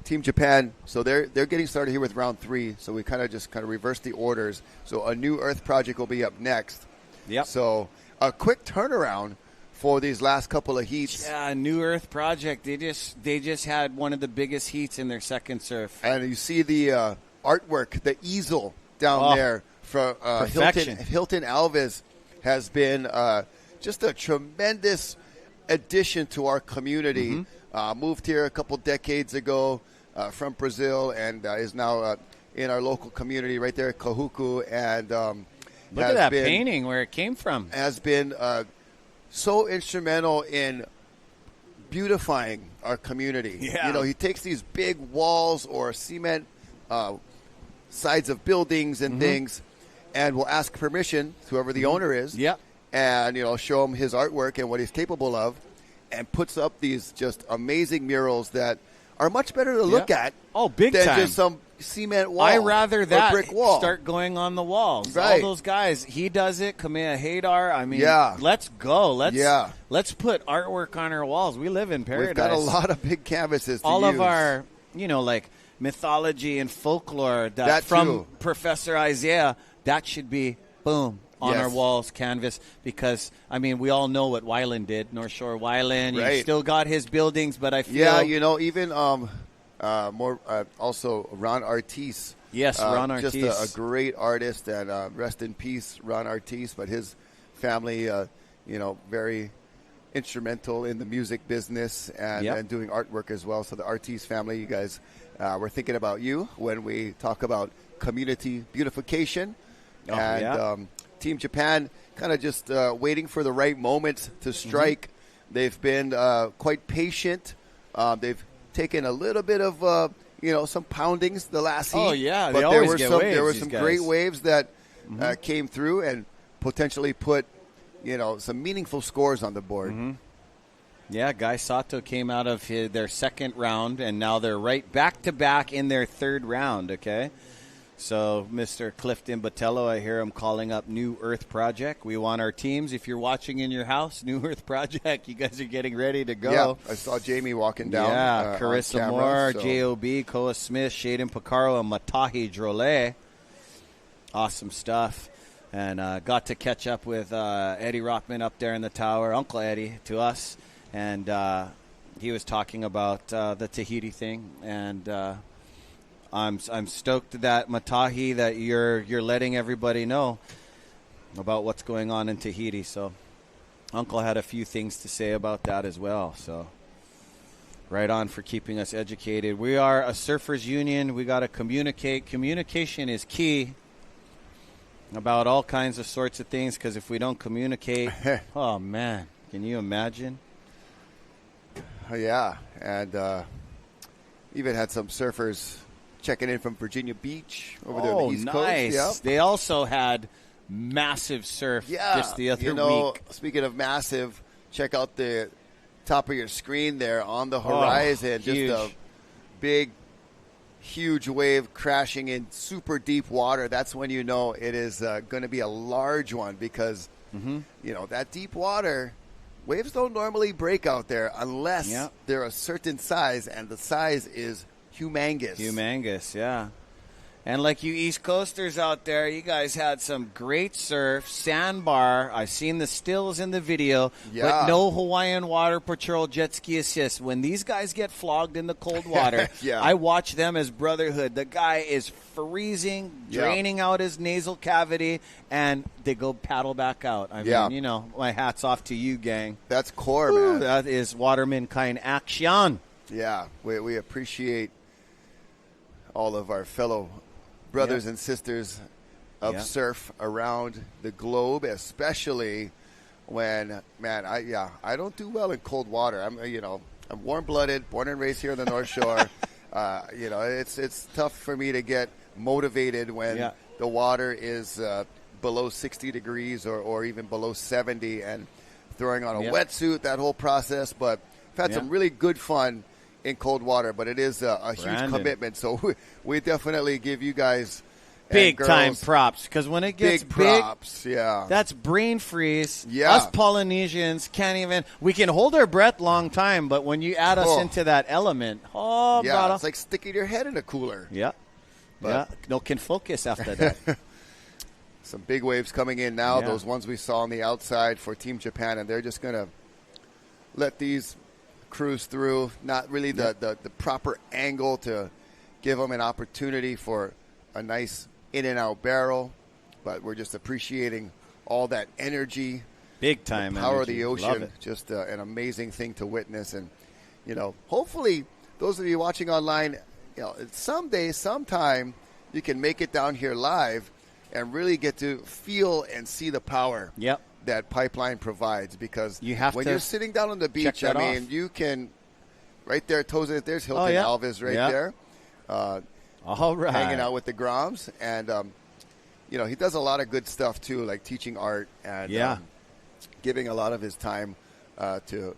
Team Japan, so they're getting started here with round 3. So we kind of reverse the orders. So a new Earth project will be up next. Yep. So a quick turnaround for these last couple of heats. Yeah, New Earth project. They just had one of the biggest heats in their second surf. And you see the artwork, the easel down there from Hilton Alves has been just a tremendous addition to our community. Moved here a couple decades ago from Brazil and is now in our local community right there at Kahuku. And look at that painting, where it came from. Has been so instrumental in beautifying our community. Yeah. He takes these big walls or cement sides of buildings and things, and will ask permission, whoever the owner is, and show him his artwork and what he's capable of, and puts up these just amazing murals that are much better to look at. Oh, big than time. just some cement wall. I rather that brick wall start going on the walls. Right. All those guys, he does it. Kamehameha. I mean, Yeah. let's go. Let's put artwork on our walls. We live in paradise. We've got a lot of big canvases to all use. of our, like mythology and folklore That from too. Professor Isaiah, that should be boom on our walls, canvas, because we all know what Wyland did, North Shore Wyland. Right. You still got his buildings, but I feel even also Ron Artis. Yes, Ron Artis, just a great artist, and rest in peace, Ron Artis. But his family, very instrumental in the music business and doing artwork as well. So the Artis family, you guys, we're thinking about you when we talk about community beautification. Team Japan kind of just waiting for the right moment to strike. They've been quite patient. They've taken a little bit of some poundings the last heat. Oh yeah, but they always get waves, there were these some guys. great waves that came through and potentially put some meaningful scores on the board. Yeah, Guy Sato came out of their second round, and now they're right back to back in their third round. Okay. So, Mr. Clifton Botello, I hear him calling up New Earth Project. We want our teams. If you're watching in your house, New Earth Project, you guys are getting ready to go. Yeah, I saw Jamie walking down. Yeah, Carissa on camera, Moore, so. J.O.B., Koa Smith, Shaden Picaro, and Matahi Drole. Awesome stuff. And got to catch up with Eddie Rockman up there in the tower, Uncle Eddie, to us. And he was talking about the Tahiti thing. And I'm stoked that Matahi, that you're letting everybody know about what's going on in Tahiti. So Uncle had a few things to say about that as well. So right on for keeping us educated. We are a surfers union. We got to communicate. Communication is key about all kinds of sorts of things, because if we don't communicate, oh man, can you imagine? Yeah, and even had some surfers checking in from Virginia Beach over there on the East Coast. Yep. They also had massive surf just the other week. Speaking of massive, check out the top of your screen there on the horizon. Huge. Just a big, huge wave crashing in super deep water. That's when you know it is going to be a large one, because, that deep water, waves don't normally break out there unless they're a certain size, and the size is humongous. Humongous, yeah. And like you East Coasters out there, you guys had some great surf, sandbar. I've seen the stills in the video, but no Hawaiian Water Patrol jet ski assist. When these guys get flogged in the cold water, I watch them as brotherhood. The guy is freezing, draining out his nasal cavity, and they go paddle back out. I mean, my hat's off to you, gang. That's core, man. That is waterman kind action. Yeah, we appreciate all of our fellow brothers and sisters of surf around the globe, especially when, man, I don't do well in cold water. I'm warm-blooded, born and raised here on the North Shore. It's tough for me to get motivated when the water is below 60 degrees or even below 70, and throwing on a wetsuit, that whole process. But I've had some really good fun in cold water, but it is a huge commitment. So we definitely give you guys big time props, because when it gets big, that's brain freeze. Us Polynesians can't even. We can hold our breath long time, but when you add us into that element, it's like sticking your head in a cooler. But no can focus after that. Some big waves coming in now. Those ones we saw on the outside for Team Japan, and they're just gonna let these cruise through. Not really the proper angle to give them an opportunity for a nice in and out barrel, but we're just appreciating all that energy, big time the power energy. of the ocean. Just an amazing thing to witness. And hopefully those of you watching online, someday, sometime, you can make it down here live and really get to feel and see the power that Pipeline provides. Because when you're sitting down on the beach, you can, right there, there's Hilton Alves right there. All right. Hanging out with the Groms. And, he does a lot of good stuff, too, like teaching art and giving a lot of his time to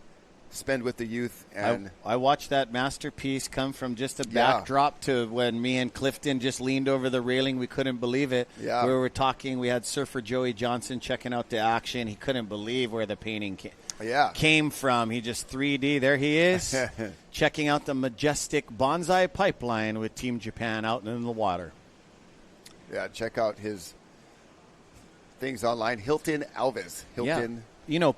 spend with the youth. And I watched that masterpiece come from just a backdrop to when me and Clifton just leaned over the railing. We couldn't believe it. We were talking. We had surfer Joey Johnson checking out the action. He couldn't believe where the painting came from. He just 3D. There he is, checking out the majestic bonsai pipeline with Team Japan out in the water. Yeah, check out his things online. Hilton Alves.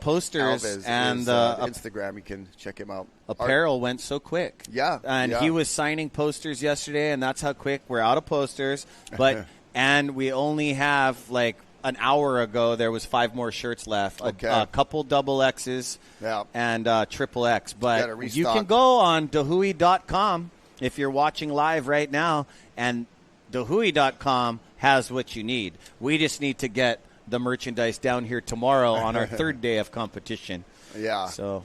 Posters Alves and is, Instagram. You can check him out. Apparel went so quick. And he was signing posters yesterday, and that's how quick. We're out of posters, but and we only have like an hour ago, there was 5 more shirts left. A couple double X's and triple X. But you can go on dahui.com if you're watching live right now, and dahui.com has what you need. We just need to get the merchandise down here tomorrow on our third day of competition. So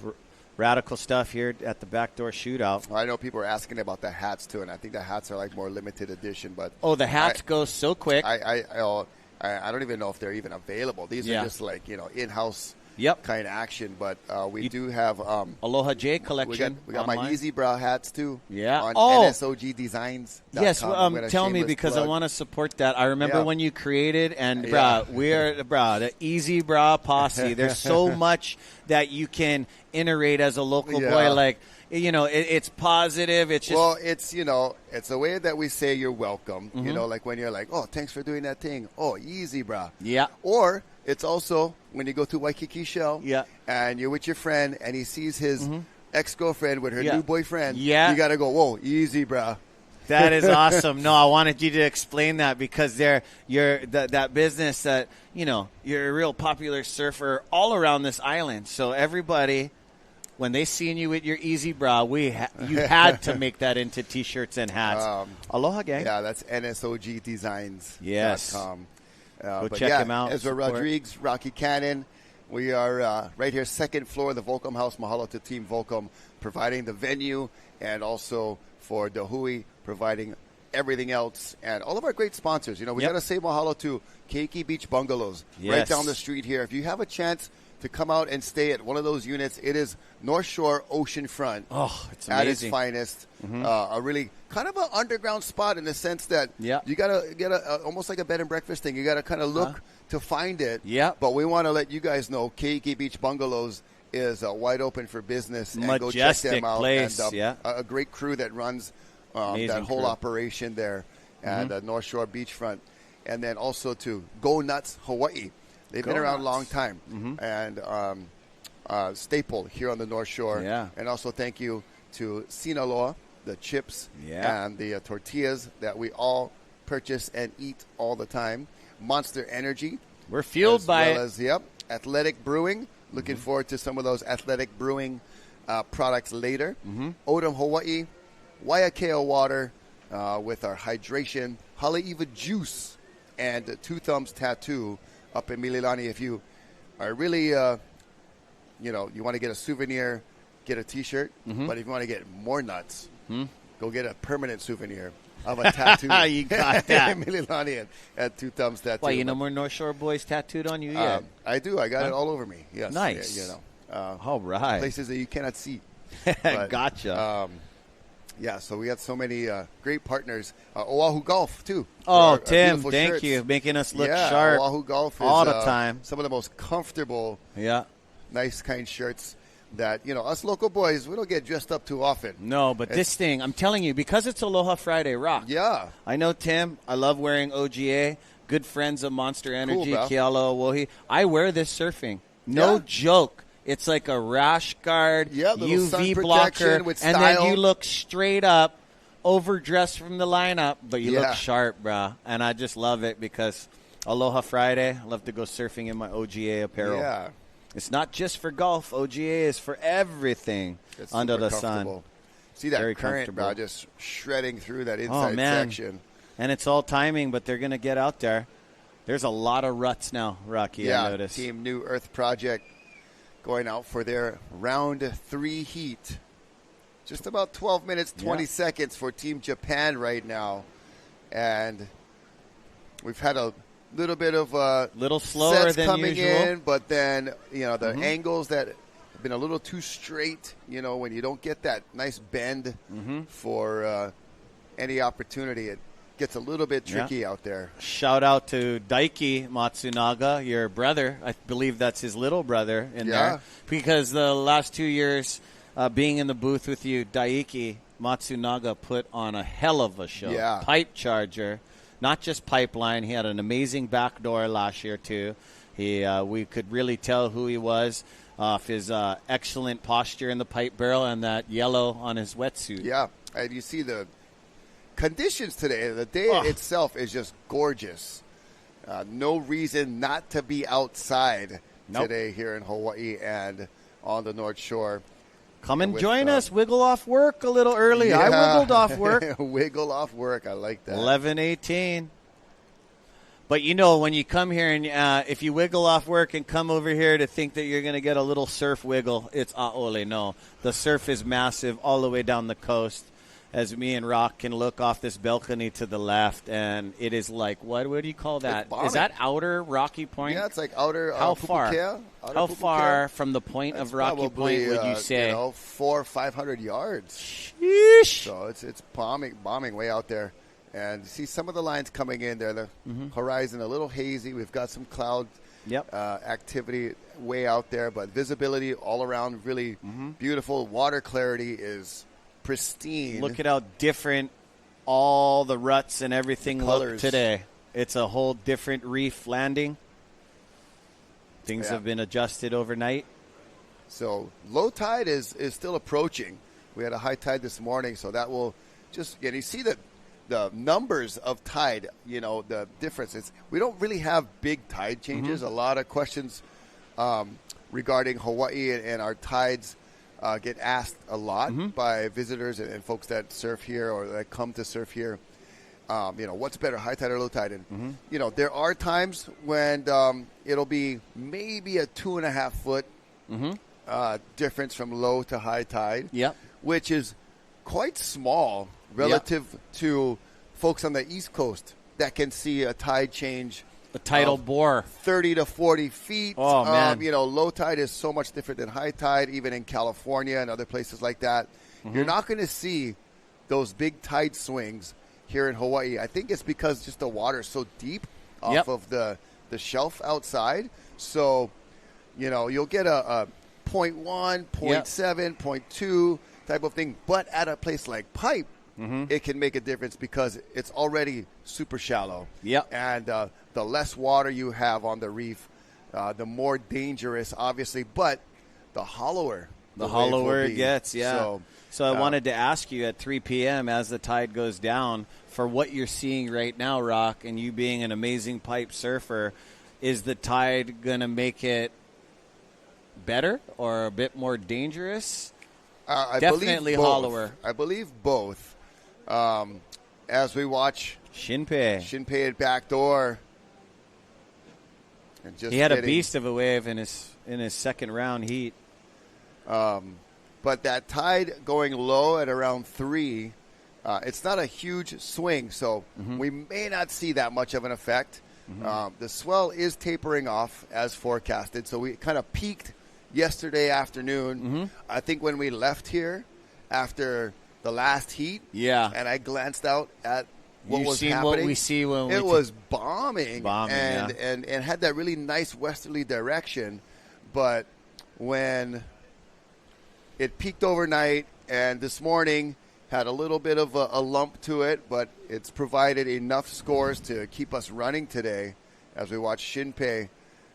radical stuff here at the Backdoor Shootout. Well, I know people are asking about the hats, too, and I think the hats are like more limited edition. But the hats go so quick. I don't even know if they're even available. These are just like, in-house kind of action. But we do have Aloha J collection. We got my Easy Bra hats, too. On NSOG Designs. Yes, tell me, because I want to support that. I remember when you created, and we're the Easy Bra posse. There's so much that you can iterate as a local boy. Like, it's positive. It's just it's a way that we say you're welcome. Like when you're like, oh, thanks for doing that thing. Oh, easy, bra. Or it's also when you go to Waikiki Shell and you're with your friend and he sees his ex-girlfriend with her new boyfriend. You got to go, whoa, easy, bra. That is awesome. No, I wanted you to explain that, because you're that business that, you're a real popular surfer all around this island. So everybody, when they seen you with your Easy Bra, you had to make that into T-shirts and hats. Aloha, gang. Yeah, that's NSOGdesigns.com. Yes. Go check him out. Ezra Rodriguez, Rocky Cannon. We are right here, second floor of the Volcom House. Mahalo to Team Volcom, providing the venue, and also for Dahui, providing everything else, and all of our great sponsors. We got to say mahalo to Keiki Beach Bungalows, right down the street here. If you have a chance to come out and stay at one of those units, it is North Shore oceanfront. Oh, it's amazing. At its finest. A really kind of an underground spot in the sense that you got to get almost like a bed and breakfast thing. You got to kind of look to find it. But we want to let you guys know Keiki Beach Bungalows is wide open for business. And majestic go check them out. Place. And, a great crew that runs that whole operation there at North Shore Beachfront. And then also to Go Nuts Hawaii. They've been around a long time, and staple here on the North Shore. And also thank you to Sinaloa, the chips and the tortillas that we all purchase and eat all the time. Monster Energy. We're fueled by it. As, Athletic Brewing. Looking forward to some of those Athletic Brewing products later. Odom Hawaii, Waiakea Water with our hydration, Haleiwa Juice. and Two Thumbs Tattoo up in Mililani. If you are really, you want to get a souvenir, get a T-shirt. Mhm. But if you want to get more nuts, go get a permanent souvenir of a tattoo. You got that. in Mililani at Two Thumbs Tattoo. Why, you no more North Shore boys tattooed on you yet? I do. I got it all over me. Yes. Nice. All right. Places that you cannot see. Gotcha. Yeah, so we got so many great partners. Oahu Golf, too. Oh, Tim, thank you. Making us look sharp Oahu Golf is all the time. Some of the most comfortable, Yeah. nice, kind shirts that, us local boys, we don't get dressed up too often. No, but this thing, I'm telling you, because it's Aloha Friday, rock. Yeah. I know, Tim, I love wearing OGA. Good friends of Monster Energy, bro. Kealo, Wohi. I wear this surfing. No joke. It's like a rash guard, little sun UV protection blocker, with and then style. you look straight up, overdressed from the lineup, but you Yeah. look sharp, brah. And I just love it because Aloha Friday, I love to go surfing in my OGA apparel. Yeah. It's not just for golf. OGA is for everything It's under super the sun. comfortable. See that Very current, comfortable. just shredding through that inside section. And it's all timing, but they're going to get out there. There's a lot of ruts now, Rocky, I noticed. Team New Earth Project going out for their round 3 heat. Just about 12 minutes, 20 seconds for Team Japan right now. And we've had a little bit of little slower sets than coming usual. in, but then, the angles that have been a little too straight, when you don't get that nice bend for any opportunity, it gets a little bit tricky out there. Shout out to Daiki Matsunaga, your brother. I believe that's his little brother in there. Because the last 2 years being in the booth with you, Daiki Matsunaga put on a hell of a show. Yeah. Pipe charger, not just pipeline. He had an amazing backdoor last year, too. We could really tell who he was off his excellent posture in the pipe barrel and that yellow on his wetsuit. Yeah, and you see the conditions today. The day itself is just gorgeous. No reason not to be outside today here in Hawaii and on the North Shore. Come and join us. Wiggle off work a little early. I wiggled off work. Wiggle off work. I like that. 11:18. But when you come here and if you wiggle off work and come over here to think that you're going to get a little surf wiggle, it's a'ole. No. The surf is massive all the way down the coast. As me and Rock can look off this balcony to the left, and it is like, what do you call that? Is that outer Rocky Point? Yeah, it's like outer How far? Pupukea. How far from the point of Rocky Point would you say? 400 or 500 yards. Sheesh. So it's bombing way out there. And see some of the lines coming in there. The horizon a little hazy. We've got some cloud activity way out there, but visibility all around really beautiful. Water clarity is pristine. Look at how different all the ruts and everything look today. It's a whole different reef landing. Things have been adjusted overnight. So low tide is still approaching. We had a high tide this morning, so that will just you see the numbers of tide, the difference. We don't really have big tide changes. A lot of questions regarding Hawaii and our tides get asked a lot by visitors and folks that surf here or that come to surf here. What's better, high tide or low tide? And, there are times when it'll be maybe a 2.5 foot difference from low to high tide, which is quite small relative to folks on the East Coast that can see a tide change. A tidal bore. 30 to 40 feet. Oh, man. Low tide is so much different than high tide, even in California and other places like that. You're not going to see those big tide swings here in Hawaii. I think it's because just the water is so deep off of the shelf outside. So, you'll get a 0.1, 0.7, 0.2 type of thing. But at a place like Pipe, it can make a difference because it's already super shallow. And the less water you have on the reef, the more dangerous, obviously, but the hollower. The hollower it gets, So I wanted to ask you at 3 p.m. as the tide goes down, for what you're seeing right now, Rock, and you being an amazing pipe surfer, is the tide going to make it better or a bit more dangerous? Definitely hollower. I believe both. As we watch Shinpei at Backdoor And just he had a getting- beast of a wave in his second round heat. But that tide going low at around 3, it's not a huge swing, so we may not see that much of an effect. The swell is tapering off as forecasted, so we kind of peaked yesterday afternoon. I think when we left here after the last heat, and I glanced out at what You've was seen happening. what we see when it we was bombing, yeah. and had that really nice westerly direction, but when it peaked overnight, and this morning had a little bit of a lump to it, but it's provided enough scores to keep us running today as we watch Shinpei.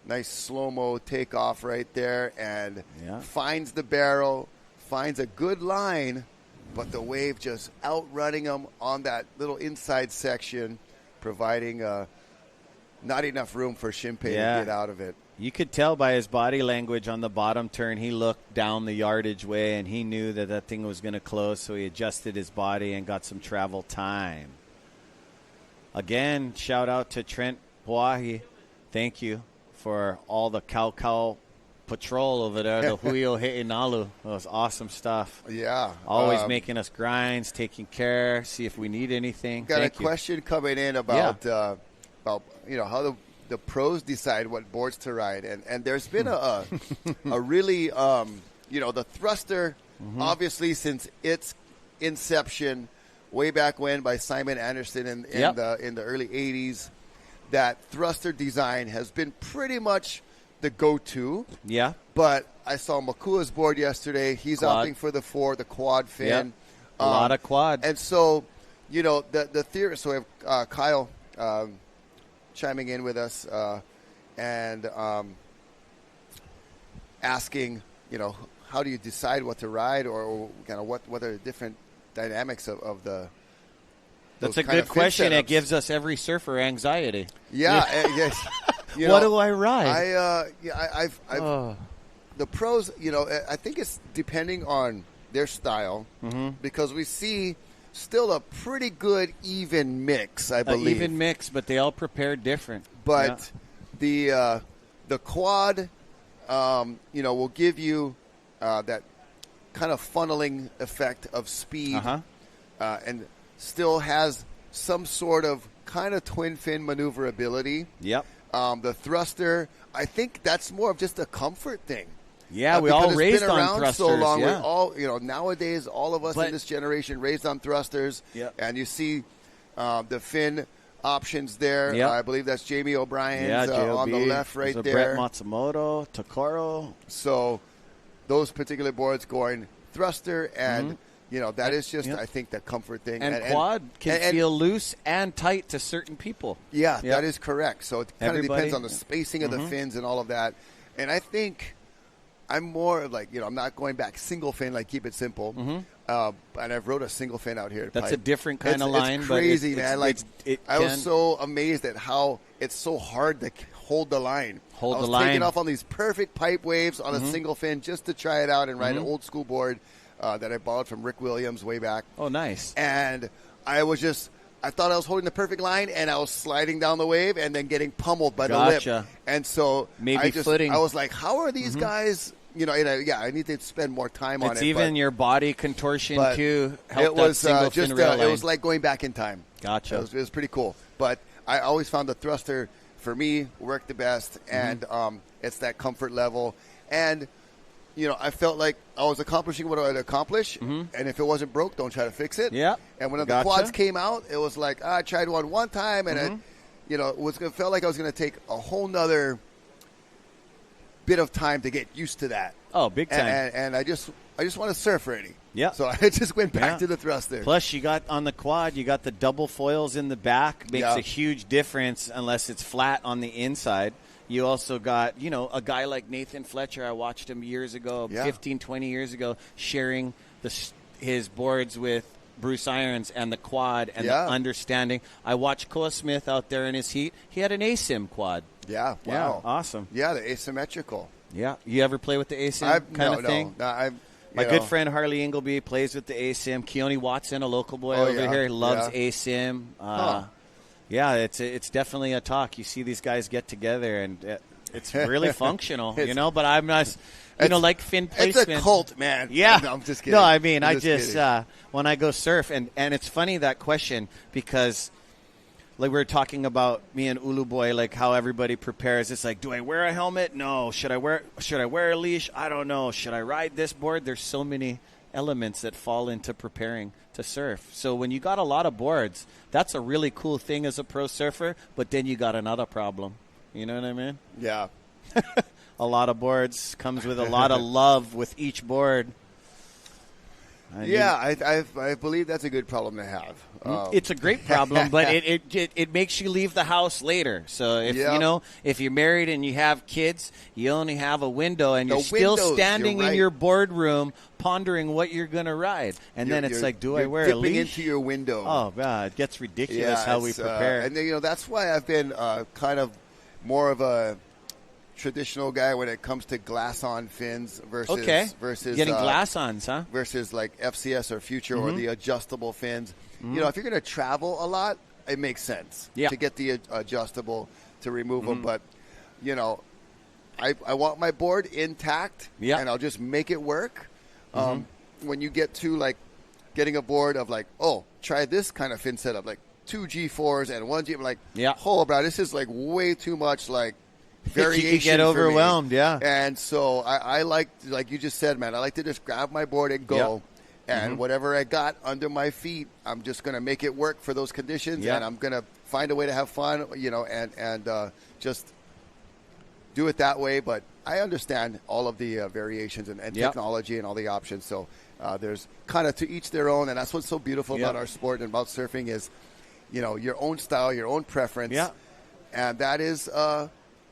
Nice slow-mo takeoff right there, and finds the barrel, finds a good line, but the wave just outrunning him on that little inside section, providing not enough room for Shinpei to get out of it. You could tell by his body language on the bottom turn. He looked down the yardage way, and he knew that that thing was going to close, so he adjusted his body and got some travel time. Again, shout out to Trent Puahi. Thank you for all the cow patrol over there, the Huio He'inalu. That was awesome stuff. Yeah. Always making us grinds, taking care, see if we need anything. Got Thank a question coming in about how the pros decide what boards to ride, and there's been a really the thruster, obviously since its inception way back when by Simon Anderson in the early 80s, that thruster design has been pretty much the go-to. Yeah. But I saw Makua's board yesterday. He's Quad. opting for the quad fin. Yep. A lot of quad. And so, the theory. So we have Kyle chiming in with us and asking, how do you decide what to ride, or kind of what are the different dynamics of the. That's a good question. It gives us every surfer anxiety. Yeah. Yes. What do I ride? I've the pros. I think it's depending on their style, because we see still a pretty good even mix. I believe even mix, but they all prepare different. But the quad, will give you that kind of funneling effect of speed, and still has some sort of kind of twin fin maneuverability. Yep. The thruster, I think that's more of just a comfort thing. Yeah, we all raised been on around thrusters. so long. Yeah. We all, nowadays, all of us in this generation raised on thrusters. Yep. And you see the fin options there. Yep. I believe that's Jamie O'Brien's on the left right There's there. Brett Matsumoto, Takaro. So those particular boards going thruster and. That is just, I think, the comfort thing. And quad can feel loose and tight to certain people. Yeah, that is correct. So it kind of depends on the yeah. spacing of the fins and all of that. And I think I'm more like, I'm not going back single fin, like keep it simple. And I've rode a single fin out here. That's a different kind of line. It's crazy, but man. I was so amazed at how it's so hard to hold the line. I was taking off on these perfect pipe waves on a single fin just to try it out and ride an old school board. That I borrowed from Rick Williams way back. Oh, nice. And I thought I was holding the perfect line, and I was sliding down the wave and then getting pummeled by the lip. And so footing. I was like, how are these guys, I need to spend more time on it. It's even your body contortion, too. It was it was like going back in time. Gotcha. It was pretty cool. But I always found the thruster, for me, worked the best, and it's that comfort level. And I felt like I was accomplishing what I had to accomplish, and if it wasn't broke, don't try to fix it. Yeah. And when the quads came out, it was like I tried one time, and it felt like I was going to take a whole nother bit of time to get used to that. Oh, big time. And I just want to surf already. Yeah. So I just went back to the thruster. Plus, you got on the quad, you got the double foils in the back. Makes a huge difference unless it's flat on the inside. You also got, a guy like Nathan Fletcher. I watched him years ago, 15, 20 years ago, sharing his boards with Bruce Irons and the quad and the understanding. I watched Koa Smith out there in his heat. He had an ASIM quad. Yeah, wow. Yeah, awesome. Yeah, the asymmetrical. Yeah. You ever play with the ASIM kind of thing? No, My good friend Harley Ingleby plays with the ASIM. Keone Watson, a local boy over here, loves ASIM. Yeah, it's definitely a talk. You see these guys get together, and It's really functional, It's- but I'm not, like fin It's placement. a cult, man. Yeah. No, I'm just kidding. No, I mean, I'm I just just, kidding. when I go surf, and it's funny that question because, like we were talking about me and Ulu Boy, like how everybody prepares. It's like, do I wear a helmet? No. Should I wear a leash? I don't know. Should I ride this board? There's so many elements that fall into preparing to surf. So when you got a lot of boards, that's a really cool thing as a pro surfer, but then you got another problem. You know what I mean? Yeah. A lot of boards comes with a lot of love with each board. I believe that's a good problem to have. It's a great problem, but it makes you leave the house later. So if if you're married and you have kids, you only have a window, and you're still standing in your boardroom pondering what you're going to ride. And then it's like, do I wear a leash? Dipping into your window. Oh, God, it gets ridiculous how we prepare. And then, that's why I've been kind of more of a traditional guy when it comes to glass-on fins versus getting glass-ons, huh? Versus like FCS or Future or the adjustable fins. If you're going to travel a lot, it makes sense to get the adjustable to remove them. But I want my board intact, and I'll just make it work. When you get to like getting a board of like, oh, try this kind of fin setup, like 2 G4s and 1 G, I'm like, oh, bro, this is like way too much like variation. You get overwhelmed, And so I like you just said, man, I like to just grab my board and go. And whatever I got under my feet, I'm just going to make it work for those conditions, and I'm going to find a way to have fun, and just do it that way. But I understand all of the variations and technology and all the options. So there's kind of to each their own, and that's what's so beautiful about our sport and about surfing is, your own style, your own preference, and that is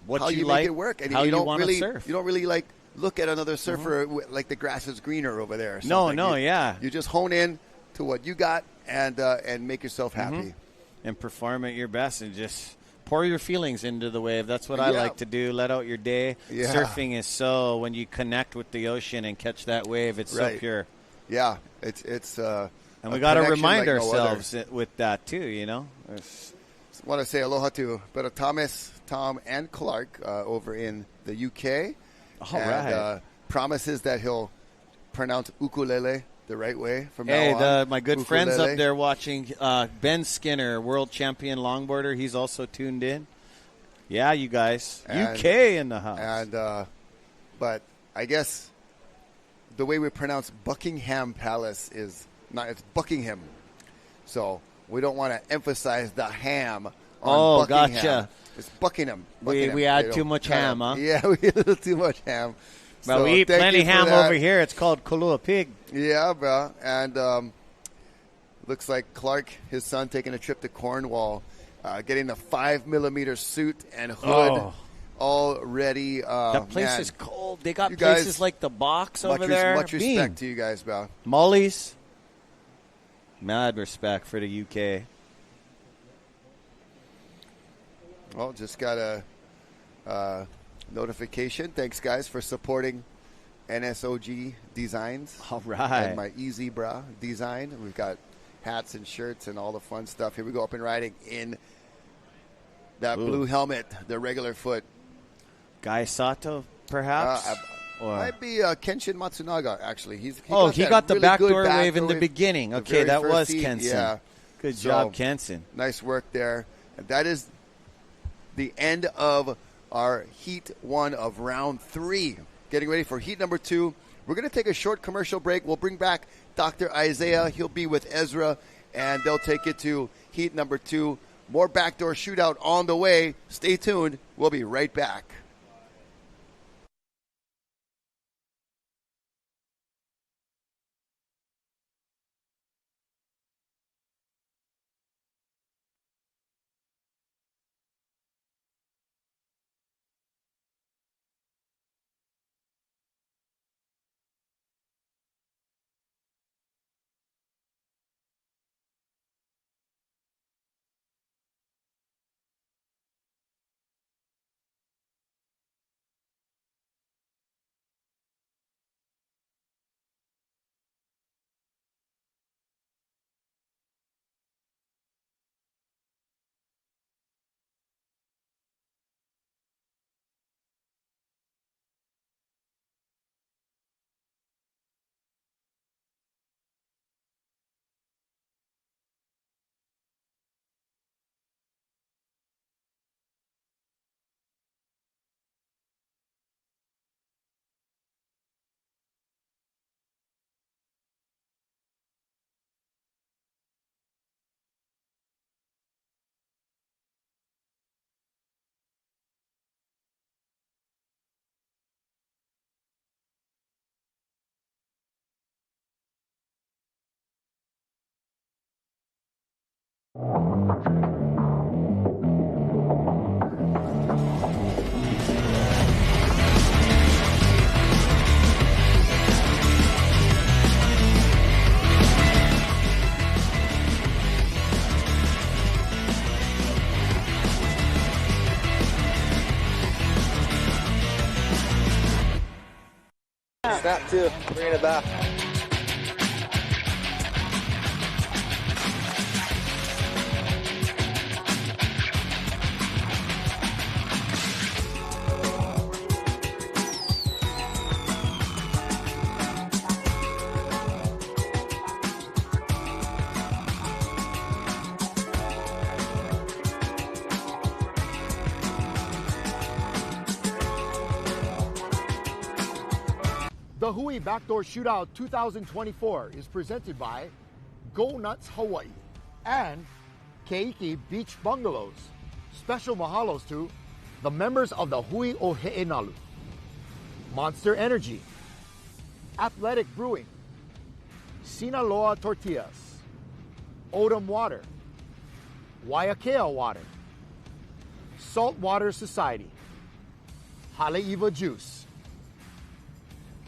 what how you like, make it work. And how you don't want really, to surf. You don't really like look at another surfer like the grass is greener over there. Or You just hone in to what you got and make yourself happy. And perform at your best and just pour your feelings into the wave. That's what I like to do. Let out your day. Surfing is so, when you connect with the ocean and catch that wave, it's so pure. Yeah, it's and we got to remind ourselves with that too, I want to say aloha to Brother Thomas, Tom, and Clark over in the UK. All right. Promises that he'll pronounce ukulele the right way from now on. My good friends up there watching, Ben Skinner, world champion longboarder, he's also tuned in. Yeah, you guys. UK in the house. And but I guess the way we pronounce Buckingham Palace is not, it's Buckingham. So we don't want to emphasize the ham on Buckingham. Gotcha. It's Buckingham. We add too much ham, huh? Yeah, we add a little too much ham. Well, we eat plenty ham over here. It's called Kalua Pig. Yeah, bro. And looks like Clark, his son, taking a trip to Cornwall, getting the 5mm suit and hood all ready. That place is cold. They got places like the box over there. Much respect to you guys, bro. Molly's. Mad respect for the UK. Well, just got a notification. Thanks, guys, for supporting NSOG Designs. All right. And my Easy Bra design. We've got hats and shirts and all the fun stuff. Here we go, up and riding in that blue helmet, the regular foot. Guy Sato, perhaps? Might be Kenshin Matsunaga, actually. He got the really backdoor good wave in the beginning. Okay, that was Kenson. Yeah. Good job, Kenson. Nice work there. And that is the end of our Heat 1 of Round 3. Getting ready for Heat number 2. We're going to take a short commercial break. We'll bring back Dr. Isaiah. He'll be with Ezra, and they'll take it to Heat number 2. More Backdoor Shootout on the way. Stay tuned. We'll be right back. Snap two, bring it back. The Hui Backdoor Shootout 2024 is presented by Go Nuts Hawaii and Keiki Beach Bungalows. Special mahalos to the members of the Hui o He'enalu, Monster Energy, Athletic Brewing, Sinaloa Tortillas, Odom Water, Waiakea Water, Saltwater Society, Haleiwa Juice.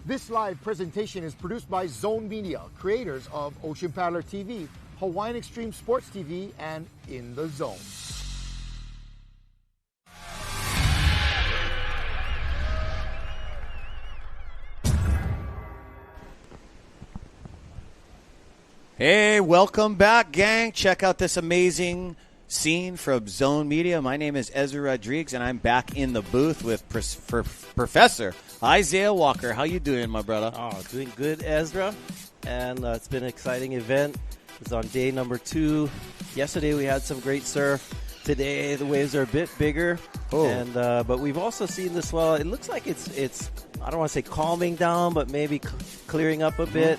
This live presentation is produced by Zone Media, creators of Ocean Paddler TV, Hawaiian Extreme Sports TV, and In the Zone. Hey, welcome back, gang. Check out this amazing scene from Zone Media. My name is Ezra Rodriguez, and I'm back in the booth with Professor Isaiah Walker. How you doing, my brother? Oh, doing good, Ezra. And it's been an exciting event. It's on day number 2. Yesterday we had some great surf. Today the waves are a bit bigger. Oh. And but we've also seen the swell. It looks like it's I don't want to say calming down, but maybe clearing up a bit.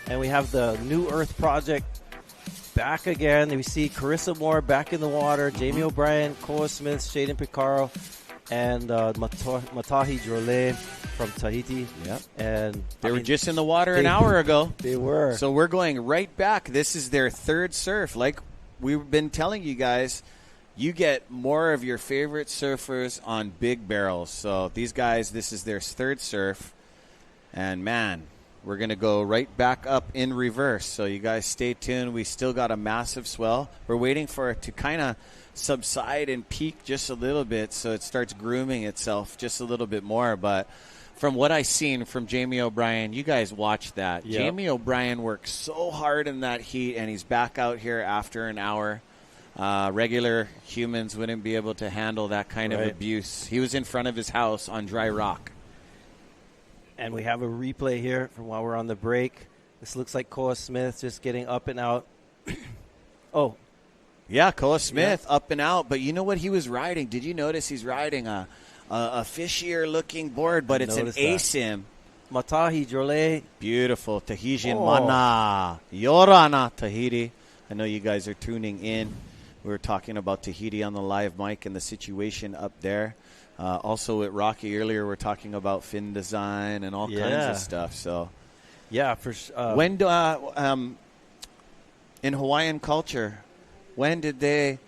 And we have the New Earth Project back again. We see Carissa Moore back in the water, Jamie O'Brien, Koa Smith, Shaden Picaro, and Matahi Drole from Tahiti. Yep. And they were just in the water an hour ago. They were. So we're going right back. This is their third surf. Like we've been telling you guys, you get more of your favorite surfers on big barrels. So these guys, this is their third surf. And, man, we're going to go right back up in reverse. So you guys stay tuned. We still got a massive swell. We're waiting for it to kind of subside and peak just a little bit so it starts grooming itself just a little bit more. But from what I've seen from Jamie O'Brien, you guys watch that. Yep. Jamie O'Brien worked so hard in that heat, and he's back out here after an hour. Regular humans wouldn't be able to handle that kind of abuse. He was in front of his house on dry rock. And we have a replay here from while we're on the break. This looks like Koa Smith just getting up and out. Oh. Yeah, Koa Smith up and out. But you know what he was riding? Did you notice he's riding a fishier-looking board, but it's an ASIM. Matahi Drole. Beautiful. Tahitian mana. Yorana Tahiti. I know you guys are tuning in. We were talking about Tahiti on the live mic and the situation up there. Also at Rocky earlier, we're talking about fin design and all kinds of stuff. So, yeah, for when do in Hawaiian culture, when did they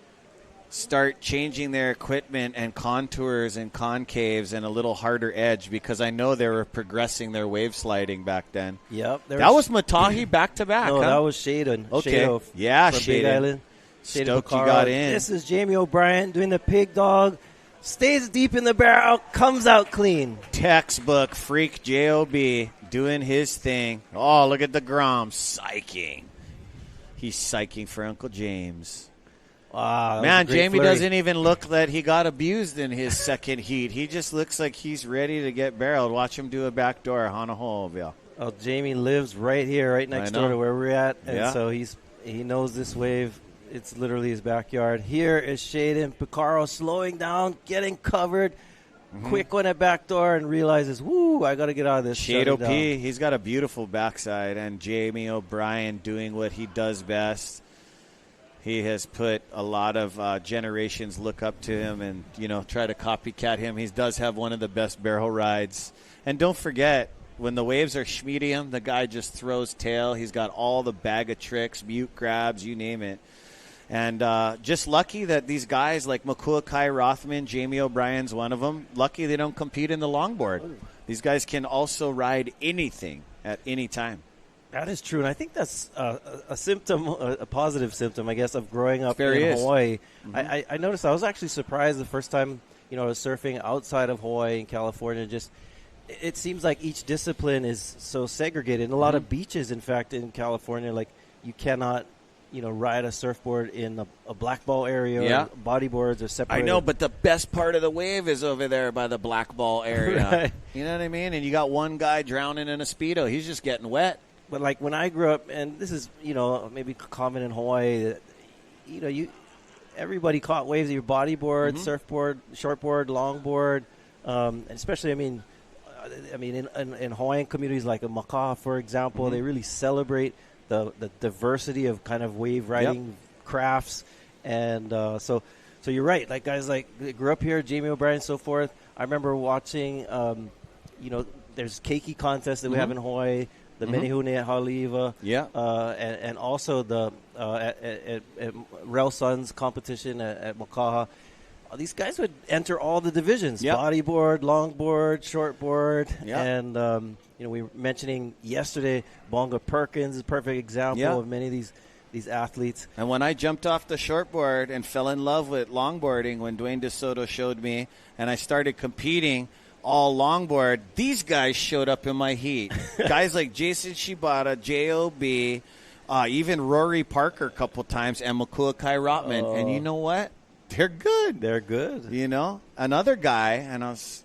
start changing their equipment and contours and concaves and a little harder edge? Because I know they were progressing their wave sliding back then. Yep, that was Matahi back to back. No, that was Shaden. Okay, Shado yeah, from Big Island. Stoked you got in. This is Jamie O'Brien doing the pig dog. Stays deep in the barrel, comes out clean. Textbook freak J.O.B. doing his thing. Oh, look at the Grom psyching. He's psyching for Uncle James. Wow, man, Jamie flurry. doesn't even look that he got abused in his second heat. He just looks like he's ready to get barreled. Watch him do a backdoor on a hole. Oh, Jamie lives right here, right next door to where we're at, and so he knows this wave. It's literally his backyard. Here is Shaden Picaro slowing down, getting covered. Quick one at backdoor and realizes, woo, I got to get out of this. Shado P, he's got a beautiful backside. And Jamie O'Brien doing what he does best. He has put a lot of generations look up to him and, try to copycat him. He does have one of the best barrel rides. And don't forget, when the waves are medium, the guy just throws tail. He's got all the bag of tricks, mute grabs, you name it. And just lucky that these guys like Makua Kai Rothman, Jamie O'Brien's one of them, lucky they don't compete in the longboard. These guys can also ride anything at any time. That is true, and I think that's a symptom, a positive symptom, I guess, of growing up Very in is. Hawaii. Mhm. I noticed I was actually surprised the first time, I was surfing outside of Hawaii in California. Just it seems like each discipline is so segregated. And a lot of beaches, in fact, in California, like you cannot, ride a surfboard in a black ball area. Yeah. Or bodyboards are separated. I know, but the best part of the wave is over there by the black ball area. Right. You know what I mean? And you got one guy drowning in a Speedo. He's just getting wet. But like when I grew up, and this is maybe common in Hawaii, that everybody caught waves of your bodyboard, surfboard, shortboard, longboard, and especially in Hawaiian communities like a Makaha, for example, they really celebrate the diversity of kind of wave riding crafts, and so you're right. Like guys like grew up here, Jamie O'Brien, and so forth. I remember watching, there's keiki contests that we have in Hawaii. The Menehune at Haleiwa, and also the at Rel Sun's competition at Makaha. These guys would enter all the divisions: bodyboard, longboard, shortboard, and we were mentioning yesterday. Bonga Perkins is a perfect example of many of these athletes. And when I jumped off the shortboard and fell in love with longboarding, when Dwayne DeSoto showed me, and I started competing. All longboard, these guys showed up in my heat. Guys like Jason Shibata, J.O.B., even Rory Parker a couple times, and Makua Kai Rotman. And you know what? They're good. They're good. Another guy, and I was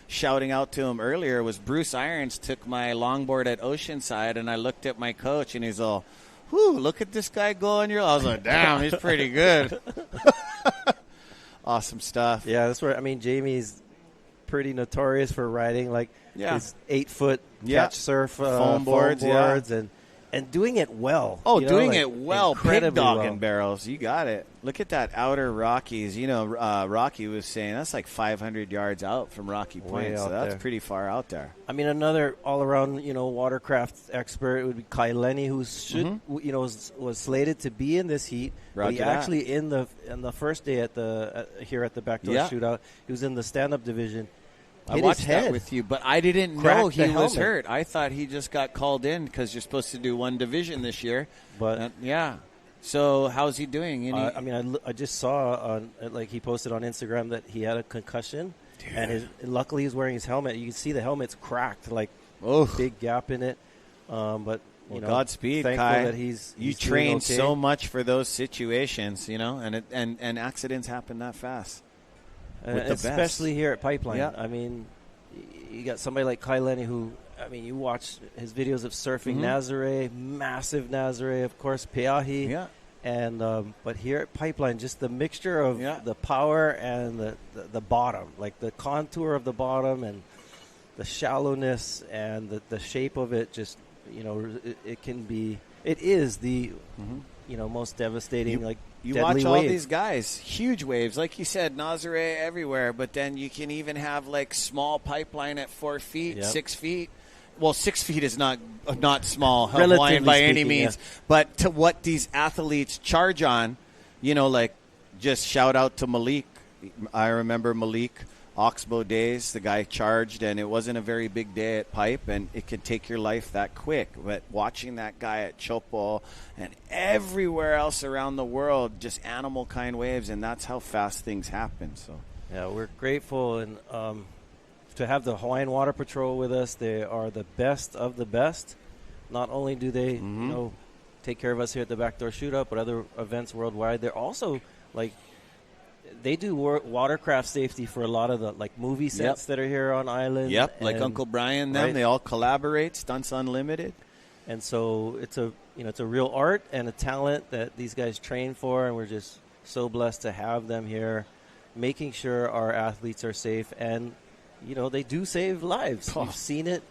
shouting out to him earlier, was Bruce Irons took my longboard at Oceanside, and I looked at my coach, and he's all, whew, look at this guy going. I was like, damn, he's pretty good. Awesome stuff. Yeah, that's where, Jamie's pretty notorious for riding his 8-foot catch surf foam boards and doing it well. Doing it well. Pig dogging well. barrels. You got it. Look at that outer Rockies. Rocky was saying that's like 500 yards out from Rocky Point, so that's pretty far out there. Another all-around, watercraft expert would be Kai Lenny, who was slated to be in this heat. But he actually in the first day here at the Backdoor Shootout, he was in the stand-up division. I watched that with you, but I didn't know he was hurt. I thought he just got called in because you're supposed to do one division this year. But so how's he doing? I just saw he posted on Instagram that he had a concussion, and luckily he's wearing his helmet. You can see the helmet's cracked, big gap in it. But Godspeed, Kai. That he's trained so much for those situations, and accidents happen that fast. Especially here at Pipeline. You got somebody like Kai Lenny who, you watch his videos of surfing Nazare, massive Nazare, of course, Peahi. Yeah. And but here at Pipeline, just the mixture of the power and the bottom, like the contour of the bottom and the shallowness and the shape of it, just, it is the, most devastating, You deadly watch all wave. these guys, huge waves, like you said, Nazare everywhere, but then you can even have small pipeline at 4 feet, 6 feet. Well, 6 feet is not small, Hawaiian by any means, but to what these athletes charge on, just shout out to Malik. I remember Malik, Oxbow days, the guy charged, and it wasn't a very big day at Pipe, and it can take your life that quick. But watching that guy at Chopo and everywhere else around the world, just animal kind waves, and that's how fast things happen. So, yeah, we're grateful and to have the Hawaiian Water Patrol with us. They are the best of the best. Not only do they take care of us here at the Backdoor Shootout, but other events worldwide. They're also they do watercraft safety for a lot of the movie sets that are here on island. Yep, like Uncle Brian, they all collaborate. Stunts Unlimited, and so it's a real art and a talent that these guys train for, and we're just so blessed to have them here, making sure our athletes are safe, and they do save lives. We've seen it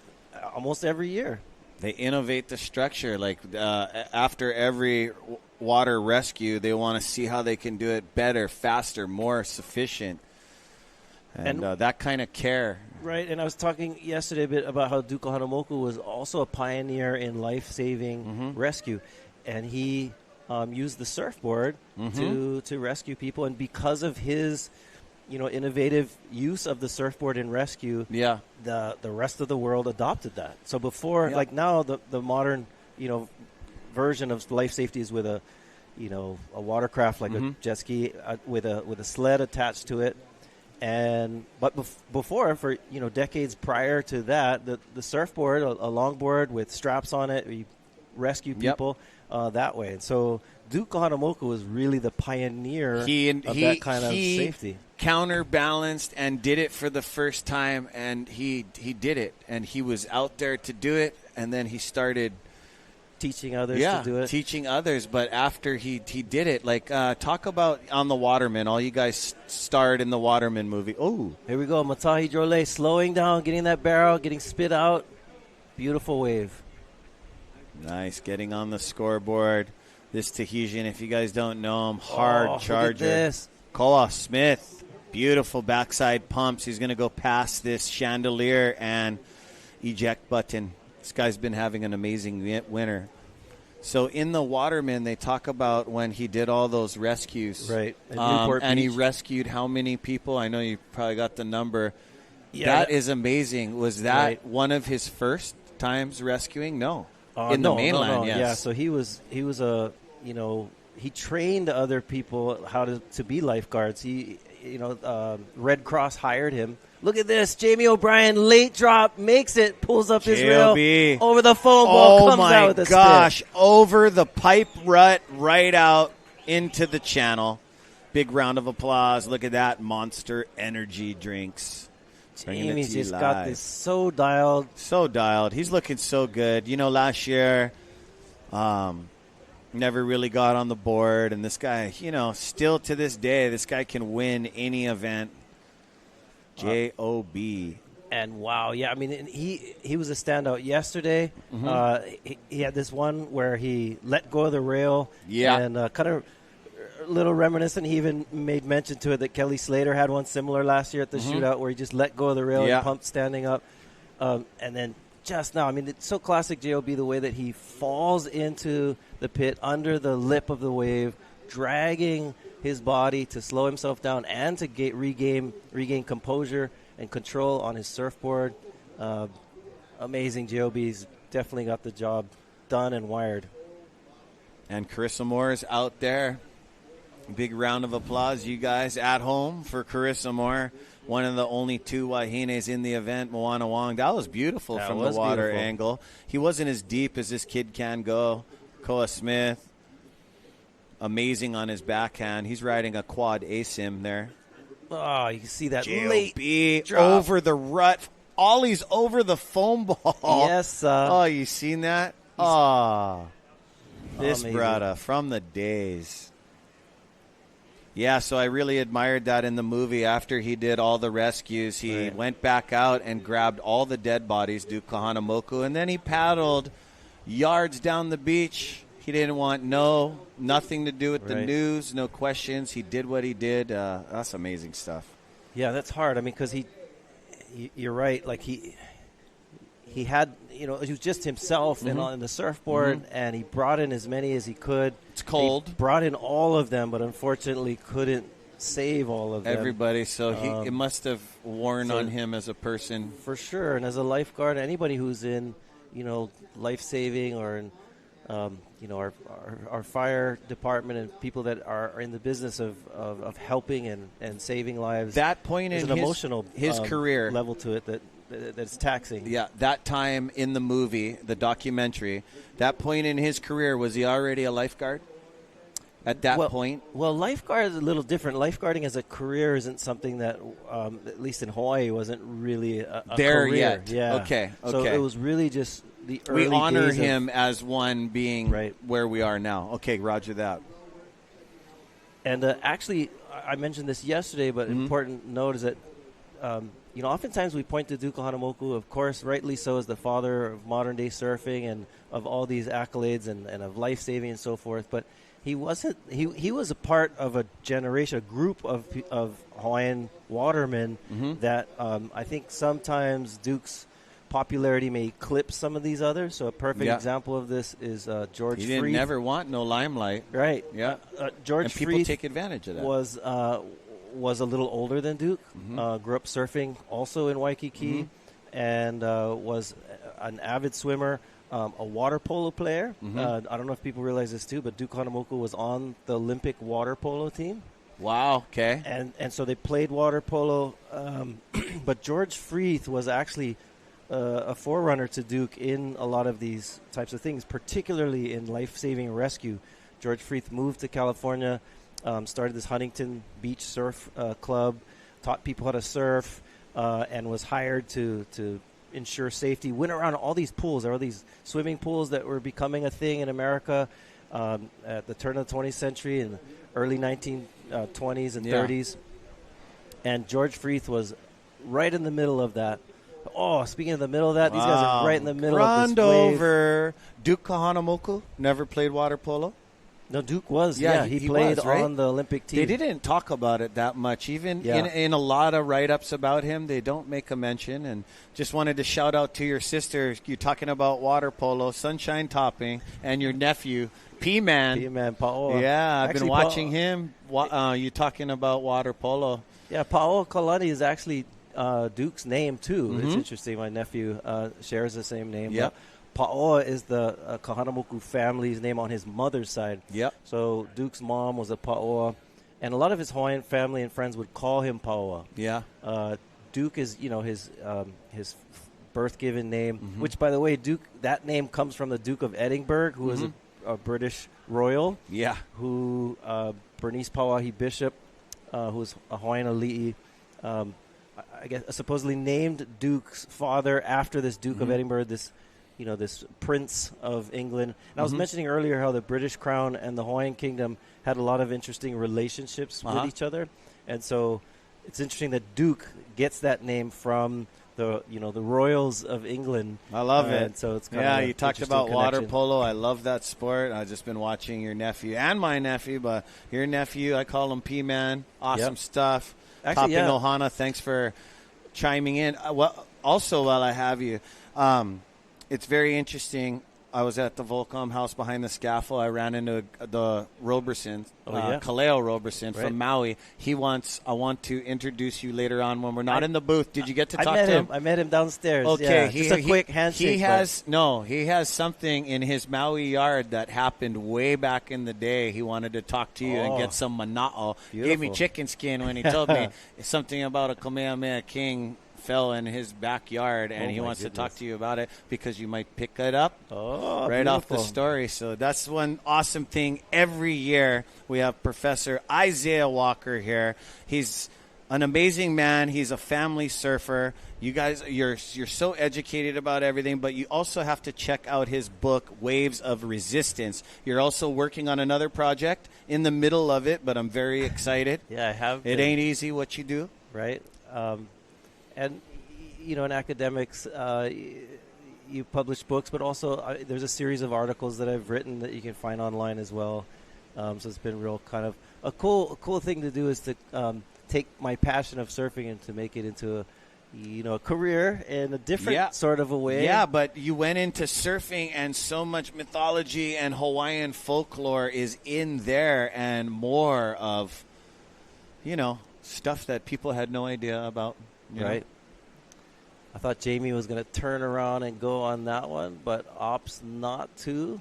almost every year. They innovate the structure. After every water rescue, they want to see how they can do it better, faster, more sufficient, and that kind of care. Right, and I was talking yesterday a bit about how Duka Hanamoku was also a pioneer in life-saving rescue, and he used the surfboard to rescue people, and because of his innovative use of the surfboard in rescue, the rest of the world adopted that. So before, like now, the modern version of life safety is with a watercraft like a jet ski with a sled attached to it. But before, for decades prior to that, the surfboard, a longboard with straps on it, you rescue people that way. And so Duke Kahanamoku was really the pioneer of that kind of safety. Counterbalanced and did it for the first time, and he did it, and he was out there to do it, and then he started teaching others to do it. Teaching others, but after he did it, like talk about on the Waterman. All you guys starred in the Waterman movie. Oh, here we go, Matahi Jole slowing down, getting that barrel, getting spit out. Beautiful wave. Nice, getting on the scoreboard. This Tahitian, if you guys don't know him, hard charger. Look at this. Koa Smith. Beautiful backside pumps. He's going to go past this chandelier and eject button. This guy's been having an amazing winter. So in the Waterman, they talk about when he did all those rescues. Right. And he rescued how many people? I know you probably got the number. Yeah, that is amazing. Was that one of his first times rescuing? No. In the mainland, yes. Yeah, so he was he trained other people how to be lifeguards. Red Cross hired him. Look at this. Jamie O'Brien, late drop, makes it, pulls up his rail over the foam ball, comes out with a gosh, spit. Over the pipe rut, right out into the channel. Big round of applause. Look at that. Monster Energy drinks. Jamie's just got this so dialed. So dialed. He's looking so good. Last year, never really got on the board. And this guy, still to this day, this guy can win any event. J-O-B. And wow, yeah, I mean, he was a standout yesterday. He had this one where he let go of the rail. Yeah. And kind of a little reminiscent. He even made mention to it that Kelly Slater had one similar last year at the shootout where he just let go of the rail and pumped standing up. And then just now, I mean, it's so classic J.O.B. the way that he falls into the pit under the lip of the wave, dragging his body to slow himself down and to regain composure and control on his surfboard. Amazing. J.O.B.'s definitely got the job done and wired. And Carissa Moore is out there. Big round of applause, you guys, at home for Carissa Moore. One of the only two Wahines in the event, Moana Wong. That was beautiful from the water angle. He wasn't as deep as this kid can go. Koa Smith, amazing on his backhand. He's riding a quad ASIM there. Oh, you can see that J.O.B. late over the rut. Ollie's over the foam ball. Yes. Oh, you seen that? This brother from the days. Yeah, so I really admired that in the movie. After he did all the rescues, he went back out and grabbed all the dead bodies, Duke Kahanamoku, and then he paddled yards down the beach. He didn't want nothing to do with the news, no questions. He did what he did. That's amazing stuff. Yeah, that's hard. I mean, because you're right. Like he had, he was just himself and on the surfboard, and he brought in as many as he could. It's cold. He brought in all of them, but unfortunately couldn't save all of them. Everybody. So it must have worn on him as a person. For sure. And as a lifeguard, anybody who's in, life-saving or in, our fire department and people that are in the business of helping and saving lives. That point in an emotional his career level to it that's taxing. Yeah, that time in the movie, the documentary, that point in his career, was he already a lifeguard at that point? Well, lifeguard is a little different. Lifeguarding as a career isn't something that, at least in Hawaii, wasn't really a there career. Yet. Yeah. Okay. So it was really just the early we honor days him as one being where we are now. Okay, roger that. And actually, I mentioned this yesterday, but important note is that oftentimes we point to Duke Kahanamoku, of course, rightly so, as the father of modern-day surfing and of all these accolades and of life-saving and so forth. But he wasn't. He was a part of a generation, a group of Hawaiian watermen that I think sometimes Duke's popularity may eclipse some of these others. So a perfect example of this is George He didn't Freeth. never want no limelight. Right. Yeah. George and people Freeth take advantage of that. Was a little older than Duke. Grew up surfing also in Waikiki, and was an avid swimmer, a water polo player. I don't know if people realize this too, but Duke Kahanamoku was on the Olympic water polo team. Wow. Okay. And so they played water polo, but George Freeth was actually a forerunner to Duke in a lot of these types of things, particularly in life-saving rescue. George Freeth moved to California, started this Huntington Beach Surf Club, taught people how to surf, and was hired to ensure safety. Went around all these pools. There were these swimming pools that were becoming a thing in America at the turn of the 20th century and early 1920s and 30s. And George Freeth was right in the middle of that. Oh, speaking of the middle of that, these guys are right in the middle of this wave. over. Duke Kahanamoku never played water polo. No, Duke was. Yeah, he played was, right? on the Olympic team. They didn't talk about it that much. Even in a lot of write-ups about him, they don't make a mention. And just wanted to shout out to your sister. You're talking about water polo, sunshine topping, and your nephew, P-Man. P-Man, Pa'oa. Yeah, I've Actually, been watching him. You talking about water polo. Yeah, Pa'oa Kalani is actually Duke's name, too. It's interesting. My nephew shares the same name. Yep. Pa'oa is the Kahanamoku family's name on his mother's side. Yep. So Duke's mom was a Pa'oa, and a lot of his Hawaiian family and friends would call him Pa'oa. Yeah. Duke is, his birth-given name, which, by the way, Duke, that name comes from the Duke of Edinburgh, who was a British royal. Yeah. Who Bernice Pauahi Bishop, who was a Hawaiian ali'i, I guess supposedly named Duke's father after this Duke of Edinburgh, this prince of England. And I was mentioning earlier how the British Crown and the Hawaiian Kingdom had a lot of interesting relationships with each other. And so it's interesting that Duke gets that name from the royals of England. I love it. And so it's kind of you talked about water polo. I love that sport. I've just been watching your nephew and my nephew, but your nephew, I call him P-Man. Awesome stuff. Actually, Topping Ohana, thanks for chiming in. Also, while I have you, it's very interesting. I was at the Volcom house behind the scaffold. I ran into the Roberson, Kaleo Roberson from Maui. I want to introduce you later on when we're not in the booth. Did you get to talk to him? I met him downstairs. Okay. Yeah, just a quick handshake. He has something in his Maui yard that happened way back in the day. He wanted to talk to you and get some mana'o. Beautiful. Gave me chicken skin when he told me something about a Kamehameha King fell in his backyard, and he wants to talk to you about it because you might pick it up right off the story. So that's one awesome thing. Every year we have Professor Isaiah Walker here. He's an amazing man. He's a family surfer. You guys, you're so educated about everything, but you also have to check out his book, Waves of Resistance. You're also working on another project in the middle of it, but I'm very excited. Yeah, I have. It ain't easy what you do. Right. And, in academics, you publish books, but also there's a series of articles that I've written that you can find online as well. So it's been real kind of a cool thing to do is to take my passion of surfing and to make it into a career in a different sort of a way. Yeah, but you went into surfing, and so much mythology and Hawaiian folklore is in there, and more of, stuff that people had no idea about. Right. I thought Jamie was going to turn around and go on that one, but opts not to.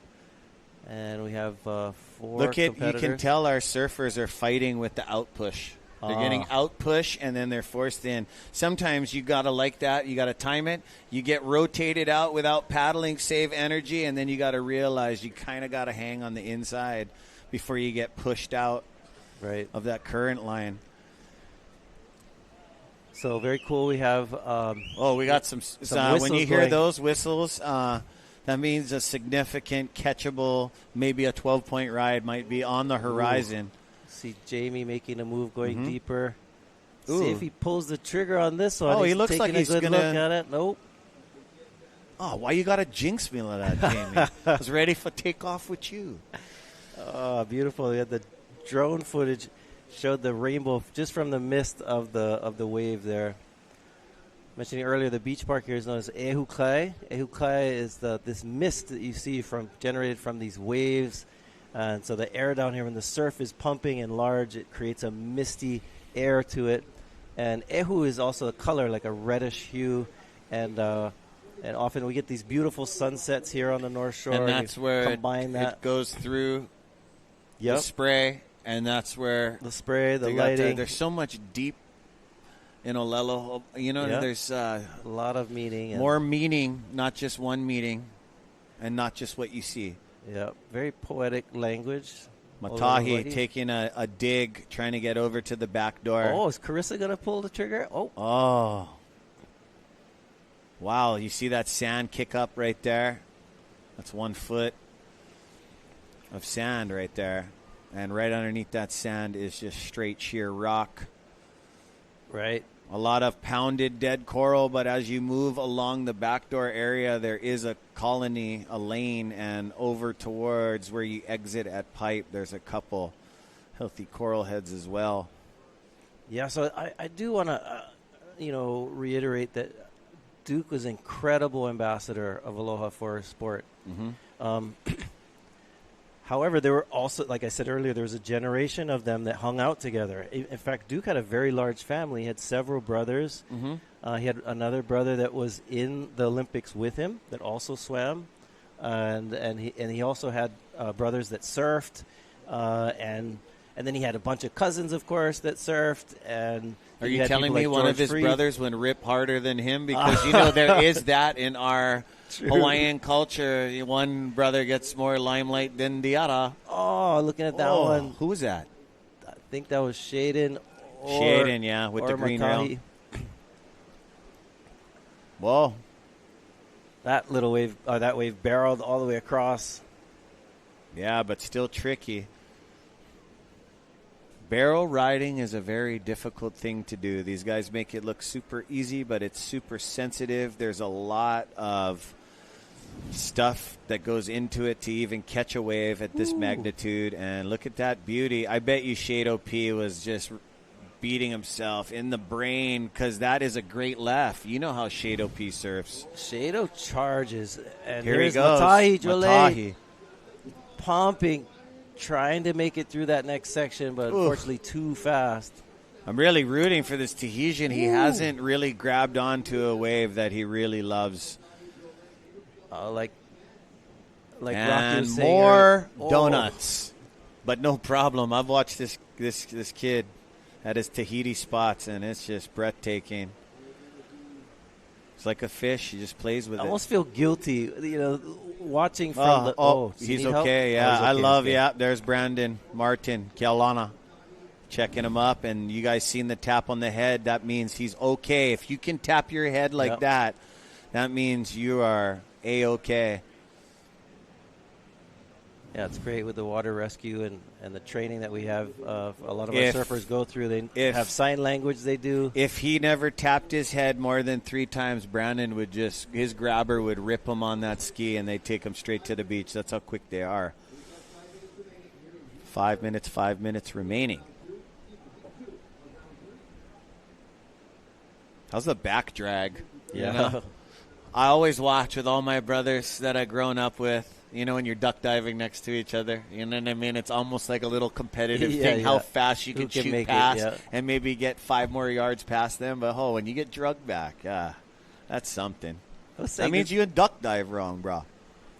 And we have 4 competitors. You can tell our surfers are fighting with the outpush. They're getting outpush, and then they're forced in. Sometimes you got to like that. You got to time it. You get rotated out without paddling, save energy, and then you got to realize you kind of got to hang on the inside before you get pushed out of that current line. So very cool. We have we got some when you hear those whistles, that means a significant catchable, maybe a 12-point ride might be on the horizon. See Jamie making a move going deeper. See if he pulls the trigger on this one. He looks like he's going to look at it. Nope. Oh, why you got to jinx me like that, Jamie? I was ready for takeoff with you. Oh, beautiful. We had the drone footage. Showed the rainbow just from the mist of the wave there. mentioning earlier, the beach park here is known as Ehu Kai. Ehu Kai is this mist that you see generated from these waves. And so the air down here, when the surf is pumping and large, it creates a misty air to it. And Ehu is also a color, like a reddish hue. And often we get these beautiful sunsets here on the North Shore. And that's where it goes through the spray. And that's where the spray, the lighting. There's so much deep in Olelo. There's a lot of meaning. More meaning, not just one meaning, and not just what you see. Yeah, very poetic language. Matahi taking a dig, trying to get over to the back door. Oh, is Carissa going to pull the trigger? Oh. Wow, you see that sand kick up right there? That's 1 foot of sand right there. And right underneath that sand is just straight sheer rock. Right. A lot of pounded dead coral, but as you move along the backdoor area, there is a colony, a lane, and over towards where you exit at Pipe, there's a couple healthy coral heads as well. Yeah, so I do want to, reiterate that Duke was an incredible ambassador of Aloha for sport. Mm-hmm. However, there were also, like I said earlier, there was a generation of them that hung out together. In fact, Duke had a very large family. He had several brothers. Mm-hmm. He had another brother that was in the Olympics with him that also swam, and he also had brothers that surfed, and then he had a bunch of cousins, of course, that surfed. And are you telling me one of his brothers would rip harder than him? Because there is that in our Hawaiian culture. One brother gets more limelight than the other. Oh, looking at that one. Who was that? I think that was Shaden. Shaden, yeah, with the green rail. Whoa. That little wave, that wave barreled all the way across. Yeah, but still tricky. Barrel riding is a very difficult thing to do. These guys make it look super easy, but it's super sensitive. There's a lot of stuff that goes into it to even catch a wave at this magnitude. And look at that beauty. I bet you Shado P was just beating himself in the brain because that is a great left. You know how Shado P surfs. Shado charges. And here he goes. Matahi pumping, trying to make it through that next section, but unfortunately too fast. I'm really rooting for this Tahitian. He hasn't really grabbed onto a wave that he really loves. Like and Rocky was saying, more donuts, but no problem. I've watched this kid at his Tahiti spots, and it's just breathtaking. It's like a fish. He just plays with it. I almost feel guilty, watching from he's okay. Yeah, I love. Yeah, there's Brandon Martin Kialana checking him up, and you guys seen the tap on the head. That means he's okay. If you can tap your head like that means you are A-okay. Yeah, it's great with the water rescue and the training that we have. A lot of our surfers go through. They have sign language they do. If he never tapped his head more than 3 times, Brandon would his grabber would rip him on that ski, and they'd take him straight to the beach. That's how quick they are. 5 minutes remaining. How's the back drag? Yeah. I always watch with all my brothers that I've grown up with. When you're duck diving next to each other, you know what I mean? It's almost like a little competitive thing, how fast you can shoot past and maybe get 5 more yards past them. But, when you get drugged back, that's something. That means you duck dive wrong, bro.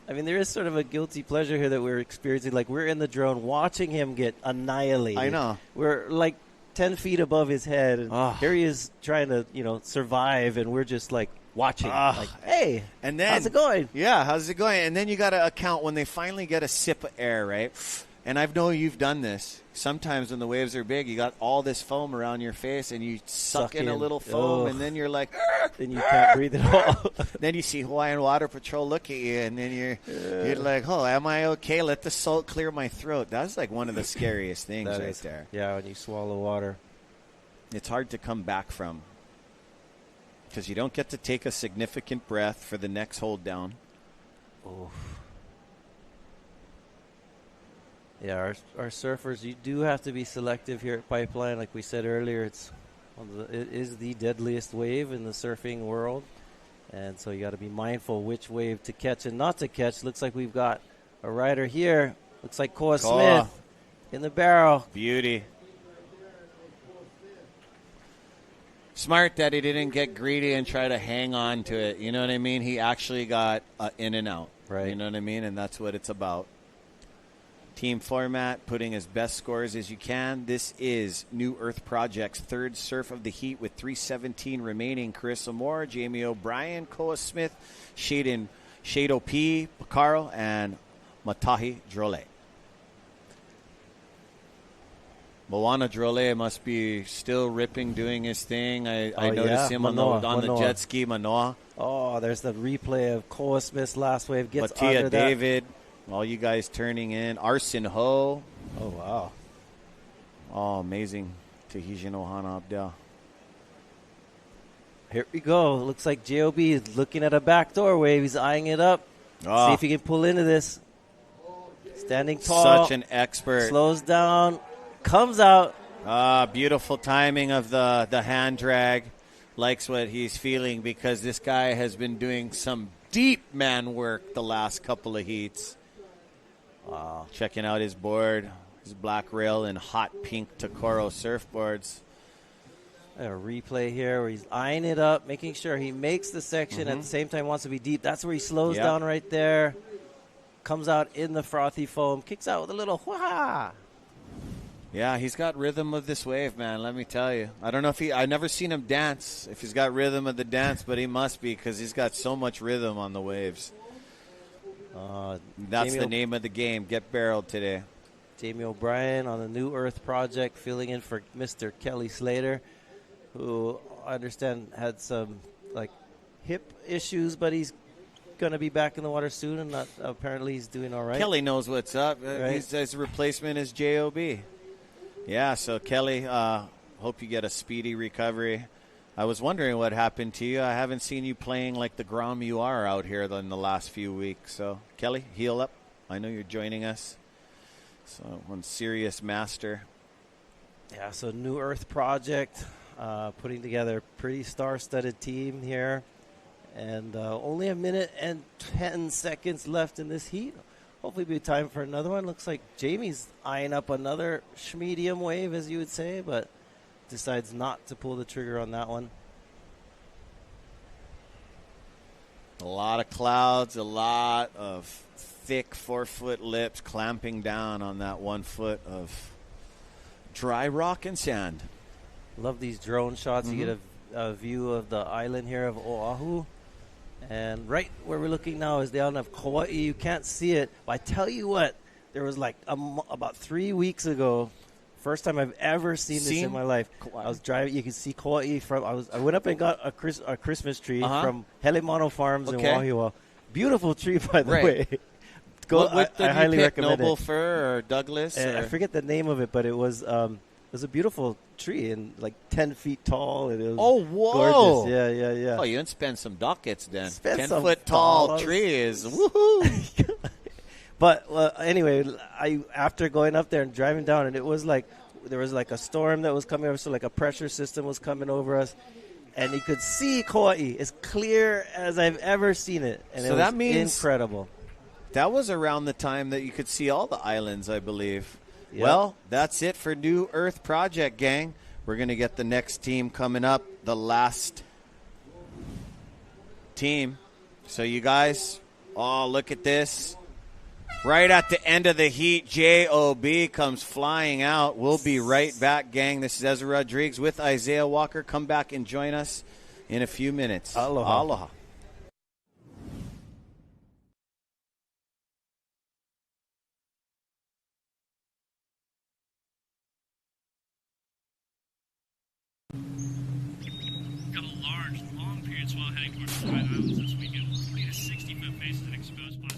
I mean, there is sort of a guilty pleasure here that we're experiencing. Like, we're in the drone watching him get annihilated. I know. We're, 10 feet above his head, and here he is trying to, survive, and we're just, watching. Hey, and then, how's it going? Yeah, how's it going? And then you got to account when they finally get a sip of air, right? And I know you've done this. Sometimes when the waves are big, you got all this foam around your face, and you suck in a little foam, and then you're like, then you can't breathe at all. Then you see Hawaiian Water Patrol look at you, and then you're like, am I okay? Let the salt clear my throat. That's one of the scariest things there. Yeah, when you swallow water. It's hard to come back from. Because you don't get to take a significant breath for the next hold down. Oh. Yeah, our surfers, you do have to be selective here at Pipeline. Like we said earlier, it's Well, it is the deadliest wave in the surfing world. And so you got to be mindful which wave to catch and not to catch. Looks like we've got a rider here. Looks like Koa Smith in the barrel. Beauty. Smart that he didn't get greedy and try to hang on to it. You know what I mean? He actually got in and out. Right. You know what I mean? And that's what it's about. Team format, putting as best scores as you can. This is New Earth Project's third surf of the heat with 3:17 remaining. Carissa Moore, Jamie O'Brien, Koa Smith, Shado P, Picaro, and Matahi Drole. Moana Drole must be still ripping, doing his thing. I noticed him on the jet ski, Manoa. Oh, there's the replay of Koa Smith's last wave. Gets Matia under David. All you guys turning in. Arson Ho. Oh, wow. Oh, amazing. Tahitian Ohana Abdel. Here we go. Looks like J.O.B. is looking at a backdoor wave. He's eyeing it up. See if he can pull into this. Standing tall. Such an expert. Slows down. Comes out. Beautiful timing of the hand drag. Likes what he's feeling because this guy has been doing some deep man work the last couple of heats. Checking out his board, his black rail and hot pink Tokoro surfboards. A replay here where he's eyeing it up, making sure he makes the section at the same time wants to be deep. That's where he slows down right there. Comes out in the frothy foam, kicks out with a little wha. Yeah, he's got rhythm of this wave, man, let me tell you. I don't know if I've never seen him dance, if he's got rhythm of the dance, but he must be because he's got so much rhythm on the waves. That's the name of the game. Get barreled today. Jamie O'Brien on the New Earth Project, filling in for Mr. Kelly Slater, who I understand had some hip issues, but he's going to be back in the water soon, and apparently he's doing all right. Kelly knows what's up. Right. His replacement is J.O.B. Yeah, so Kelly, hope you get a speedy recovery. I was wondering what happened to you. I haven't seen you playing like the Grom you are out here in the last few weeks. So, Kelly, heal up. I know you're joining us. So, one serious master. Yeah, so New Earth Project, putting together a pretty star-studded team here. And only 1 minute and 10 seconds left in this heat. Hopefully be time for another one. Looks like Jamie's eyeing up another medium wave, as you would say, but decides not to pull the trigger on that one. A lot of clouds, a lot of thick 4-foot lips clamping down on that 1 foot of dry rock and sand. Love these drone shots. You get a view of the island here of Oahu. And right where we're looking now is the island of Kauai. You can't see it. But I tell you what, there was about 3 weeks ago, first time I've ever seen this in my life. Kauai. I was driving. You can see Kauai from. I went up and got a Christmas tree from Helemano Farms in Wahiawa. Beautiful tree, by the way. I highly recommend Noble it. Fir or Douglas? I forget the name of it, but it was a beautiful tree and 10 feet tall. And it was gorgeous. Yeah. Oh, you didn't spend some ducats then. 10-foot tall tree is woohoo. But anyway, after going up there and driving down, and it was there was a storm that was coming over, so a pressure system was coming over us, and you could see Kauai as clear as I've ever seen it, and so that means incredible. That was around the time that you could see all the islands, I believe. Yep. Well, that's it for New Earth Project, gang. We're going to get the next team coming up, the last team. So you guys, look at this. Right at the end of the heat, J.O.B. comes flying out. We'll be right back, gang. This is Ezra Rodriguez with Isaiah Walker. Come back and join us in a few minutes. Aloha. Aloha. Got a large, long period swell heading towards the Hawaiian Islands this weekend. 40 to 60-foot faces and exposed spots.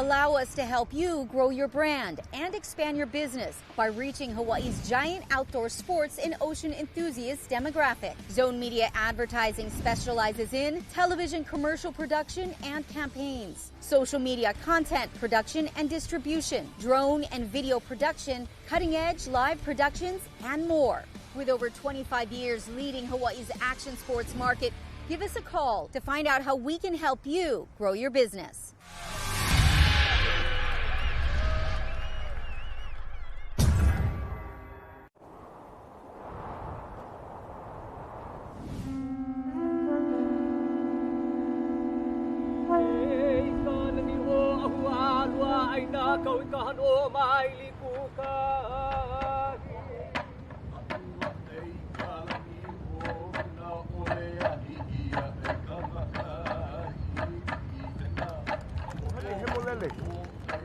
Allow us to help you grow your brand and expand your business by reaching Hawaii's giant outdoor sports and ocean enthusiast demographic. Zone Media Advertising specializes in television commercial production and campaigns, social media content production and distribution, drone and video production, cutting-edge live productions, and more. With over 25 years leading Hawaii's action sports market, give us a call to find out how we can help you grow your business.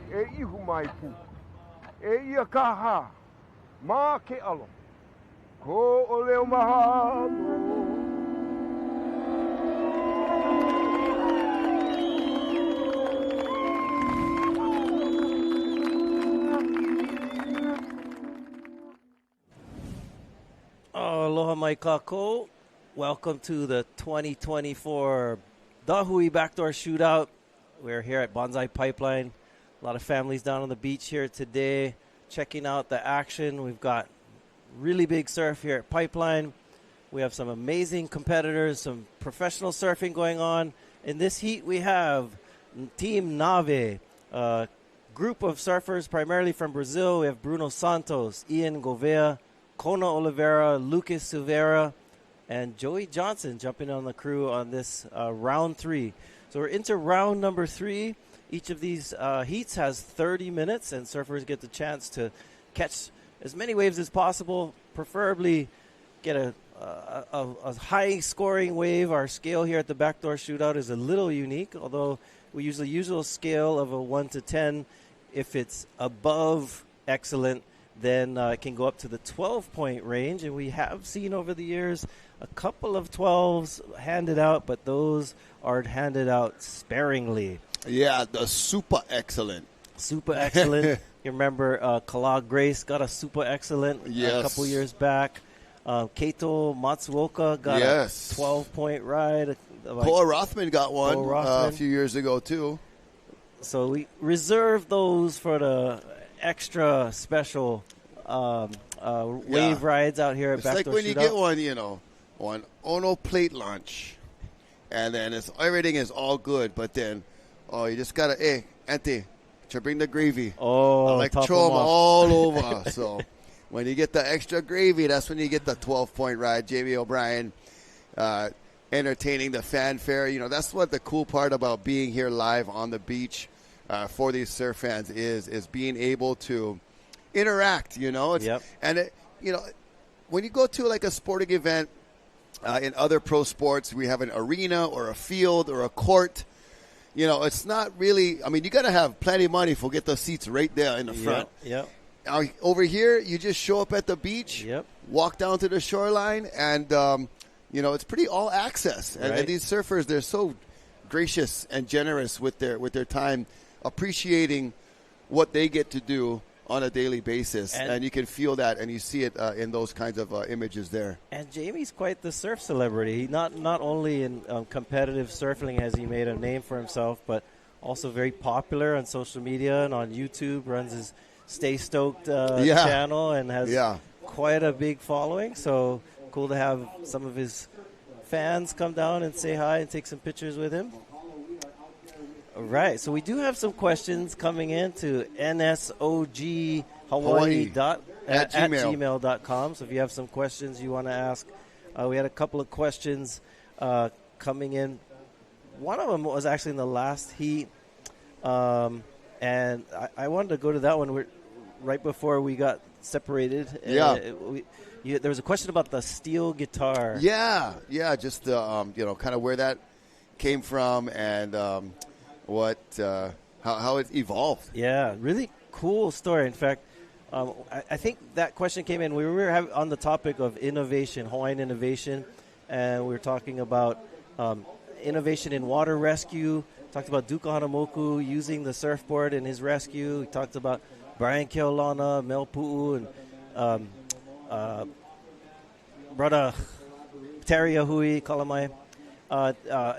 E ihu mai pu. E ia kaha. Ma ke alo. Ko o leo mahalo. Aloha mai kako. Welcome to the 2024 Dahui Backdoor Shootout. We're here at Bonsai Pipeline. A lot of families down on the beach here today checking out the action. We've got really big surf here at Pipeline. We have some amazing competitors, some professional surfing going on. In this heat, we have Team Nave, a group of surfers primarily from Brazil. We have Bruno Santos, Ian Gouveia, Kona Oliveira, Lucas Silveira, and Joey Johnson jumping on the crew on this round 3. So we're into round number 3. Each of these heats has 30 minutes, and surfers get the chance to catch as many waves as possible, preferably get a high-scoring wave. Our scale here at the Backdoor Shootout is a little unique, although we use the usual scale of a 1 to 10. If it's above excellent, then it can go up to the 12-point range, and we have seen over the years a couple of 12s handed out, but those are handed out sparingly. Yeah, the super excellent. Super excellent. You remember Kala Grace got a super excellent a couple years back. Keito Matsuoka got a 12-point ride. Koa Rothman got one a few years ago, too. So we reserve those for the extra special wave rides out here at Backdoor Shootout. It's like when you get one, on Ono plate lunch, and then everything is all good, but then, you just got to, hey, Auntie, to bring the gravy. Oh, I like to throw them all over. So when you get the extra gravy, that's when you get the 12-point ride. Jamie O'Brien entertaining the fanfare. That's what the cool part about being here live on the beach for these surf fans is being able to interact, And, when you go to like a sporting event in other pro sports, we have an arena or a field or a court. It's not really, you got to have plenty of money for get the seats right there in the front. Yep. Over here, you just show up at the beach, walk down to the shoreline, and, it's pretty all access. Right. And these surfers, they're so gracious and generous with their time, appreciating what they get to do on a daily basis, and you can feel that, and you see it in those kinds of images there. And Jamie's quite the surf celebrity. He not only in competitive surfing has he made a name for himself, but also very popular on social media and on YouTube. Runs his Stay Stoked channel and has quite a big following. So cool to have some of his fans come down and say hi and take some pictures with him. All right, so we do have some questions coming in to nsoghawaii@gmail.com. So if you have some questions you want to ask, we had a couple of questions coming in. One of them was actually in the last heat, and I wanted to go to that one right before we got separated. There was a question about the steel guitar. Yeah, just kind of where that came from and how it evolved. Yeah, really cool story. In fact, I think that question came in. We were on the topic of innovation, Hawaiian innovation, and we were talking about innovation in water rescue, Talked about Duka Hanamoku using the surfboard in his rescue. He talked about Brian Keolana, Mel Pu'u, and Brother Terry Ahui Kalamai,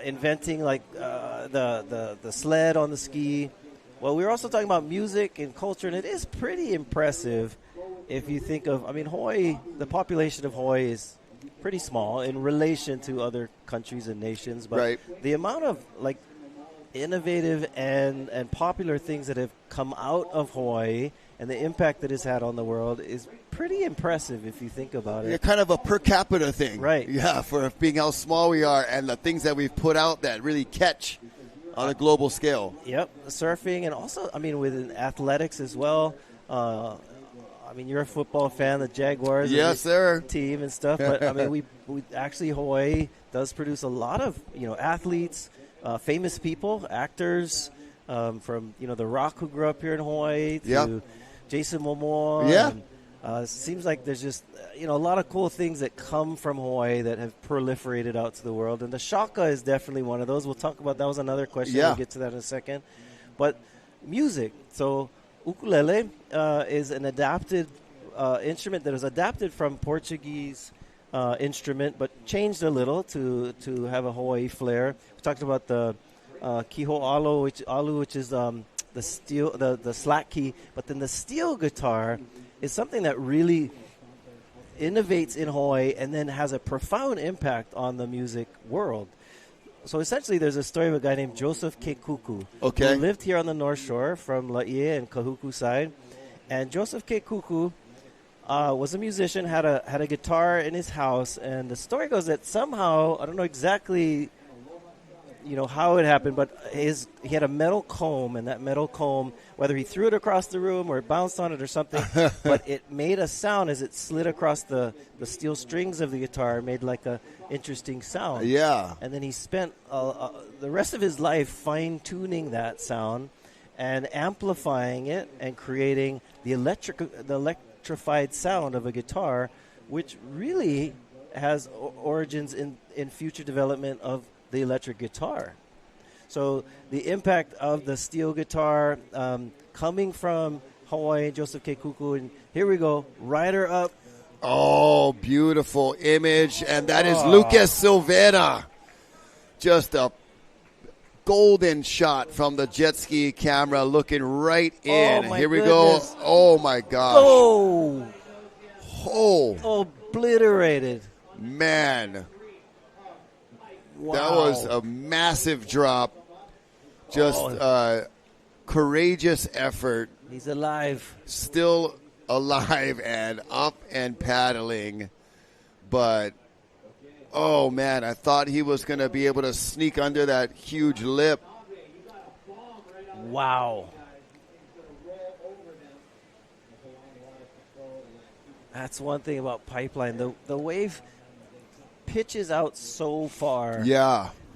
inventing the sled on the ski. Well, we were also talking about music and culture, and it is pretty impressive if you think of, Hawaii, the population of Hawaii is pretty small in relation to other countries and nations, but the amount of innovative and popular things that have come out of Hawaii and the impact that it's had on the world is pretty impressive if you think about it. Yeah, kind of a per capita thing. Right. Yeah, for being how small we are and the things that we've put out that really catch on a global scale. Yep, surfing, and also, within athletics as well. You're a football fan, the Jaguars, yes, sir, team and stuff. But we actually, Hawaii does produce a lot of athletes, famous people, actors, from The Rock, who grew up here in Hawaii, to Jason Momoa. Yeah. It seems like there's just a lot of cool things that come from Hawaii that have proliferated out to the world, and the shaka is definitely one of those. We'll talk about that. Was another question. Yeah. We'll get to that in a second. But music. So ukulele is an adapted instrument that is adapted from Portuguese instrument, but changed a little to have a Hawaii flair. We talked about the kiho alu, which is the steel, the slack key, but then the steel guitar is something that really innovates in Hawaii and then has a profound impact on the music world. So essentially, there's a story of a guy named Joseph Kekuku, who lived here on the North Shore from Laie and Kahuku side. And Joseph Kekuku was a musician, had a guitar in his house, and the story goes that somehow, I don't know exactly how it happened, but he had a metal comb, and that metal comb, whether he threw it across the room or it bounced on it or something, but it made a sound as it slid across the steel strings of the guitar, made like a interesting sound. Yeah. And then he spent the rest of his life fine-tuning that sound and amplifying it and creating the electrified sound of a guitar, which really has origins in future development of the electric guitar. So the impact of the steel guitar coming from Hawaii, Joseph Kekuku, and here we go, Rider Up. Oh, beautiful image, and that is Lucas Silveira. Just a golden shot from the jet ski camera, looking right in. Here we go. Oh, my gosh. Obliterated. Man. Wow. That was a massive drop. Just courageous effort. He's alive. Still alive and up and paddling. But, oh, man, I thought he was going to be able to sneak under that huge lip. Wow. That's one thing about Pipeline. The wave pitches out so far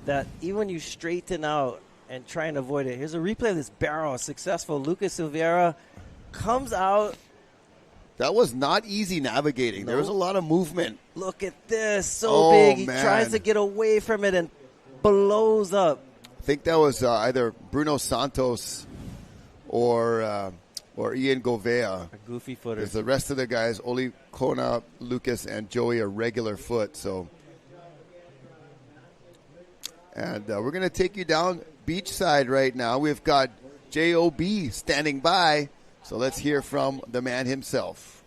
that even when you straighten out and try and avoid it, here's a replay of this barrel. Successful. Lucas Silveira comes out. That was not easy navigating. There was a lot of movement. Look at this. Big. He tries to get away from it and blows up. I think that was either Bruno Santos or Ian Govea. A goofy footer. Because the rest of the guys, Oli Kona, Lucas, and Joey, are regular foot. So, and we're going to take you down beachside right now. We've got J.O.B. standing by. So let's hear from the man himself.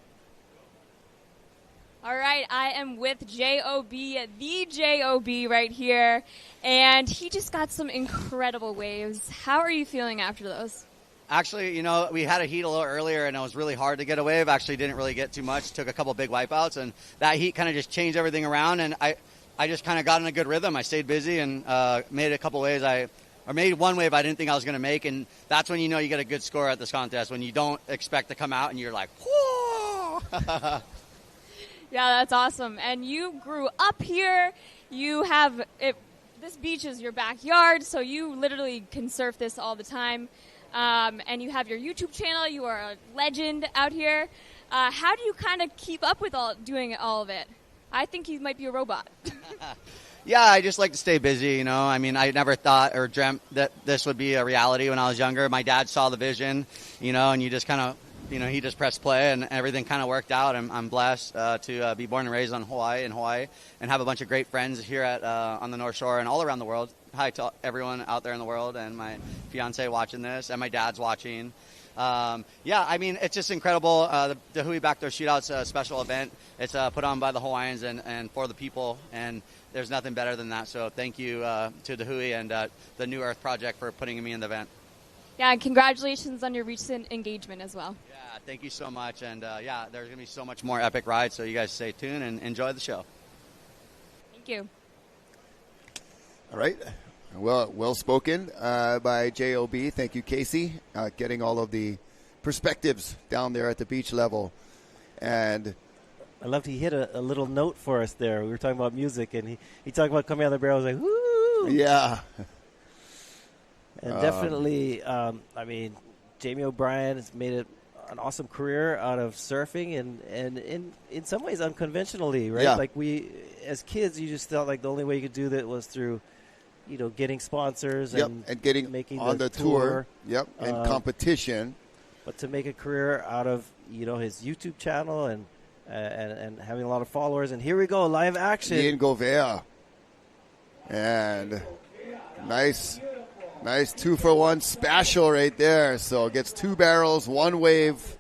All right, I am with J.O.B., the J.O.B. right here, and he just got some incredible waves. How are you feeling after those? Actually, we had a heat a little earlier, and it was really hard to get a wave. Actually, didn't really get too much. Took a couple big wipeouts, and that heat kind of just changed everything around, and I just kind of got in a good rhythm. I stayed busy and made a couple waves. I made one wave I didn't think I was going to make, and that's when you know you get a good score at this contest, when you don't expect to come out and you're like, whoa! Yeah, that's awesome. And you grew up here. You have this beach is your backyard, so you literally can surf this all the time. And you have your YouTube channel. You are a legend out here. How do you kind of keep up with doing all of it? I think you might be a robot. Yeah, I just like to stay busy, you know. I mean, I never thought or dreamt that this would be a reality when I was younger. My dad saw the vision, you know, and you just kind of, you know, he just pressed play and everything kind of worked out. I'm blessed to be born and raised in Hawaii and have a bunch of great friends here on the North Shore and all around the world. Hi to everyone out there in the world, and my fiance watching this, and my dad's watching. Yeah, I mean, it's just incredible. The Hui Backdoor Shootout's a special event. It's put on by the Hawaiians and for the people, and there's nothing better than that. So thank you to the Hui and the New Earth Project for putting me in the event. Yeah, and congratulations on your recent engagement as well. Yeah, thank you so much. And yeah, there's going to be so much more epic rides, so you guys stay tuned and enjoy the show. Thank you. All right. Well spoken by JOB. Thank you, Casey, getting all of the perspectives down there at the beach level. And I loved he hit a little note for us there. We were talking about music, and he talked about coming out of the barrel. I was like, woo! Yeah. And definitely, I mean, Jamie O'Brien has made an awesome career out of surfing, and in some ways unconventionally, right? Yeah. Like we, as kids, you just felt like the only way you could do that was through, you know, getting sponsors and getting making on the tour. Yep, and competition. But to make a career out of, you know, his YouTube channel and having a lot of followers. And here we go, live action. Ian Govea. And nice 2-for-1 special right there. So gets 2 barrels, 1 wave.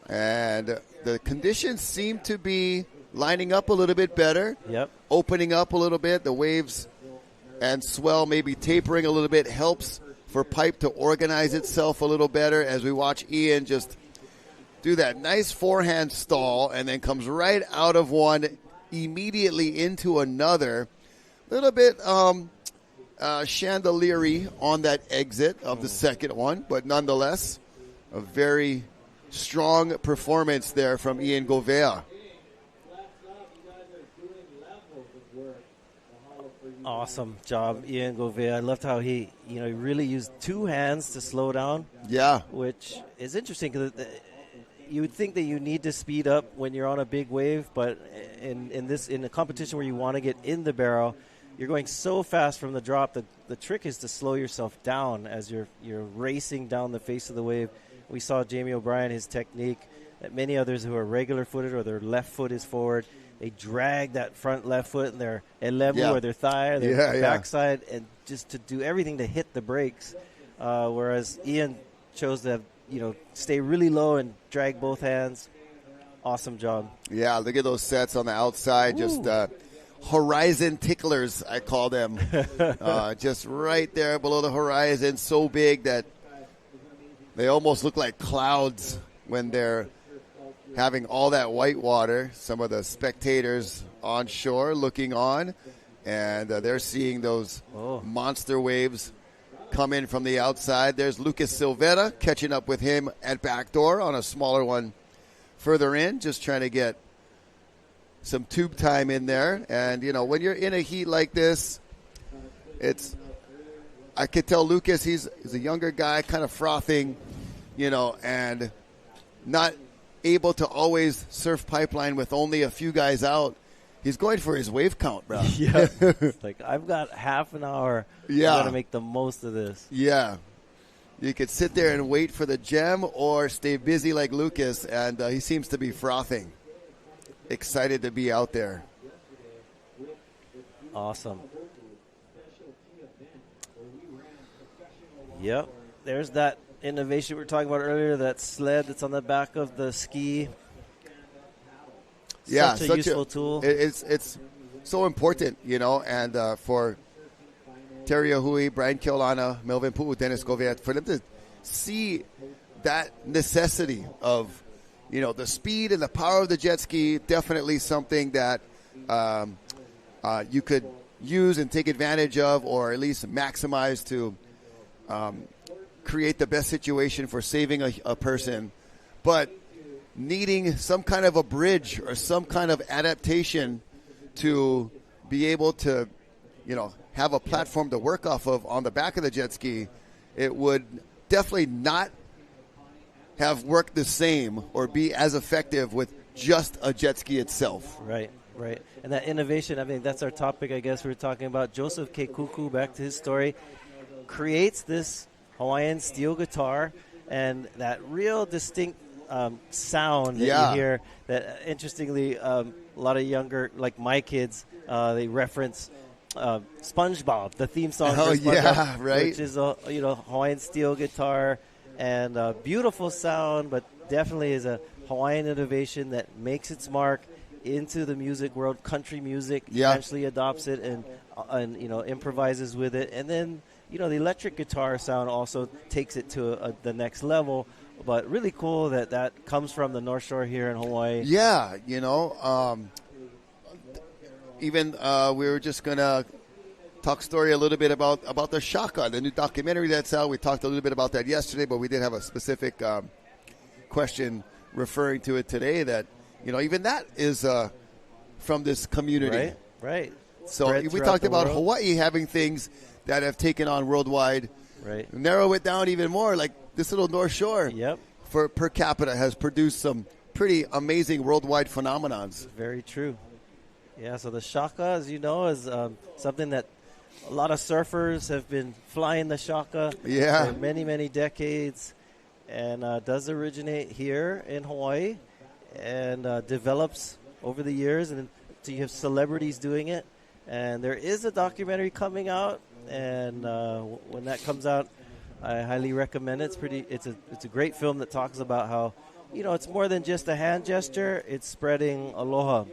And the conditions seem to be lining up a little bit better. Yep. Opening up a little bit. The waves and swell maybe tapering a little bit helps for pipe to organize itself a little better as we watch Ian just do that nice forehand stall and then comes right out of one immediately into another. A little bit chandelier-y on that exit of the second one, but nonetheless, a very strong performance there from Ian Govea. Awesome job, Ian Govea. I loved how he really used 2 hands to slow down. Yeah. Which is interesting because you would think that you need to speed up when you're on a big wave, but in a competition where you want to get in the barrel, you're going so fast from the drop. The trick is to slow yourself down as you're racing down the face of the wave. We saw Jamie O'Brien, his technique, that many others who are regular-footed or their left foot is forward, they drag that front left foot in their elevo or their thigh or their backside and just to do everything to hit the brakes. Whereas Ian chose to stay really low and drag both hands. Awesome job. Yeah, look at those sets on the outside. Ooh. Just horizon ticklers, I call them. Just right there below the horizon, so big that they almost look like clouds when they're having all that white water. Some of the spectators on shore looking on, and they're seeing those monster waves come in from the outside. There's Lucas Silvera catching up with him at Backdoor on a smaller one further in, just trying to get some tube time in there. And, when you're in a heat like this, I could tell Lucas, he's a younger guy, kind of frothing, and not able to always surf pipeline with only a few guys out. He's going for his wave count, bro. Yeah. It's like, I've got half an hour. Yeah. I've got to make the most of this. Yeah. You could sit there and wait for the gem or stay busy like Lucas, and he seems to be frothing. Excited to be out there. Awesome. Yep. There's that innovation we were talking about earlier, that sled that's on the back of the ski. Such a useful tool. It's so important, and for Terry Ahui, Brian Keolana, Melvin Pu'u, Dennis Govea, for them to see that necessity of, the speed and the power of the jet ski, definitely something that you could use and take advantage of, or at least maximize to create the best situation for saving a person. But needing some kind of a bridge or some kind of adaptation to be able to, have a platform to work off of on the back of the jet ski, it would definitely not have worked the same or be as effective with just a jet ski itself. Right. Right. And that innovation, I mean, that's our topic, I guess, we were talking about. Joseph Keikuku, back to his story, creates this Hawaiian steel guitar and that real distinct sound that you hear that, interestingly, a lot of younger, like my kids, they reference SpongeBob, the theme song for SpongeBob, right. which is a Hawaiian steel guitar and a beautiful sound, but definitely is a Hawaiian innovation that makes its mark into the music world. Country music eventually adopts it and improvises with it, and then the electric guitar sound also takes it to the next level. But really cool that comes from the North Shore here in Hawaii. Yeah, even we were just gonna talk story a little bit about the Shaka, the new documentary that's out. We talked a little bit about that yesterday, but we did have a specific question referring to it today. That even that is from this community, right? So Spread we throughout talked the about world. Hawaii having things that have taken on worldwide. Right. Narrow it down even more, like this little North Shore. Yep. For per capita has produced some pretty amazing worldwide phenomenons. Very true. Yeah, so the Shaka, as you know, is something that a lot of surfers have been flying the Shaka for many, many decades, and does originate here in Hawaii and develops over the years, and so you have celebrities doing it. And there is a documentary coming out, and when that comes out, I highly recommend it. It's a great film that talks about how it's more than just a hand gesture. It's spreading aloha.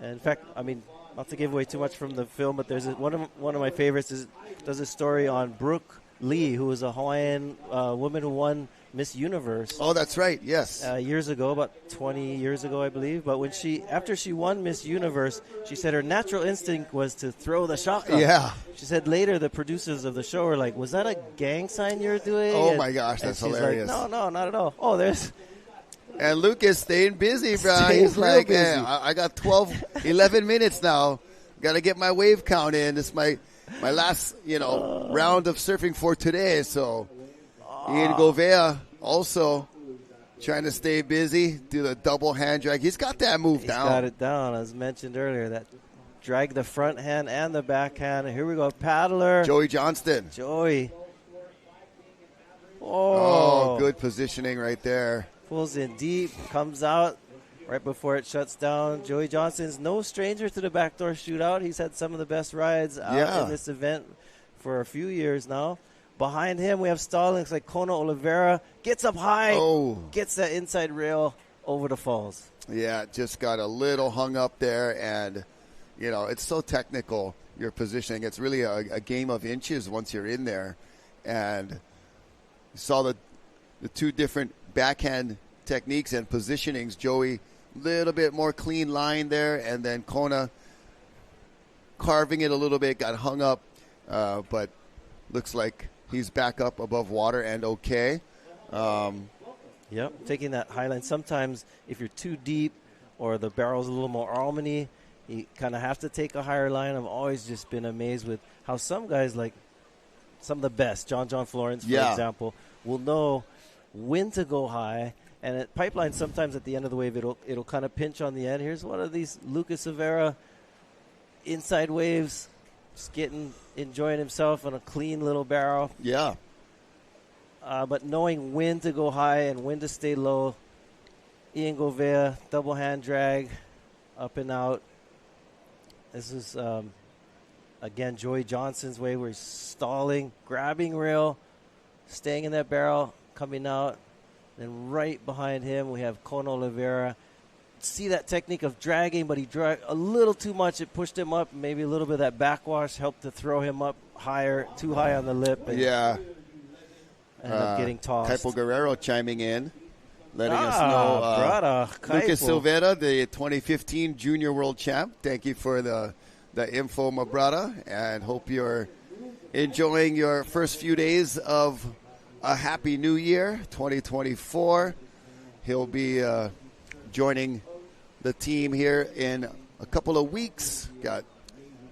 And in fact, I mean, not to give away too much from the film, but there's one of my favorites does a story on Brooke Lee, who was a Hawaiian woman who won Miss Universe. Oh, that's right. Yes. Years ago, about 20 years ago, I believe. But after she won Miss Universe, she said her natural instinct was to throw the Shaka. Yeah. She said later the producers of the show were like, "Was that a gang sign you're doing?" Oh, my gosh, that's she's hilarious. Like, no, not at all. Oh, there's... And Lucas staying busy, bro. Staying He's real like, busy. "Man, I got 11 minutes now. Got to get my wave count in. This is my last, round of surfing for today." So Ian Govea also trying to stay busy, do the double hand drag. He's got that move down. He's got it down, as mentioned earlier. That drag the front hand and the back hand. Here we go, paddler. Joey Johnston. Joey. Oh, good positioning right there. Pulls in deep, comes out right before it shuts down. Joey Johnston's no stranger to the Backdoor Shootout. He's had some of the best rides out in this event for a few years now. Behind him, we have Stallings like Kona Oliveira. Gets up high, gets that inside rail over the falls. Yeah, just got a little hung up there, and, it's so technical, your positioning. It's really a game of inches once you're in there. And you saw the two different backhand techniques and positionings. Joey, little bit more clean line there, and then Kona carving it a little bit, got hung up, but looks like he's back up above water and okay. Yep, taking that high line. Sometimes if you're too deep or the barrel's a little more almondy, you kind of have to take a higher line. I've always just been amazed with how some guys, like some of the best, John Florence, for example, will know when to go high. And at pipeline, sometimes at the end of the wave, it'll kind of pinch on the end. Here's one of these Lucas Rivera inside waves, just enjoying himself on a clean little barrel. Yeah. But knowing when to go high and when to stay low. Ian Govea, double hand drag, up and out. This is, again, Joey Johnston's way where he's stalling, grabbing rail, staying in that barrel, coming out. Then right behind him, we have Kona Oliveira. See that technique of dragging, but he dragged a little too much. It pushed him up. Maybe a little bit of that backwash helped to throw him up higher, too high on the lip. And ended up getting tossed. Kaipo Guerrero chiming in, letting us know. Lucas Silveira, the 2015 Junior World Champ. Thank you for the info, my brother, and hope you're enjoying your first few days of a happy new year, 2024. He'll be joining the team here in a couple of weeks. Got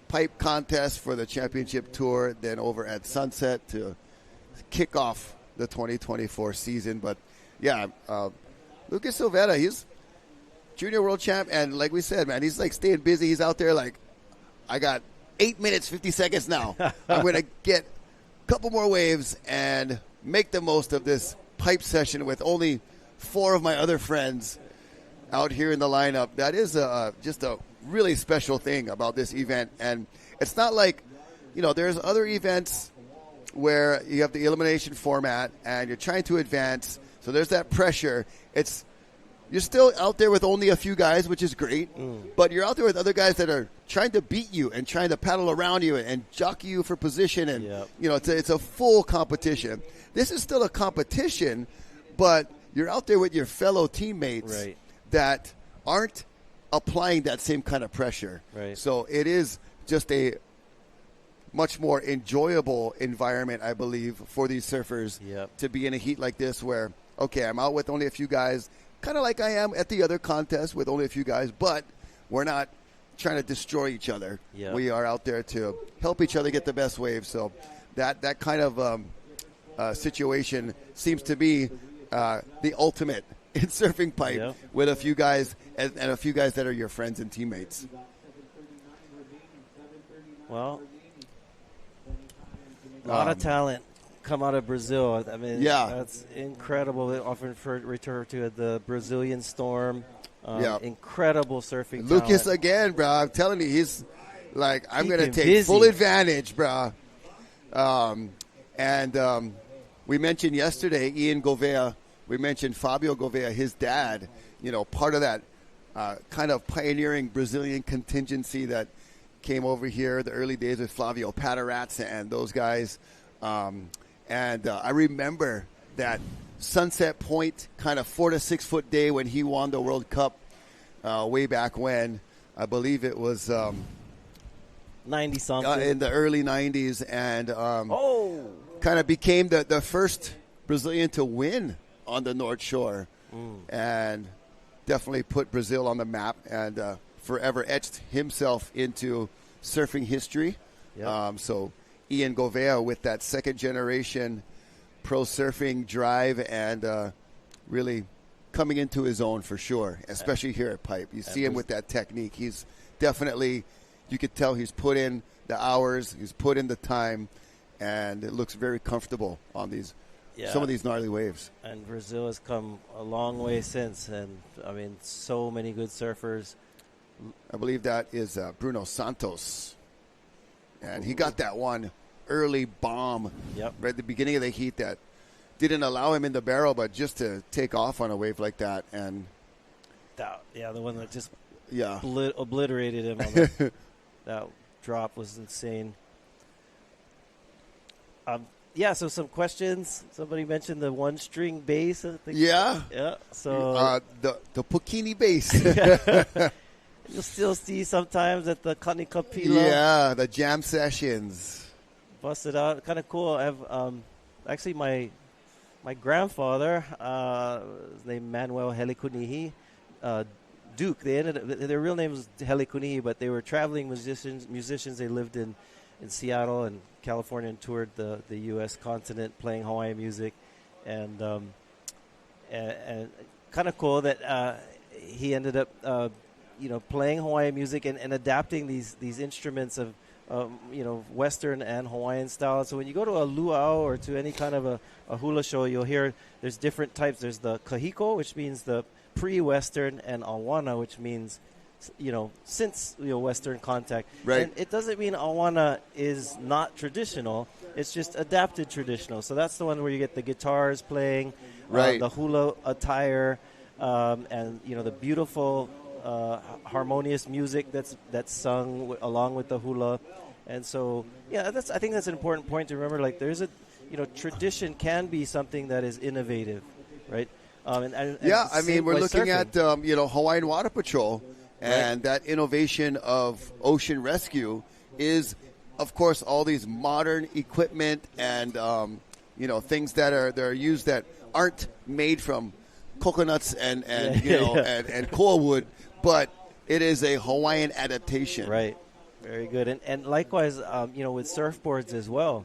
pipe contest for the championship tour, then over at Sunset to kick off the 2024 season. But yeah, Lucas Silveira, junior world champ, and like we said, man, he's like staying busy. He's out there like, I got 8 minutes, 50 seconds now. I'm going to get a couple more waves and make the most of this pipe session with only 4 of my other friends out here in the lineup. That is just a really special thing about this event. And it's not like, there's other events where you have the elimination format and you're trying to advance. So there's that pressure. You're still out there with only a few guys, which is great, but you're out there with other guys that are trying to beat you and trying to paddle around you and jockey you for position. And, it's a full competition. This is still a competition, but you're out there with your fellow teammates that aren't applying that same kind of pressure. Right. So it is just a much more enjoyable environment, I believe, for these surfers to be in a heat like this where, okay, I'm out with only a few guys, kind of like I am at the other contests with only a few guys, but we're not trying to destroy each other. Yeah. We are out there to help each other get the best waves. So that kind of situation seems to be the ultimate in surfing pipe with a few guys and a few guys that are your friends and teammates. Well, a lot of talent come out of Brazil. I mean, that's incredible. They often refer to the Brazilian Storm. Incredible surfing Lucas talent. again, bro. I'm telling you, he's like, I'm going to take busy. full advantage, bro. We mentioned yesterday Ian Gouveia. We mentioned Fabio Gouveia, his dad, part of that kind of pioneering Brazilian contingency that came over here the early days with Flavio Padaratz and those guys. I remember that Sunset Point kind of 4 to 6 foot day when he won the World Cup way back when. I believe it was 90 something in the early 90s, and kind of became the first Brazilian to win on the North Shore, and definitely put Brazil on the map and forever etched himself into surfing history. So Ian Gouveia with that second generation pro surfing drive and really coming into his own for sure, especially here at Pipe. You see him with that technique. He's definitely, you could tell he's put in the hours, he's put in the time, and it looks very comfortable on these some of these gnarly waves. And Brazil has come a long way since, and I mean, so many good surfers. I believe that is Bruno Santos. And he got that one early bomb right at the beginning of the heat that didn't allow him in the barrel, but just to take off on a wave like that. And the one that just obliterated him on that drop was insane. So some questions. Somebody mentioned the one-string bass. I think. Yeah. So the Pukini bass. You'll still see sometimes at the Kanikapila. Yeah, the jam sessions. Busted out. Kind of cool. I have actually my grandfather, his name Manuel Helikunihi, Duke. Their real name was Helikunihi, but they were traveling musicians. They lived in Seattle and California and toured the U.S. continent playing Hawaiian music, and kind of cool that he ended up playing Hawaiian music and adapting these instruments of Western and Hawaiian style. So when you go to a luau or to any kind of a hula show, you'll hear there's different types. There's the kahiko, which means the pre-Western, and awana, which means since Western contact. Right. And it doesn't mean awana is not traditional. It's just adapted traditional. So that's the one where you get the guitars playing, the hula attire, and the beautiful harmonious music that's sung along with the hula. And so I think that's an important point to remember. Like, there's a tradition can be something that is innovative, right? I mean, we're looking at Hawaiian Water Patrol. And that innovation of ocean rescue is, of course, all these modern equipment and things that are used that aren't made from coconuts and koa wood, but it is a Hawaiian adaptation. Right. Very good. And likewise, with surfboards as well,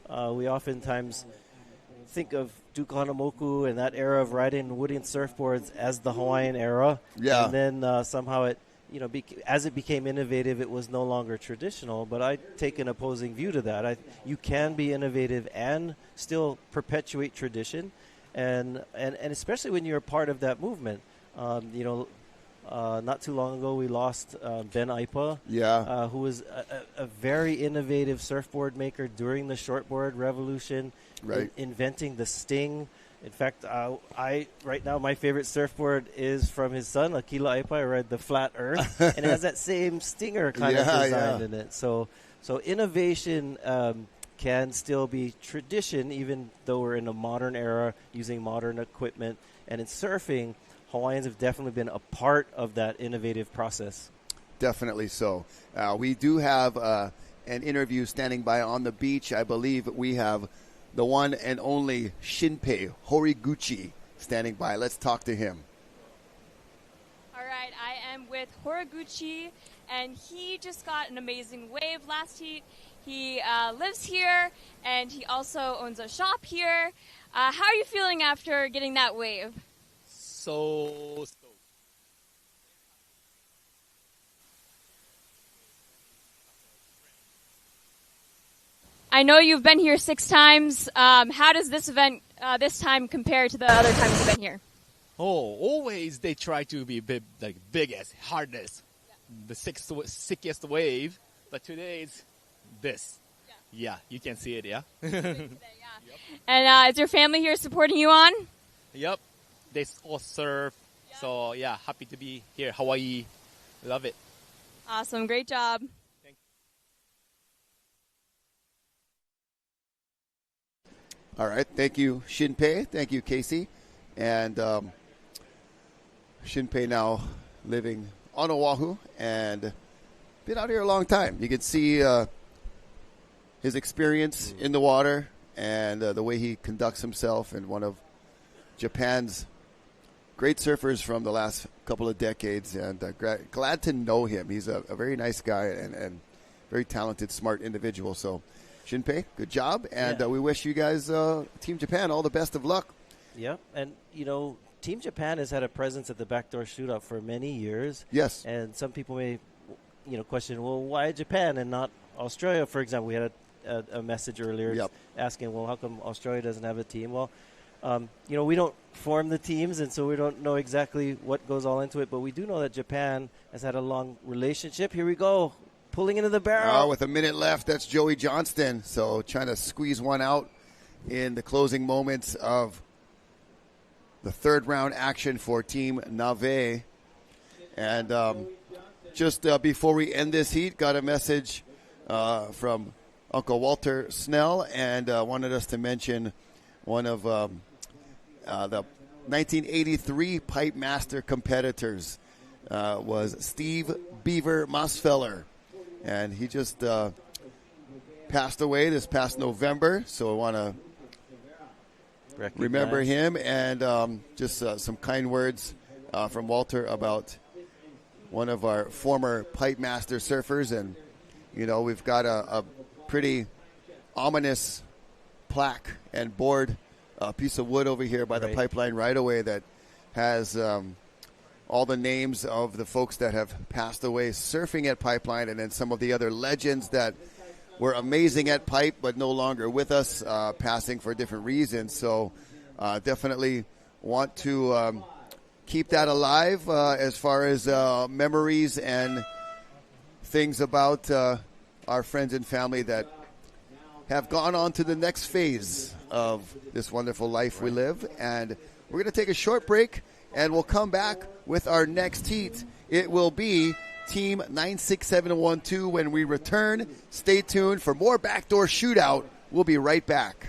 we oftentimes think of Duke Hanamoku and that era of riding wooden surfboards as the Hawaiian era. Yeah. And then somehow it, as it became innovative, it was no longer traditional. But I take an opposing view to that. You can be innovative and still perpetuate tradition, and especially when you're a part of that movement. Not too long ago, we lost Ben Aipa, who was a very innovative surfboard maker during the shortboard revolution, right? Inventing the Sting. In fact, right now my favorite surfboard is from his son, Akila Aipa. I ride the Flat Earth, and it has that same stinger kind of design in it. So innovation can still be tradition, even though we're in a modern era using modern equipment. And in surfing, Hawaiians have definitely been a part of that innovative process. Definitely so. We do have an interview standing by on the beach. I believe we have the one and only Shinpei Horiguchi standing by. Let's talk to him. All right, I am with Horiguchi, and he just got an amazing wave last heat. He lives here, and he also owns a shop here. How are you feeling after getting that wave? So I know you've been here 6 times. How does this event this time compare to the other times you've been here? always they try to be biggest, hardest, the sickest wave. But today it's this. Yeah, you can see it. Yeah. And is your family here supporting you on? Yep, they all surf. So yeah, happy to be here, Hawaii. Love it. Awesome, great job. All right. Thank you, Shinpei. Thank you, Casey. And Shinpei now living on Oahu and been out here a long time. You can see his experience in the water and the way he conducts himself, and one of Japan's great surfers from the last couple of decades. And glad to know him. He's a very nice guy and very talented, smart individual. So, Shinpei, good job, and we wish you guys, Team Japan, all the best of luck. Yep, and Team Japan has had a presence at the Backdoor Shootout for many years. Yes, and some people may, question, well, why Japan and not Australia? For example, we had a message earlier asking, well, how come Australia doesn't have a team? Well, we don't form the teams, and so we don't know exactly what goes all into it. But we do know that Japan has had a long relationship. Here we go. Pulling into the barrel. With a minute left, that's Joey Johnston. So trying to squeeze one out in the closing moments of the third round action for Team Nave. And just before we end this heat, got a message from Uncle Walter Snell, and wanted us to mention one of the 1983 Pipe Master competitors was Steve Beaver Mosfeller. And he just passed away this past November, so I want to remember him, and just some kind words from Walter about one of our former Pipe Master surfers. And, we've got a pretty ominous plaque and board, piece of wood over here by the pipeline right away that has all the names of the folks that have passed away surfing at Pipeline, and then some of the other legends that were amazing at Pipe but no longer with us, passing for different reasons. So definitely want to keep that alive as far as memories and things about our friends and family that have gone on to the next phase of this wonderful life we live. And we're going to take a short break, and we'll come back with our next heat. It will be Team 96712 when we return. Stay tuned for more Backdoor Shootout. We'll be right back.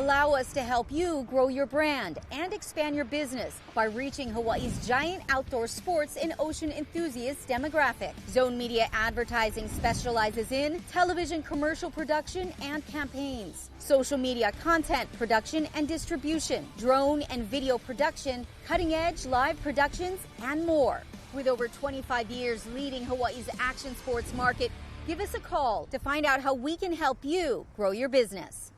Allow us to help you grow your brand and expand your business by reaching Hawaii's giant outdoor sports and ocean enthusiast demographic. Zone Media Advertising specializes in television commercial production and campaigns, social media content production and distribution, drone and video production, cutting-edge live productions, and more. With over 25 years leading Hawaii's action sports market, give us a call to find out how we can help you grow your business.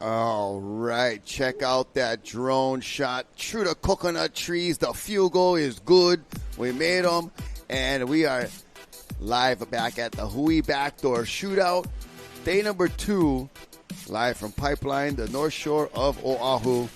All right, check out that drone shot through the coconut trees. The field goal is good. We made them, and we are live back at the Hui Backdoor Shootout. Day number 2, live from Pipeline, the North Shore of Oahu.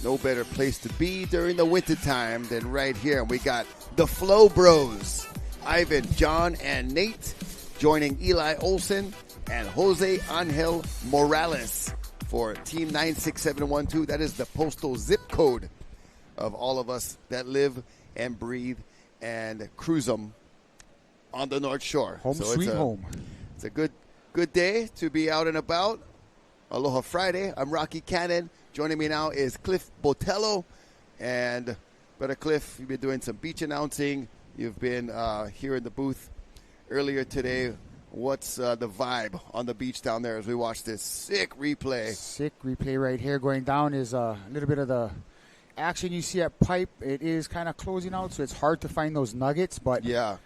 No better place to be during the wintertime than right here. And we got the Flow Bros, Ivan, John, and Nate, joining Eli Olsen and Jose Angel Morales for Team 96712. That is the postal zip code of all of us that live and breathe and cruise them on the North Shore. Sweet home. It's a good day to be out and about. Aloha Friday. I'm Rocky Cannon. Joining me now is Cliff Botello. And Brother Cliff, you've been doing some beach announcing. You've been here in the booth earlier today. What's the vibe on the beach down there as we watch this sick replay? Sick replay right here. Going down is a little bit of the action you see at Pipe. It is kind of closing out, so it's hard to find those nuggets. But yeah,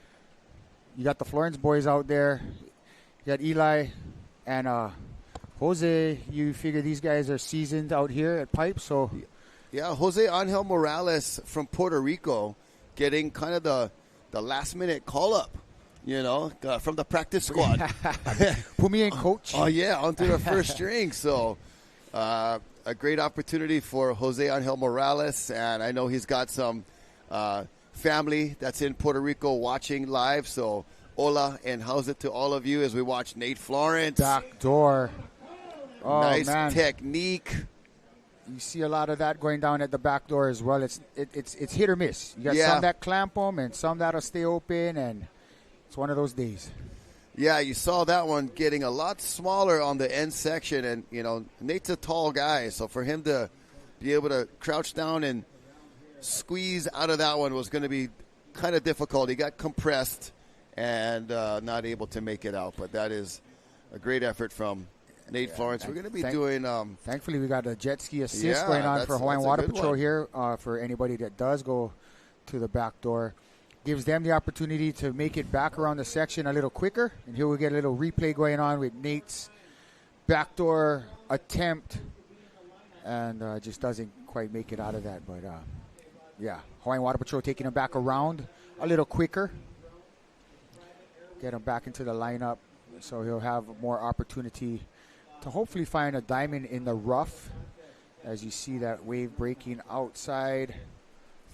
you got the Florence boys out there. You got Eli and Jose. You figure these guys are seasoned out here at Pipe. So yeah, Jose Angel Morales from Puerto Rico getting kind of the last-minute call-up. You know, from the practice squad. Put me in, coach. Oh, yeah, onto the first string. So a great opportunity for Jose Angel Morales. And I know he's got some family that's in Puerto Rico watching live. So hola and how's it to all of you as we watch Nate Florence. Backdoor. Oh, nice man. technique. You see a lot of that going down at the back door as well. It's hit or miss. You got Yeah. some that clamp them and some that'll stay open, and it's one of those days. Yeah, you saw that one getting a lot smaller on the end section. And, you know, Nate's a tall guy, so for him to be able to crouch down and squeeze out of that one was going to be kind of difficult. He got compressed and not able to make it out. But that is a great effort from Nate Florence. We're going to be doing... thankfully, we got a jet ski assist going on for Hawaiian Water Patrol here for anybody that does go to the back door. Gives them the opportunity to make it back around the section a little quicker. And here we get a little replay going on with Nate's backdoor attempt. And just doesn't quite make it out of that. But, yeah, Hawaiian Water Patrol taking him back around a little quicker. Get him back into the lineup so he'll have more opportunity to hopefully find a diamond in the rough. As you see that wave breaking outside.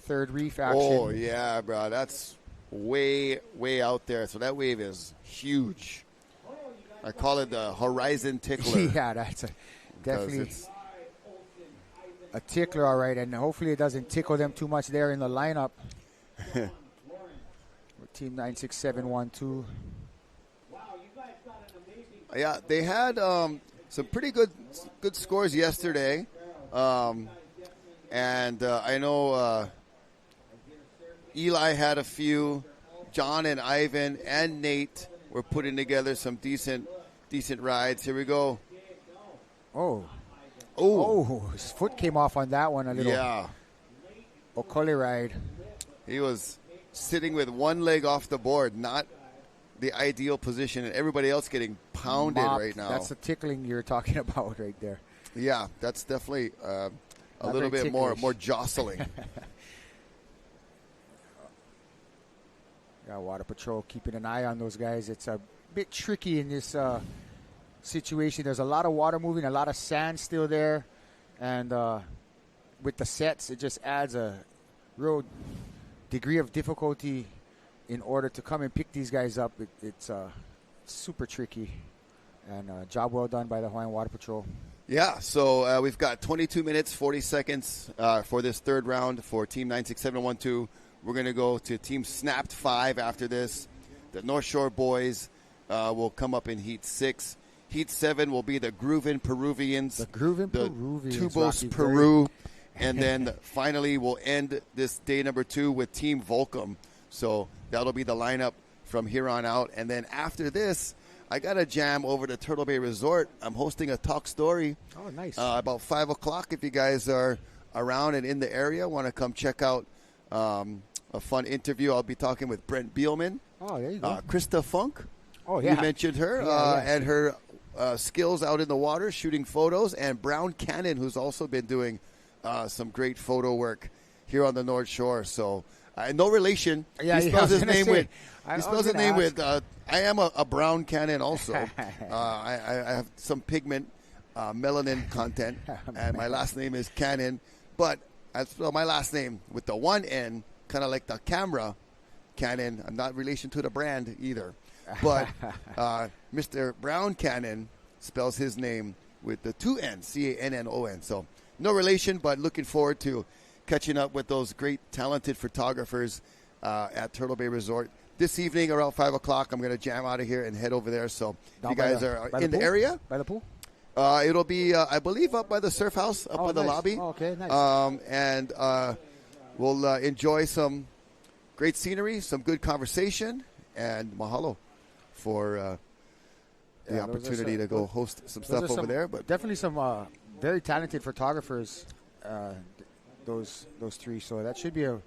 Third reef action. Oh, yeah, bro. That's way, way out there. So that wave is huge. I call it the horizon tickler. Yeah, that's definitely a tickler, all right. And hopefully it doesn't tickle them too much there in the lineup. With Team 96712. Yeah, they had some pretty good scores yesterday. And I know... Eli had a few. John and Ivan and Nate were putting together some decent rides. Here we go. Oh, his foot came off on that one a little. Yeah. Okole ride. He was sitting with one leg off the board, not the ideal position, and everybody else getting pounded right now. That's the tickling you're talking about right there. Yeah, that's definitely a little bit more jostling. Yeah, Water Patrol keeping an eye on those guys. It's a bit tricky in this situation. There's a lot of water moving, a lot of sand still there. And with the sets, it just adds a real degree of difficulty in order to come and pick these guys up. It's super tricky. And job well done by the Hawaiian Water Patrol. Yeah, so we've got 22 minutes, 40 seconds for this third round for Team 96712. We're going to go to Team Snapped 5 after this. The North Shore boys will come up in Heat 6. Heat 7 will be the Groovin' Peruvians. The Peruvians. Tubos Rocky Peru. And then finally we'll end this day number 2 with Team Volcom. So that'll be the lineup from here on out. And then after this, I got a jam over to Turtle Bay Resort. I'm hosting a talk story. Oh, nice. About 5 o'clock. If you guys are around and in the area, want to come check out a fun interview. I'll be talking with Brent Beelman. Oh, there you go. Krista Funk. Oh, yeah. You mentioned her and her skills out in the water, shooting photos. And Brown Cannon, who's also been doing some great photo work here on the North Shore. So, no relation. Yeah, he spells his name with. I He spells his name with. I am a brown cannon also. I have some pigment, melanin content, and my last name is Cannon. But I spell my last name with the one N, kind of like the camera, Canon. I'm not relation to the brand either. But Mr. Brown Cannon spells his name with the two N's, Cannon. So no relation, but looking forward to catching up with those great, talented photographers at Turtle Bay Resort. This evening around 5 o'clock, I'm going to jam out of here and head over there. So if you guys are in the area. By the pool? It'll be, I believe, up by the surf house, up by the lobby. Oh, okay, nice. And we'll enjoy some great scenery, some good conversation, and mahalo for the opportunity to go host some stuff over there. But definitely some very talented photographers, those three. So that should be a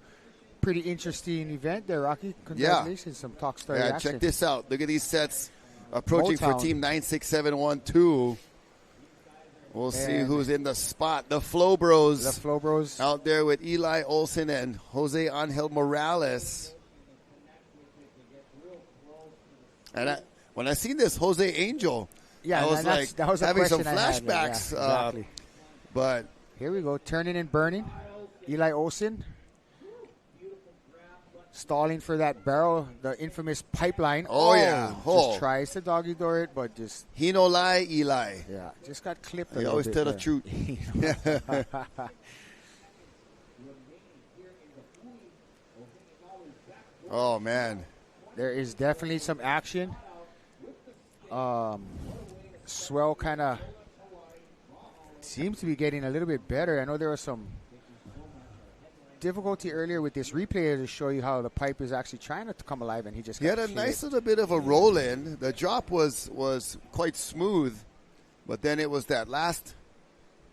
pretty interesting event there, Rocky. Congratulations, some talk story action. Check this out. Look at these sets approaching Motown. for Team 96712. We'll see who's in the spot. The Flow Bros. The Flow Bros. Out there with Eli Olsen and Jose Angel Morales. And when I seen this Jose Angel, I was like that was having some question I had, flashbacks. exactly. But here we go, turning and burning. Eli Olsen stalling for that barrel, the infamous pipeline. Just tries to doggy door it, but just he no lie, Eli. Yeah, just got clipped. He always tell the truth. Oh man, there is definitely some action. Swell kind of seems to be getting a little bit better. I know there was some difficulty earlier with this replay to show you how the pipe is actually trying to come alive, and he just had a nice little bit of a roll in. The drop was quite smooth, but then it was that last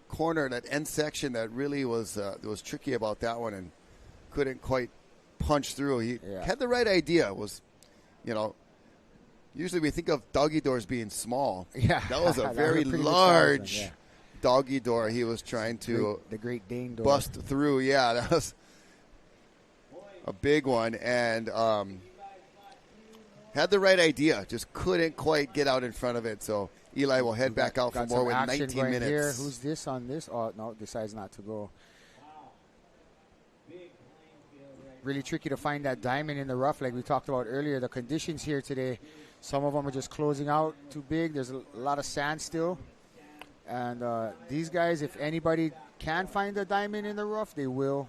corner, that end section, that really was tricky about that one, and couldn't quite punch through. He had the right idea. Was, usually we think of doggy doors being small. Yeah, that was a very large doggy door he was trying to the Great Dane door bust through. Yeah, that was a big one, and had the right idea, just couldn't quite get out in front of it. So Eli will head back out for more with 19 minutes. Here. Who's this on this? Oh no, decides not to go. Really tricky to find that diamond in the rough, like we talked about earlier. The conditions here today, some of them are just closing out too big. There's a lot of sand still. And these guys, if anybody can find a diamond in the rough, they will.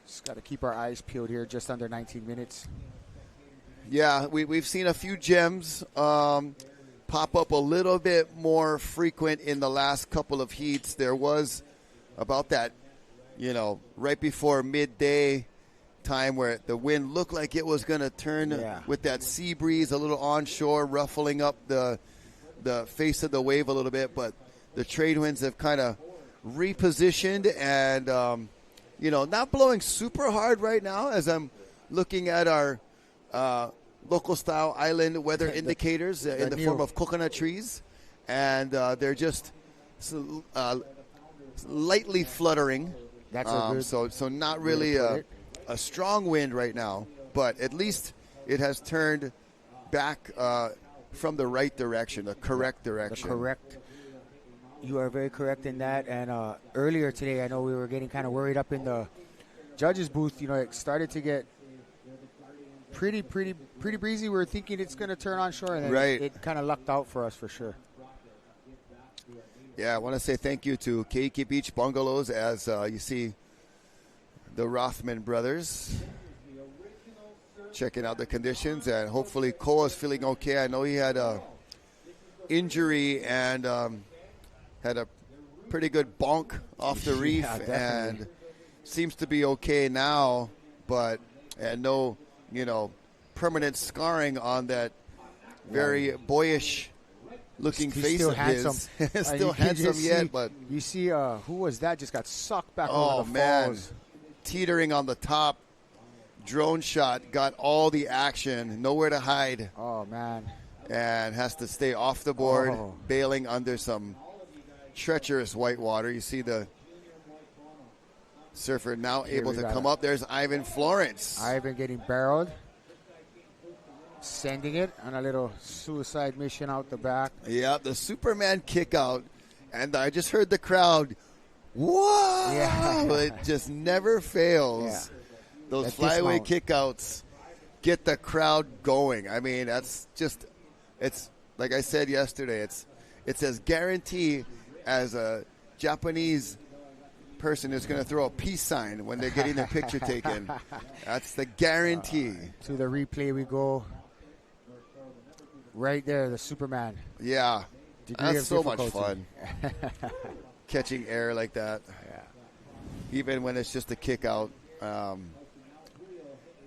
Just got to keep our eyes peeled here, just under 19 minutes. Yeah, we've seen a few gems pop up a little bit more frequent in the last couple of heats. There was about that, right before midday time where the wind looked like it was going to turn with that sea breeze, a little onshore, ruffling up the face of the wave a little bit, but the trade winds have kind of repositioned and, not blowing super hard right now as I'm looking at our local style island weather indicators in the form of coconut trees, and they're just lightly fluttering. That's a good so not really a strong wind right now, but at least it has turned back from the right direction, the correct direction. You are very correct in that. And earlier today, I know we were getting kind of worried up in the judges' booth. It started to get pretty breezy. We were thinking it's going to turn on shore, and then it kind of lucked out for us for sure. Yeah, I want to say thank you to Keiki Beach Bungalows as you see the Rothman brothers. Checking out the conditions, and hopefully Koa's feeling okay. I know he had a injury and had a pretty good bonk off the reef, and seems to be okay now, but no, permanent scarring on that very boyish looking He's face still of handsome. his. Still handsome yet, but you see, who was that? Just got sucked back oh over the man, falls. teetering on the top. Drone shot, got all the action, nowhere to hide. Oh man, and has to stay off the board, Oh. bailing under some treacherous white water. You see the surfer now Here able we to got come it. up. There's Ivan Florence. Ivan getting barreled, sending it on a little suicide mission out the back. Yeah, the Superman kick out, and I just heard the crowd. Whoa! Yeah. It just never fails. Yeah. Those That flyaway dismount. kickouts get the crowd going. I mean, it's like I said yesterday. It's as guaranteed as a Japanese person is going to throw a peace sign when they're getting their picture taken. That's the guarantee. To the replay we go. Right there, the Superman. Yeah, Degree that's of so much difficulty. fun. Catching air like that. Yeah. Even when it's just a kick out.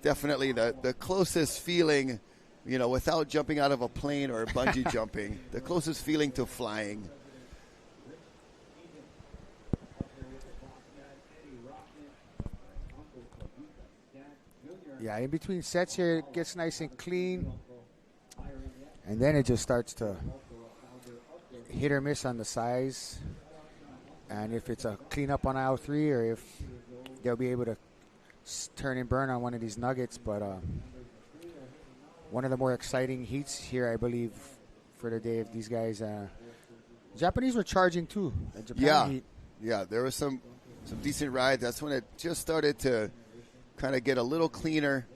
Definitely the closest feeling, without jumping out of a plane or bungee jumping, the closest feeling to flying. Yeah, in between sets here, it gets nice and clean. And then it just starts to hit or miss on the size. And if it's a cleanup on aisle 3 or if they'll be able to turn and burn on one of these nuggets. But one of the more exciting heats here, I believe, for the day of these guys. Japanese were charging too. The Japan heat. Yeah, there was some decent rides. That's when it just started to kind of get a little cleaner.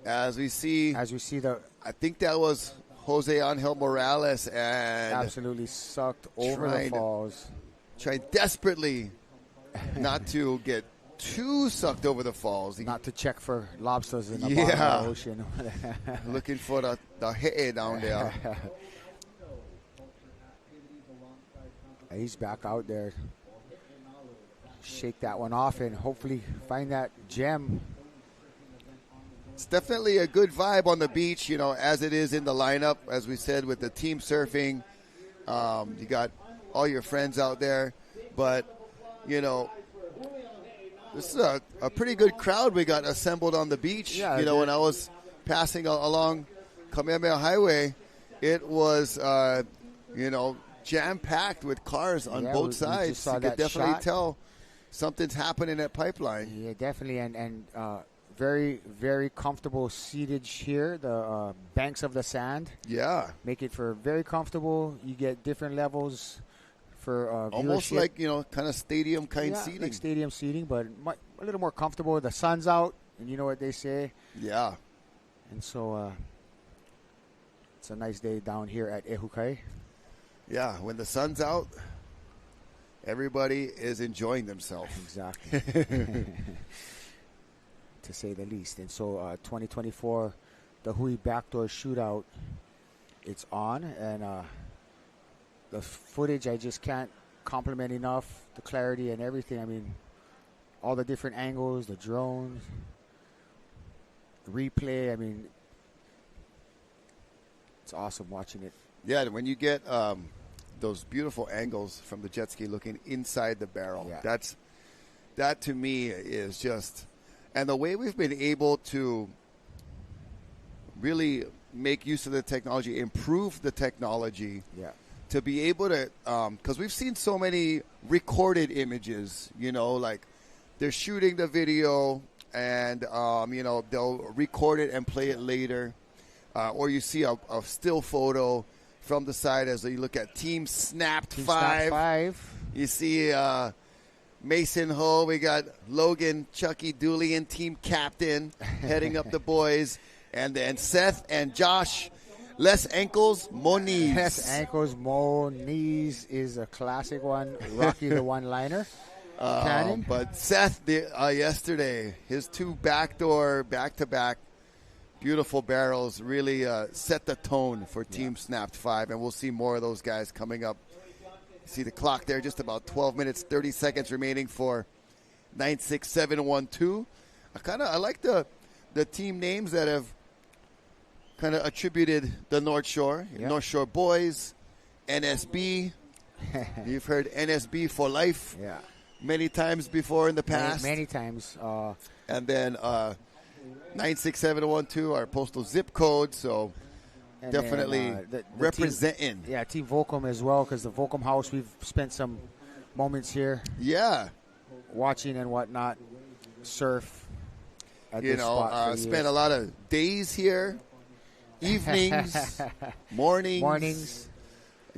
As we see the, I think that was Jose Angel Morales and absolutely sucked over the falls. Trying desperately not to get too sucked over the falls. Not to check for lobsters in the bottom of the ocean. Looking for the head down there. He's back out there. Shake that one off and hopefully find that gem. It's definitely a good vibe on the beach, as it is in the lineup, as we said, with the team surfing. You got all your friends out there. But, this is a pretty good crowd we got assembled on the beach. Yeah, when I was passing along Kamehameha Highway, it was, jam-packed with cars on both we sides. just saw You could that definitely shot. tell something's happening at Pipeline. Yeah, definitely. And very, very comfortable seatage here. The banks of the sand. Yeah. Make it for very comfortable. You get different levels for Almost viewership. like, kind of stadium kind Yeah, seating. like stadium seating, but a little more comfortable. The sun's out, and you know what they say. Yeah. And so it's a nice day down here at Ehukai. Yeah, when the sun's out, everybody is enjoying themselves. Exactly. To say the least. And so 2024, the Hui Backdoor Shootout, it's on. And the footage, I just can't compliment enough. The clarity and everything. I mean, all the different angles, the drones, the replay. I mean, it's awesome watching it. Yeah, when you get those beautiful angles from the jet ski looking inside the barrel, that to me is just, and the way we've been able to really make use of the technology, improve the technology, to be able to, because we've seen so many recorded images, like they're shooting the video and, they'll record it and play it later, or you see a still photo from the side as you look at Team Snapped 5. You see Mason Ho. We got Logan, Chucky Dooley, team captain, heading up the boys. And then Seth and Josh, less ankles, more knees. Less ankles, more knees is a classic one. Rocky the one-liner. Cannon? But Seth, yesterday, his 2 backdoor back-to-back beautiful barrels really set the tone for Team Snapped 5, and we'll see more of those guys coming up. See the clock there, just about 12 minutes, 30 seconds remaining for 96712. I like the team names that have kind of attributed the North Shore. Yeah. North Shore Boys, NSB. You've heard NSB for life many times before in the past. Many times. And then 96712, our postal zip code. So and definitely then, the representing. Team, Team Volcom as well, because the Volcom House, we've spent some moments here. Yeah. Watching and whatnot. Surf. At You this know, spot for spent years. a lot of days here, evenings, mornings.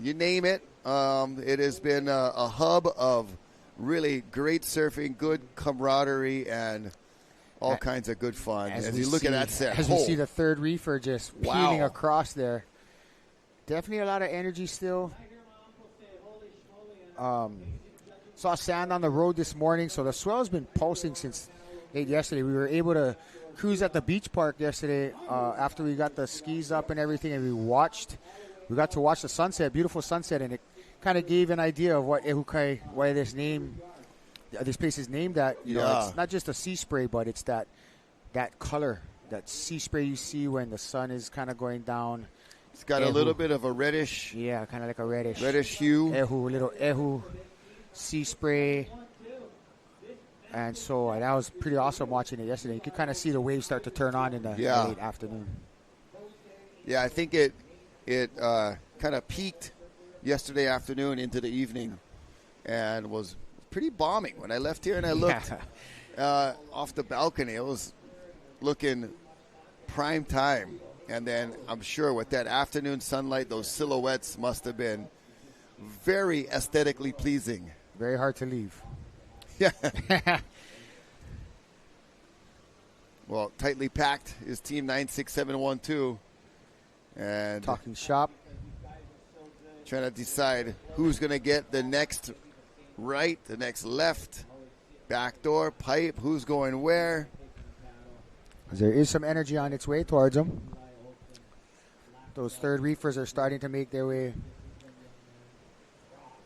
You name it. It has been a hub of really great surfing, good camaraderie, and all kinds of good fun. As you look at that set. As we see the third reefer just peeling across there. Definitely a lot of energy still. Saw sand on the road this morning, so the swell's been pulsing since late yesterday. We were able to cruise at the beach park yesterday after we got the skis up and everything, and we got to watch the sunset, beautiful sunset, and it kind of gave an idea of what Ehukai, why this place is named that. You know, it's not just a sea spray, but it's that color, that sea spray you see when the sun is kind of going down. It's got a little bit of a reddish. Yeah, kind of like a reddish hue. Little Ehu sea spray. And so that was pretty awesome watching it yesterday. You could kind of see the waves start to turn on in the late afternoon. Yeah, I think it kind of peaked yesterday afternoon into the evening and was pretty bombing. When I left here and I looked off the balcony, it was looking prime time. And then I'm sure with that afternoon sunlight, those silhouettes must have been very aesthetically pleasing. Very hard to leave. Yeah. Well, tightly packed is Team 96712. And talking shop. Trying to decide who's going to get the next right, the next left, backdoor, pipe, who's going where. There is some energy on its way towards them. Those third reefers are starting to make their way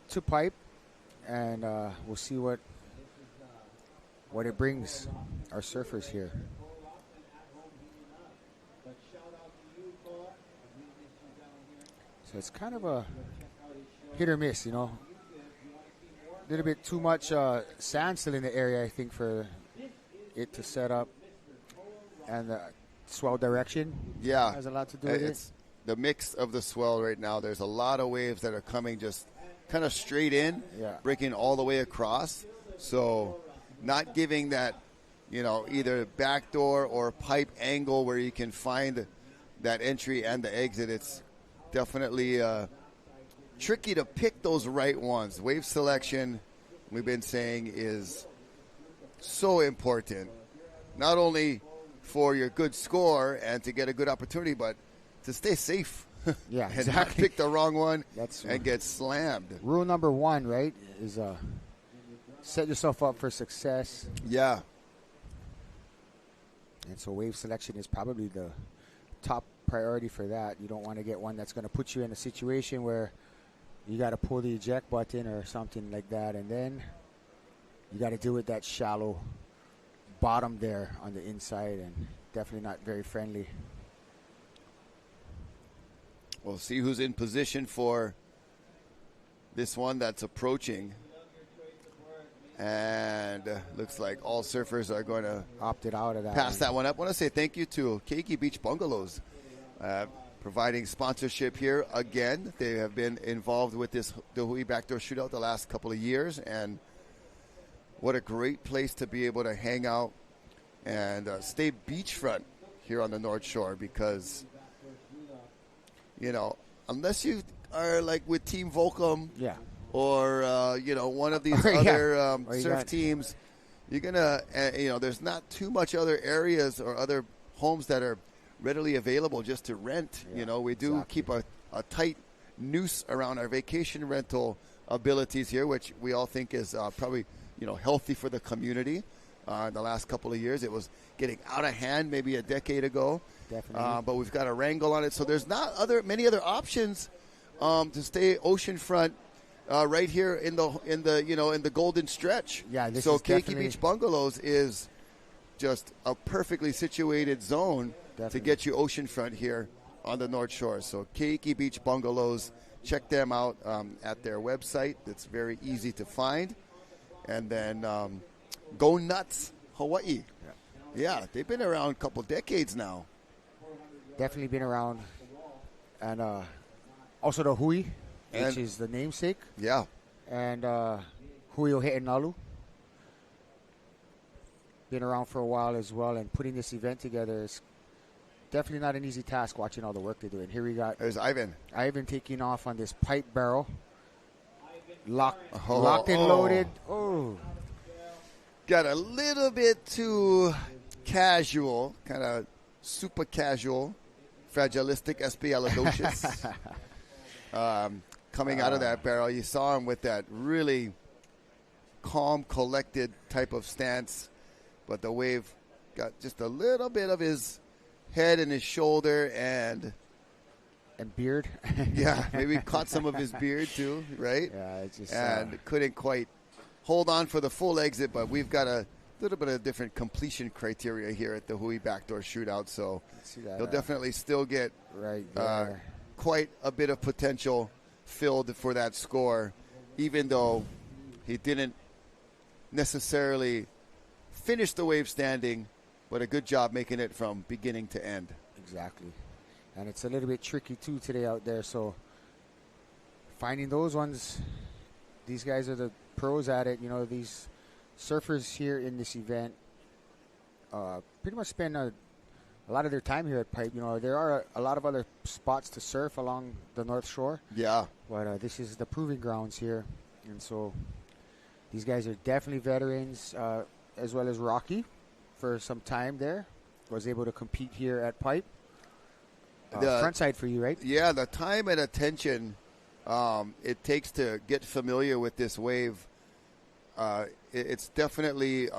to pipe. And we'll see what it brings our surfers here. So it's kind of a hit or miss, you know. A little bit too much sand still in the area, I think, for it to set up. And the swell direction has a lot to do with it. The mix of the swell right now, there's a lot of waves that are coming just kind of straight in, breaking all the way across. So not giving that, you know, either backdoor or pipe angle where you can find that entry and the exit. It's definitely tricky to pick those right ones. Wave selection, we've been saying, is so important. Not only for your good score and to get a good opportunity, but to stay safe. Yeah, and not pick the wrong one and get slammed. Rule number 1, right, is set yourself up for success. Yeah. And so wave selection is probably the top priority for that. You don't want to get one that's going to put you in a situation where you got to pull the eject button or something like that, and then you got to deal with that shallow bottom there on the inside, and definitely not very friendly. We'll see who's in position for this one that's approaching. And looks like all surfers are going to opted out of that. Pass that one up. I want to say thank you to Keiki Beach Bungalows, providing sponsorship here again. They have been involved with the Hui Backdoor Shootout the last couple of years, and what a great place to be able to hang out and stay beachfront here on the North Shore, because, you know, unless you are like with Team Volcom, or you know, one of these other surf teams, you're gonna you know, there's not too much other areas or other homes that are readily available just to rent. You know, we do keep a tight noose around our vacation rental abilities here, which we all think is probably healthy for the community. In the last couple of years, it was getting out of hand maybe a decade ago. Definitely. But we've got a wrangle on it, so there's not many other options to stay oceanfront right here in the Golden Stretch. Yeah, this so is Keiki definitely- Beach Bungalows is just a perfectly situated zone to Definitely. get you oceanfront here on the North Shore. So Keiki Beach Bungalows, check them out at their website. It's very easy to find. And then Go Nuts Hawaii. Yeah, they've been around a couple decades now. Definitely been around. And also the Hui, which And- is the namesake. Yeah. And Hui Ohe'enalu. Been around for a while as well, and putting this event together is definitely not an easy task watching all the work they're doing. Here we got... There's Ivan. Ivan taking off on this pipe barrel. Locked and Oh. loaded. Oh. Got a little bit too casual, kind of super casual, fragilistic espialidocious. Coming out of that barrel, you saw him with that really calm, collected type of stance, but the wave got just a little bit of his head and his shoulder and beard. Yeah, maybe caught some of his beard too, right? Yeah, it's just and couldn't quite hold on for the full exit, but we've got a little bit of different completion criteria here at the Hui Backdoor Shootout, so see that, they'll definitely still get right there. quite a bit of potential filled for that score, even though he didn't necessarily finish the wave standing, but a good job making it from beginning to end. Exactly. And it's a little bit tricky, too, today out there. So finding those ones, these guys are the pros at it. You know, these surfers here in this event pretty much spend a lot of their time here at Pipe. You know, there are a lot of other spots to surf along the North Shore. Yeah. But this is the proving grounds here. And so these guys are definitely veterans, as well as Rocky for some time there. Was able to compete here at Pipe. Front side for you, right? Yeah, the time and attention it takes to get familiar with this wave, it's definitely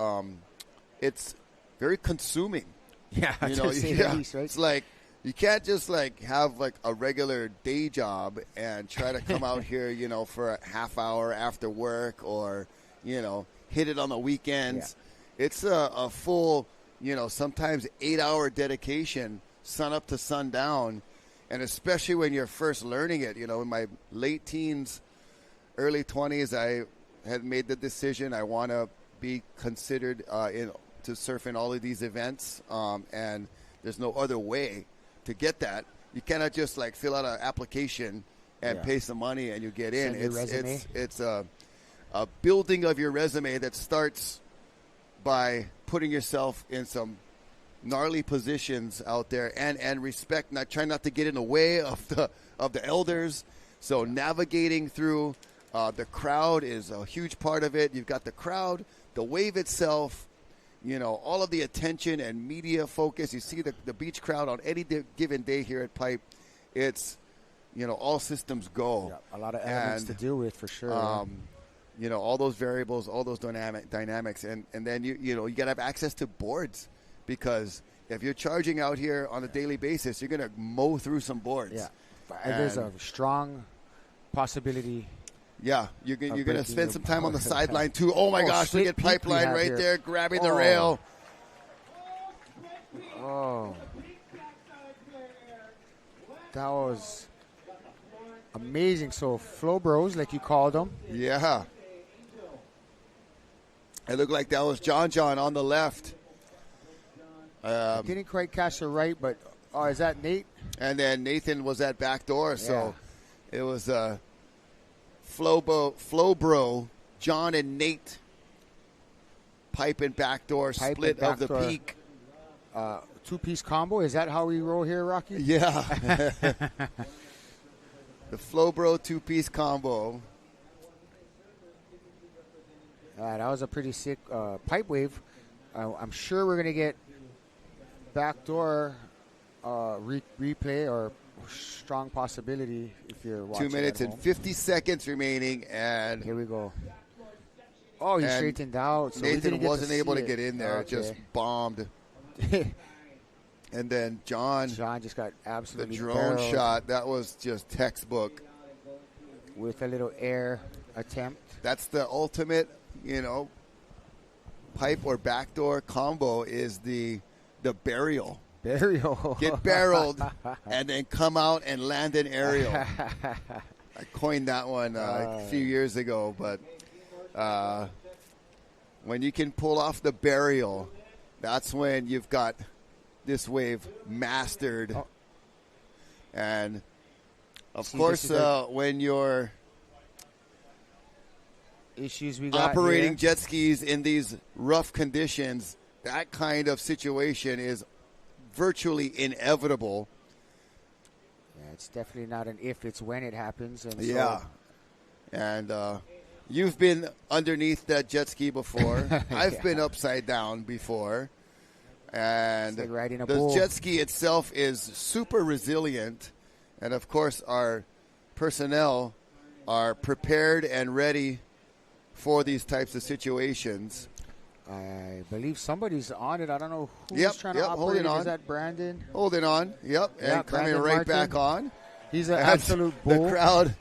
it's very consuming. Yeah, you know, to say the least, right? It's like you can't just like have like a regular day job and try to come out here, you know, for a half hour after work or, you know, hit it on the weekends. Yeah. It's a full, you know, sometimes 8-hour dedication, sun up to sundown, and especially when you're first learning it. You know, in my late teens, early 20s, I had made the decision I want to be considered to surf in all of these events, and there's no other way to get that. You cannot just like fill out an application and pay some money and you get in. It's a building of your resume that starts by putting yourself in some gnarly positions out there and respect, try not to get in the way of the elders. So navigating through the crowd is a huge part of it. You've got the crowd, the wave itself, you know, all of the attention and media focus. You see the beach crowd on any given day here at Pipe. It's, you know, all systems go. Yeah, a lot of elements to deal with for sure. You know, all those variables, all those dynamics. And then, you know, you got to have access to boards, because if you're charging out here on a daily basis, you're going to mow through some boards. Yeah. And there's a strong possibility. Yeah, you're going to spend some time on the sideline, too. Oh, my gosh, look at Pipeline right there grabbing the rail. Oh. That was amazing. So, Flow Bros, like you called them. Yeah. It looked like that was John on the left. Didn't quite catch the right, but is that Nate? And then Nathan was at Backdoor, so it was Flow Bro, John and Nate, Pipe and Backdoor, split of the peak. Two-piece combo, is that how we roll here, Rocky? Yeah. The Flow Bro two-piece combo. That was a pretty sick pipe wave. I'm sure we're going to get Backdoor replay or strong possibility if you're watching. 2 minutes and 50 seconds remaining, and here we go. Oh, he And straightened out. So we Nathan didn't get wasn't able to see get it. in there. Okay. Just bombed. And then John just got the absolutely drone barreled shot, that was just textbook. with a little air attempt. That's the ultimate, pipe or backdoor combo is the burial. Burial. Get barreled and then come out and land an aerial. I coined that one a few years ago, but when you can pull off the burial, that's when you've got this wave mastered. Oh. And, of See, course, this is when you're issues we got operating here. jet skis in these rough conditions, that kind of situation is virtually inevitable. Yeah, it's definitely not an if, it's when it happens. And Yeah. And you've been underneath that jet ski before. I've Yeah. been upside down before. And It's like riding a the bull. jet ski itself is super resilient. And, of course, our personnel are prepared and ready for these types of situations. I believe somebody's on it. I don't know who's Yep, trying yep, to operate. holding on. Is that Brandon? Holding on. Yep. Yeah, And coming Brandon right Martin. back on. He's an And absolute bull. The crowd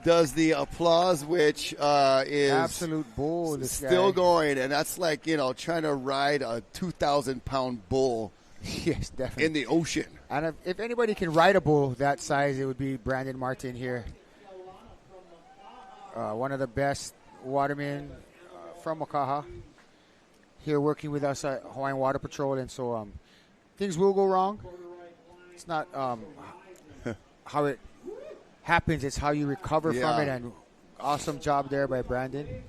does the applause, which is Absolute bull. This still guy. going. And that's like, trying to ride a 2,000-pound bull Yes, definitely. in the ocean. And if anybody can ride a bull that size, it would be Brandon Martin here. One of the best watermen from Makaha. Here working with us at Hawaiian Water Patrol. And so things will go wrong. It's not how it happens. It's how you recover Yeah. from it. And awesome job there by Brandon.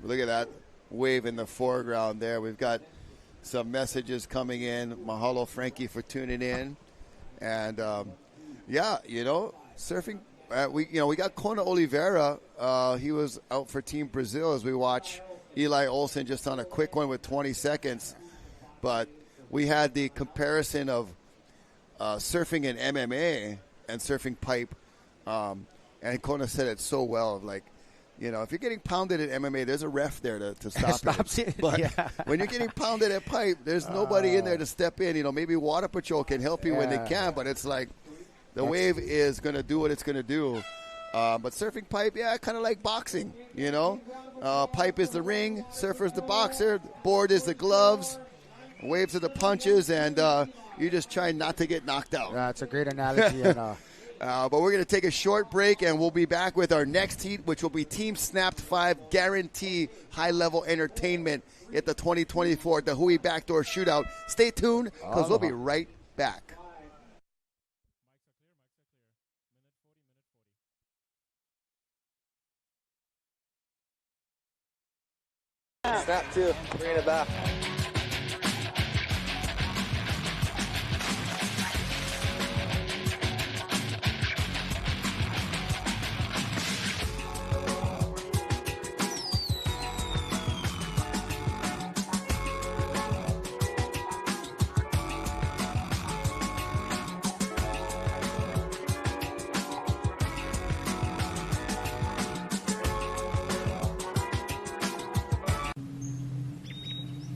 Look at that wave in the foreground there. We've got some messages coming in. Mahalo, Frankie, for tuning in. And, surfing. We got Kona Oliveira. He was out for Team Brazil as we watch Eli Olsen just on a quick one with 20 seconds. But we had the comparison of surfing in MMA and surfing pipe. And Kona said it so well, like, if you're getting pounded at MMA, there's a ref there to stop Stops it. it, But yeah. when you're getting pounded at pipe, there's nobody in there to step in. Maybe Water Patrol can help you when they Yeah. can, but it's like the wave is going to do what it's going to do. But surfing pipe, kind of like boxing, Pipe is the ring, surfer's the boxer, board is the gloves, waves are the punches, and you just try not to get knocked out. That's a great analogy. And, But we're going to take a short break, and we'll be back with our next heat, which will be Team Snapped 5 guarantee high-level entertainment at the 2024 the Hui Backdoor Shootout. Stay tuned, because we'll be right back. Snap 2, bringing it back.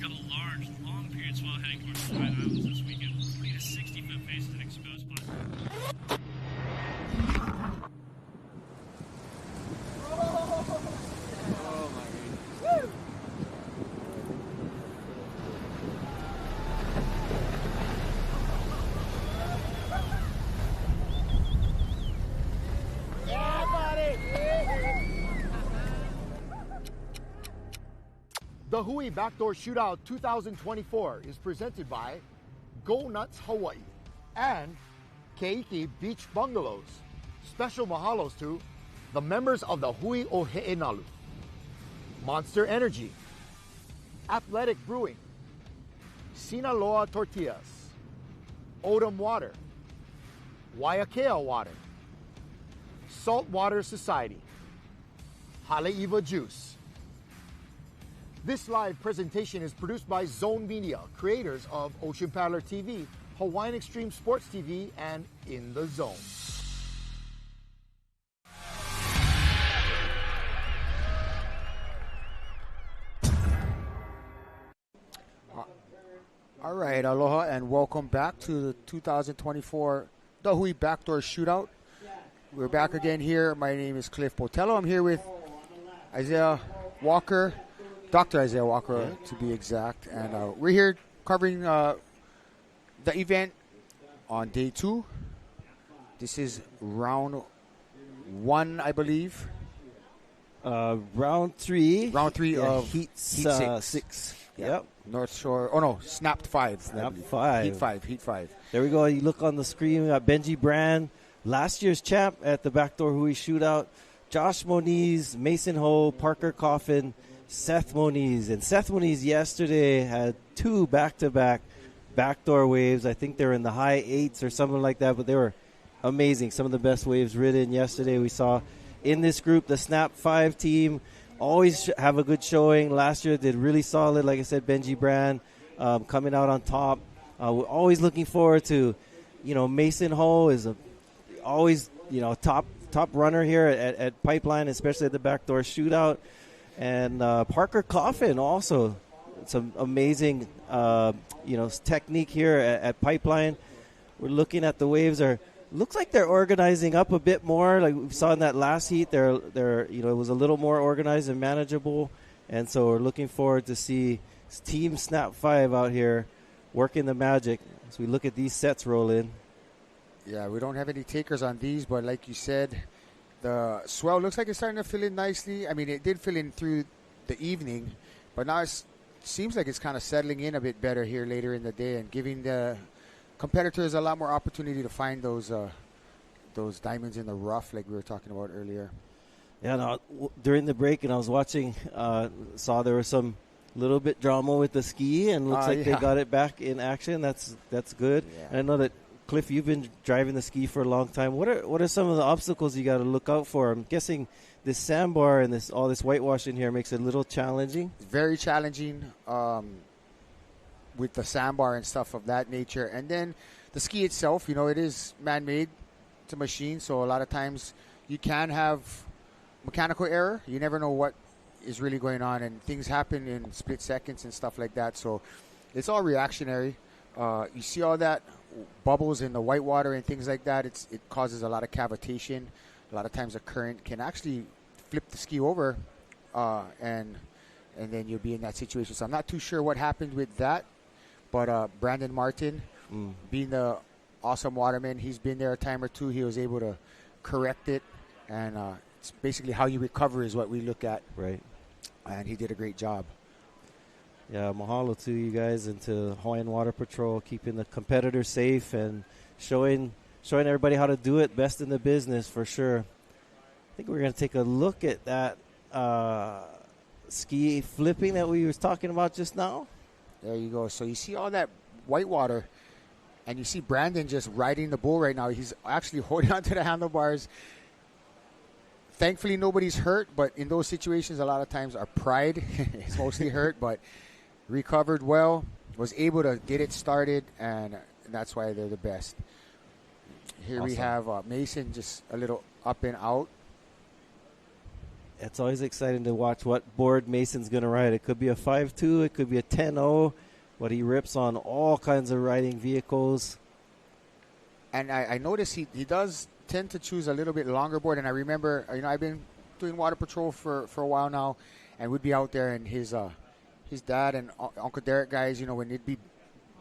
Got a large, long period swell heading towards the Hawaiian Islands this weekend. 40 to 60-foot faces and exposed spots. The Hui Backdoor Shootout 2024 is presented by Go Nuts Hawaii and Keiki Beach Bungalows. Special mahalos to the members of the Hui o He'enalu, Monster Energy, Athletic Brewing, Sinaloa Tortillas, Odom Water, Waiakea Water, Saltwater Society, Haleiwa Juice. This live presentation is produced by Zone Media, creators of Ocean Paddler TV, Hawaiian Extreme Sports TV, and In the Zone. All right, aloha and welcome back to the 2024 The Hui Backdoor Shootout. We're back again here. My name is Cliff Botello. I'm here with Isaiah Walker, Dr. Isaiah Walker to be exact. And we're here covering the event on day 2. This is round 1, I believe. Round 3. Round 3 of Heat 6. Yep. North Shore. Oh, no. Snapped 5. Snapped 5. Heat 5. There we go. You look on the screen. We got Benji Brand, last year's champ at the Backdoor Hui Shootout. Josh Moniz, Mason Ho, Parker Coffin, Seth Moniz. And Seth Moniz yesterday had 2 back-to-back backdoor waves. I think they're in the high 8s or something like that, but they were amazing. Some of the best waves ridden yesterday. We saw in this group the Snap 5 team always have a good showing. Last year did really solid. Like I said, Benji Brand coming out on top. We're always looking forward to, Mason Ho is always, top runner here at Pipeline, especially at the Backdoor Shootout. And Parker Coffin also, some amazing, technique here at Pipeline. We're looking at the waves looks like they're organizing up a bit more. Like we saw in that last heat, they're it was a little more organized and manageable. And so we're looking forward to see Team Snap 5 out here working the magic as we look at these sets roll in. Yeah, we don't have any takers on these, but like you said, the swell looks like it's starting to fill in nicely. I mean, it did fill in through the evening, but now it seems like it's kind of settling in a bit better here later in the day and giving the competitors a lot more opportunity to find those diamonds in the rough, like we were talking about earlier. Yeah, no, during the break, and I was watching, saw there was some little bit drama with the ski, and looks like they got it back in action. That's good. Yeah. And I know that Cliff, you've been driving the ski for a long time. What are some of the obstacles you got to look out for? I'm guessing this sandbar and all this whitewash in here makes it a little challenging. It's very challenging. With the sandbar and stuff of that nature. And then the ski itself, it is man-made. It's a machine, so a lot of times you can have mechanical error. You never know what is really going on, and things happen in split seconds and stuff like that. So it's all reactionary. You see all that bubbles in the white water and things like that. It causes a lot of cavitation. A lot of times the current can actually flip the ski over, and then you'll be in that situation. So I'm not too sure what happened with that. But Brandon Martin, being the awesome waterman, he's been there a time or two. He was able to correct it, and it's basically how you recover is what we look at. Right. And he did a great job. Yeah, mahalo to you guys and to Hawaiian Water Patrol, keeping the competitors safe and showing everybody how to do it best in the business for sure. I think we're going to take a look at that ski flipping that we were talking about just now. There you go. So you see all that white water, and you see Brandon just riding the bull right now. He's actually holding onto the handlebars. Thankfully, nobody's hurt, but in those situations, a lot of times our pride is mostly hurt, but recovered well, was able to get it started, and that's why they're the best. Here awesome. We have Mason just a little up and out. It's always exciting to watch what board Mason's going to ride. It could be a 5.2, it could be a 10.0, but he rips on all kinds of riding vehicles. And I notice he does tend to choose a little bit longer board. And I remember, I've been doing water patrol for a while now, and we'd be out there, and his dad and Uncle Derek guys, when it'd be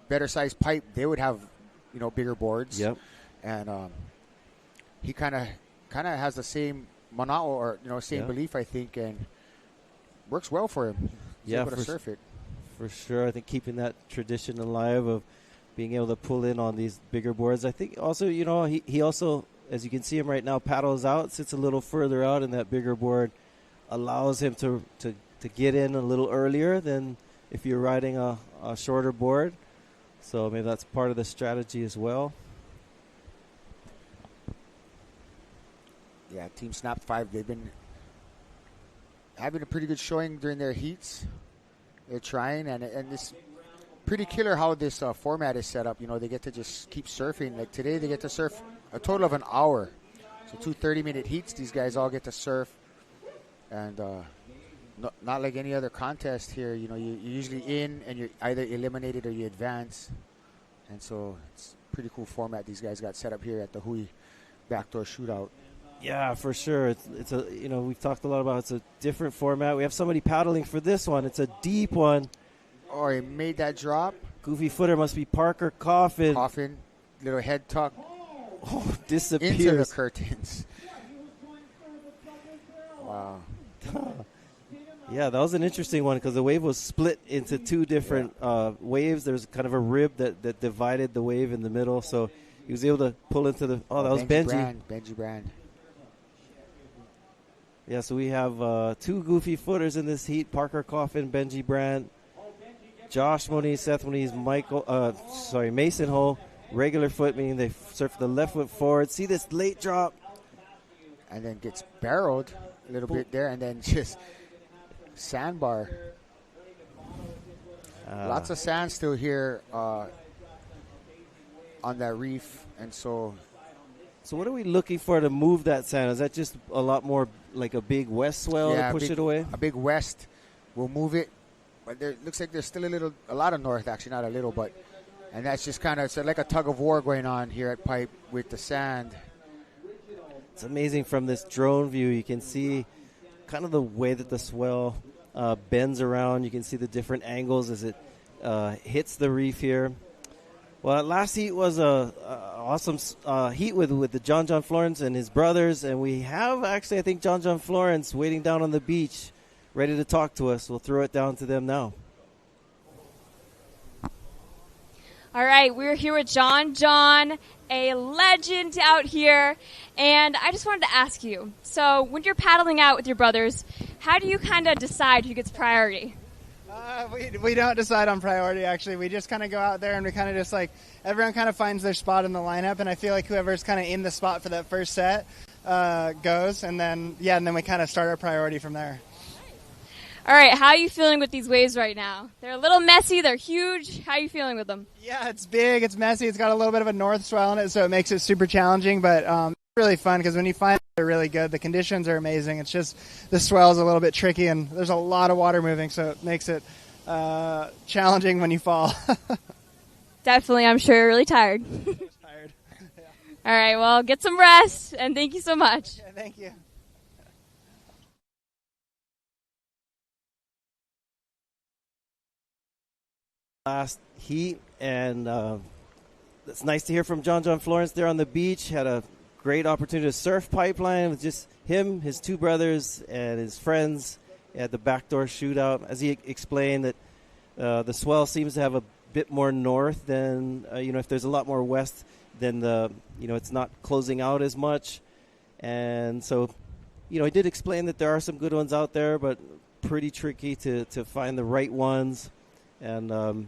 better sized pipe, they would have, bigger boards. Yep. And he kind of has the same mana'o or same belief, I think, and works well for him. He's able to surf it. For sure. I think keeping that tradition alive of being able to pull in on these bigger boards. I think also, he also, as you can see him right now, paddles out, sits a little further out, and that bigger board allows him to get in a little earlier than if you're riding a shorter board. So maybe that's part of the strategy as well. Yeah, Team Snap 5, they've been having a pretty good showing during their heats. They're trying, and this pretty killer how this format is set up. You know, they get to just keep surfing. Like today, they get to surf a total of an hour. So 2 30-minute heats, these guys all get to surf. And not like any other contest here. You know, you're usually in and you're either eliminated or you advance. And so it's a pretty cool format these guys got set up here at the Hui Backdoor Shootout. Yeah, for sure. It's a, you know, we've talked a lot about it's a different format. We have somebody paddling for this one. It's a deep one. Oh, he made that drop. Goofy footer must be Parker Coffin. Coffin, little head tuck. Oh, disappears. Into the curtains. Wow. Yeah, that was an interesting one because the wave was split into 2 different waves. There was kind of a rib that divided the wave in the middle. So he was able to pull into the... Oh, that was Benji. Benji Brand. Yeah, so we have 2 goofy footers in this heat. Parker Coffin, Benji Brand, Josh Moniz, Seth Moniz, Mason Ho. Regular foot, meaning they surf the left foot forward. See this late drop. And then gets barreled a little bit there, and then just sandbar. Lots of sand still here on that reef, and so... So what are we looking for to move that sand? Is that just a lot more like a big west swell to push it away? A big west will move it. But there looks like there's still a lot of north, actually, not a little, but... And that's just kind of, it's like a tug of war going on here at Pipe with the sand. It's amazing from this drone view. You can see kind of the way that the swell bends around. You can see the different angles as it hits the reef here. Well, that last heat was a awesome heat with the John Florence and his brothers. And we have actually, I think, John Florence waiting down on the beach, ready to talk to us. We'll throw it down to them now. All right, we're here with John, a legend out here, and I just wanted to ask you, so when you're paddling out with your brothers, how do you kind of decide who gets priority? We don't decide on priority, actually. We just kind of go out there and we kind of just like, everyone kind of finds their spot in the lineup, and I feel like whoever's kind of in the spot for that first set goes, and then we kind of start our priority from there. All right, how are you feeling with these waves right now? They're a little messy. They're huge. How are you feeling with them? Yeah, it's big. It's messy. It's got a little bit of a north swell in it, so it makes it super challenging. But it's really fun because when you find they're really good, the conditions are amazing. It's just the swell is a little bit tricky, and there's a lot of water moving, so it makes it challenging when you fall. Definitely. I'm sure you're really tired. Tired. Yeah. All right, well, get some rest, and thank you so much. Yeah, thank you. Last heat, and it's nice to hear from John Florence there on the beach. Had a great opportunity to surf Pipeline with just him, his 2 brothers, and his friends at the Backdoor Shootout. As he explained, that the swell seems to have a bit more north than if there's a lot more west, then it's not closing out as much. And so, he did explain that there are some good ones out there, but pretty tricky to find the right ones. And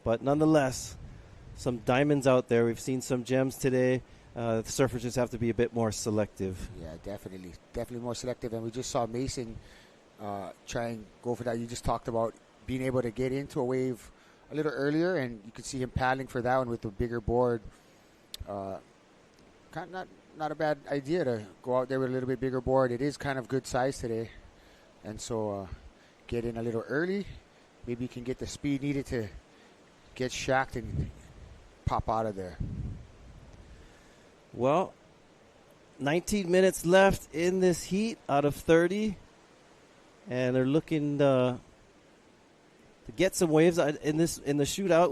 but nonetheless, some diamonds out there. We've seen some gems today. The surfers just have to be a bit more selective. Yeah, definitely more selective. And we just saw Mason try and go for that. You just talked about being able to get into a wave a little earlier, and you could see him paddling for that one with the bigger board. Not a bad idea to go out there with a little bit bigger board. It is kind of good size today, and so get in a little early. Maybe you can get the speed needed to get shacked and pop out of there. Well, 19 minutes left in this heat out of 30. And they're looking to get some waves. In the shootout,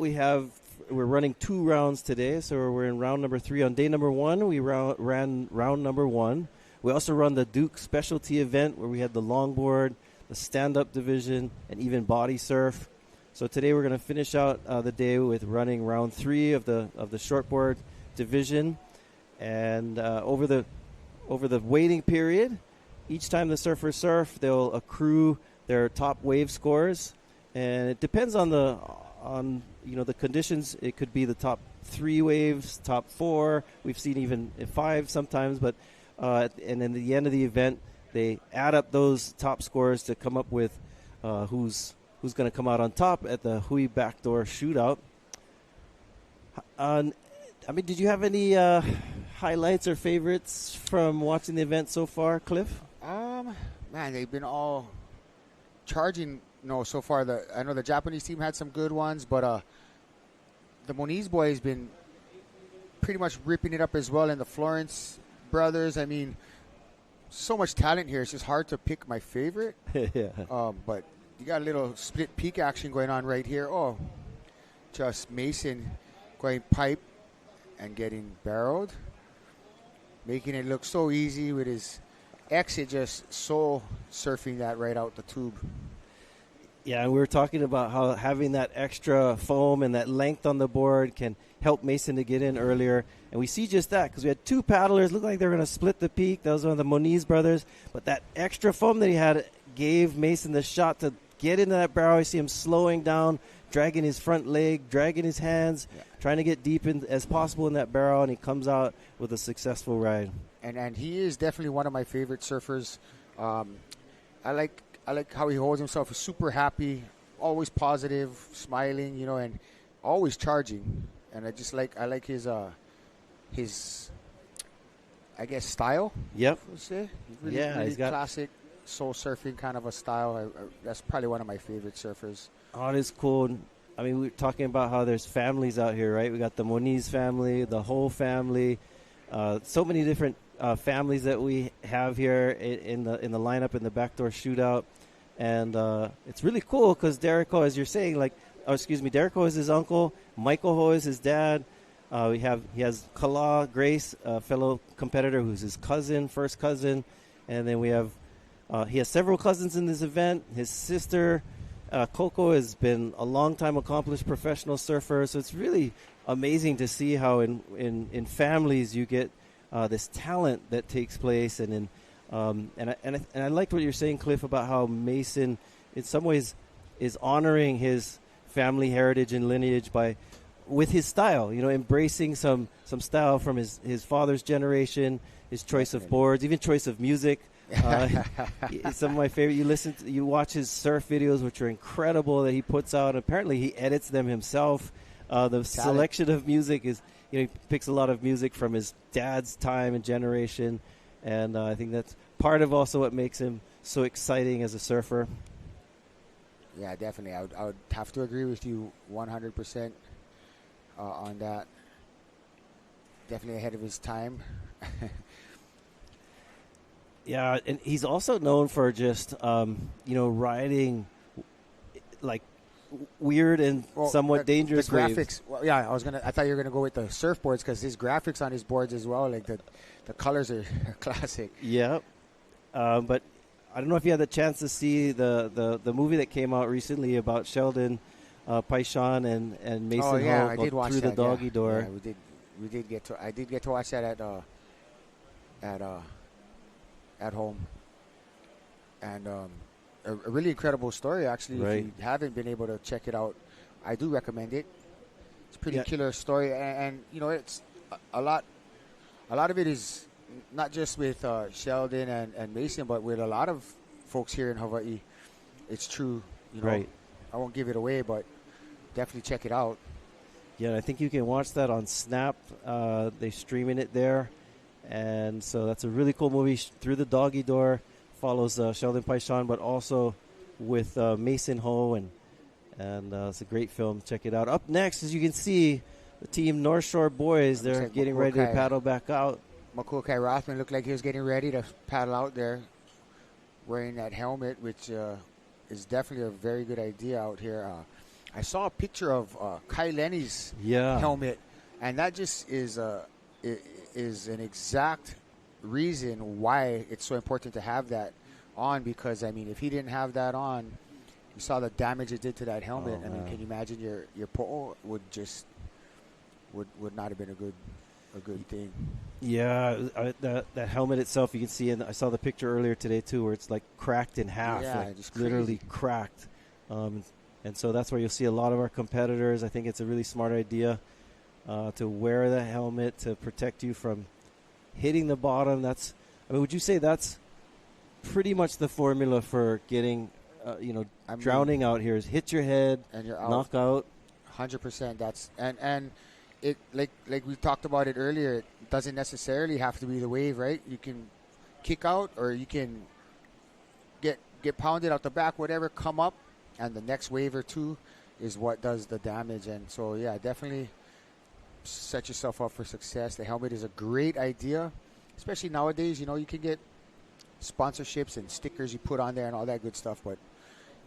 we're running 2 rounds today. So we're in round number 3. On day number 1, we ran round number 1. We also run the Duke specialty event where we had the longboard, the stand-up division, and even body surf. So today we're going to finish out the day with running round 3 of the shortboard division. And over the waiting period, each time the surfers surf, they'll accrue their top wave scores, and it depends on the conditions. It could be the top 3 waves, top 4. We've seen even 5 sometimes, but and then at the end of the event, they add up those top scores to come up with who's who's going to come out on top at the Hui Backdoor Shootout. I mean, did you have any highlights or favorites from watching the event so far, Cliff? Man, they've been all charging. So far, I know the Japanese team had some good ones, but the Moniz boys been pretty much ripping it up as well. And the Florence brothers, I mean, so much talent here. It's just hard to pick my favorite. Yeah. But you got a little split peak action going on right here. Oh, just Mason going pipe and getting barreled, making it look so easy with his exit, just so surfing that right out the tube. Yeah, and we were talking about how having that extra foam and that length on the board can help Mason to get in earlier. And we see just that because we had two paddlers look like they were going to split the peak. That was one of the Moniz brothers. But that extra foam that he had gave Mason the shot to get into that barrel. You see him slowing down, dragging his front leg, dragging his hands, trying to get deep in as possible in that barrel, and he comes out with a successful ride. And he is definitely one of my favorite surfers. I like how he holds himself. He's super happy, always positive, smiling, and always charging. And I like his I guess style. Yep. Let's say. Really, yeah, really he's got classic soul surfing kind of a style. That's probably one of my favorite surfers. Oh, it is cool. I mean, we were talking about how there's families out here, right? We got the Moniz family, the whole family, so many different families that we have here in the lineup in the Backdoor Shootout, and it's really cool because Derek Ho, as you're saying, Derek Ho is his uncle, Michael Ho is his dad. He has Kala Grace, a fellow competitor who's his first cousin, and then we have he has several cousins in this event. His sister. Coco has been a long-time accomplished professional surfer, so it's really amazing to see how in families you get this talent that takes place, and I liked what you're saying, Cliff, about how Mason, in some ways, is honoring his family heritage and lineage with his style, embracing some style from his father's generation, his choice of boards, even choice of music. Some of my favorite. You watch his surf videos, which are incredible that he puts out. Apparently, he edits them himself. The selection of music is, he picks a lot of music from his dad's time and generation, and I think that's part of also what makes him so exciting as a surfer. Yeah, definitely. I would have to agree with you 100% on that. Definitely ahead of his time. Yeah, and he's also known for just, riding like weird and somewhat dangerous the graphics. waves. Well, yeah, I thought you were gonna go with the surfboards because his graphics on his boards as well, like the colors are classic. Yeah, but I don't know if you had the chance to see the movie that came out recently about Sheldon Paishan and Mason Ho. Oh yeah, I did watch Through that. the Doggy Door. Yeah, we did get to. I did get to watch that at home, and a really incredible story. Actually, Right. if you haven't been able to check it out, I do recommend it. It's a pretty killer story, and it's a lot of it is not just with Sheldon and Mason, but with a lot of folks here in Hawaii. It's true. Right. I won't give it away, but definitely check it out. Yeah, I think you can watch that on Snap. They're streaming it there. And so that's a really cool movie. Through the Doggy Door follows Sheldon Paishan, but also with Mason Ho, and it's a great film. Check it out. Up next, as you can see, the team North Shore Boys. They're getting ready to paddle back out. Makuakai Rothman looked like he was getting ready to paddle out there, wearing that helmet, which is definitely a very good idea out here. I saw a picture of Kai Lenny's helmet, and that just is an exact reason why it's so important to have that on, because if he didn't have that on, you saw the damage it did to that helmet. Can you imagine your po'o would not have been a good thing. Yeah, that helmet itself, you can see, and I saw the picture earlier today too, where it's like cracked in half, just literally crazy. cracked. And so that's where you'll see a lot of our competitors. I think it's a really smart idea to wear the helmet to protect you from hitting the bottom. Would you say that's pretty much the formula for getting drowning out here is hit your head and you're out. knock out. 100%. That's and it like we talked about it earlier. It doesn't necessarily have to be the wave, right? You can kick out or you can get pounded out the back, whatever, come up, and the next wave or two is what does the damage. And so, yeah, definitely set yourself up for success. The helmet is a great idea, especially nowadays. You know, you can get sponsorships and stickers you put on there and all that good stuff. But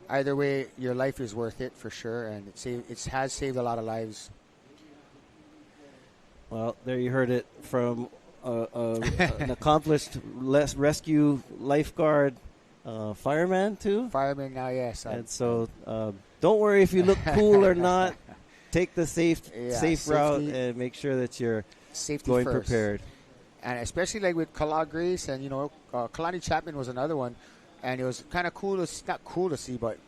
either way, your life is worth it for sure, and it has saved a lot of lives. Well, there you heard it from an accomplished rescue lifeguard, fireman too. Fireman now, yes. And so, don't worry if you look cool or not. Take the safe route and make sure that you're going first. prepared. And especially like with Kala Grace and Kalani Chapman was another one, and it was kind of cool. Not cool to see, but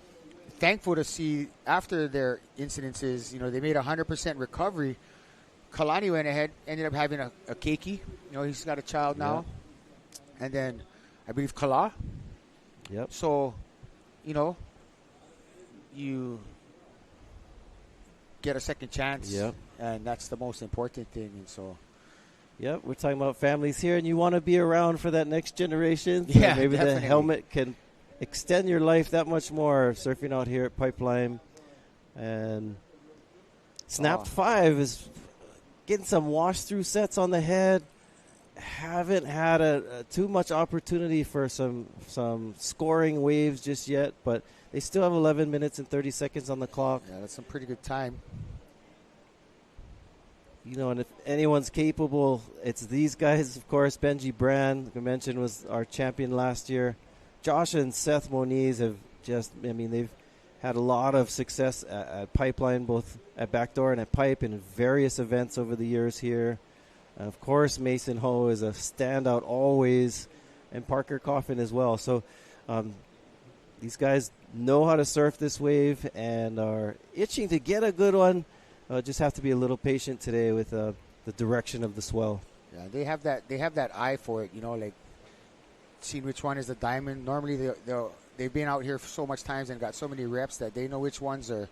thankful to see after their incidences. They made 100% recovery. Kalani went ahead, ended up having a keiki. He's got a child now. And then I believe Kala. Yep. So, you get a second chance. Yep. And that's the most important thing. And so. Yep, we're talking about families here, and you want to be around for that next generation. So yeah, maybe definitely. the helmet can extend your life that much more surfing out here at Pipeline. And Snapped 5 is getting some wash-through sets on the head. Haven't had too much opportunity for some scoring waves just yet, but they still have 11 minutes and 30 seconds on the clock. Yeah, that's some pretty good time. And if anyone's capable, it's these guys, of course. Benji Brand, like I mentioned, was our champion last year. Josh and Seth Moniz have they've had a lot of success at Pipeline, both at Backdoor and at Pipe in various events over the years here. And of course, Mason Ho is a standout always, and Parker Coffin as well. So these guys know how to surf this wave and are itching to get a good one. Just have to be a little patient today with the direction of the swell. Yeah, they have that eye for it, like seeing which one is the diamond. Normally they've been out here for so much times and got so many reps that they know which ones are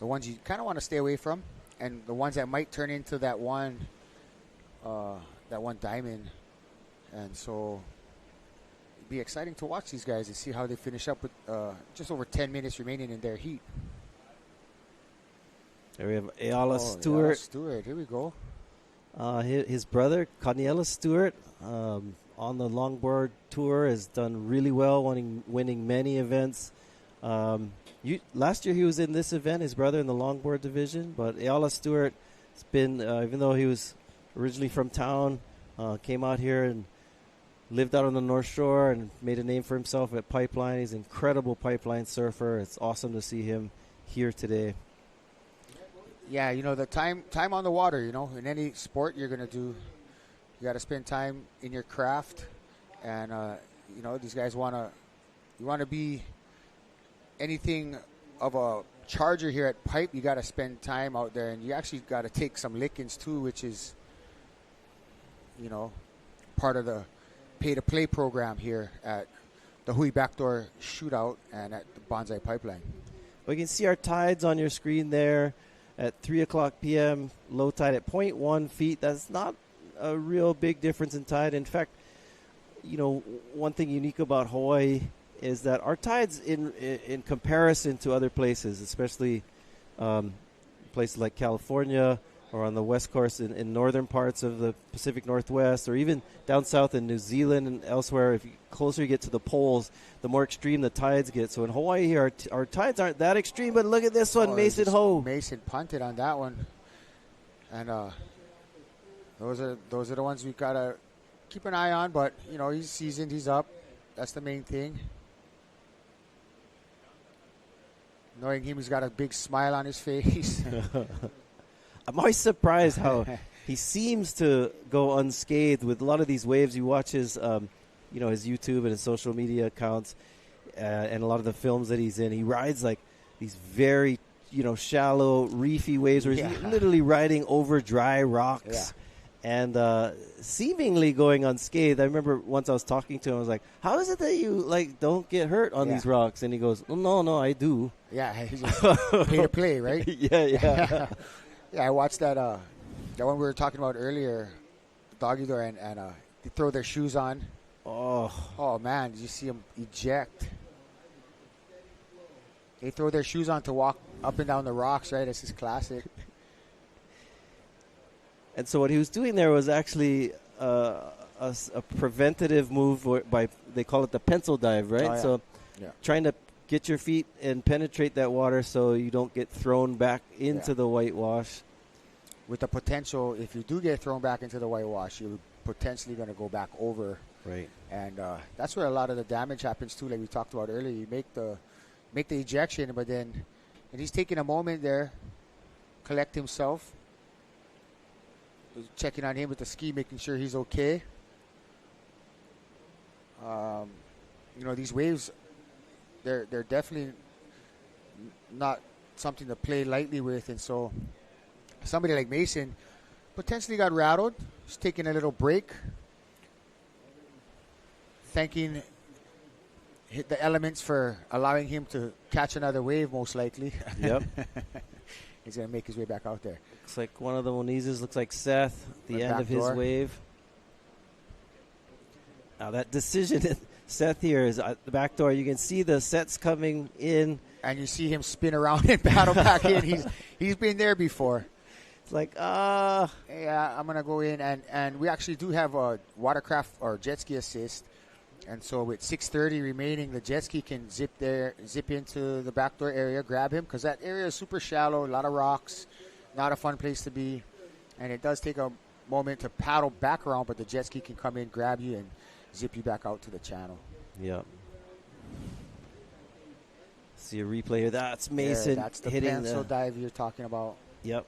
the ones you kind of want to stay away from, and the ones that might turn into that one diamond. And so it'd be exciting to watch these guys and see how they finish up with just over 10 minutes remaining in their heat. There we have Ayala Stewart. Ayala Stewart, here we go. His brother, Kaniela Stewart, on the longboard tour, has done really well, winning many events. Last year he was in this event, his brother in the longboard division, but Ayala Stewart has been, even though he was originally from town, came out here and lived out on the North Shore and made a name for himself at Pipeline. He's an incredible Pipeline surfer. It's awesome to see him here today. Yeah, the time on the water, in any sport you're going to do, you got to spend time in your craft. And, these guys you want to be anything of a charger here at Pipe, you got to spend time out there. And you actually got to take some lickings too, which is, part of the pay-to-play program here at the Hui Backdoor Shootout and at the Bonsai Pipeline. Well, you can see our tides on your screen there. At 3 o'clock p.m., low tide at 0.1 feet. That's not a real big difference in tide. In fact, one thing unique about Hawaii is that our tides, in comparison to other places, especially places like California or on the west coast in northern parts of the Pacific Northwest, or even down south in New Zealand and elsewhere, if closer you get to the poles, the more extreme the tides get. So in Hawaii here, our tides aren't that extreme, but look at this one, Mason Ho. Mason punted on that one. And those are the ones we got to keep an eye on, but, he's seasoned, he's up. That's the main thing. Knowing him, he's got a big smile on his face. I'm always surprised how he seems to go unscathed with a lot of these waves. You watch his, his YouTube and his social media accounts, and a lot of the films that he's in. He rides like these very, shallow, reefy waves where he's literally riding over dry rocks. and seemingly going unscathed. I remember once I was talking to him, I was like, "How is it that you don't get hurt on these rocks?" And he goes, "No, I do." Yeah, he's just pay to play, right? Yeah. Yeah, I watched that one we were talking about earlier, doggy door, and they throw their shoes on. Oh man, did you see them eject? They throw their shoes on to walk up and down the rocks, right? This is classic. And so what he was doing there was actually a preventative move they call it the pencil dive, right? Oh, yeah. So Yeah. trying to get your feet and penetrate that water so you don't get thrown back into the whitewash. With the potential, if you do get thrown back into the whitewash, you're potentially going to go back over. Right. And that's where a lot of the damage happens too, like we talked about earlier. You make the ejection, but then and he's taking a moment there, collect himself, checking on him with the ski, making sure he's okay. These waves, they're definitely not something to play lightly with, and so somebody like Mason potentially got rattled. He's taking a little break, thanking the elements for allowing him to catch another wave, most likely. Yep. He's going to make his way back out there. Looks like one of the Monizes looks like Seth, the end of his Backdoor. wave. Now that decision, Seth here is at the back door. You can see the sets coming in. And you see him spin around and paddle back in. He's been there before. It's like, yeah, I'm going to go in. And we actually do have a watercraft or jet ski assist. And so with 6:30 remaining, the jet ski can zip into the backdoor area, grab him, because that area is super shallow, a lot of rocks, not a fun place to be. And it does take a moment to paddle back around, but the jet ski can come in, grab you, and zip you back out to the channel. Yep. See a replay here. That's Mason that's the hitting pencil dive you're talking about. Yep.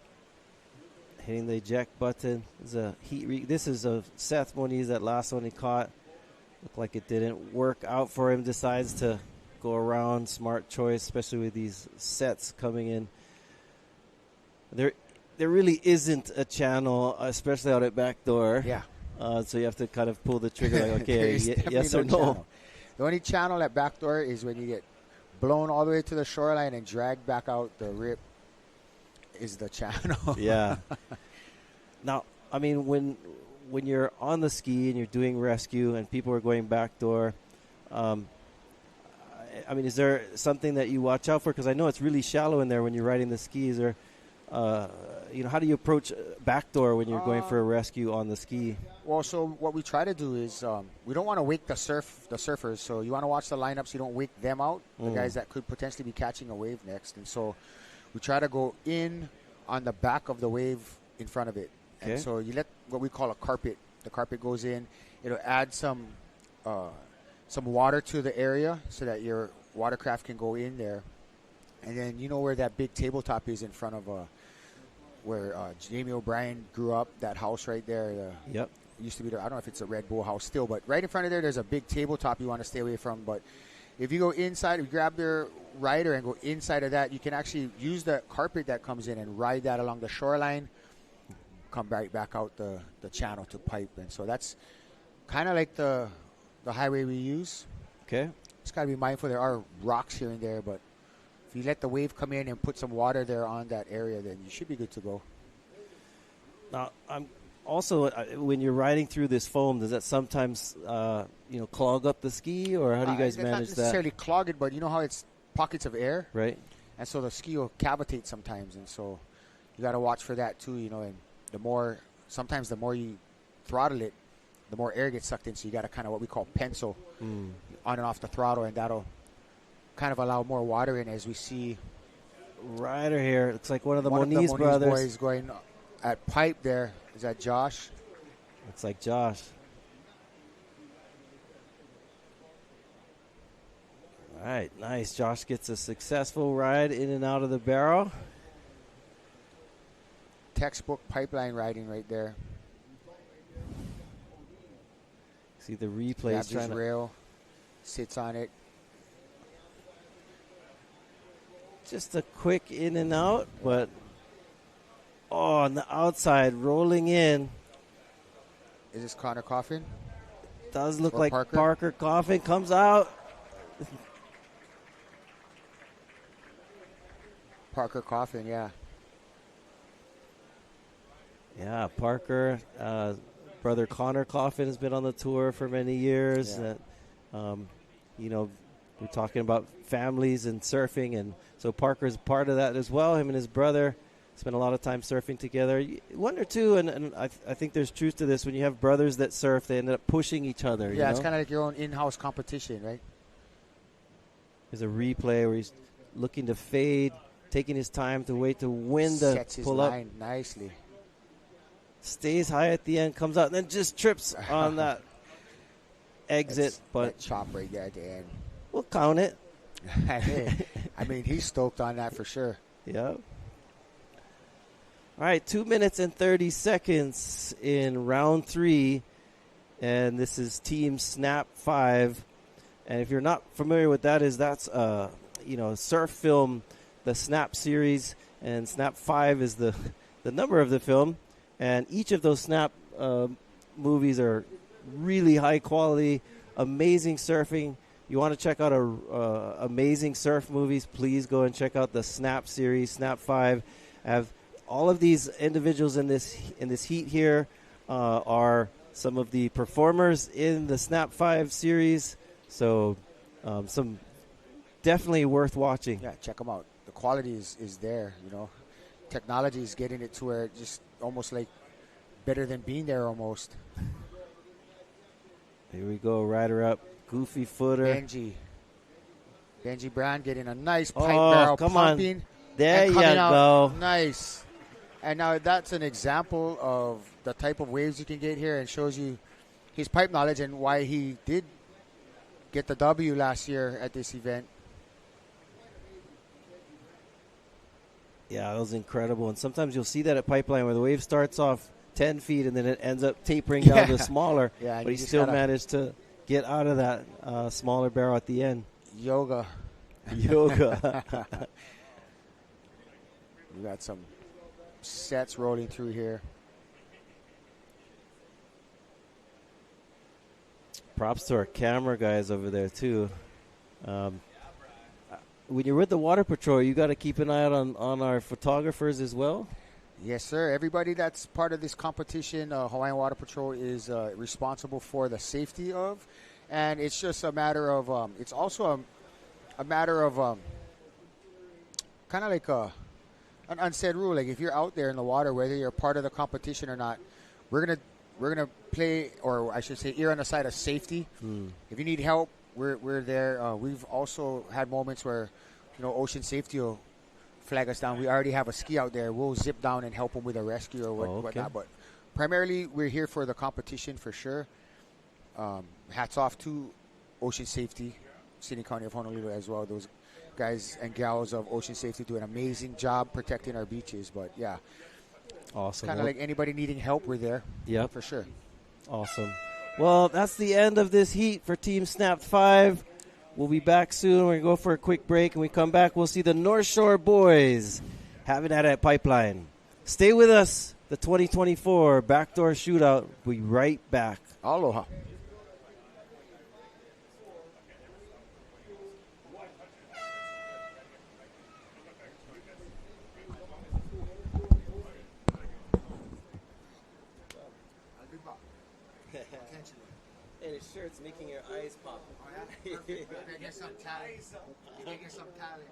Hitting the eject button. This is a Seth Moniz, that last one he caught. Looked like it didn't work out for him. Decides to go around. Smart choice, especially with these sets coming in. There really isn't a channel, especially out at Backdoor. Yeah. So you have to kind of pull the trigger, like, okay, yes or no. Channel. The only channel at Backdoor is when you get blown all the way to the shoreline and dragged back out the rip is the channel. Yeah. Now, I mean, when you're on the ski and you're doing rescue and people are going backdoor, I mean, is there something that you watch out for? Because I know it's really shallow in there when you're riding the skis. Or, how do you approach backdoor when you're going for a rescue on the ski? Well, so what we try to do is we don't want to wake the surfers. So you want to watch the lineup so you don't wake them out, the guys that could potentially be catching a wave next. And so we try to go in on the back of the wave in front of it. Okay. And so you let what we call a carpet. The carpet goes in. It'll add some water to the area so that your watercraft can go in there. And then you know where that big tabletop is in front of where Jamie O'Brien grew up, that house right there. Yep. Used to be there. I don't know if it's a Red Bull house still, but right in front of there's a big tabletop you want to stay away from. But if you go inside, you grab their rider and go inside of that, you can actually use the carpet that comes in and ride that along the shoreline, come right back out the channel to pipe. And so that's kind of like the highway we use. Okay. Just got to be mindful there are rocks here and there, but if you let the wave come in and put some water there on that area, then you should be good to go. Now, also, when you're riding through this foam, does that sometimes clog up the ski, or how do you guys manage not necessarily clog it, but you know how it's pockets of air? Right. And so the ski will cavitate sometimes, and so you got to watch for that too, and sometimes the more you throttle it, the more air gets sucked in, so you got to kind of what we call pencil on and off the throttle, and that'll kind of allow more water in. As we see rider here, looks like one of the Moniz Moniz brothers boys going at pipe there. Is that Josh? Looks like Josh. All right, nice. Josh gets a successful ride in and out of the barrel. Textbook pipeline riding right there. See the replays. Grabs his rail, sits on it. Just a quick in and out, but on the outside, rolling in. Is this Connor Coffin? Does look Or like Parker? Parker Coffin comes out. Parker Coffin, yeah. Yeah, Parker, brother Connor Coffin has been on the tour for many years. Yeah. You know, we're talking about families and surfing, and so Parker's part of that as well. Him and his brother spend a lot of time surfing together. You wonder too, and I think there's truth to this. When you have brothers that surf, they end up pushing each other. Yeah, you it's know? kind of like your own in-house competition, right? There's a replay where he's looking to fade, taking his time to wait to win the Sets his pull up. line nicely. Stays high at the end, comes out, and then just trips on that exit. But that chop right there at the end. we'll count it. I mean, he's stoked on that for sure. Yep. All right, 2 minutes and 30 seconds in round 3, and this is Team Snap 5. And if you're not familiar with that, that's surf film, the Snap series, and Snap 5 is the number of the film. And each of those Snap movies are really high quality, amazing surfing. You want to check out amazing surf movies, please go and check out the Snap series, Snap 5. Have all of these individuals in this heat here are some of the performers in the Snap 5 series. So some definitely worth watching. Yeah, check them out. The quality is there, you know. Technology is getting it to where it just almost like better than being there almost. Here we go, rider up, goofy footer. Benji Brown getting a nice pipe Oh, barrel come on. pumping. There and you coming out go. Nice. And now that's an example of the type of waves you can get here and shows you his pipe knowledge and why he did get the W last year at this event. Yeah, that was incredible. And sometimes you'll see that at Pipeline where the wave starts off 10 feet and then it ends up tapering down to smaller. Yeah, and but you he just still gotta- managed to get out of that smaller barrel at the end. Yoga. Yoga. We got some sets rolling through here. Props to our camera guys over there, too. When you're with the Water Patrol, you got to keep an eye out on our photographers as well. Yes, sir. Everybody that's part of this competition, Hawaiian Water Patrol is responsible for the safety of, and it's just a matter of. It's also a matter of kind of like an unsaid rule. Like if you're out there in the water, whether you're part of the competition or not, we're gonna play, or I should say, err on the side of safety. If you need help, we're there. We've also had moments where, ocean safety will flag us down. We already have a ski out there. We'll zip down and help them with a rescue or whatnot. But primarily, we're here for the competition for sure. Hats off to Ocean Safety, City County of Honolulu as well. Those guys and gals of Ocean Safety do an amazing job protecting our beaches. But yeah, Awesome. kind of like anybody needing help, we're there. Yep. For sure. Awesome. Well, that's the end of this heat for Team Snap 5. We'll be back soon. We're going to go for a quick break. And we come back, we'll see the North Shore boys having that at Pipeline. Stay with us. The 2024 Backdoor Shootout. We'll be right back. Aloha. Hey, the shirt's making your eyes pop. Oh, yeah? Perfect. Get some talent. Get some talent.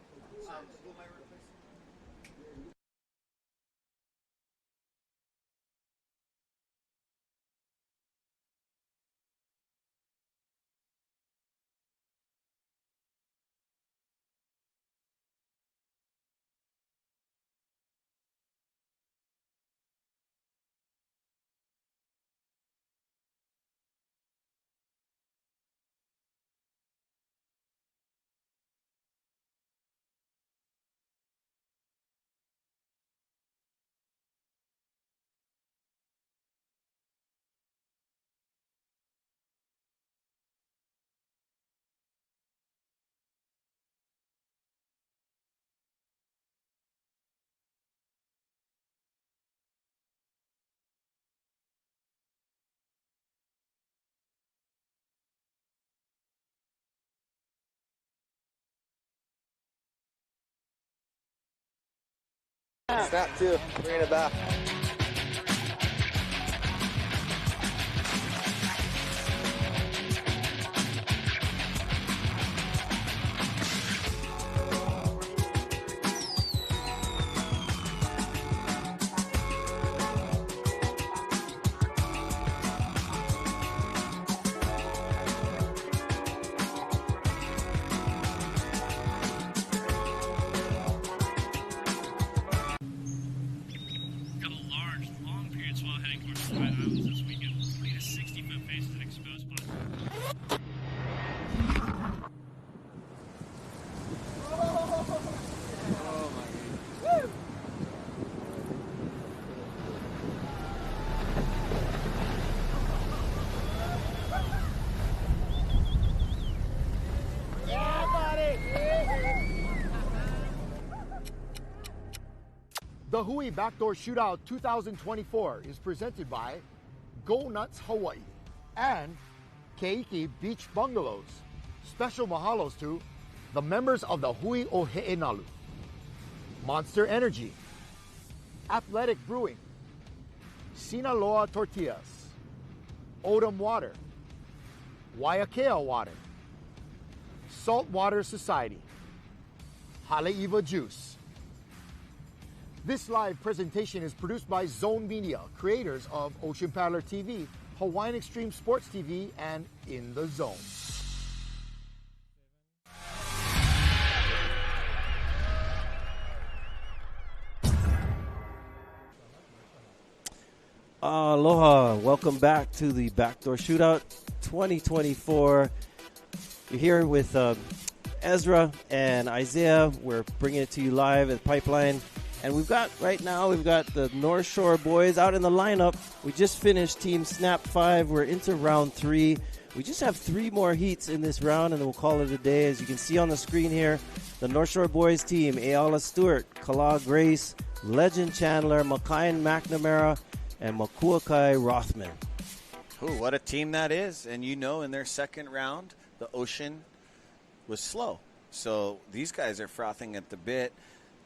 Snap two. Bring it back. Got a large, long period swell heading towards the White Islands this weekend. 40 to 60 foot faces and exposed spots. The Hui Backdoor Shootout 2024 is presented by Go Nuts Hawaii and Keiki Beach Bungalows. Special mahalos to the members of the Hui o He'enalu, Monster Energy, Athletic Brewing, Sinaloa Tortillas, Odom Water, Waiakea Water, Saltwater Society, Haleiwa Juice. This live presentation is produced by Zone Media, creators of Ocean Paddler TV, Hawaiian Extreme Sports TV, and In the Zone. Aloha. Welcome back to the Backdoor Shootout 2024. You're here with Ezra and Isaiah. We're bringing it to you live at Pipeline. And we've got the North Shore boys out in the lineup. We just finished Team Snap 5. We're into round 3. We just have 3 more heats in this round, and then we'll call it a day. As you can see on the screen here, the North Shore boys team, Ayala Stewart, Kala Grace, Legend Chandler, Makayan McNamara, and Makuakai Rothman. Ooh, what a team that is. And in their second round, the ocean was slow. So these guys are frothing at the bit.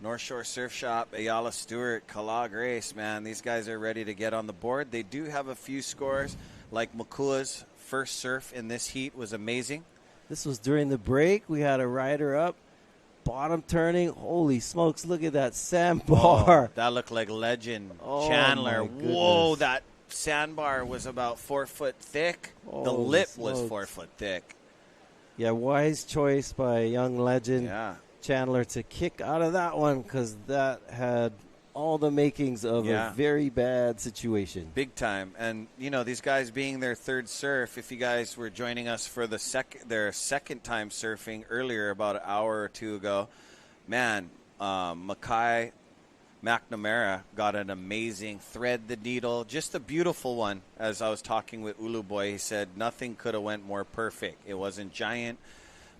North Shore Surf Shop, Ayala Stewart, Kala Grace, man, these guys are ready to get on the board. They do have a few scores, like Makua's first surf in this heat was amazing. This was during the break. We had a rider up, bottom turning. Holy smokes, look at that sandbar. Oh, that looked like Legend Oh, Chandler. my goodness. Whoa, that sandbar was about 4 foot thick. The Holy lip smokes. was 4 foot thick. Yeah, wise choice by a young Legend Chandler to kick out of that one, because that had all the makings of a very bad situation. Big time. And, these guys being their third surf, if you guys were joining us for their second time surfing earlier, about an hour or two ago, man, Makai McNamara got an amazing thread the needle, just a beautiful one. As I was talking with Ulu Boy, he said nothing could have went more perfect. It wasn't giant,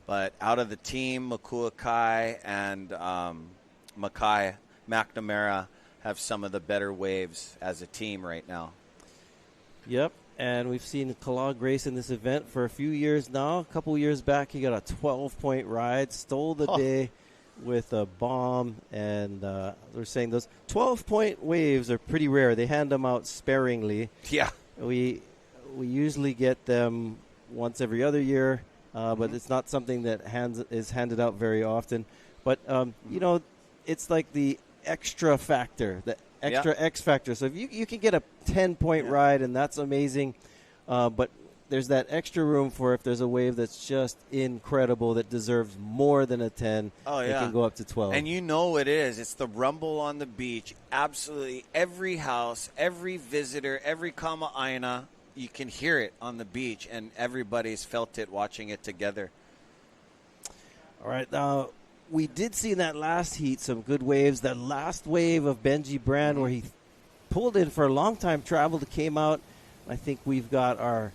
but out of the team, Makuakai and Makai McNamara have some of the better waves as a team right now. Yep, and we've seen Kala Grace in this event for a few years now. A couple years back, he got a 12-point ride, stole the day with a bomb, and they're saying those 12-point waves are pretty rare. They hand them out sparingly. Yeah. We usually get them once every other year, but it's not something that is handed out very often. But, it's like the extra factor, the extra X factor. So if you can get a 10-point ride, and that's amazing, but there's that extra room for if there's a wave that's just incredible that deserves more than a 10. Oh, it yeah. can go up to 12. And it is. It's the rumble on the beach. Absolutely every house, every visitor, every kama'aina, you can hear it on the beach, and everybody's felt it watching it together. All right, now we did see in that last heat some good waves. That last wave of Benji Brand where he pulled in for a long time, traveled, came out. I think we've got our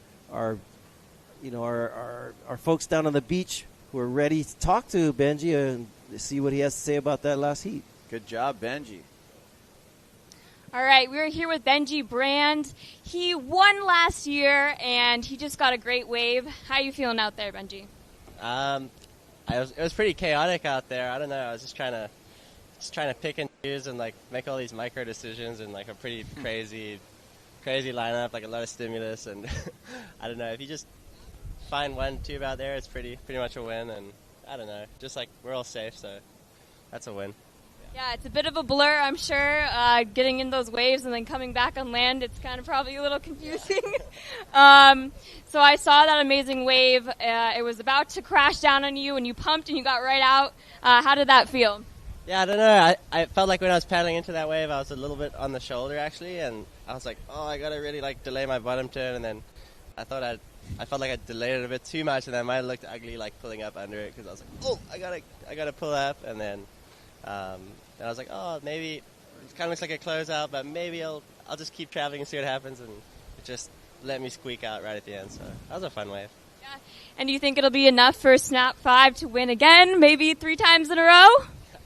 folks down on the beach who are ready to talk to Benji and see what he has to say about that last heat. Good job, Benji. All right, we're here with Benji Brand. He won last year, and he just got a great wave. How are you feeling out there, Benji? It was pretty chaotic out there. I don't know. I was just trying to just trying to pick and choose and like make all these micro decisions and like a pretty crazy lineup, like a lot of stimulus, and I don't know, if you just find one tube out there, it's pretty much a win. And I don't know, just like we're all safe, so that's a win. Yeah, it's a bit of a blur, I'm sure, getting in those waves and then coming back on land. It's kind of probably a little confusing. So I saw that amazing wave. It was about to crash down on you, and you pumped and you got right out. How did that feel? Yeah, I don't know. I felt like when I was paddling into that wave, I was a little bit on the shoulder, actually, and I was like, oh, I got to really like delay my bottom turn, and then I felt like I delayed it a bit too much, and I might have looked ugly like pulling up under it, because I was like, oh, I gotta pull up, and then I was like, oh, maybe it kind of looks like a closeout, but maybe I'll just keep traveling and see what happens, and it just let me squeak out right at the end. So that was a fun wave. Yeah. And do you think it'll be enough for Snap 5 to win again, maybe 3 times in a row?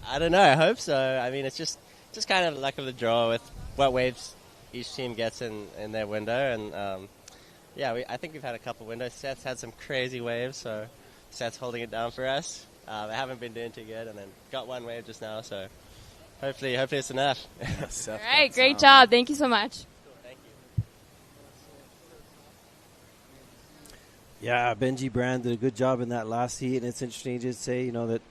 I don't know. I hope so. I mean, it's just kind of luck of the draw with what waves each team gets in their window, and yeah, I think we've had a couple windows. Seth's had some crazy waves, so Seth's holding it down for us. I haven't been doing too good, and then got one wave just now, so hopefully it's enough. All right, great job. Thank you so much. Thank you. Yeah, Benji Brand did a good job in that last heat, and it's interesting to say, that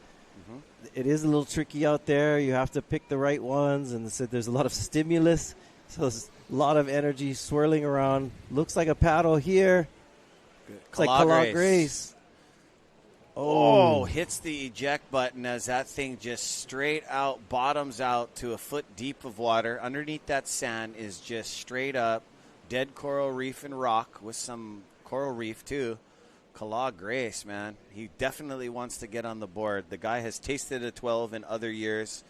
it is a little tricky out there. You have to pick the right ones, and there's a lot of stimulus, so there's a lot of energy swirling around. Looks like a paddle here. Looks like Kala Grace. Oh, hits the eject button as that thing just straight out, bottoms out to a foot deep of water. Underneath that sand is just straight up dead coral reef and rock with some coral reef too. Kala Grace, man. He definitely wants to get on the board. The guy has tasted a 12 in other years.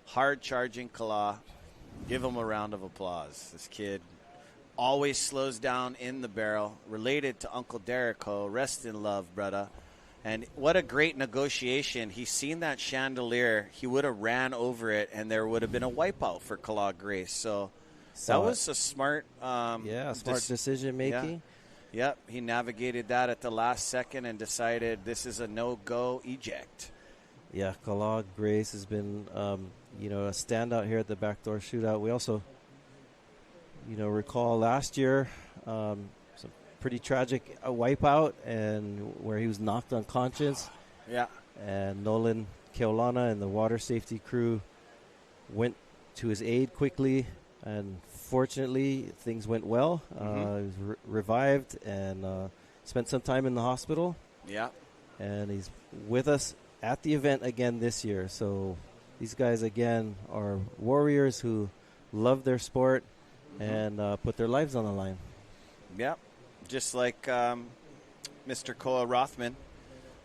Hard charging Kala. Give him a round of applause. This kid always slows down in the barrel. Related to Uncle Derek Ho. Rest in love, brother. And what a great negotiation. He's seen that chandelier. He would have ran over it, and there would have been a wipeout for Kala Grace. So that was a smart smart decision making. Yeah. Yep, he navigated that at the last second and decided this is a no-go eject. Yeah, Kala Grace has been, a standout here at the Backdoor Shootout. We also, recall last year, some pretty tragic wipeout, and where he was knocked unconscious. Yeah. And Nolan Keolana and the water safety crew went to his aid quickly, and fortunately things went well. He was revived and spent some time in the hospital. Yeah. And he's with us at the event again this year. So these guys, again, are warriors who love their sport and put their lives on the line. Yep. Just like Mr. Koa Rothman.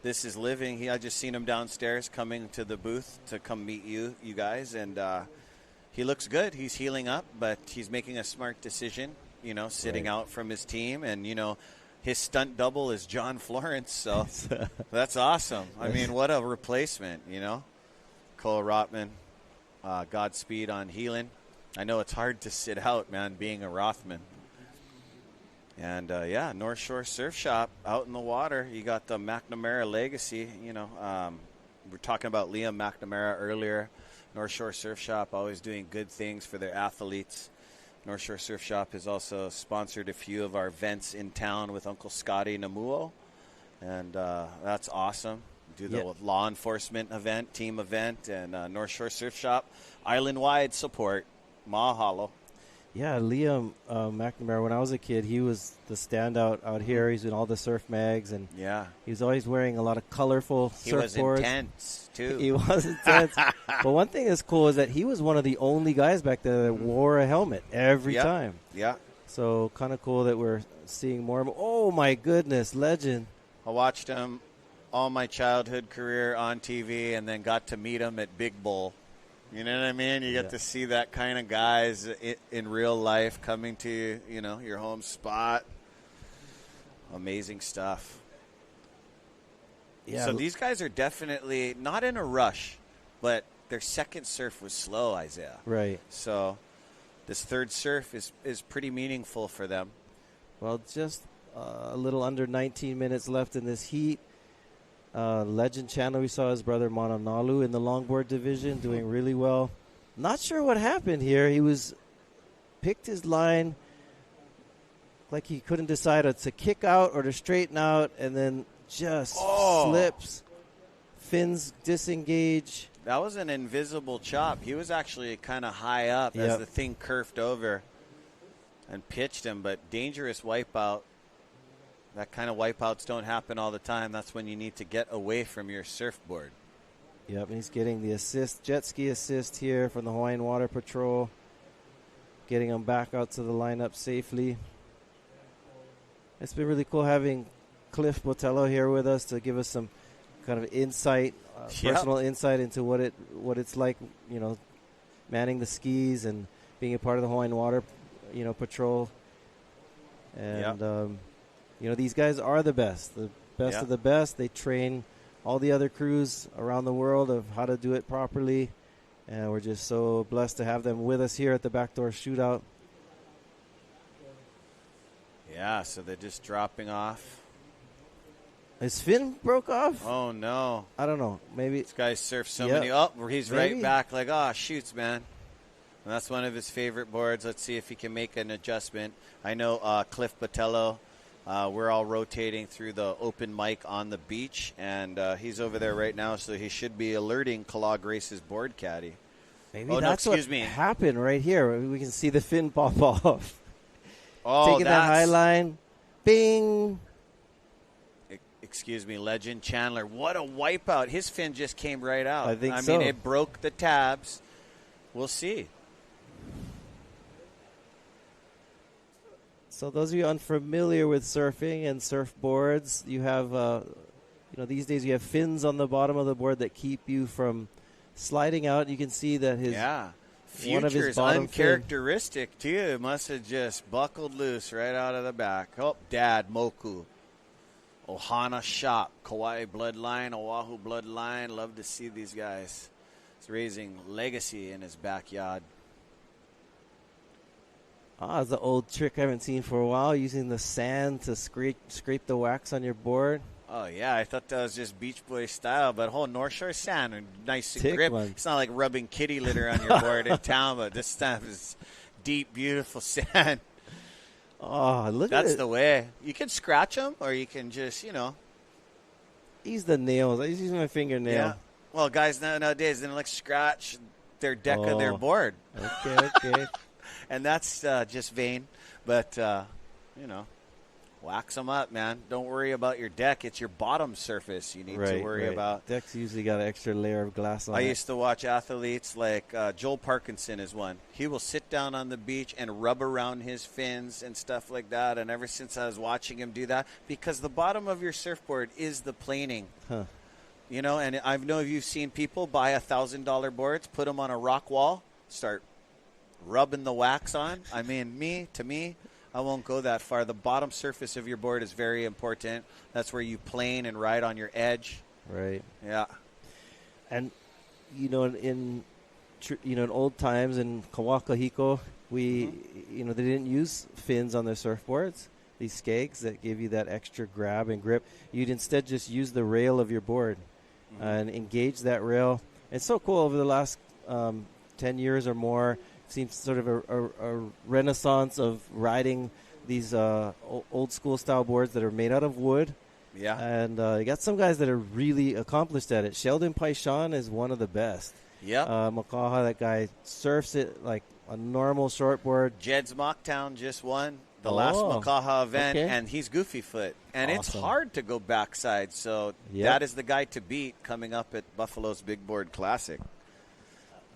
This is living. I just seen him downstairs coming to the booth to come meet you guys, and he looks good. He's healing up, but he's making a smart decision, sitting out from his team. And, his stunt double is John Florence, so that's awesome. I mean, what a replacement, Koa Rothman, Godspeed on healing. I know it's hard to sit out, man, being a Rothman. And, North Shore Surf Shop out in the water. You got the McNamara legacy. We're talking about Liam McNamara earlier. North Shore Surf Shop always doing good things for their athletes. North Shore Surf Shop has also sponsored a few of our events in town with Uncle Scotty Namuo. And that's awesome. Do the law enforcement event, team event, and North Shore Surf Shop. Island-wide support. Mahalo. Yeah, Liam McNamara, when I was a kid, he was the standout out here. He's in all the surf mags, and he was always wearing a lot of colorful surfboards. He was intense, too. He was intense. But one thing that's cool is that he was one of the only guys back there that wore a helmet every time. Yeah. So kind of cool that we're seeing more. Oh, my goodness, legend. I watched him all my childhood career on TV and then got to meet him at Big Bull. You know what I mean? You get to see that kind of guys in real life coming to, your home spot. Amazing stuff. Yeah. So these guys are definitely not in a rush, but their second surf was slow, Isaiah. Right. So this third surf is pretty meaningful for them. Well, just a little under 19 minutes left in this heat. Legend Chandler, we saw his brother Mananalu in the longboard division doing really well. Not sure what happened here. He picked his line like he couldn't decide to kick out or to straighten out, and then just slips. Fins disengage. That was an invisible chop. He was actually kind of high up as the thing curved over and pitched him, but dangerous wipeout. That kind of wipeouts don't happen all the time. That's when you need to get away from your surfboard. Yep, and he's getting the assist, jet ski assist here from the Hawaiian Water Patrol, getting him back out to the lineup safely. It's been really cool having Cliff Botello here with us to give us some kind of insight, personal insight into what it's like, manning the skis and being a part of the Hawaiian Water, Patrol. And these guys are the best of the best. They train all the other crews around the world of how to do it properly, and we're just so blessed to have them with us here at the Backdoor Shootout. Yeah, so they're just dropping off. His fin broke off? Oh, no. I don't know. Maybe. This guy surfed so many. Oh, he's right back like, shoots, man. And that's one of his favorite boards. Let's see if he can make an adjustment. I know Cliff Botello, we're all rotating through the open mic on the beach, and he's over there right now, so he should be alerting Kellogg Race's board caddy. Maybe that's what happened right here. We can see the fin pop off. Taking that high line. Bing. Excuse me, Legend Chandler. What a wipeout. His fin just came right out. I mean, it broke the tabs. We'll see. So those of you unfamiliar with surfing and surfboards, you have, these days you have fins on the bottom of the board that keep you from sliding out. You can see that one of his bottom uncharacteristic, too. It must have just buckled loose right out of the back. Oh, Dad, Moku. Ohana Shop, Kauai bloodline, Oahu bloodline. Love to see these guys. He's raising legacy in his backyard. It's an old trick I haven't seen for a while, using the sand to scrape the wax on your board. Oh, yeah, I thought that was just Beach Boy style, but whole North Shore sand, nice and grip. It's not like rubbing kitty litter on your board in town, but this stuff is deep, beautiful sand. Oh, look at it. That's the way. You can scratch them, or you can just, Use the nails. I just use my fingernail. Yeah. Well, guys nowadays, they don't scratch their deck of their board. Okay. And that's just vain. But, wax them up, man. Don't worry about your deck. It's your bottom surface you need to worry about. Deck's usually got an extra layer of glass on it. I used to watch athletes like Joel Parkinson is one. He will sit down on the beach and rub around his fins and stuff like that. And ever since I was watching him do that, because the bottom of your surfboard is the planing. Huh. And I know you've seen people buy $1,000 boards, put them on a rock wall, start rubbing the wax on. I mean, to me, I won't go that far. The bottom surface of your board is very important. That's where you plane and ride on your edge. Right. Yeah. And in old times in Kawakahiko, they didn't use fins on their surfboards. These skegs that give you that extra grab and grip. You'd instead just use the rail of your board and engage that rail. It's so cool over the last 10 years or more. Seems sort of a renaissance of riding these old school style boards that are made out of wood. Yeah. And you got some guys that are really accomplished at it. Sheldon Paishan is one of the best. Yeah. Makaha, that guy surfs it like a normal shortboard. Jed's Mocktown just won the last Makaha event, and he's Goofy Foot. And it's hard to go backside, so that is the guy to beat coming up at Buffalo's Big Board Classic.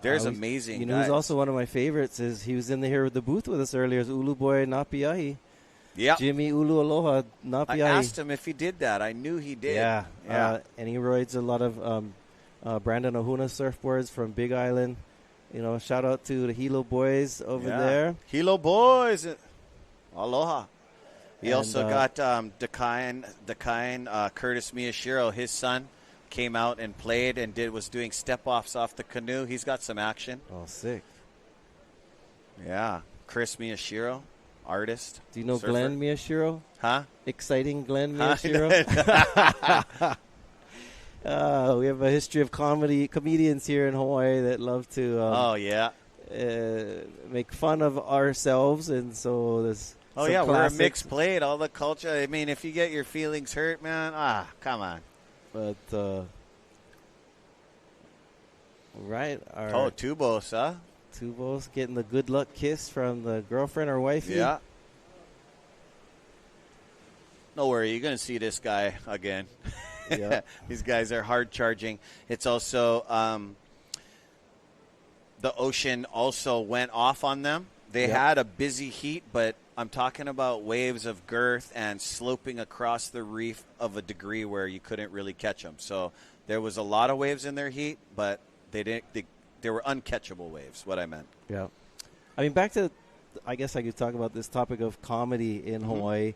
There's amazing guys. Who's also one of my favorites is he was in here with the booth with us earlier. Is Ulu Boy Napiahi. Yeah. Jimmy Ulu Aloha Napiahi. I asked him if he did that. I knew he did. Yeah. And he rides a lot of Brandon Ahuna surfboards from Big Island. Shout out to the Hilo boys over there. Hilo boys. Aloha. He also got Dakine Curtis Miyashiro, his son. Came out and played and was doing step-offs off the canoe. He's got some action. Oh, sick. Yeah. Chris Miyashiro, artist. Do you know surfer. Glenn Miyashiro? Huh? Exciting Glenn Miyashiro? We have a history of comedians here in Hawaii that love to make fun of ourselves, and so this. Oh, yeah, we're a mixed plate, all the culture. I mean, if you get your feelings hurt, man, come on. But, right. Tubos, huh? Tubos getting the good luck kiss from the girlfriend or wifey. Yeah. No worry, you're going to see this guy again. Yeah. These guys are hard charging. It's also the ocean also went off on them. They had a busy heat, but I'm talking about waves of girth and sloping across the reef of a degree where you couldn't really catch them. So there was a lot of waves in their heat, but they were uncatchable waves, what I meant. Yeah. I mean, back to, I guess I could talk about this topic of comedy in Hawaii.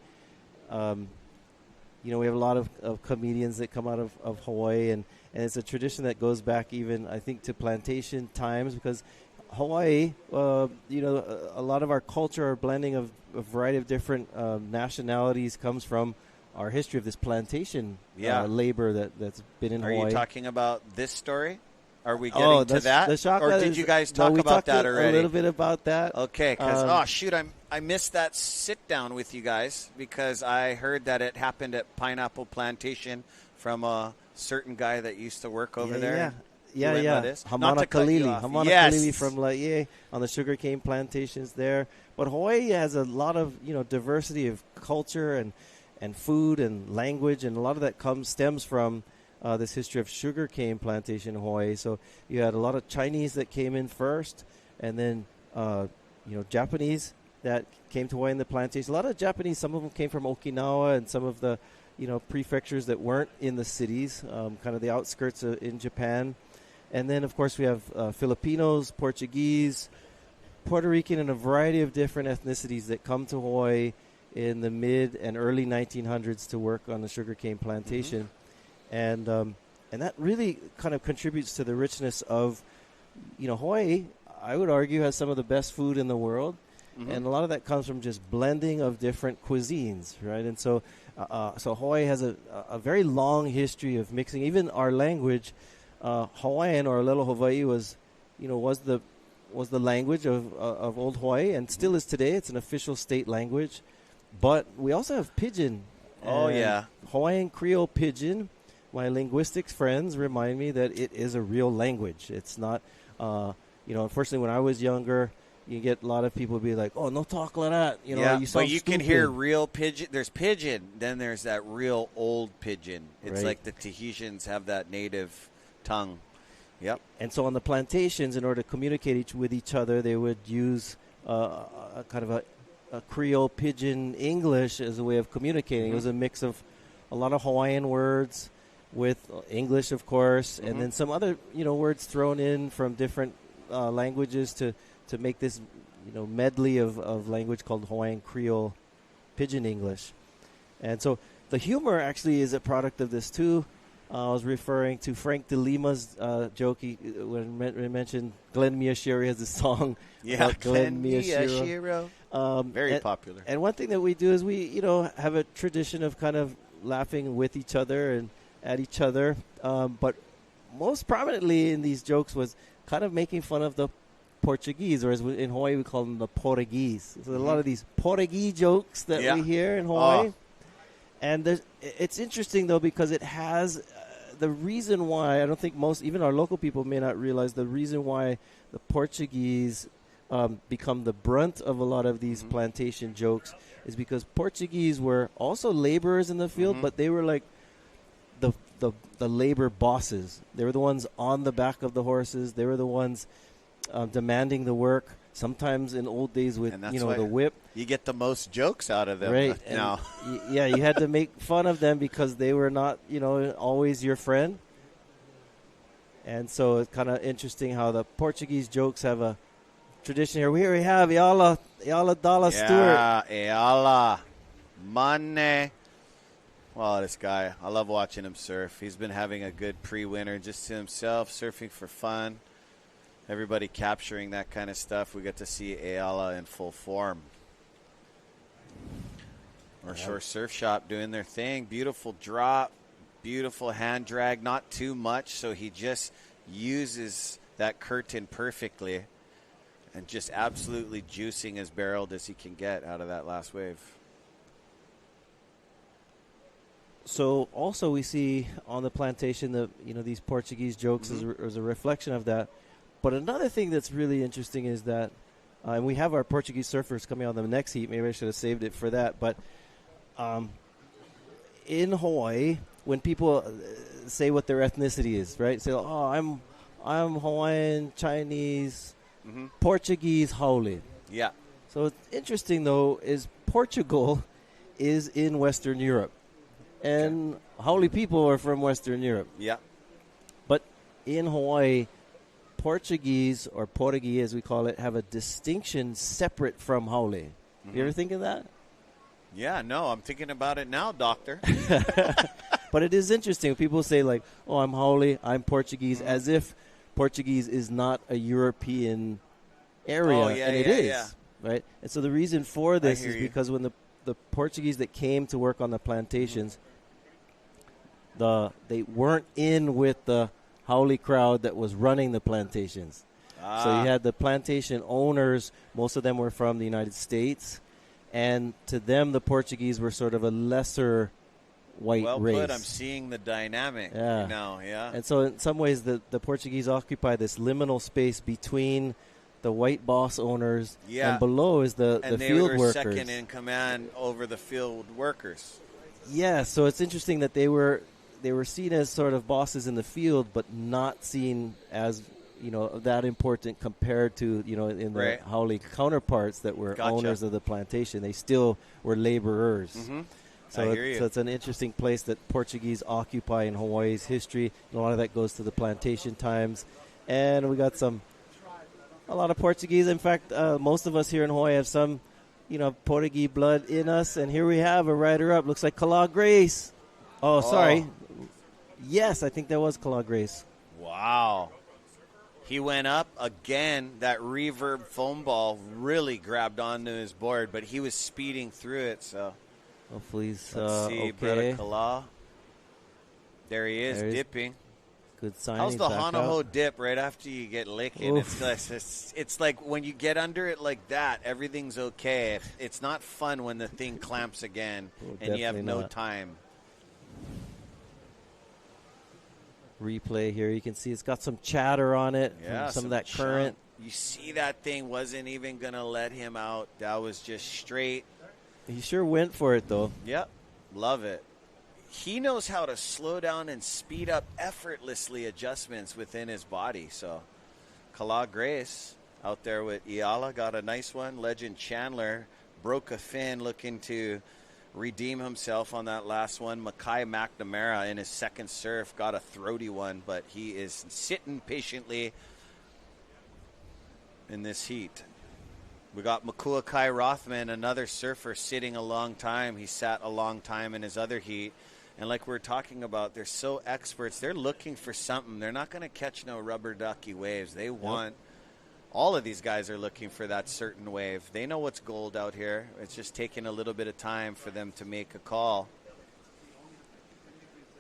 We have a lot of comedians that come out of Hawaii, and it's a tradition that goes back even, I think, to plantation times, because Hawaii, a lot of our culture, our blending of a variety of different nationalities comes from our history of this plantation labor that's been in Hawaii. Are you talking about this story? Are we getting to that? The or did you guys talk about that already? A little bit about that. Okay, because, I missed that sit-down with you guys because I heard that it happened at Pineapple Plantation from a certain guy that used to work over there. Yeah. Hamana Kalili from Laie on the sugarcane plantations there. But Hawaii has a lot of diversity of culture and food and language, and a lot of that stems from this history of sugarcane plantation in Hawaii. So you had a lot of Chinese that came in first, and then Japanese that came to Hawaii in the plantation. A lot of Japanese, some of them came from Okinawa and some of the prefectures that weren't in the cities, kind of the outskirts in Japan. And then, of course, we have Filipinos, Portuguese, Puerto Rican, and a variety of different ethnicities that come to Hawaii in the mid and early 1900s to work on the sugarcane plantation. And that really kind of contributes to the richness of, Hawaii, I would argue, has some of the best food in the world. And a lot of that comes from just blending of different cuisines, right? And so Hawaii has a very long history of mixing. Even our language, Hawaiian or Lelo Hawaii was the language of old Hawaii and still is today. It's an official state language. But we also have Pidgin. Hawaiian Creole Pidgin. My linguistics friends remind me that it is a real language. It's not, unfortunately, when I was younger, you get a lot of people be like, "Oh, no talk like that." You sound but you stupid. can hear real Pidgin. There's Pidgin, then there's that real old Pidgin. It's like the Tahitians have that native tongue. Yep. And so on the plantations, in order to communicate with each other, they would use a kind of a Creole Pidgin English as a way of communicating. It was a mix of a lot of Hawaiian words with English, of course, and then some other words thrown in from different languages to make this medley of language called Hawaiian Creole Pidgin English. And so the humor actually is a product of this too. I was referring to Frank De Lima's joke when we mentioned Glenn Miyashiro has a song about Glenn Miyashiro. Very popular. And one thing that we do is we have a tradition of kind of laughing with each other and at each other. But most prominently in these jokes was kind of making fun of the Portuguese, or as in Hawaii we call them the Portuguese. So a lot of these Portuguese jokes that we hear in Hawaii. And it's interesting, though, because it has the reason why, I don't think even our local people may not realize the reason why the Portuguese become the brunt of a lot of these plantation jokes is because Portuguese were also laborers in the field, but they were like the labor bosses. They were the ones on the back of the horses. They were the ones demanding the work. Sometimes in old days with the whip, you get the most jokes out of them. Right now, you had to make fun of them because they were not always your friend. And so it's kind of interesting how the Portuguese jokes have a tradition here. Here we have Eala Dalla Stewart. Eala Mane. Well, this guy, I love watching him surf. He's been having a good pre-winter just to himself, surfing for fun. Everybody capturing that kind of stuff. We get to see Eala in full form. North Shore Surf Shop doing their thing. Beautiful drop. beautiful hand drag, not too much, so he just uses that curtain perfectly and just absolutely juicing as barreled as he can get out of that last wave. So also we see on the plantation these Portuguese jokes as a reflection of that. But another thing that's really interesting is that, and we have our Portuguese surfers coming on the next heat. Maybe I should have saved it for that. But in Hawaii, when people say what their ethnicity is, right? Say, oh, I'm Hawaiian, Chinese, Portuguese, haole. Yeah. So it's interesting, though, is Portugal is in Western Europe. And haole people are from Western Europe. Yeah. But in Hawaii, Portuguese, or Portuguese as we call it, have a distinction separate from haole. You ever think of that? Yeah, no, I'm thinking about it now, doctor. But it is interesting. People say, like, oh, I'm haole, I'm Portuguese, as if Portuguese is not a European area. Oh, yeah, and it is, right? And so the reason for this is because when the Portuguese that came to work on the plantations, they weren't in with the haole crowd that was running the plantations. So you had the plantation owners, most of them were from the United States, and to them the Portuguese were sort of a lesser white well race. put. I'm seeing the dynamic now, yeah. And so in some ways the Portuguese occupy this liminal space between the white boss owners and below is the field were workers. Second in command over the field workers. Yeah, so it's interesting that they were seen as sort of bosses in the field, but not seen as that important compared to in the haole counterparts that were owners of the plantation. They still were laborers. So it's an interesting place that Portuguese occupy in Hawaii's history. And a lot of that goes to the plantation times, and we got a lot of Portuguese. In fact, most of us here in Hawaii have some Portuguese blood in us, and here we have a rider up. Looks like Kala Grace. Oh, sorry. Yes, I think that was Kala Grace. Wow. He went up again. That reverb foam ball really grabbed onto his board, but he was speeding through it. So hopefully he's let's see, Brother Kala. There he is, dipping. Good sign. How's the Hanaho dip right after you get licking? It's like when you get under it like that, everything's okay. It's not fun when the thing clamps again and you have no time. Replay here. You can see it's got some chatter on it from some of that current. You see that thing wasn't even going to let him out. That was just straight. He sure went for it, though. Yep. Love it. He knows how to slow down and speed up effortlessly adjustments within his body. So, Kala Grace out there with Iala got a nice one. Legend Chandler broke a fin looking to redeem himself on that last one. Mackay McNamara in his second surf got a throaty one, but he is sitting patiently in this heat. We got Makua Kai Rothman, another surfer, sitting a long time. He sat a long time in his other heat. And like we were talking about, they're so experts. They're looking for something. They're not going to catch no rubber ducky waves. They want all of these guys are looking for that certain wave. They know what's gold out here. It's just taking a little bit of time for them to make a call.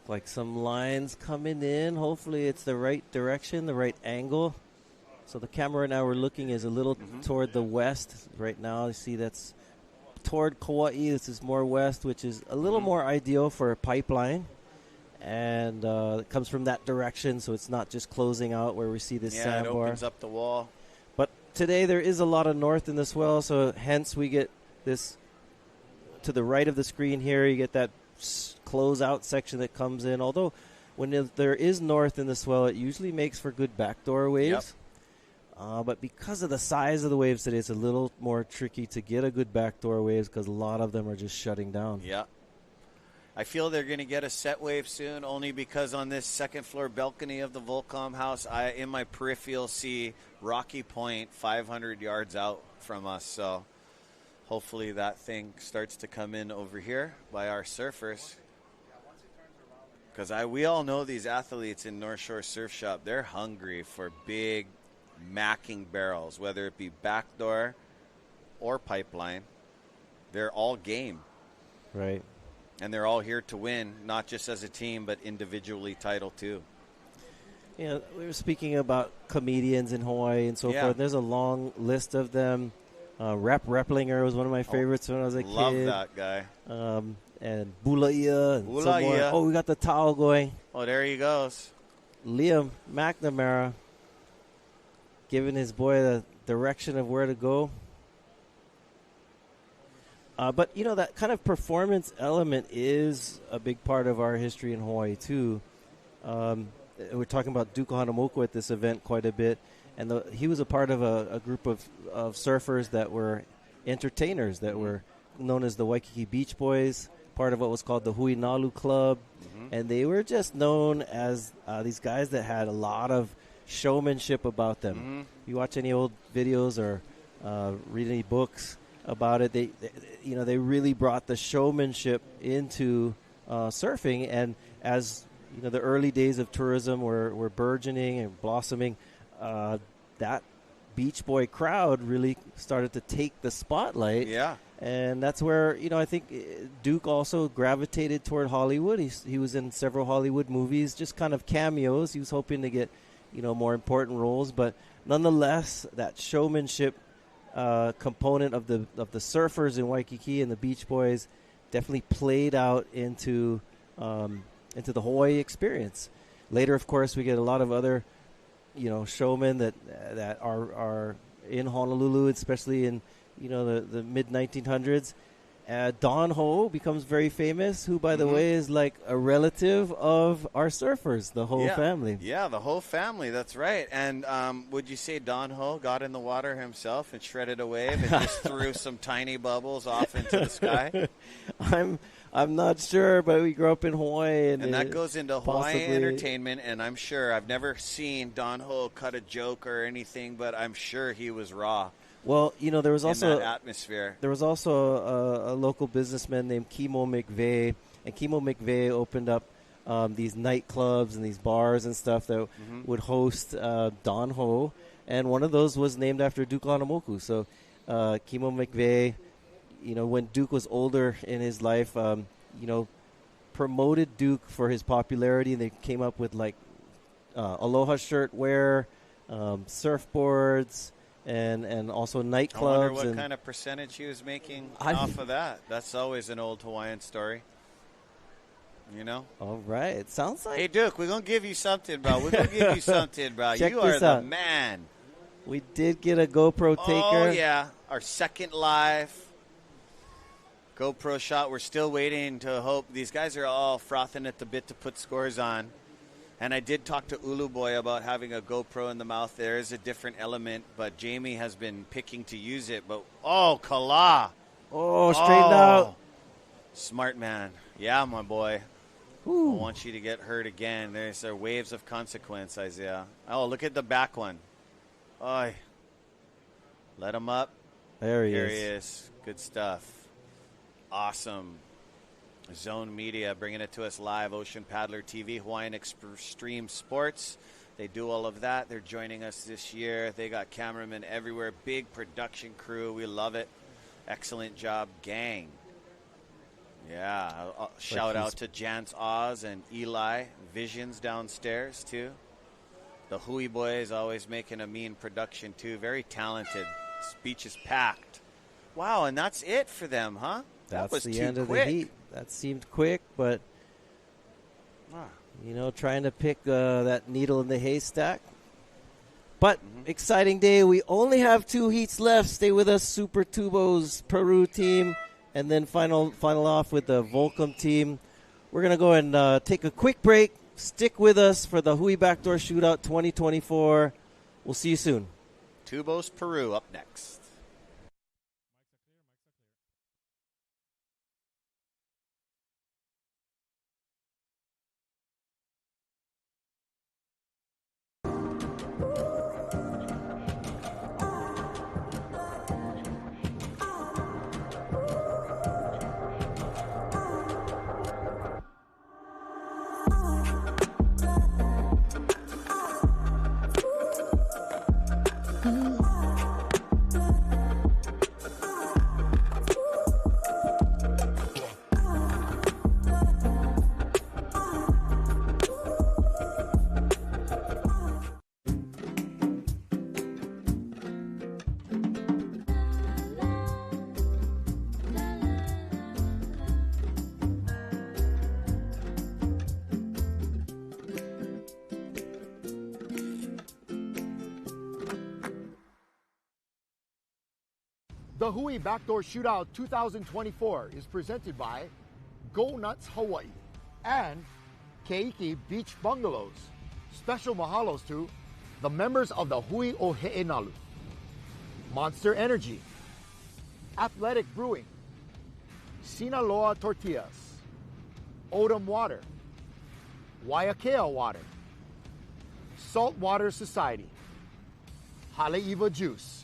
Like some lines coming in. Hopefully it's the right direction, the right angle. So the camera now we're looking is a little toward the west. Right now you see that's toward Kauai. This is more west, which is a little more ideal for a pipeline. And it comes from that direction, so it's not just closing out where we see this sandbar. It opens up the wall. But today there is a lot of north in the swell, so hence we get this to the right of the screen here. You get that close-out section that comes in. Although when there is north in the swell, it usually makes for good backdoor waves. But because of the size of the waves today, it's a little more tricky to get a good backdoor waves because a lot of them are just shutting down. Yeah. I feel they're going to get a set wave soon, only because on this second floor balcony of the Volcom house, I in my peripheral see Rocky Point 500 yards out from us. So hopefully that thing starts to come in over here by our surfers. Because we all know these athletes in North Shore Surf Shop, they're hungry for big macking barrels, whether it be backdoor or pipeline. They're all game. Right. And they're all here to win, not just as a team, but individually title too. Yeah, we were speaking about comedians in Hawaii and so Yeah. forth. There's a long list of them. Rep Replinger was one of my favorites when I was a Love kid. that guy. And Bulaia. And some more. Bulaia. Oh, we got the towel going. Oh, there he goes. Liam McNamara giving his boy the direction of where to go. But, you know, that kind of performance element is a big part of our history in Hawaii, too. We're talking about Duke Hanamoku at this event quite a bit. And he was a part of a group of surfers that were entertainers that were known as the Waikiki Beach Boys, part of what was called the Hui Nalu Club. And they were just known as these guys that had a lot of showmanship about them. You watch any old videos or read any books about it, they really brought the showmanship into surfing. And as you know, the early days of tourism were burgeoning and blossoming, that Beach Boy crowd really started to take the spotlight. Yeah. And that's where, you know, I think Duke also gravitated toward Hollywood. He was in several Hollywood movies, just kind of cameos. He was hoping to get, you know, more important roles. But nonetheless, that showmanship component of the surfers in Waikiki and the Beach Boys definitely played out into the Hawaii experience. Later, of course, we get a lot of other, you know, showmen that are in Honolulu, especially in, you know, the mid 1900s. Don Ho becomes very famous, who, by the way, is like a relative of our surfers, the Ho family. Yeah, the Ho family, that's right. And would you say Don Ho got in the water himself and shredded a wave and just threw some tiny bubbles off into the sky? I'm not sure, but we grew up in Hawaii. And that goes into Hawaiian entertainment, and I'm sure I've never seen Don Ho cut a joke or anything, but I'm sure he was raw. Well, you know, there was also that atmosphere. There was also a local businessman named Kimo McVeigh, and Kimo McVeigh opened up these nightclubs and these bars and stuff that would host Don Ho, and one of those was named after Duke Hanamoku. So Kimo McVeigh, you know, when Duke was older in his life, you know, promoted Duke for his popularity. They came up with like Aloha shirt wear, surfboards, and also nightclubs. I wonder what kind of percentage he was making off of that. That's always an old Hawaiian story. You know? All right. It sounds like... Hey, Duke, we're going to give you something, bro. We're going to give you something, bro. Check you are this the out. man. We did get a GoPro taker. Oh, yeah. Our second live GoPro shot. We're still waiting to hope. These guys are all frothing at the bit to put scores on. And I did talk to Ulu Boy about having a GoPro in the mouth. There is a different element, but Jamie has been picking to use it. But, Kala. Oh, straightened out. Smart man. Yeah, my boy. Ooh. I want you to get hurt again. There's waves of consequence, Isaiah. Oh, look at the back one. Oy. Let him up. There he Here is. he is. Good stuff. Awesome. Zone Media bringing it to us live. Ocean Paddler TV, Hawaiian Extreme Sports. They do all of that. They're joining us this year. They got cameramen everywhere. Big production crew. We love it. Excellent job, gang. Yeah. Shout out to Jance Oz and Eli Visions downstairs, too. The Hui Boys always making a mean production, too. Very talented. Speech is packed. Wow, and that's it for them, huh? That's that was the too end of quick. the heat. That seemed quick, but, you know, trying to pick that needle in the haystack. But exciting day. We only have 2 heats left. Stay with us, Super Tubos Peru team, and then final off with the Volcom team. We're going to go and take a quick break. Stick with us for the Hui Backdoor Shootout 2024. We'll see you soon. Tubos Peru up next. The Hui Backdoor Shootout 2024 is presented by Go Nuts Hawaii and Keiki Beach Bungalows. Special mahalos to the members of the Hui o He'enalu, Monster Energy, Athletic Brewing, Sinaloa Tortillas, Odom Water, Waiakea Water, Saltwater Society, Haleiwa Juice.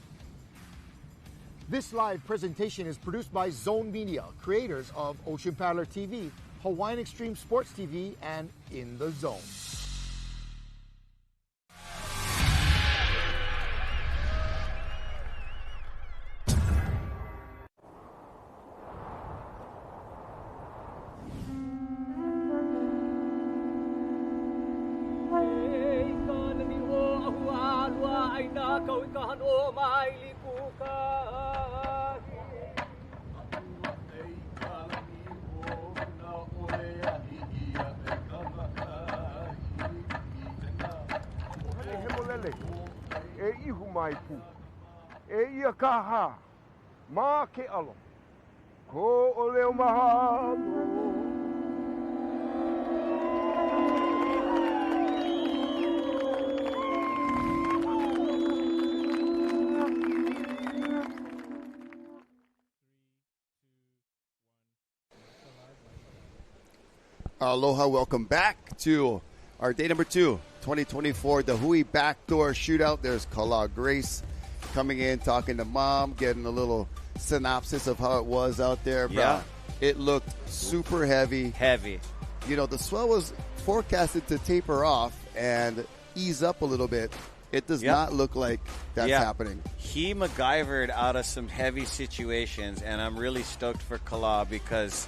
This live presentation is produced by Zone Media, creators of Ocean Paddler TV, Hawaiian Extreme Sports TV, and In the Zone. E ihu mai pu. E ia kaha. Ma ke alo. Ko o leo mahalo. Aloha, welcome back to our day number 2, 2024, the Hui Backdoor Shootout. There's Kala Grace coming in, talking to Mom, getting a little synopsis of how it was out there. Yeah. It looked super heavy. Heavy. You know, the swell was forecasted to taper off and ease up a little bit. It does not look like that's happening. He MacGyvered out of some heavy situations, and I'm really stoked for Kala because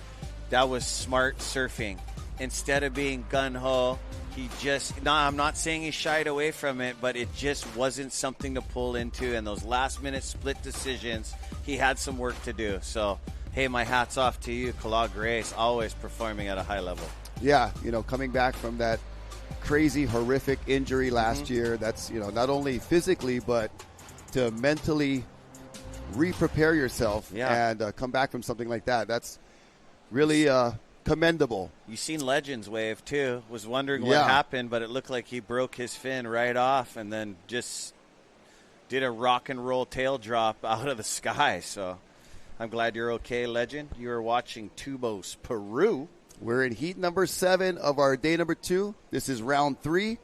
that was smart surfing. Instead of being gun-ho, he just... No, I'm not saying he shied away from it, but it just wasn't something to pull into. And those last-minute split decisions, he had some work to do. So, hey, my hat's off to you, Kala Grace, always performing at a high level. Yeah, you know, coming back from that crazy, horrific injury last year, that's, you know, not only physically, but to mentally re-prepare yourself and come back from something like that. That's really... commendable. You seen Legends wave too. Was wondering what happened, but it looked like he broke his fin right off and then just did a rock and roll tail drop out of the sky. So I'm glad you're okay, Legend. You are watching Tubos Peru. We're in heat number 7 of our day number 2. This is round 3.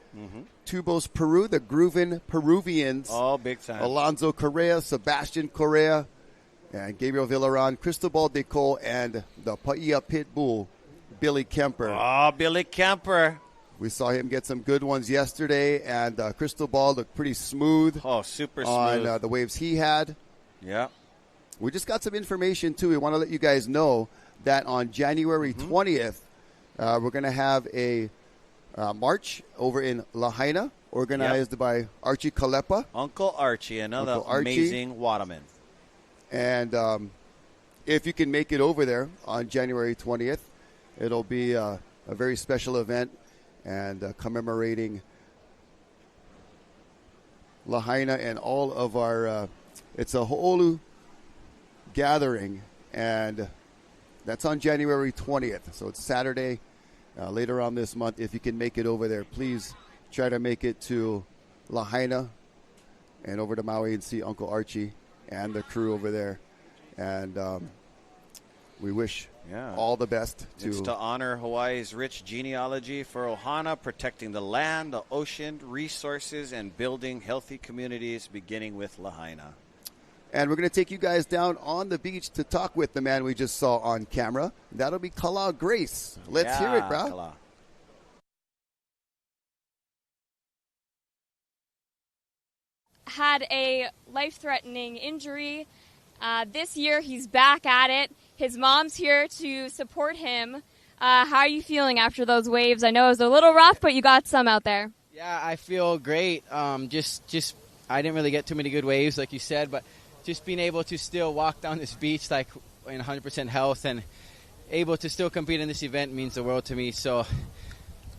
Tubos Peru, the Groovin Peruvians. Oh, big time. Alonso Correa, Sebastian Correa, and Gabriel Villaran, Cristobal de Cole, and the Paia Pitbull, Billy Kemper. Oh, Billy Kemper. We saw him get some good ones yesterday, and Cristobal looked pretty smooth. Oh, super on smooth. The waves he had. Yeah. We just got some information, too. We want to let you guys know that on January 20th, we're going to have a march over in Lahaina, organized by Archie Kalepa. Uncle Archie, another amazing waterman. And if you can make it over there on January 20th, it'll be a very special event and commemorating Lahaina and all of our, it's a Ho'olu gathering, and that's on January 20th. So it's Saturday, later on this month. If you can make it over there, please try to make it to Lahaina and over to Maui and see Uncle Archie and the crew over there. And we wish all the best to... It's to honor Hawaii's rich genealogy for Ohana, protecting the land, the ocean, resources, and building healthy communities, beginning with Lahaina. And we're going to take you guys down on the beach to talk with the man we just saw on camera. That'll be Kala Grace. Let's hear it, bro. Kala. Had a life-threatening injury. This year, he's back at it. His mom's here to support him. How are you feeling after those waves? I know it was a little rough, but you got some out there. Yeah, I feel great. Just I didn't really get too many good waves, like you said, but just being able to still walk down this beach like in 100% health and able to still compete in this event means the world to me. So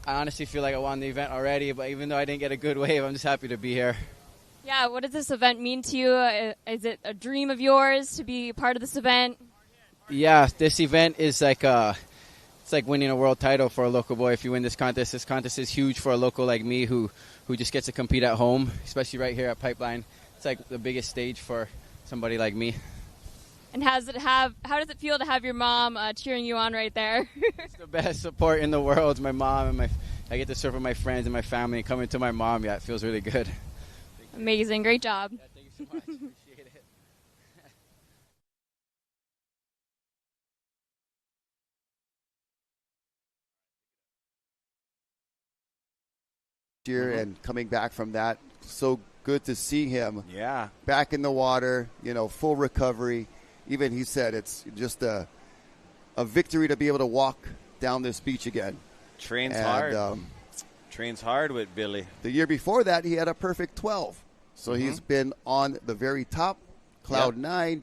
I honestly feel like I won the event already, but even though I didn't get a good wave, I'm just happy to be here. Yeah, what does this event mean to you? Is it a dream of yours to be part of this event? Yeah, this event is like it's like winning a world title for a local boy. If you win this contest is huge for a local like me who just gets to compete at home, especially right here at Pipeline. It's like the biggest stage for somebody like me. And how does it feel to have your mom cheering you on right there? It's the best support in the world. My mom and I get to surf with my friends and my family, and coming to my mom, yeah, it feels really good. Amazing, great job. Yeah, thank you so much. Appreciate it. Year and coming back from that, so good to see him. Yeah, back in the water. Full recovery. Even he said it's just a victory to be able to walk down this beach again. Trains hard with Billy. The year before that, he had a perfect 12. So he's been on the very top, cloud nine,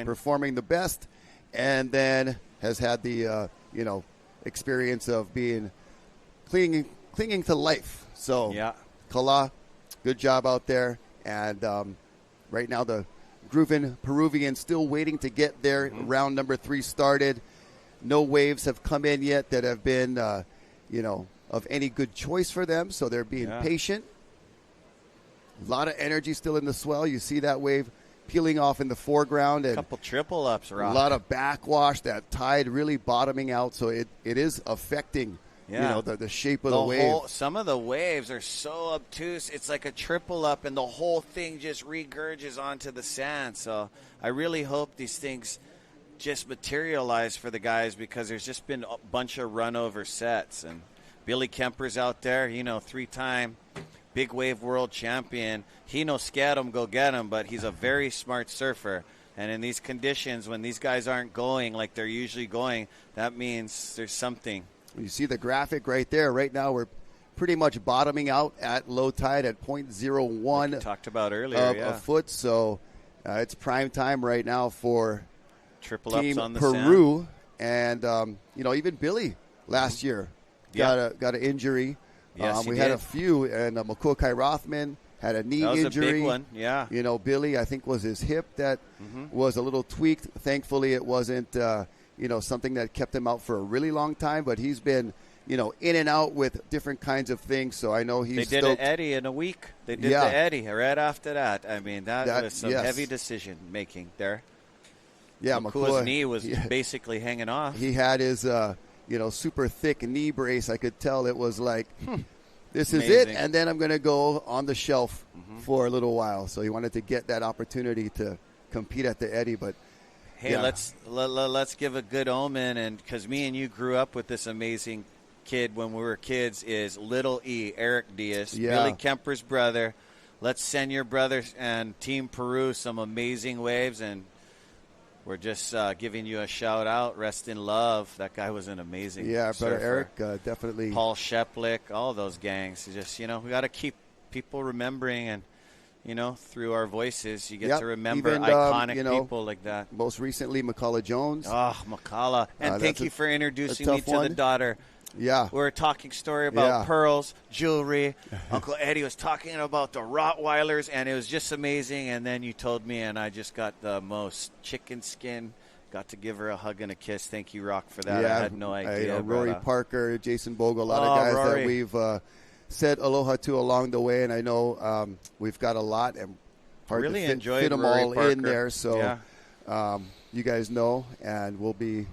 performing the best, and then has had the experience of being clinging to life. So Kala, good job out there, and right now the groovin Peruvian still waiting to get their round number 3 started. No waves have come in yet that have been of any good choice for them, so they're being patient. A lot of energy still in the swell. You see that wave peeling off in the foreground. And a couple triple ups, Rock. A lot of backwash, that tide really bottoming out, so it is affecting the shape of the wave. Some of the waves are so obtuse, it's like a triple up, and the whole thing just regurges onto the sand. So I really hope these things just materialize for the guys, because there's just been a bunch of run over sets. And Billy Kemper's out there, 3-time big wave world champion. He no scared him, go get him, but he's a very smart surfer. And in these conditions, when these guys aren't going like they're usually going, that means there's something. You see the graphic right there. Right now we're pretty much bottoming out at low tide at 0.01 like we talked about earlier, a foot. So it's prime time right now for triple Team ups on the Peru. sand. And, even Billy last year got an injury. Yes, we had a few, and Makokai Rothman had a knee injury. That was a big one, yeah. Billy, I think, was his hip that was a little tweaked. Thankfully, it wasn't, something that kept him out for a really long time, but he's been, in and out with different kinds of things, so I know he's They did an Eddie in a week. They did the Eddie right after that. I mean, that was some heavy decision-making there. Yeah, Makua's knee was basically hanging off. He had his, super thick knee brace. I could tell it was like, this is it, and then I'm going to go on the shelf for a little while. So he wanted to get that opportunity to compete at the Eddie. But hey, let's give a good omen, and because me and you grew up with this amazing kid when we were kids, is Little E, Eric Diaz, Billy Kemper's brother. Let's send your brother and Team Peru some amazing waves, and we're just giving you a shout out. Rest in love. That guy was an amazing surfer. Brother Eric, definitely. Paul Sheplick, all those gangs. Just, we got to keep people remembering, and, through our voices, you get to remember even, iconic people like that. Most recently, McCullough Jones. Oh, McCullough. And thank you for introducing me to the daughter. Yeah. We were talking story about pearls, jewelry. Uncle Eddie was talking about the Rottweilers, and it was just amazing. And then you told me, and I just got the most chicken skin. Got to give her a hug and a kiss. Thank you, Rock, for that. I had no idea. Rory Parker, Jason Bogle, a lot of guys Rory. that we've said aloha to along the way. And I know we've got a lot, and hard really to fit them Rory all Parker. in there. So you guys know, and we'll be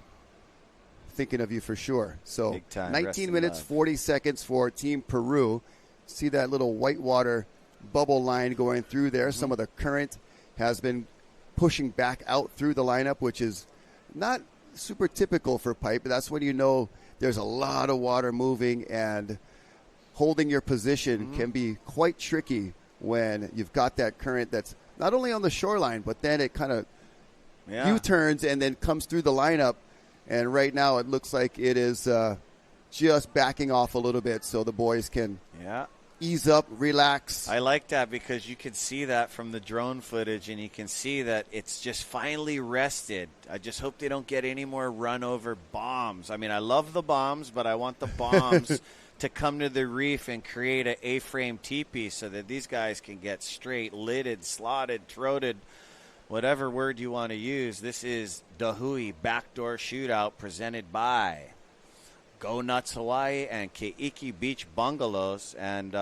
thinking of you for sure. So 19 minutes, 40 seconds for Team Peru. See that little whitewater bubble line going through there. Some of the current has been pushing back out through the lineup, which is not super typical for pipe. That's when you know there's a lot of water moving, and holding your position can be quite tricky when you've got that current that's not only on the shoreline, but then it kind of U-turns and then comes through the lineup. And right now it looks like it is just backing off a little bit so the boys can ease up, relax. I like that because you can see that from the drone footage, and you can see that it's just finally rested. I just hope they don't get any more run-over bombs. I mean, I love the bombs, but I want the bombs to come to the reef and create an A-frame teepee so that these guys can get straight, lidded, slotted, throated, whatever word you want to use. This is the Hui Backdoor Shootout presented by Go Nuts Hawaii and Keiki Beach Bungalows. And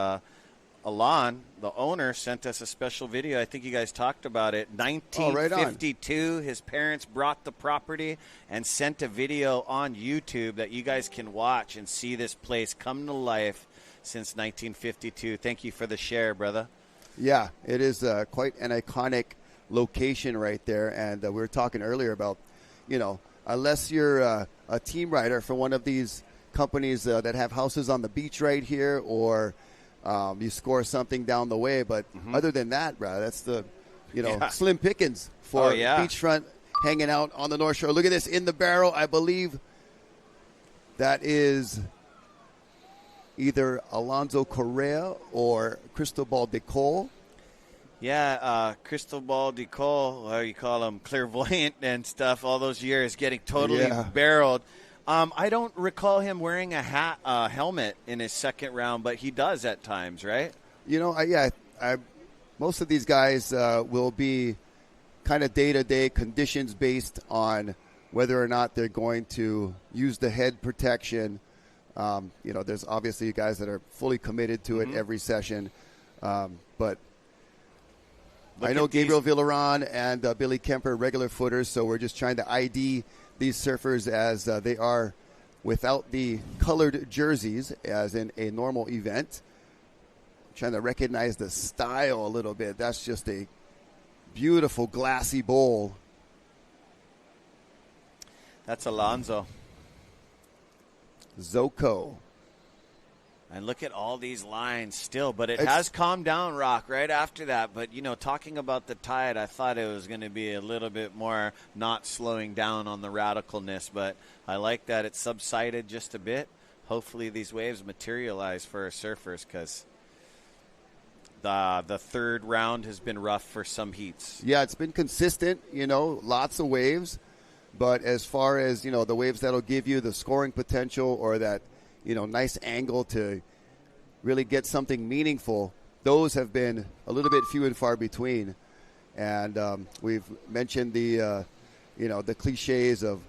Alon, the owner, sent us a special video. I think you guys talked about it. 1952, his parents brought the property and sent a video on YouTube that you guys can watch and see this place come to life since 1952. Thank you for the share, brother. Yeah, it is quite an iconic location right there. And we were talking earlier about, unless you're a team rider for one of these companies that have houses on the beach right here, or you score something down the way. But other than that, bro, that's the, slim pickings for beachfront hanging out on the North Shore. Look at this in the barrel. I believe that is either Alonzo Correa or Cristobal de Cole. Yeah, Cristobal de Cole, how you call him, clairvoyant and stuff, all those years, getting totally barreled. I don't recall him wearing a helmet in his second round, but he does at times, right? Most of these guys will be kind of day-to-day conditions based on whether or not they're going to use the head protection. There's obviously guys that are fully committed to it every session, but I know Gabriel Villaron and Billy Kemper, regular footers, so we're just trying to ID these surfers as they are without the colored jerseys as in a normal event. Trying to recognize the style a little bit. That's just a beautiful glassy bowl. That's Alonzo. Zoko. And look at all these lines still, but it has calmed down, Rock, right after that. But, talking about the tide, I thought it was going to be a little bit more not slowing down on the radicalness, but I like that it subsided just a bit. Hopefully these waves materialize for our surfers because the third round has been rough for some heats. Yeah, it's been consistent, lots of waves. But as far as, the waves that'll give you the scoring potential or that, nice angle to really get something meaningful, those have been a little bit few and far between. And we've mentioned the cliches of,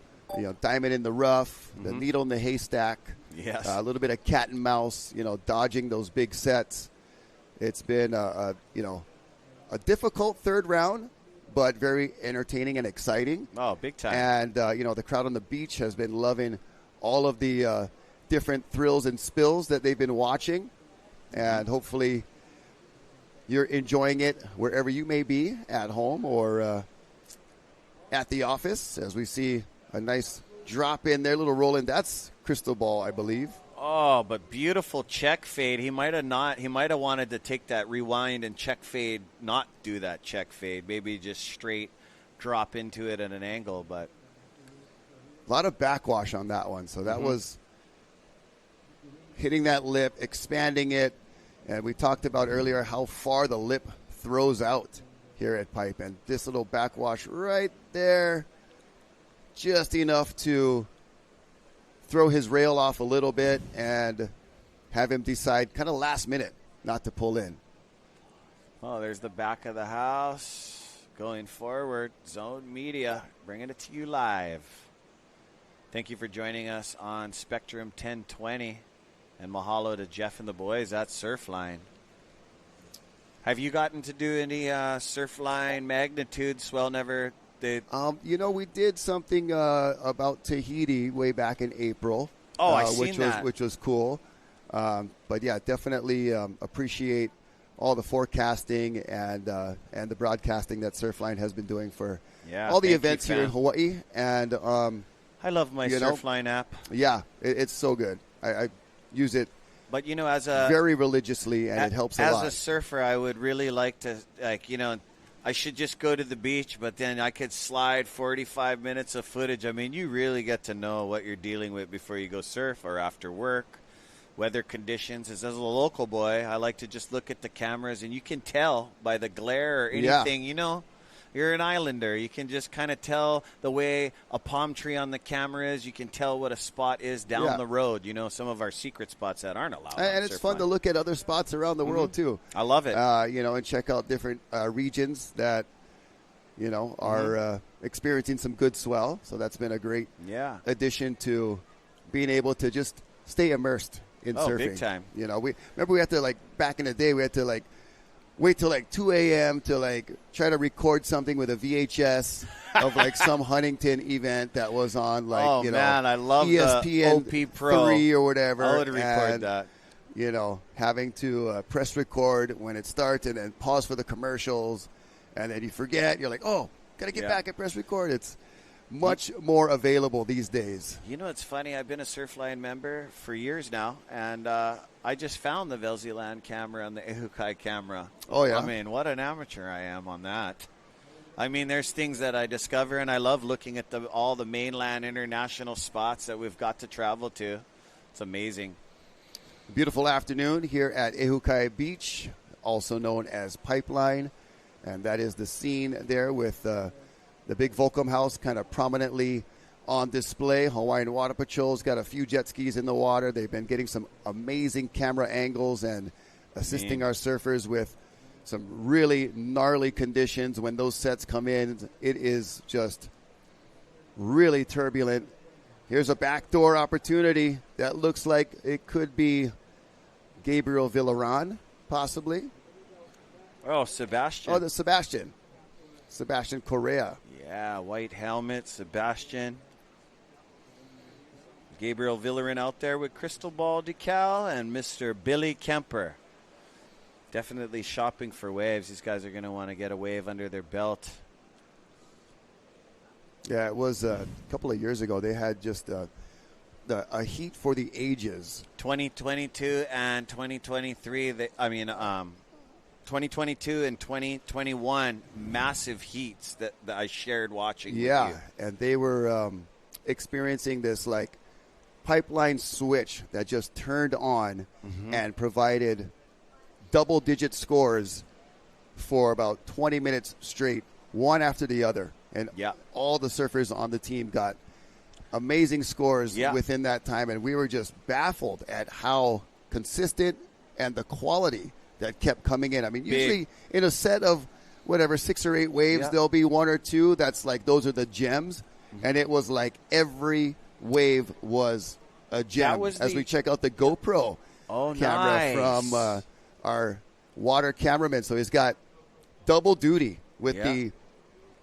diamond in the rough, the needle in the haystack, a little bit of cat and mouse, dodging those big sets. It's been, a difficult third round, but very entertaining and exciting. Oh, big time. And, the crowd on the beach has been loving all of the different thrills and spills that they've been watching. And hopefully you're enjoying it wherever you may be, at home or at the office, as we see a nice drop in there, little roll in. That's Cristobal, I believe. Oh, but beautiful check fade. He might have wanted to take that rewind and check fade, not do that check fade. Maybe just straight drop into it at an angle. But a lot of backwash on that one. So that was hitting that lip, expanding it. And we talked about earlier how far the lip throws out here at Pipe. And this little backwash right there, just enough to throw his rail off a little bit and have him decide kind of last minute not to pull in. Oh, there's the back of the house going forward. Zone Media, bringing it to you live. Thank you for joining us on Spectrum 1020. And mahalo to Jeff and the boys at Surfline. Have you gotten to do any Surfline magnitude? Swell never did. We did something about Tahiti way back in April. Oh, I seen that. Which was cool. But yeah, definitely appreciate all the forecasting and the broadcasting that Surfline has been doing for all the events here in Hawaii. And I love my Surfline app. Yeah, it's so good. I use it, but as a very religiously, and it helps a lot. As a surfer, I would really like to, I should just go to the beach, but then I could slide 45 minutes of footage. I mean, you really get to know what you're dealing with before you go surf or after work. weather conditions. As a local boy, I like to just look at the cameras, and you can tell by the glare or anything, you know, you're an islander. You can just kind of tell the way a palm tree on the camera is. You can tell what a spot is down the road. You know, some of our secret spots that aren't allowed. And it's fun to look at other spots around the world, too. I love it. You know, and check out different regions that, you know, are experiencing some good swell. So that's been a great addition to being able to just stay immersed in surfing. Big time. You know, we had to, like, back in the day, we had to, like, wait till like 2 a.m. to like try to record something with a VHS of like some Huntington event that was on like, you know, I love ESPN the OP Pro 3 or whatever. I would record that. You know, having to press record when it starts and then pause for the commercials, and then you forget. You're like, oh, got to get back and press record. It's much more available these days. You know, it's funny. I've been a Surfline member for years now, and I just found the Velziland camera and the Ehukai camera. Oh, yeah? I mean, what an amateur I am on that. I mean, there's things that I discover, and I love looking at all the mainland international spots that we've got to travel to. It's amazing. Beautiful afternoon here at Ehukai Beach, also known as Pipeline, and that is the scene there with the big Volcom House kind of prominently on display. Hawaiian Water Patrol's got a few jet skis in the water. They've been getting some amazing camera angles and assisting our surfers with some really gnarly conditions. When those sets come in, it is just really turbulent. Here's a backdoor opportunity that looks like it could be Gabriel Villaran, possibly. Oh, Sebastian. Oh, the Sebastian Correa. Yeah, white helmet, Sebastian. Gabriel Villarin out there with crystal ball decal, and Mr. Billy Kemper. Definitely shopping for waves. These guys are going to want to get a wave under their belt. Yeah, it was a couple of years ago. They had just a heat for the ages. 2022 and 2023. 2022 and 2021, massive heats that I shared watching. Yeah, with you. And they were experiencing this like pipeline switch that just turned on and provided double-digit scores for about 20 minutes straight, one after the other. And all the surfers on the team got amazing scores within that time, and we were just baffled at how consistent and the quality that kept coming in. I mean, usually in a set of whatever 6 or 8 waves, there'll be 1 or 2 that's like those are the gems, and it was like every wave was a gem. As we check out the GoPro camera from our water cameraman, so he's got double duty with the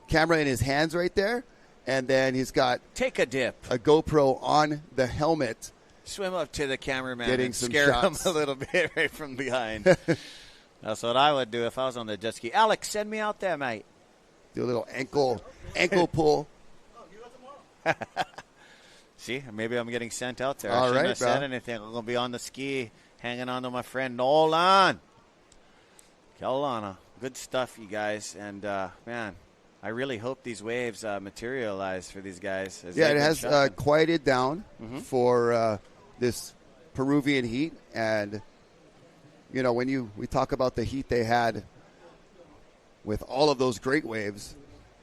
camera in his hands right there, and then he's got take a dip, a GoPro on the helmet. Swim up to the cameraman and scare shots. him a little bit right from behind. That's what I would do if I was on the jet ski. Alex, send me out there, mate. Do a little ankle pull. See, maybe I'm getting sent out there. All I shouldn't right, have said bro. anything. I'm going to be on the ski, hanging on to my friend Nolan. Kelowna. Good stuff, you guys. And, man, I really hope these waves materialize for these guys. Yeah, it has quieted down for this Peruvian heat. And, you know, when we talk about the heat they had with all of those great waves,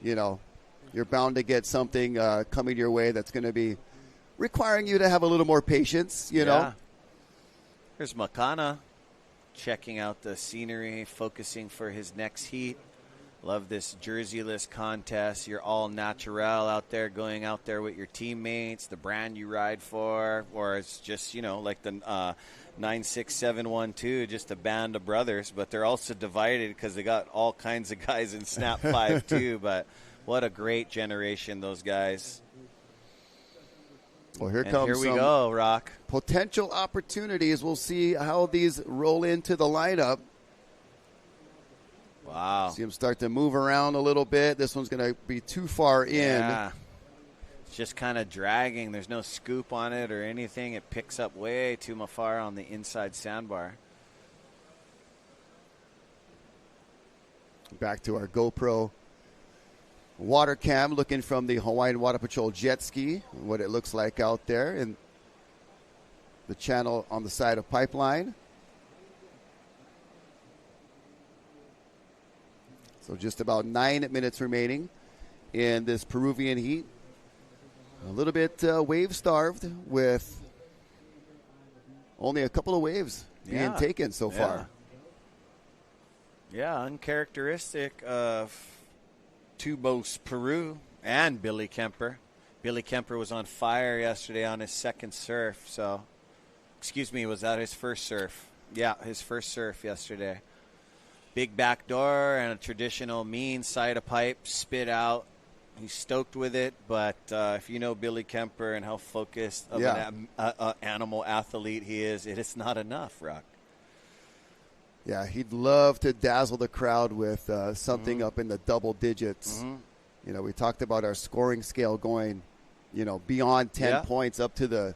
you know, you're bound to get something coming your way that's going to be requiring you to have a little more patience, you know. Here's Makana checking out the scenery, focusing for his next heat. Love this jersey-less contest. You're all natural out there, going out there with your teammates, the brand you ride for, or it's just, you know, like the 96712, just a band of brothers, but they're also divided because they got all kinds of guys in Snap 5 too, but what a great generation, those guys. Well, here we go, Rock. Potential opportunities. We'll see how these roll into the lineup. Wow. See them start to move around a little bit. This one's going to be too far in. Yeah. It's just kind of dragging. There's no scoop on it or anything. It picks up way too far on the inside sandbar. Back to our GoPro water cam, looking from the Hawaiian Water Patrol jet ski, what it looks like out there. And the channel on the side of Pipeline. So just about 9 minutes remaining in this Peruvian heat. A little bit wave-starved with only a couple of waves being taken so far. Yeah, uncharacteristic of Tubos Peru and Billy Kemper. Billy Kemper was on fire yesterday on his second surf. So, was that his first surf? Yeah, his first surf yesterday. Big backdoor and a traditional mean side of pipe, spit out. He's stoked with it, but if you know Billy Kemper and how focused of an animal athlete he is, it is not enough, Rock. Yeah, he'd love to dazzle the crowd with something up in the double digits. You know, we talked about our scoring scale going, beyond 10 points up to the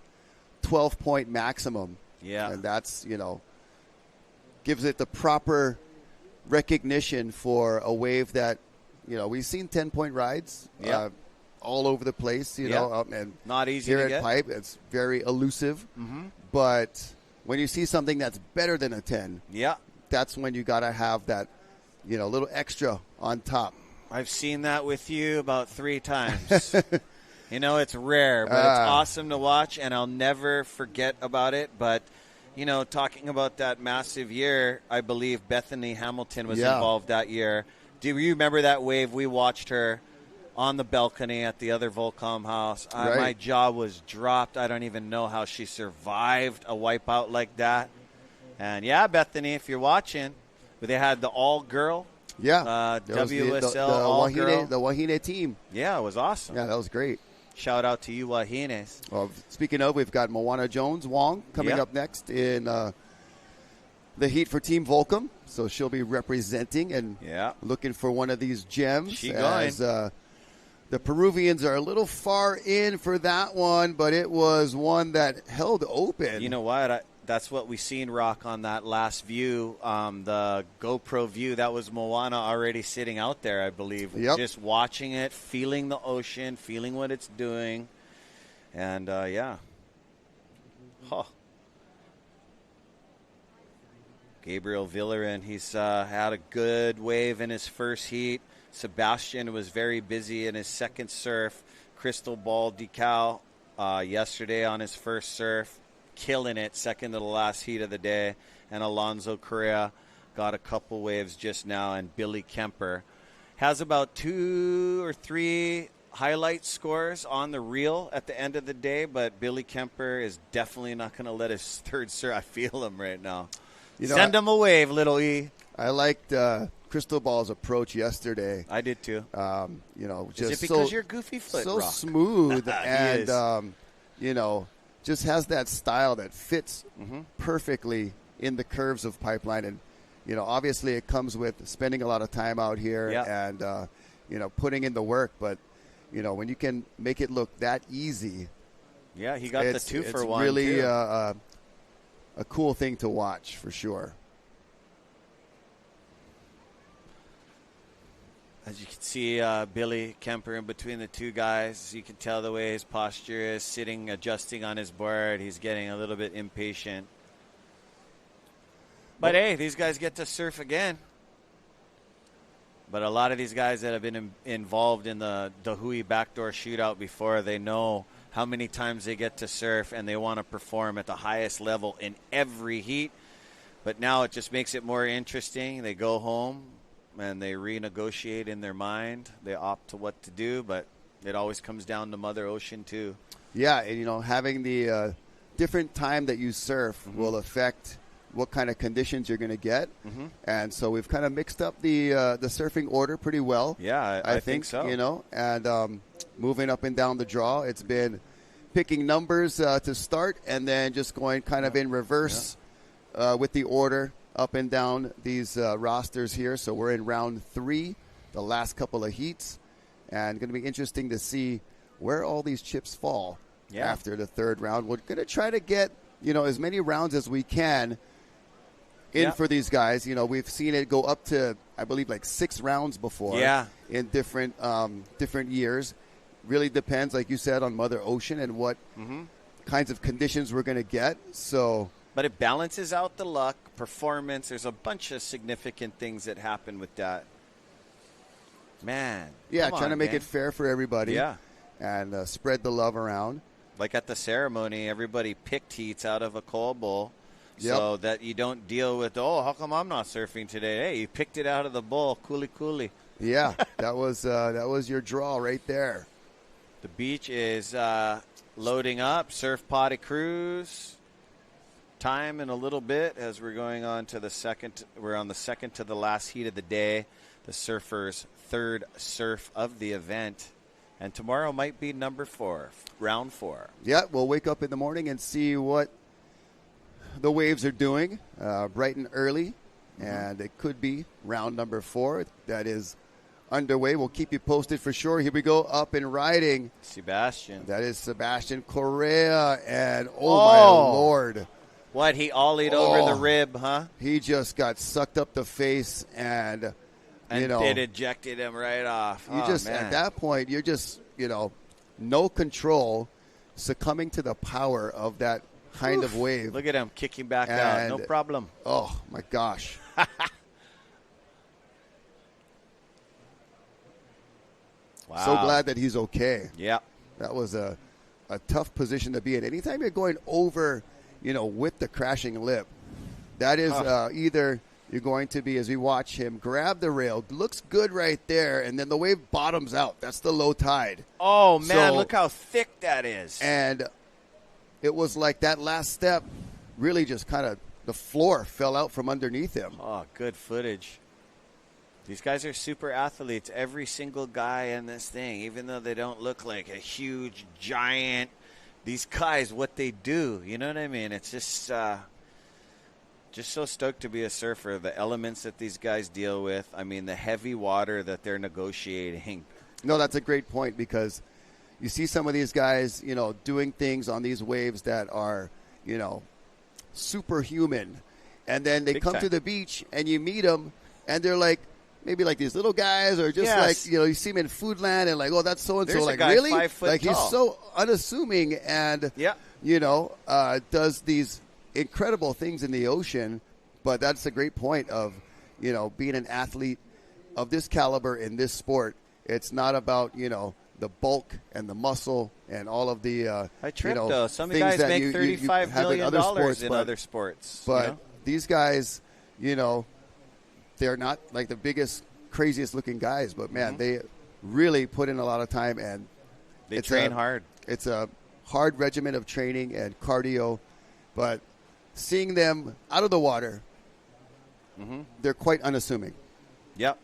12-point maximum. Yeah. And that's, gives it the proper recognition for a wave that, we've seen 10-point rides all over the place, and not easy here to at get. Pipe, it's very elusive. But when you see something that's better than a 10, that's when you got to have that, little extra on top. I've seen that with you about 3 times. It's rare, but it's awesome to watch, and I'll never forget about it. But, talking about that massive year, I believe Bethany Hamilton was involved that year. Do you remember that wave? We watched her on the balcony at the other Volcom house. My jaw was dropped. I don't even know how she survived a wipeout like that. And, Bethany, if you're watching, they had the all-girl. WSL all-girl. The Wahine team. Yeah, it was awesome. Yeah, that was great. Shout out to you, Wahines. Well, speaking of, we've got Moana Jones-Wong coming up next in the heat for Team Volcom. So she'll be representing and looking for one of these gems. As the Peruvians are a little far in for that one, but it was one that held open. You know what? That's what we seen, Rock, on that last view, the GoPro view. That was Moana already sitting out there, I believe. Just watching it, feeling the ocean, feeling what it's doing. And, Gabriel Villarin, he's had a good wave in his first heat. Sebastian was very busy in his second surf. Crystal Ball decal yesterday on his first surf. Killing it, second to the last heat of the day. And Alonso Correa got a couple waves just now. And Billy Kemper has about 2 or 3 highlight scores on the reel at the end of the day. But Billy Kemper is definitely not going to let his third surf. I feel him right now. Send him a wave, little E. I liked Crystal Ball's approach yesterday. I did too. Just is it because you're goofy foot, so Rock? Smooth and just has that style that fits perfectly in the curves of Pipeline. And, obviously it comes with spending a lot of time out here and, putting in the work. But, when you can make it look that easy. Yeah, he got the 2 for 1. It's really a cool thing to watch for sure. As you can see, Billy Kemper in between the two guys. You can tell the way his posture is, sitting, adjusting on his board. He's getting a little bit impatient. But, hey, these guys get to surf again. But a lot of these guys that have been involved in the Hui Backdoor Shootout before, they know how many times they get to surf, and they want to perform at the highest level in every heat. But now it just makes it more interesting. They go home and they renegotiate in their mind. They opt to what to do, but it always comes down to Mother Ocean too. Yeah, and having the different time that you surf will affect what kind of conditions you're going to get. And so we've kind of mixed up the surfing order pretty well. Yeah, I think so. And moving up and down the draw, it's been picking numbers to start and then just going kind of in reverse with the order up and down these rosters here. So we're in round 3, the last couple of heats, and going to be interesting to see where all these chips fall after the third round. We're going to try to get as many rounds as we can in for these guys. We've seen it go up to, I believe, like 6 rounds before in different years. Really depends, like you said, on Mother Ocean and what kinds of conditions we're going to get. So, but it balances out the luck, performance. There's a bunch of significant things that happen with that. Man. Yeah, come trying to on, make gang. it fair for everybody. Yeah. And spread the love around. Like at the ceremony, everybody picked heats out of a coal bowl. Yep. So that you don't deal with, oh, how come I'm not surfing today? Hey, you picked it out of the bowl. Cooley. Yeah, that was your draw right there. The beach is loading up. Surf potty cruise. Time in a little bit as we're going on to the second. We're on the second to the last heat of the day. The surfers' third surf of the event. And tomorrow might be number 4, round 4. Yeah, we'll wake up in the morning and see what the waves are doing bright and early. And it could be round number 4 that is underway. We'll keep you posted for sure. Here we go, up and riding. Sebastian. That is Sebastian Correa. And my Lord. What, he ollied over the rib, huh? He just got sucked up the face and it ejected him right off. You at that point, you're just, no control, succumbing to the power of that kind of wave. Look at him kicking back out. No problem. Oh, my gosh. Wow. So glad that he's okay. Yeah. That was a tough position to be in. Anytime you're going over, with the crashing lip, that is either you're going to be, as we watch him grab the rail, looks good right there, and then the wave bottoms out. That's the low tide. Oh, man, look how thick that is. And it was like that last step really just kind of, the floor fell out from underneath him. Oh, good footage. These guys are super athletes. Every single guy in this thing, even though they don't look like a huge giant, these guys, what they do, you know what I mean? It's just so stoked to be a surfer. The elements that these guys deal with, I mean, the heavy water that they're negotiating. No, that's a great point because you see some of these guys, doing things on these waves that are, superhuman. And then they come to the beach and you meet them and they're like, maybe like these little guys or just like, you see them in Foodland and like, oh, that's so-and-so. There's like, a guy really? 5 foot like tall. He's so unassuming and, does these incredible things in the ocean. But that's a great point of, being an athlete of this caliber in this sport. It's not about, the bulk and the muscle and all of the, I tripped, though. Some guys make $35 million in other sports. But these guys, they're not like the biggest, craziest looking guys. But, man, they really put in a lot of time. And they train hard. It's a hard regimen of training and cardio. But seeing them out of the water, they're quite unassuming. Yep.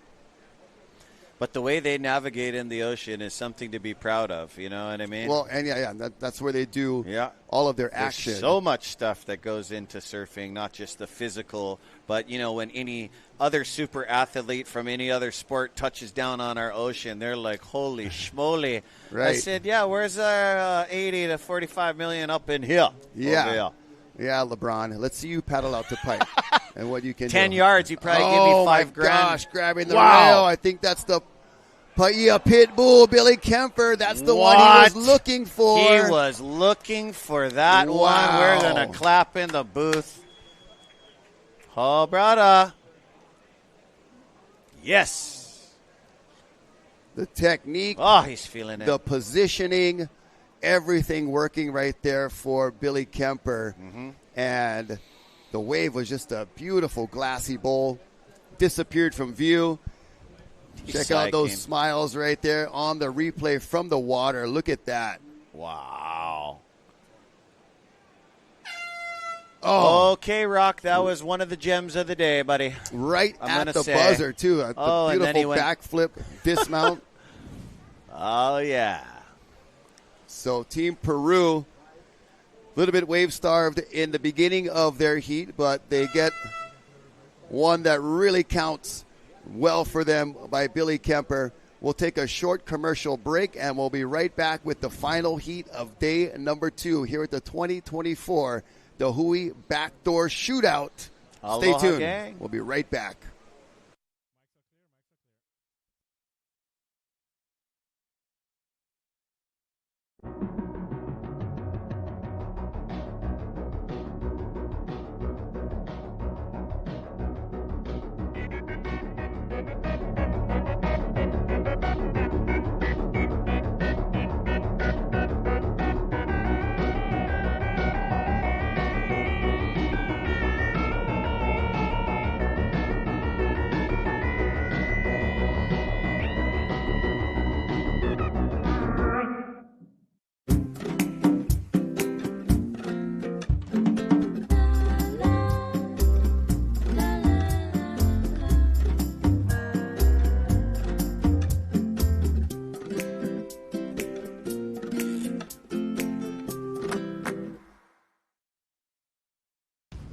But the way they navigate in the ocean is something to be proud of. You know what I mean? Well, and that's where they do all of their action. There's so much stuff that goes into surfing, not just the physical, but, when any other super athlete from any other sport touches down on our ocean, they're like, holy schmoly. Right. I said, where's our 80 to 45 million up in here? Yeah. Over here. Yeah, LeBron. Let's see you paddle out to pipe and what you can 10 do. yards, you probably give me $5,000. Oh, my gosh, grabbing the rail. I think that's the Paia Pitbull, Billy Kemper. That's the one he was looking for. He was looking for that one. We're going to clap in the booth. Oh, brother. Yes. The technique. Oh, he's feeling it. The positioning. Everything working right there for Billy Kemper. And the wave was just a beautiful glassy bowl. Disappeared from view. Check out those smiles right there on the replay from the water. Look at that. Wow. Oh. Okay, Rock, that was one of the gems of the day, buddy. Right at the buzzer, too. The beautiful backflip dismount. Oh, yeah. So Team Peru, a little bit wave-starved in the beginning of their heat, but they get one that really counts well for them by Billy Kemper. We'll take a short commercial break, and we'll be right back with the final heat of day number 2 here at the 2024 the Hui Backdoor Shootout. Stay tuned. Gang. We'll be right back.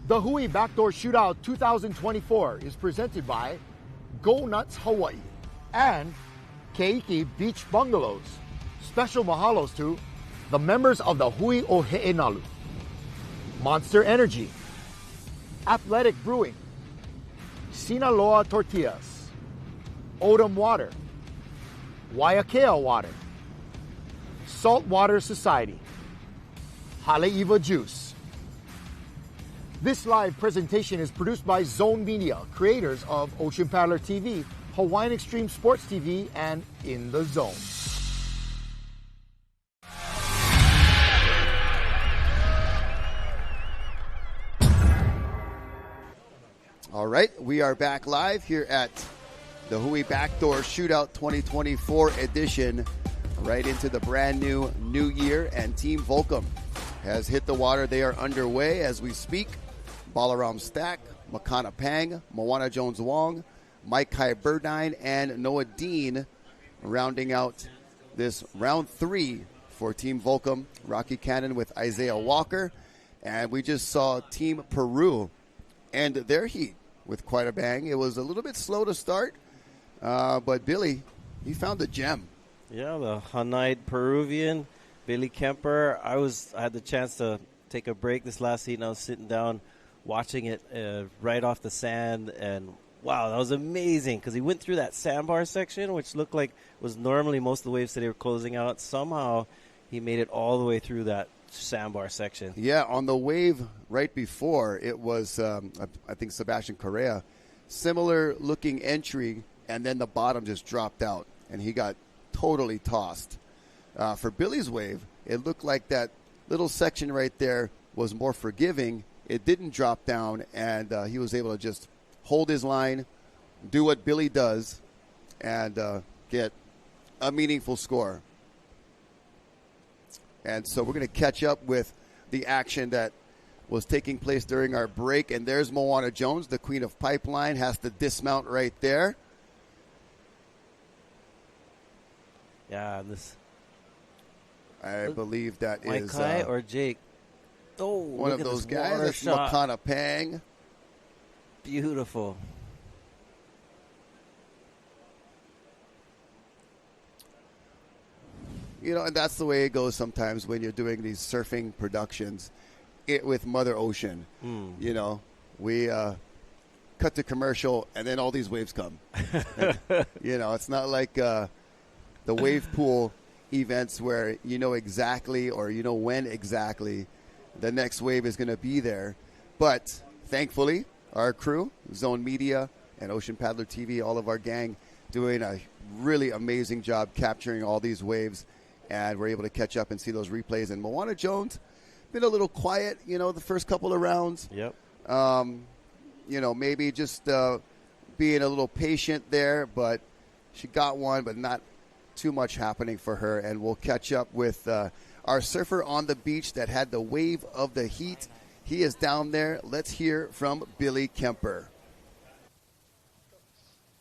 The Hui Backdoor Shootout 2024 is presented by Go Nuts Hawaii and Keiki Beach Bungalows. Special mahalos to the members of the Hui o He'enalu. Monster Energy, Athletic Brewing, Sinaloa Tortillas, Odom Water, Waiakea Water, Saltwater Society, Haleiwa Juice. This live presentation is produced by Zone Media, creators of Ocean Paddler TV, Hawaiian Extreme Sports TV, and In the Zone. All right, we are back live here at the Hui Backdoor Shootout 2024 edition, right into the brand new year, and Team Volcom has hit the water. They are underway as we speak. Balaram Stack, Makana Pang, Moana Jones Wong, Mike Kai Burdine, and Noah Dean rounding out this round 3 for Team Volcom. Rocky Cannon with Isaiah Walker. And we just saw Team Peru end their heat with quite a bang. It was a little bit slow to start, but Billy, he found the gem. Yeah, the Hanide Peruvian, Billy Kemper. I had the chance to take a break this last heat, and I was sitting down watching it right off the sand, and wow, that was amazing because he went through that sandbar section, which looked like was normally most of the waves that they were closing out. Somehow he made it all the way through that sandbar section. Yeah, on the wave right before, it was, I think, Sebastian Correa. Similar looking entry, and then the bottom just dropped out, and he got totally tossed. For Billy's wave, it looked like that little section right there was more forgiving. It didn't drop down, and he was able to just hold his line, do what Billy does, and get a meaningful score. And so we're going to catch up with the action that was taking place during our break. And there's Moana Jones, the queen of pipeline, has to dismount right there. Yeah, I believe that Mike is Kai or Jake. Oh, one of those guys. That's Makana Pang. Beautiful. You know, and that's the way it goes sometimes when you're doing these surfing productions with Mother Ocean. You know, we cut to commercial, and then all these waves come. And, you know, it's not like the wave pool events where you know exactly or you know when exactly the next wave is going to be there. But thankfully, our crew, Zone Media and Ocean Paddler TV, all of our gang, doing a really amazing job capturing all these waves. And we're able to catch up and see those replays. And Moana Jones, been a little quiet, you know, the first couple of rounds. Yep. You know, maybe just being a little patient there. But she got one, but not too much happening for her. And we'll catch up with our surfer on the beach that had the wave of the heat. He is down there. Let's hear from Billy Kemper.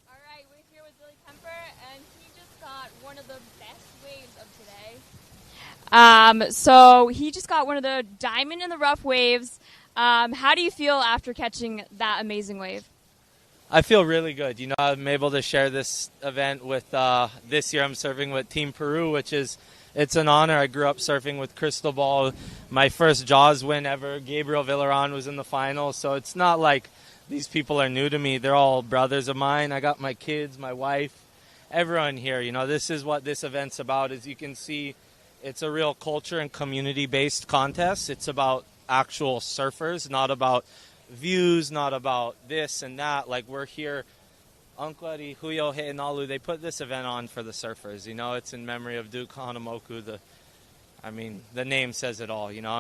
All right, we're here with Billy Kemper, and he just got one of the best waves of today. So he just got one of the diamond in the rough waves. How do you feel after catching that amazing wave? I feel really good. You know, I'm able to share this event with, this year I'm surfing with Team Peru, which is, it's an honor. I grew up surfing with Cristobal. My first Jaws win ever. Gabriel Villaron was in the finals. So it's not like these people are new to me. They're all brothers of mine. I got my kids, my wife, everyone here. You know, this is what this event's about. As you can see, it's a real culture and community-based contest. It's about actual surfers, not about views, not about this and that. Like, we're here. Uncle Eddie, Huyo He'enalu, they put this event on for the surfers. You know, it's in memory of Duke Hanamoku. The name says it all. You know,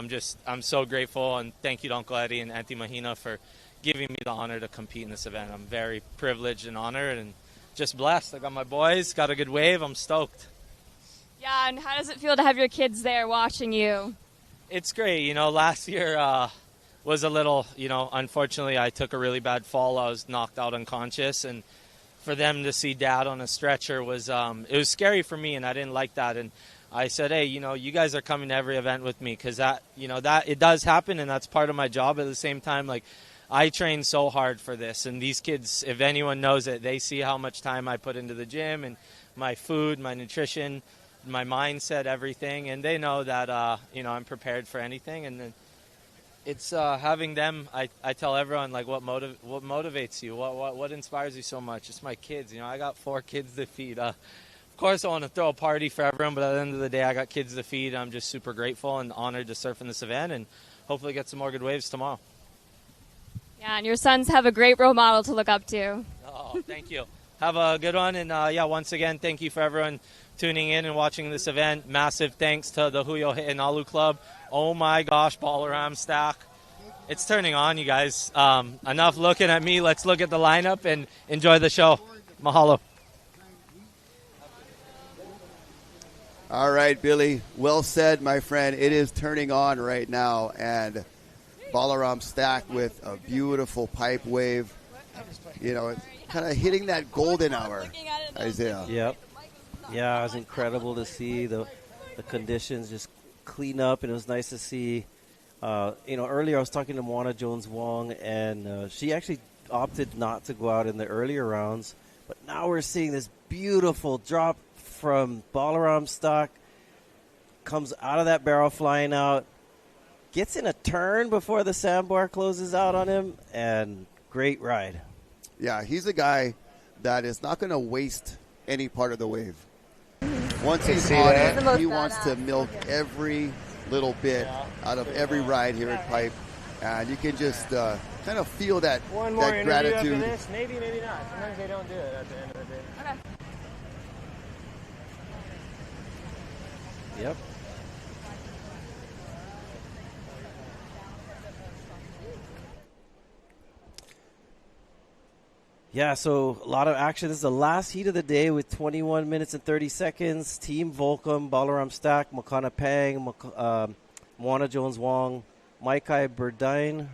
I'm so grateful, and thank you to Uncle Eddie and Auntie Mahina for giving me the honor to compete in this event. I'm very privileged and honored and just blessed. I got my boys, got a good wave. I'm stoked. Yeah, and how does it feel to have your kids there watching you? It's great. You know, last year was a little, you know, unfortunately I took a really bad fall. I was knocked out unconscious, and for them to see Dad on a stretcher was, it was scary for me, and I didn't like that. And I said, hey, you guys are coming to every event with me because that it does happen, and that's part of my job. At the same time, like, I train so hard for this, and these kids, if anyone knows it, they see how much time I put into the gym and my food, my nutrition, my mindset, everything, and they know that I'm prepared for anything. And then it's having them. I tell everyone, like, what motivates you, what inspires you so much. It's my kids. I got 4 kids to feed. Of course, I want to throw a party for everyone, but at the end of the day, I got kids to feed. I'm just super grateful and honored to surf in this event, and hopefully get some more good waves tomorrow. Yeah, and your sons have a great role model to look up to. Oh, thank you. Have a good one, and once again, thank you for everyone tuning in and watching this event. Massive thanks to the Huyo Hi'inalu Club. Oh my gosh, Balaram stack. It's turning on, you guys. Enough looking at me. Let's look at the lineup and enjoy the show. Mahalo. All right, Billy. Well said, my friend. It is turning on right now, and Balaram stack with a beautiful pipe wave. It's kind of hitting that golden hour, Isaiah. Yep. Yeah, it was incredible to see the conditions just clean up, and it was nice to see. Earlier I was talking to Moana Jones-Wong, and she actually opted not to go out in the earlier rounds. But now we're seeing this beautiful drop from Balaram stock, comes out of that barrel flying out, gets in a turn before the sandbar closes out on him, and great ride. Yeah, he's a guy that is not going to waste any part of the wave. Once he's on it, he wants to milk every little bit out of every ride here at Pipe. And you can just kind of feel that, One more that gratitude. After this. Maybe not. Sometimes they don't do it at the end of the day. Okay. Yep. Yeah, so a lot of action. This is the last heat of the day with 21 minutes and 30 seconds. Team Volcom, Balaram Stack, Makana Pang, Moana Jones-Wong, Maikai Burdine,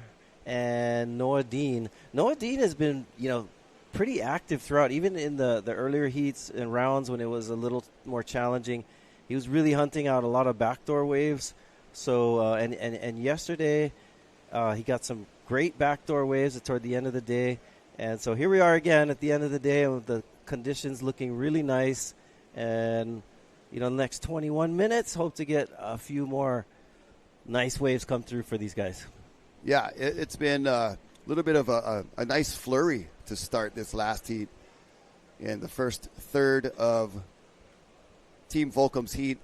and Noah Dean. Noah Dean has been, pretty active throughout, even in the earlier heats and rounds when it was a little more challenging. He was really hunting out a lot of backdoor waves. So, and yesterday he got some great backdoor waves toward the end of the day. And so here we are again at the end of the day with the conditions looking really nice. And, the next 21 minutes, hope to get a few more nice waves come through for these guys. Yeah, it's been a little bit of a nice flurry to start this last heat. In the first third of Team Volcom's heat,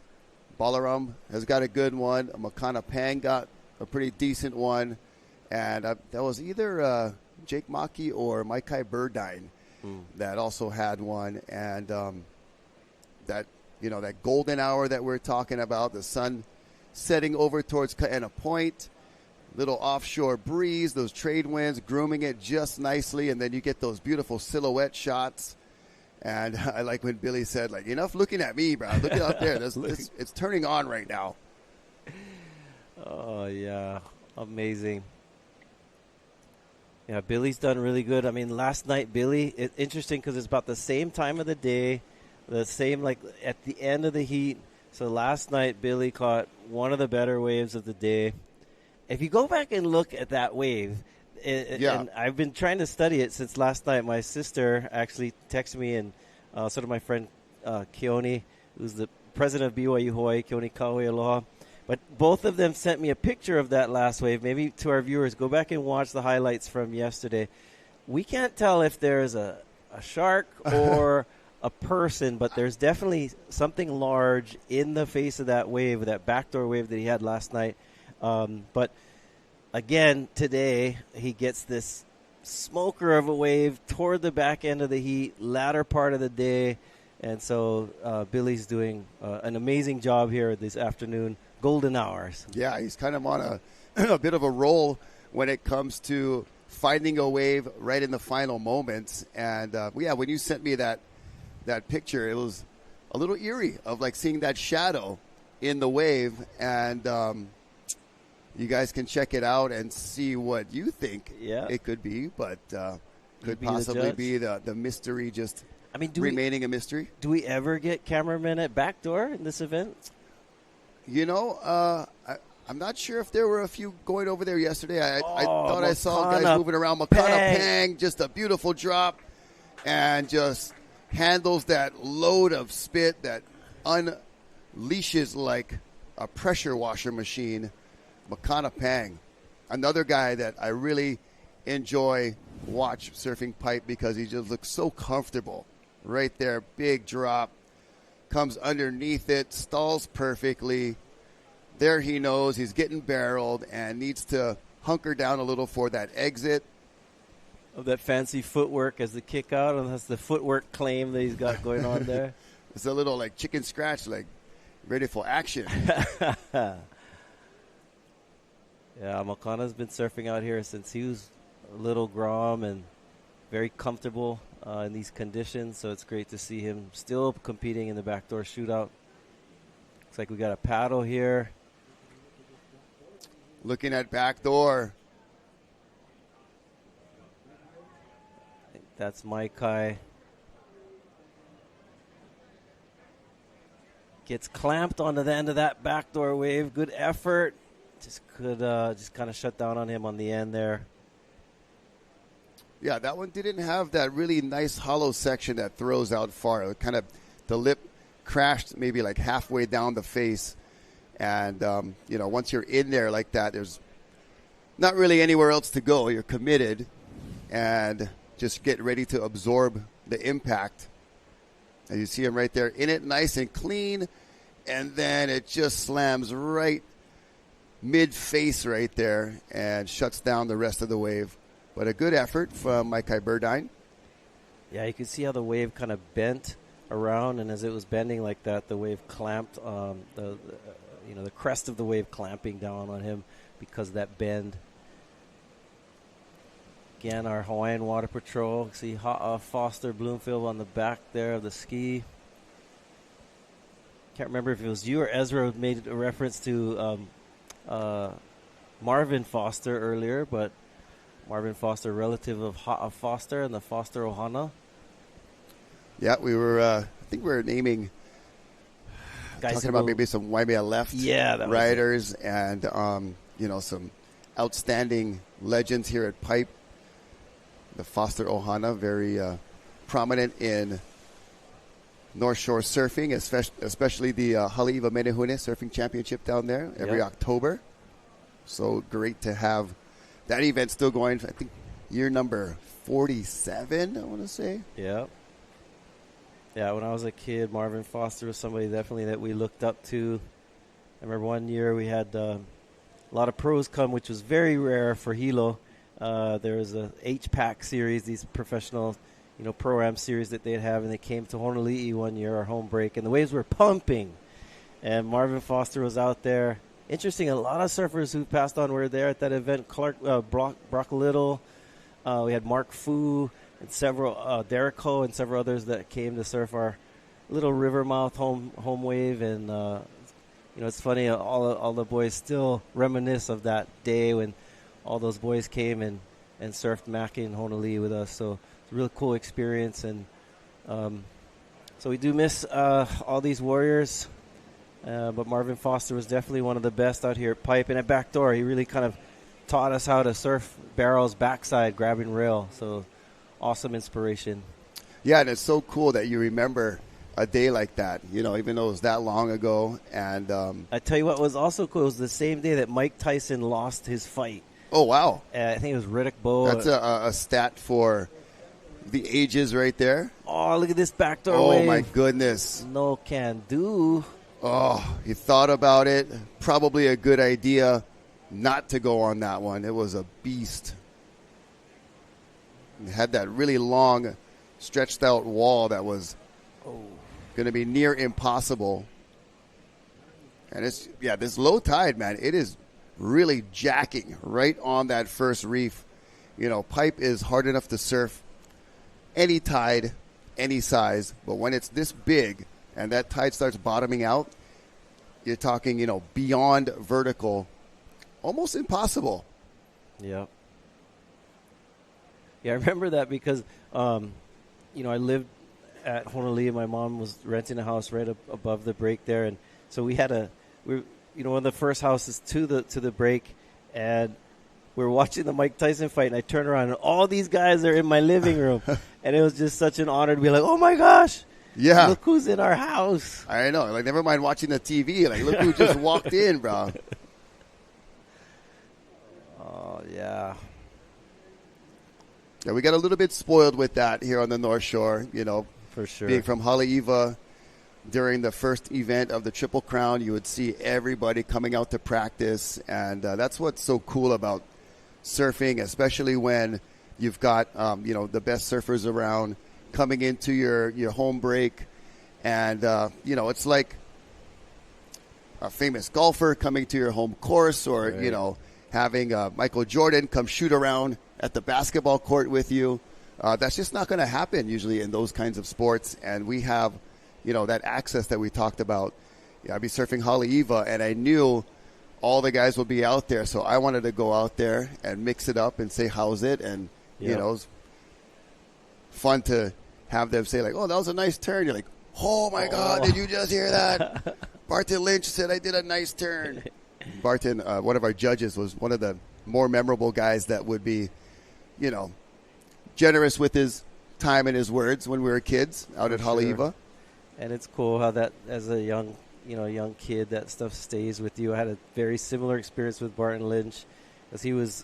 Balaram has got a good one. Makana Pang got a pretty decent one. And that was either Jake Maki or Maikai Burdine that also had one. And that golden hour that we're talking about, the sun setting over towards Kaena Point, little offshore breeze, those trade winds grooming it just nicely, and then you get those beautiful silhouette shots. And I like when Billy said, enough looking at me, bro. Look out there. It's turning on right now. Oh, yeah. Amazing. Yeah, Billy's done really good. I mean, last night, Billy, it's interesting because it's about the same time of the day, the same, at the end of the heat. So last night, Billy caught one of the better waves of the day. If you go back and look at that wave, and I've been trying to study it since last night. My sister actually texted me, and so did my friend Keone, who's the president of BYU Hawaii, Keone Kaue Aloha. But both of them sent me a picture of that last wave. Maybe to our viewers, go back and watch the highlights from yesterday. We can't tell if there's a shark or a person, but there's definitely something large in the face of that wave, that backdoor wave that he had last night. But again, today, he gets this smoker of a wave toward the back end of the heat, latter part of the day. And so Billy's doing an amazing job here this afternoon. Golden hours. Yeah, he's kind of on a bit of a roll when it comes to finding a wave right in the final moments. And, when you sent me that picture, it was a little eerie of seeing that shadow in the wave. And you guys can check it out and see what you think it could be. But could possibly be the mystery remaining a mystery. Do we ever get cameramen at Backdoor in this event? I'm not sure if there were a few going over there yesterday. I thought I saw Makana guys moving around. Makana Pang, just a beautiful drop, and just handles that load of spit that unleashes like a pressure washer machine. Makana Pang, another guy that I really enjoy watch surfing pipe because he just looks so comfortable. Right there, big drop, comes underneath it, stalls perfectly. There he knows he's getting barreled and needs to hunker down a little for that exit. Of that fancy footwork as the kick out, and that's the footwork claim that he's got going on there. It's a little like chicken scratch, like ready for action. Yeah, Makana's been surfing out here since he was a little grom and very comfortable in these conditions, so it's great to see him still competing in the backdoor shootout. Looks like we got a paddle here. Looking at backdoor. I think that's Maikai. Gets clamped onto the end of that backdoor wave. Good effort. Just kind of shut down on him on the end there. Yeah, that one didn't have that really nice hollow section that throws out far. It kind of, the lip crashed maybe like halfway down the face. And, once you're in there like that, there's not really anywhere else to go. You're committed and just get ready to absorb the impact. And you see him right there in it, nice and clean. And then it just slams right mid-face right there and shuts down the rest of the wave. But a good effort from Maikai Burdine. Yeah, you can see how the wave kind of bent around, and as it was bending like that, the wave clamped, the crest of the wave clamping down on him because of that bend. Again, our Hawaiian Water Patrol. See Foster Bloomfield on the back there of the ski. Can't remember if it was you or Ezra who made a reference to Marvin Foster earlier, but Marvin Foster, relative of Foster and the Foster Ohana. Yeah, we were, I think we were naming, talking about maybe some Waimea left riders and, some outstanding legends here at Pipe. The Foster Ohana, very prominent in North Shore surfing, especially the Haleiwa Menehune Surfing Championship down there every October. So great to have that event still going. I think year number 47, I want to say. Yeah. Yeah, when I was a kid, Marvin Foster was somebody definitely that we looked up to. I remember one year we had a lot of pros come, which was very rare for Hilo. There was a H-Pack series, these professional, pro-am series that they'd have, and they came to Honolulu one year, our home break, and the waves were pumping. And Marvin Foster was out there. Interesting, a lot of surfers who passed on were there at that event. Brock Little, we had Mark Fu, and several, Derek Ho, and several others that came to surf our little Rivermouth home wave. And, it's funny, all the boys still reminisce of that day when all those boys came and surfed Maki in Honolulu with us. So it's a really cool experience. And so we do miss all these warriors. But Marvin Foster was definitely one of the best out here at Pipe. And at Backdoor, he really kind of taught us how to surf barrels backside, grabbing rail. So awesome inspiration. Yeah, and it's so cool that you remember a day like that, even though it was that long ago. And I tell you what was also cool. It was the same day that Mike Tyson lost his fight. Oh, wow. I think it was Riddick Bowe. That's a stat for the ages right there. Oh, look at this backdoor wave. Oh, my goodness. No can do. Oh, he thought about it. Probably a good idea not to go on that one. It was a beast. It had that really long, stretched out wall that was going to be near impossible. And this low tide, man, it is really jacking right on that first reef. Pipe is hard enough to surf any tide, any size, but when it's this big and that tide starts bottoming out, you're talking, beyond vertical, almost impossible. Yeah. Yeah, I remember that because, I lived at Honolulu. My mom was renting a house right above the break there, and so we had one of the first houses to the break, and we're watching the Mike Tyson fight, and I turn around, and all these guys are in my living room. And it was just such an honor to be like, oh, my gosh. Yeah. Look who's in our house. I know. Like, never mind watching the TV. Like, look who just walked in, bro. Oh, yeah. Yeah, we got a little bit spoiled with that here on the North Shore, For sure. Being from Haleiwa, during the first event of the Triple Crown, you would see everybody coming out to practice. And that's what's so cool about surfing, especially when you've got, the best surfers around coming into your home break. And, it's like a famous golfer coming to your home course, or, Right. Having Michael Jordan come shoot around at the basketball court with you. That's just not going to happen usually in those kinds of sports. And we have, that access that we talked about. I'd be surfing Haleiwa, and I knew all the guys would be out there. So I wanted to go out there and mix it up and say, how's it? And, it was fun to have them say, like, oh, that was a nice turn. You're like, oh, my God, did you just hear that? Barton Lynch said I did a nice turn. Barton, one of our judges, was one of the more memorable guys that would be, generous with his time and his words when we were kids out at Haleiwa. And it's cool how that, as a young kid, that stuff stays with you. I had a very similar experience with Barton Lynch, as he was,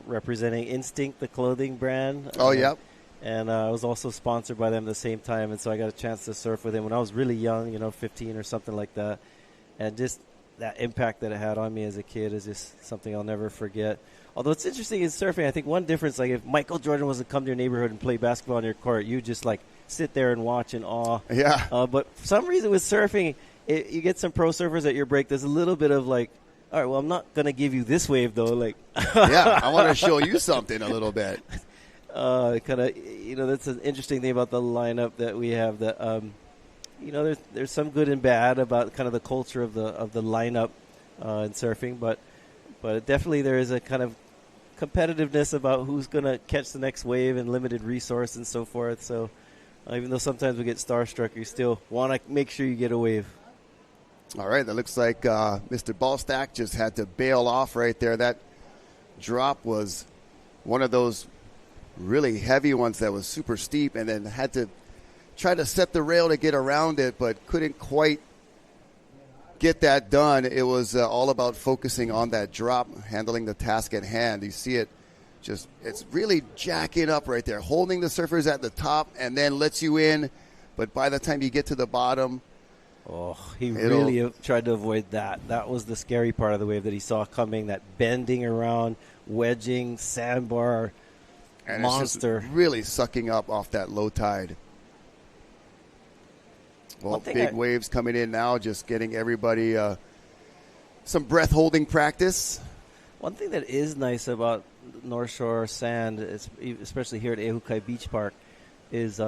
representing Instinct, the clothing brand. Oh, yeah. And I was also sponsored by them at the same time, and so I got a chance to surf with him when I was really young, 15 or something like that. And just that impact that it had on me as a kid is just something I'll never forget. Although it's interesting in surfing, I think one difference, like if Michael Jordan was to come to your neighborhood and play basketball on your court, you just like sit there and watch in awe. Yeah. But for some reason with surfing, you get some pro surfers at your break. There's a little bit of like, all right, well, I'm not going to give you this wave though. Like, yeah, I want to show you something a little bit. Kind of, that's an interesting thing about the lineup that we have. That there's some good and bad about kind of the culture of the lineup in surfing, but definitely there is a kind of competitiveness about who's going to catch the next wave and limited resource and so forth. So even though sometimes we get starstruck, you still want to make sure you get a wave. All right, that looks like Mr. Ballstack just had to bail off right there. That drop was one of those really heavy ones that was super steep, and then had to try to set the rail to get around it, but couldn't quite get that done. It was all about focusing on that drop, handling the task at hand. You see it it's really jacking up right there, holding the surfers at the top and then lets you in, but by the time you get to the bottom, he really tried to avoid that. That was the scary part of the wave that he saw coming, that bending around, wedging, sandbar, and monster. It's just really sucking up off that low tide. Well, big waves coming in now, just getting everybody some breath-holding practice. One thing that is nice about North Shore sand, especially here at Ehukai Beach Park, is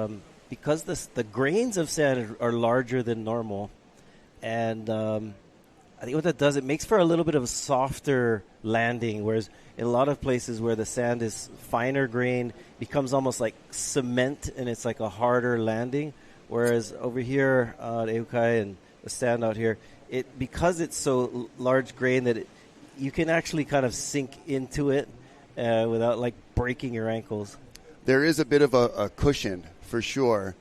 because the grains of sand are larger than normal, and I think what that does, it makes for a little bit of a softer landing, whereas in a lot of places where the sand is finer grain, becomes almost like cement, and it's like a harder landing. Whereas over here at Ehukai and the sand out here, because it's so large grain that you can actually kind of sink into it without like breaking your ankles. There is a bit of a cushion for sure.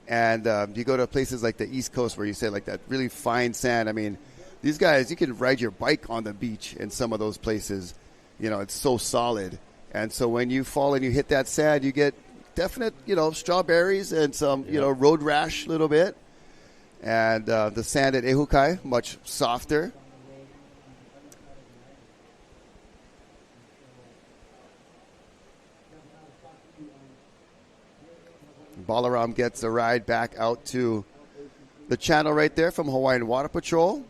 And you go to places like the East Coast where you say like that really fine sand. I mean, these guys, you can ride your bike on the beach in some of those places. It's so solid. And so when you fall and you hit that sand, you get definite, strawberries and some, road rash a little bit. And the sand at Ehukai, much softer. Balaram gets a ride back out to the channel right there from Hawaiian Water Patrol.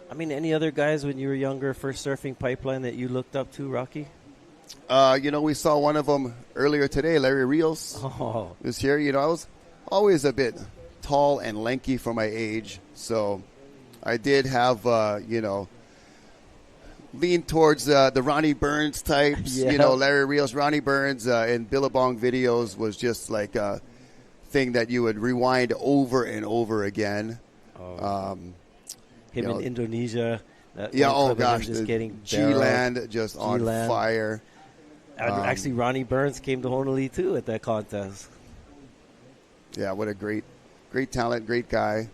I mean, any other guys when you were younger first surfing pipeline that you looked up to, Rocky? We saw one of them earlier today, Larry Rios was here. I was always a bit tall and lanky for my age, so I did have, lean towards the Ronnie Burns types. Yeah. Larry Rios, Ronnie Burns in Billabong videos was just like thing that you would rewind over and over again. Him in Indonesia. Yeah, oh clip of him gosh, just the getting G-Land just on G-Land. fire. And actually, Ronnie Burns came to Honolulu too at that contest. Yeah, what a great talent, great guy.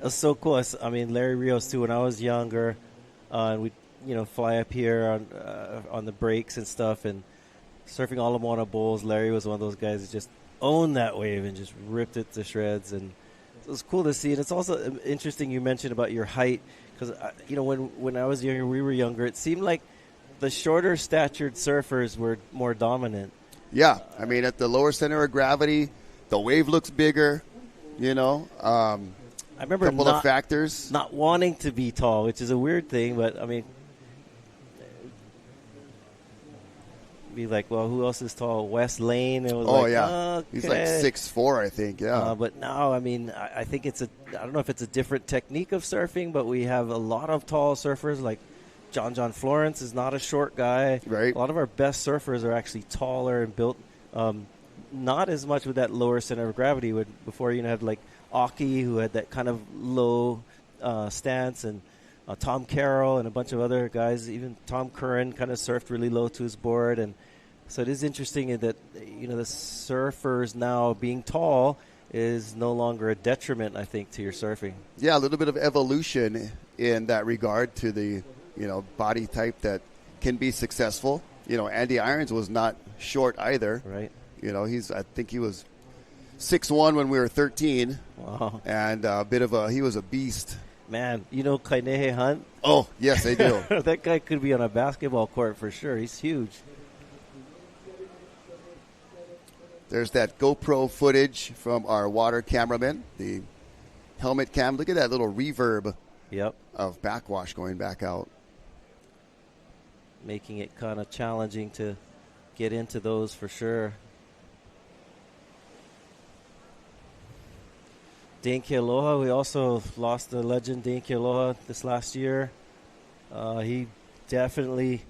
That's so cool. I mean, Larry Rios too. When I was younger, and we fly up here on the breaks and stuff, and surfing all of Moana Bowls. Larry was one of those guys that just owned that wave and just ripped it to shreds, and it was cool to see. And it's also interesting you mentioned about your height, because when I was younger, we were younger. It seemed like the shorter statured surfers were more dominant. Yeah, I mean, at the lower center of gravity, the wave looks bigger. I remember a couple of factors. Not wanting to be tall, which is a weird thing, but I mean, be like, well, who else is tall? Wes Lane. It was okay. He's like 6'4", I think. Yeah, but now, I mean, I think I don't know if it's a different technique of surfing, but we have a lot of tall surfers. Like John Florence is not a short guy. Right. A lot of our best surfers are actually taller and built. Not as much with that lower center of gravity. Before had like Aki, who had that kind of low stance, and Tom Carroll and a bunch of other guys. Even Tom Curran kind of surfed really low to his board, and so it is interesting that the surfers now being tall is no longer a detriment, I think, to your surfing. Yeah, a little bit of evolution in that regard to the body type that can be successful. Andy Irons was not short either. Right. I think he was 6'1" when we were 13. Wow. And he was a beast. Man, Kainehe Hunt? Oh, yes, I do. That guy could be on a basketball court for sure. He's huge. There's that GoPro footage from our water cameraman, the helmet cam. Look at that little reverb of backwash going back out. Making it kind of challenging to get into those for sure. Dane Kealoha, we also lost the legend Dane Kealoha this last year. He definitely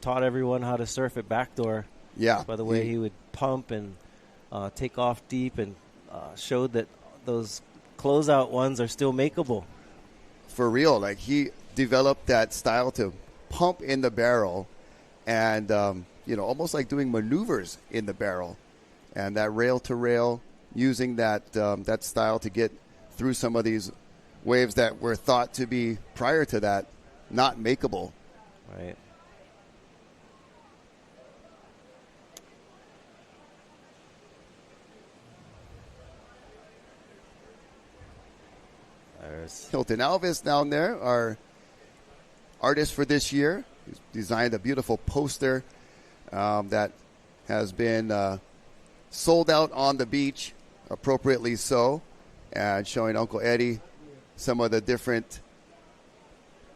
taught everyone how to surf at Backdoor. Yeah. By the way he would pump and take off deep, and showed that those closeout ones are still makeable. For real. Like, he developed that style to pump in the barrel and, almost like doing maneuvers in the barrel. And that rail-to-rail, using that style to get through some of these waves that were thought to be, prior to that, not makeable. Right. There's Hilton Alvis down there, our artist for this year. He's designed a beautiful poster that has been sold out on the beach, appropriately so, and showing Uncle Eddie some of the different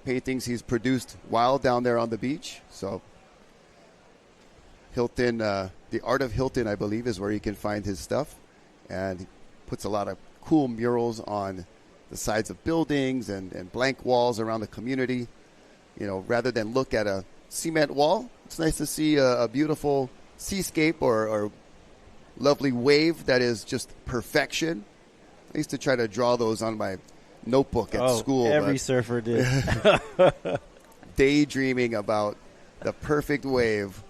paintings he's produced while down there on the beach. So Hilton, the Art of Hilton, I believe, is where you can find his stuff, and he puts a lot of cool murals on the sides of buildings and blank walls around the community. Rather than look at a cement wall, it's nice to see a beautiful seascape or lovely wave that is just perfection. I used to try to draw those on my notebook at school. Every surfer did. Daydreaming about the perfect wave.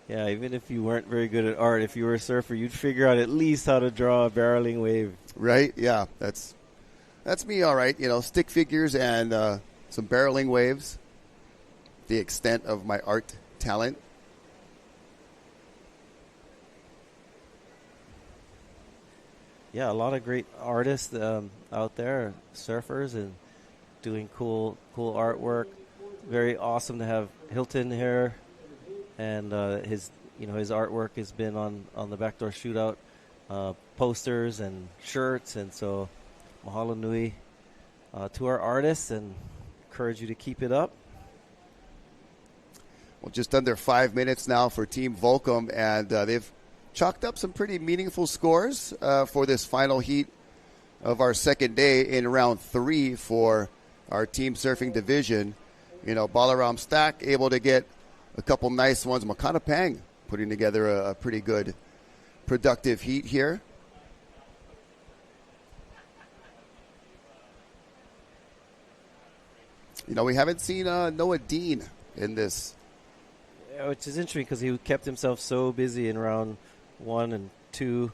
Yeah, even if you weren't very good at art, if you were a surfer, you'd figure out at least how to draw a barreling wave. Right? Yeah, that's me, all right. Stick figures and some barreling waves. The extent of my art talent. Yeah, a lot of great artists out there, surfers, and doing cool artwork. Very awesome to have Hilton here, and his artwork has been on the Backdoor Shootout posters and shirts, and so mahalo nui to our artists, and encourage you to keep it up. Well, just under 5 minutes now for Team Volcom, and they've chalked up some pretty meaningful scores for this final heat of our second day in round 3 for our team surfing division. Balaram Stack able to get a couple nice ones. Makana Pang putting together a pretty good, productive heat here. You know, we haven't seen Noah Dean in this. Yeah, which is interesting because he kept himself so busy in round 1 and 2,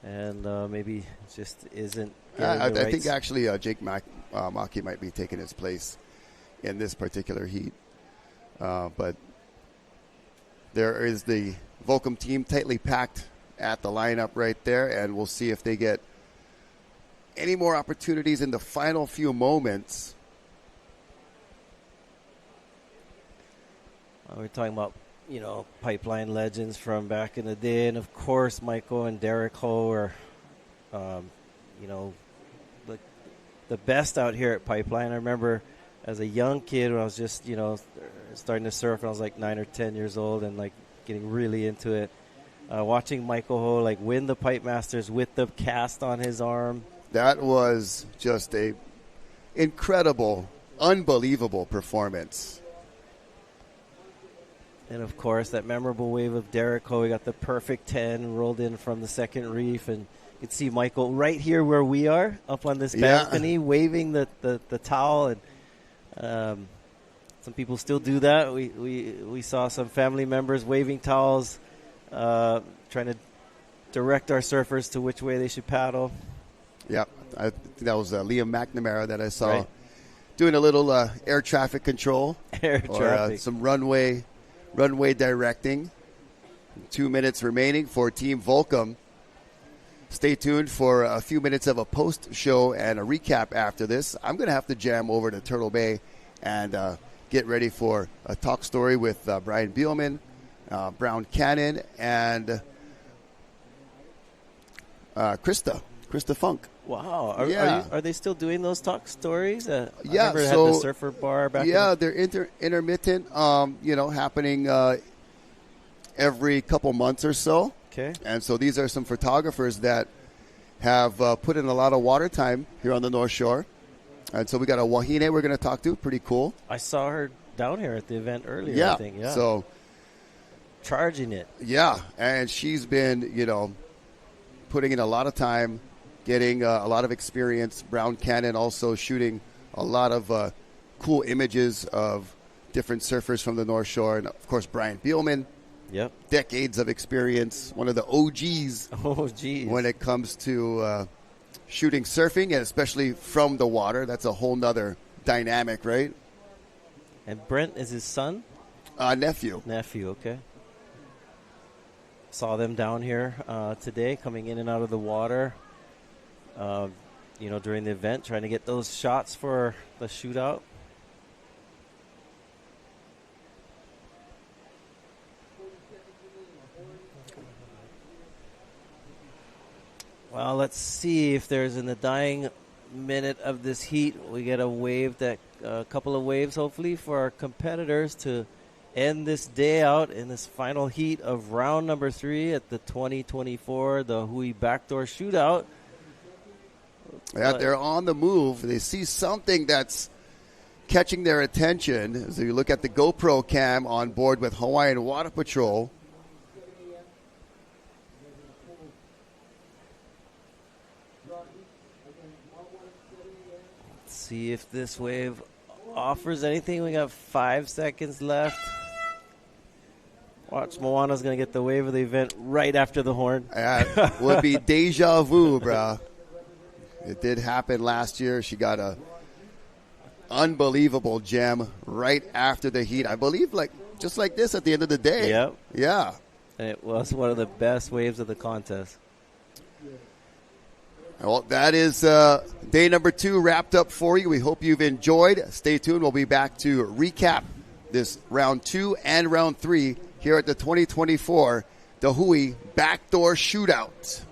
and maybe just isn't. I think actually Jake Maki might be taking his place in this particular heat. But there is the Volcom team tightly packed at the lineup right there, and we'll see if they get any more opportunities in the final few moments. We're talking about, pipeline legends from back in the day, and of course Michael and Derek Ho are, the best out here at Pipeline. I remember as a young kid when I was just, starting to surf, and I was like 9 or 10 years old and like getting really into it. Watching Michael Ho like win the Pipe Masters with the cast on his arm. That was just a incredible, unbelievable performance. And of course, that memorable wave of Derek Ho. He got the perfect 10, rolled in from the second reef, and you could see Michael right here where we are, up on this balcony, waving the towel. And some people still do that. We saw some family members waving towels, trying to direct our surfers to which way they should paddle. Yeah, I think that was Liam McNamara that I saw doing a little air traffic control. Some runway directing. 2 minutes remaining for Team Volcom. Stay tuned for a few minutes of a post-show and a recap after this. I'm going to have to jam over to Turtle Bay and get ready for a talk story with Brian Bielman, Brown Cannon, and Krista Funk. Wow. Are they still doing those talk stories? I remember had the surfer bar back they're intermittent, happening every couple months or so. Okay. And so these are some photographers that have put in a lot of water time here on the North Shore. And so we got a Wahine we're going to talk to. Pretty cool. I saw her down here at the event earlier, I think. Yeah. So charging it. Yeah. And she's been, putting in a lot of time, getting a lot of experience. Brown Cannon also shooting a lot of cool images of different surfers from the North Shore. And, of course, Brian Bielman. Yep. Decades of experience. One of the OGs. When it comes to shooting surfing, and especially from the water. That's a whole nother dynamic, right? And Brent is his son? Nephew. Nephew, okay. Saw them down here today, coming in and out of the water, during the event, trying to get those shots for the shootout. Well, let's see if there's in the dying minute of this heat, we get a couple of waves, hopefully, for our competitors to end this day out in this final heat of round number 3 at the 2024, the Hui Backdoor Shootout. Yeah, they're on the move. They see something that's catching their attention. As you look at the GoPro cam on board with Hawaiian Water Patrol. Let's see if this wave offers anything. We got 5 seconds left. Watch, Moana's going to get the wave of the event right after the horn. Would be deja vu, bro. It did happen last year. She got a unbelievable gem right after the heat. I believe just like this at the end of the day. Yep. Yeah. And it was one of the best waves of the contest. Well, that is day number 2 wrapped up for you. We hope you've enjoyed. Stay tuned. We'll be back to recap this round 2 and round 3 here at the 2024 the Hui Backdoor Shootout.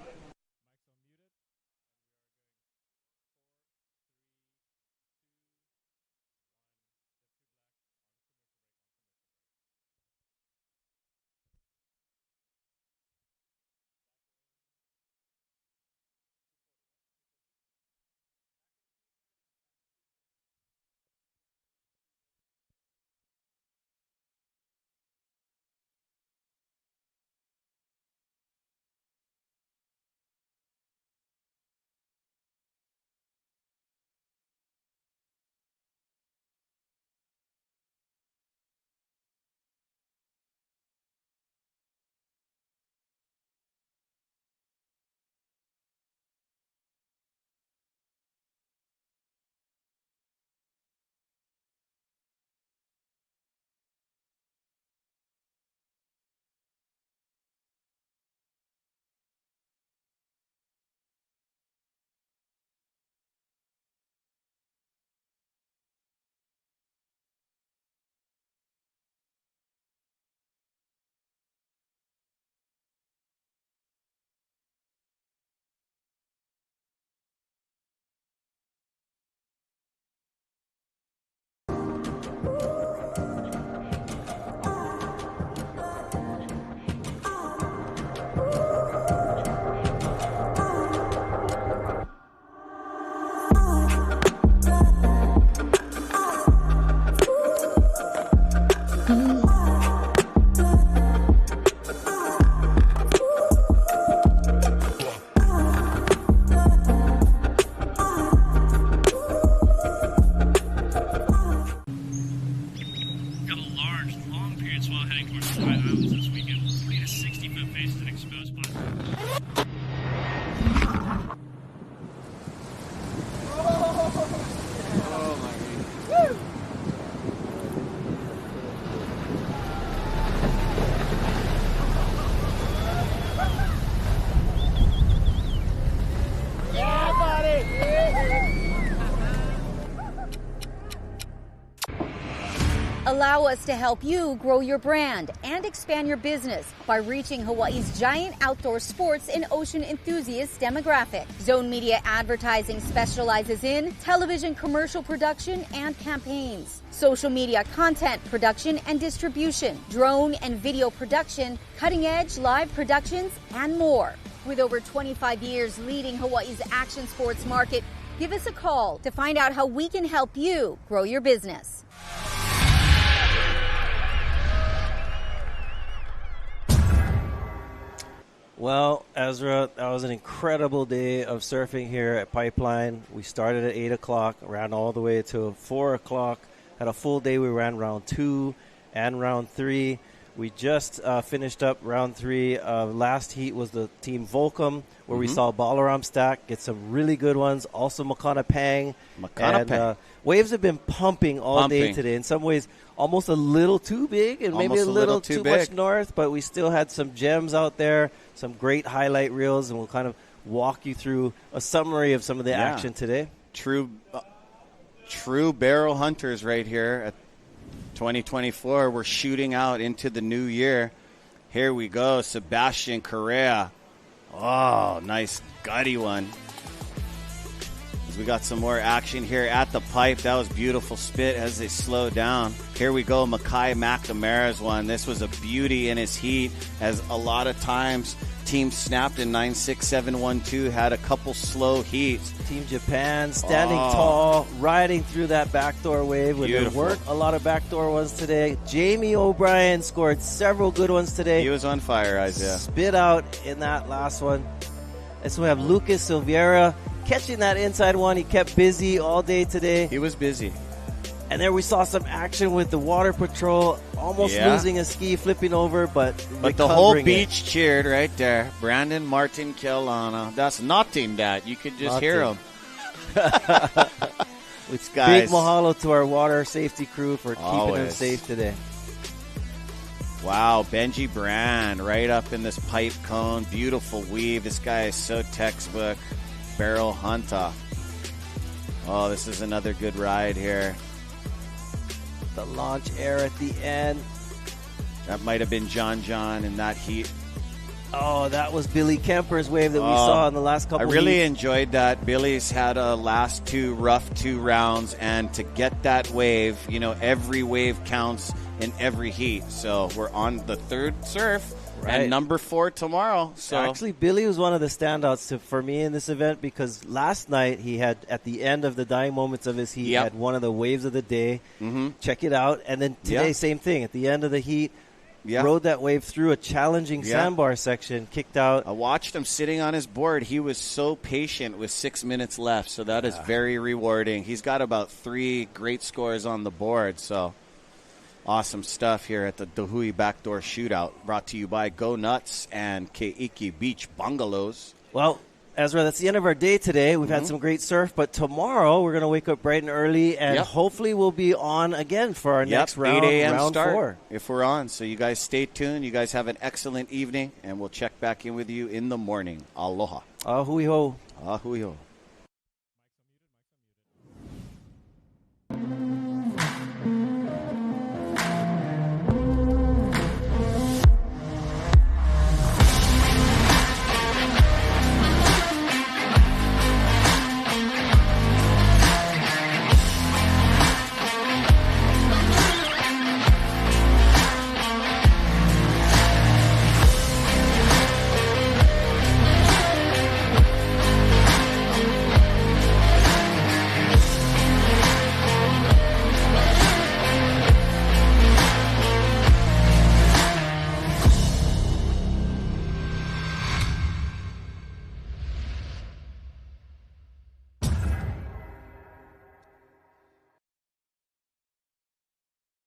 Allow us to help you grow your brand and expand your business by reaching Hawaii's giant outdoor sports and ocean enthusiast demographic. Zone Media Advertising specializes in television commercial production and campaigns, social media content production and distribution, drone and video production, cutting-edge live productions, and more. With over 25 years leading Hawaii's action sports market, give us a call to find out how we can help you grow your business. Well, Ezra, that was an incredible day of surfing here at Pipeline. We started at 8 o'clock, ran all the way to 4 o'clock. Had a full day. We ran round 2 and round 3. We just finished up round 3. Last heat was the Team Volcom, where we saw Balaram Stack get some really good ones. Also Makana Pang. Waves have been pumping all day today. In some ways, almost a little too big and maybe a little too much north, but we still had some gems out there, some great highlight reels, and we'll kind of walk you through a summary of some of the action today. True barrel hunters right here at 2024. We're shooting out into the new year. Here we go, Sebastian Correa. Oh, nice gutty one. As we got some more action here at the pipe. That was beautiful spit as they slow down. Here we go, Makai McNamara's one. This was a beauty in his heat, as a lot of times teams snapped in 9-6-7-1-2, had a couple slow heats. Team Japan standing tall, riding through that backdoor wave. There weren't a lot of backdoor ones today. Jamie O'Brien scored several good ones today. He was on fire, Isaiah. Spit out in that last one. And so we have Lucas Silveira catching that inside one. He kept busy all day today. He was busy. And there we saw some action with the water patrol, almost losing a ski, flipping over, but the whole beach cheered right there. Brandon Martin Kelana. That's nothing that. You could just hear him. Big mahalo to our water safety crew for keeping them safe today. Wow, Benji Brand right up in this pipe cone. Beautiful weave. This guy is so textbook. Barrel hunter. Oh, this is another good ride here. The launch air at the end. That might have been John in that heat. Oh, that was Billy Kemper's wave that we saw in the last couple I really heats. enjoyed that. Billy's had a last 2 rough 2 rounds, and to get that wave, every wave counts in every heat. So we're on the 3rd surf. Right. And number 4 tomorrow. So actually, Billy was one of the standouts for me in this event, because last night he had, at the end of the dying moments of his heat, had one of the waves of the day. Check it out. And then today, same thing. At the end of the heat, rode that wave through a challenging sandbar section, kicked out. I watched him sitting on his board. He was so patient with 6 minutes left, so that is very rewarding. He's got about 3 great scores on the board, so awesome stuff here at the Dahui Backdoor Shootout, brought to you by Go Nuts and Keiki Beach Bungalows. Well, Ezra, that's the end of our day today. We've had some great surf, but tomorrow we're going to wake up bright and early, and hopefully we'll be on again for our next round, 8 a.m. round start 4. If we're on. So you guys stay tuned. You guys have an excellent evening, and we'll check back in with you in the morning. Aloha. Ahui ho. Ahui ho.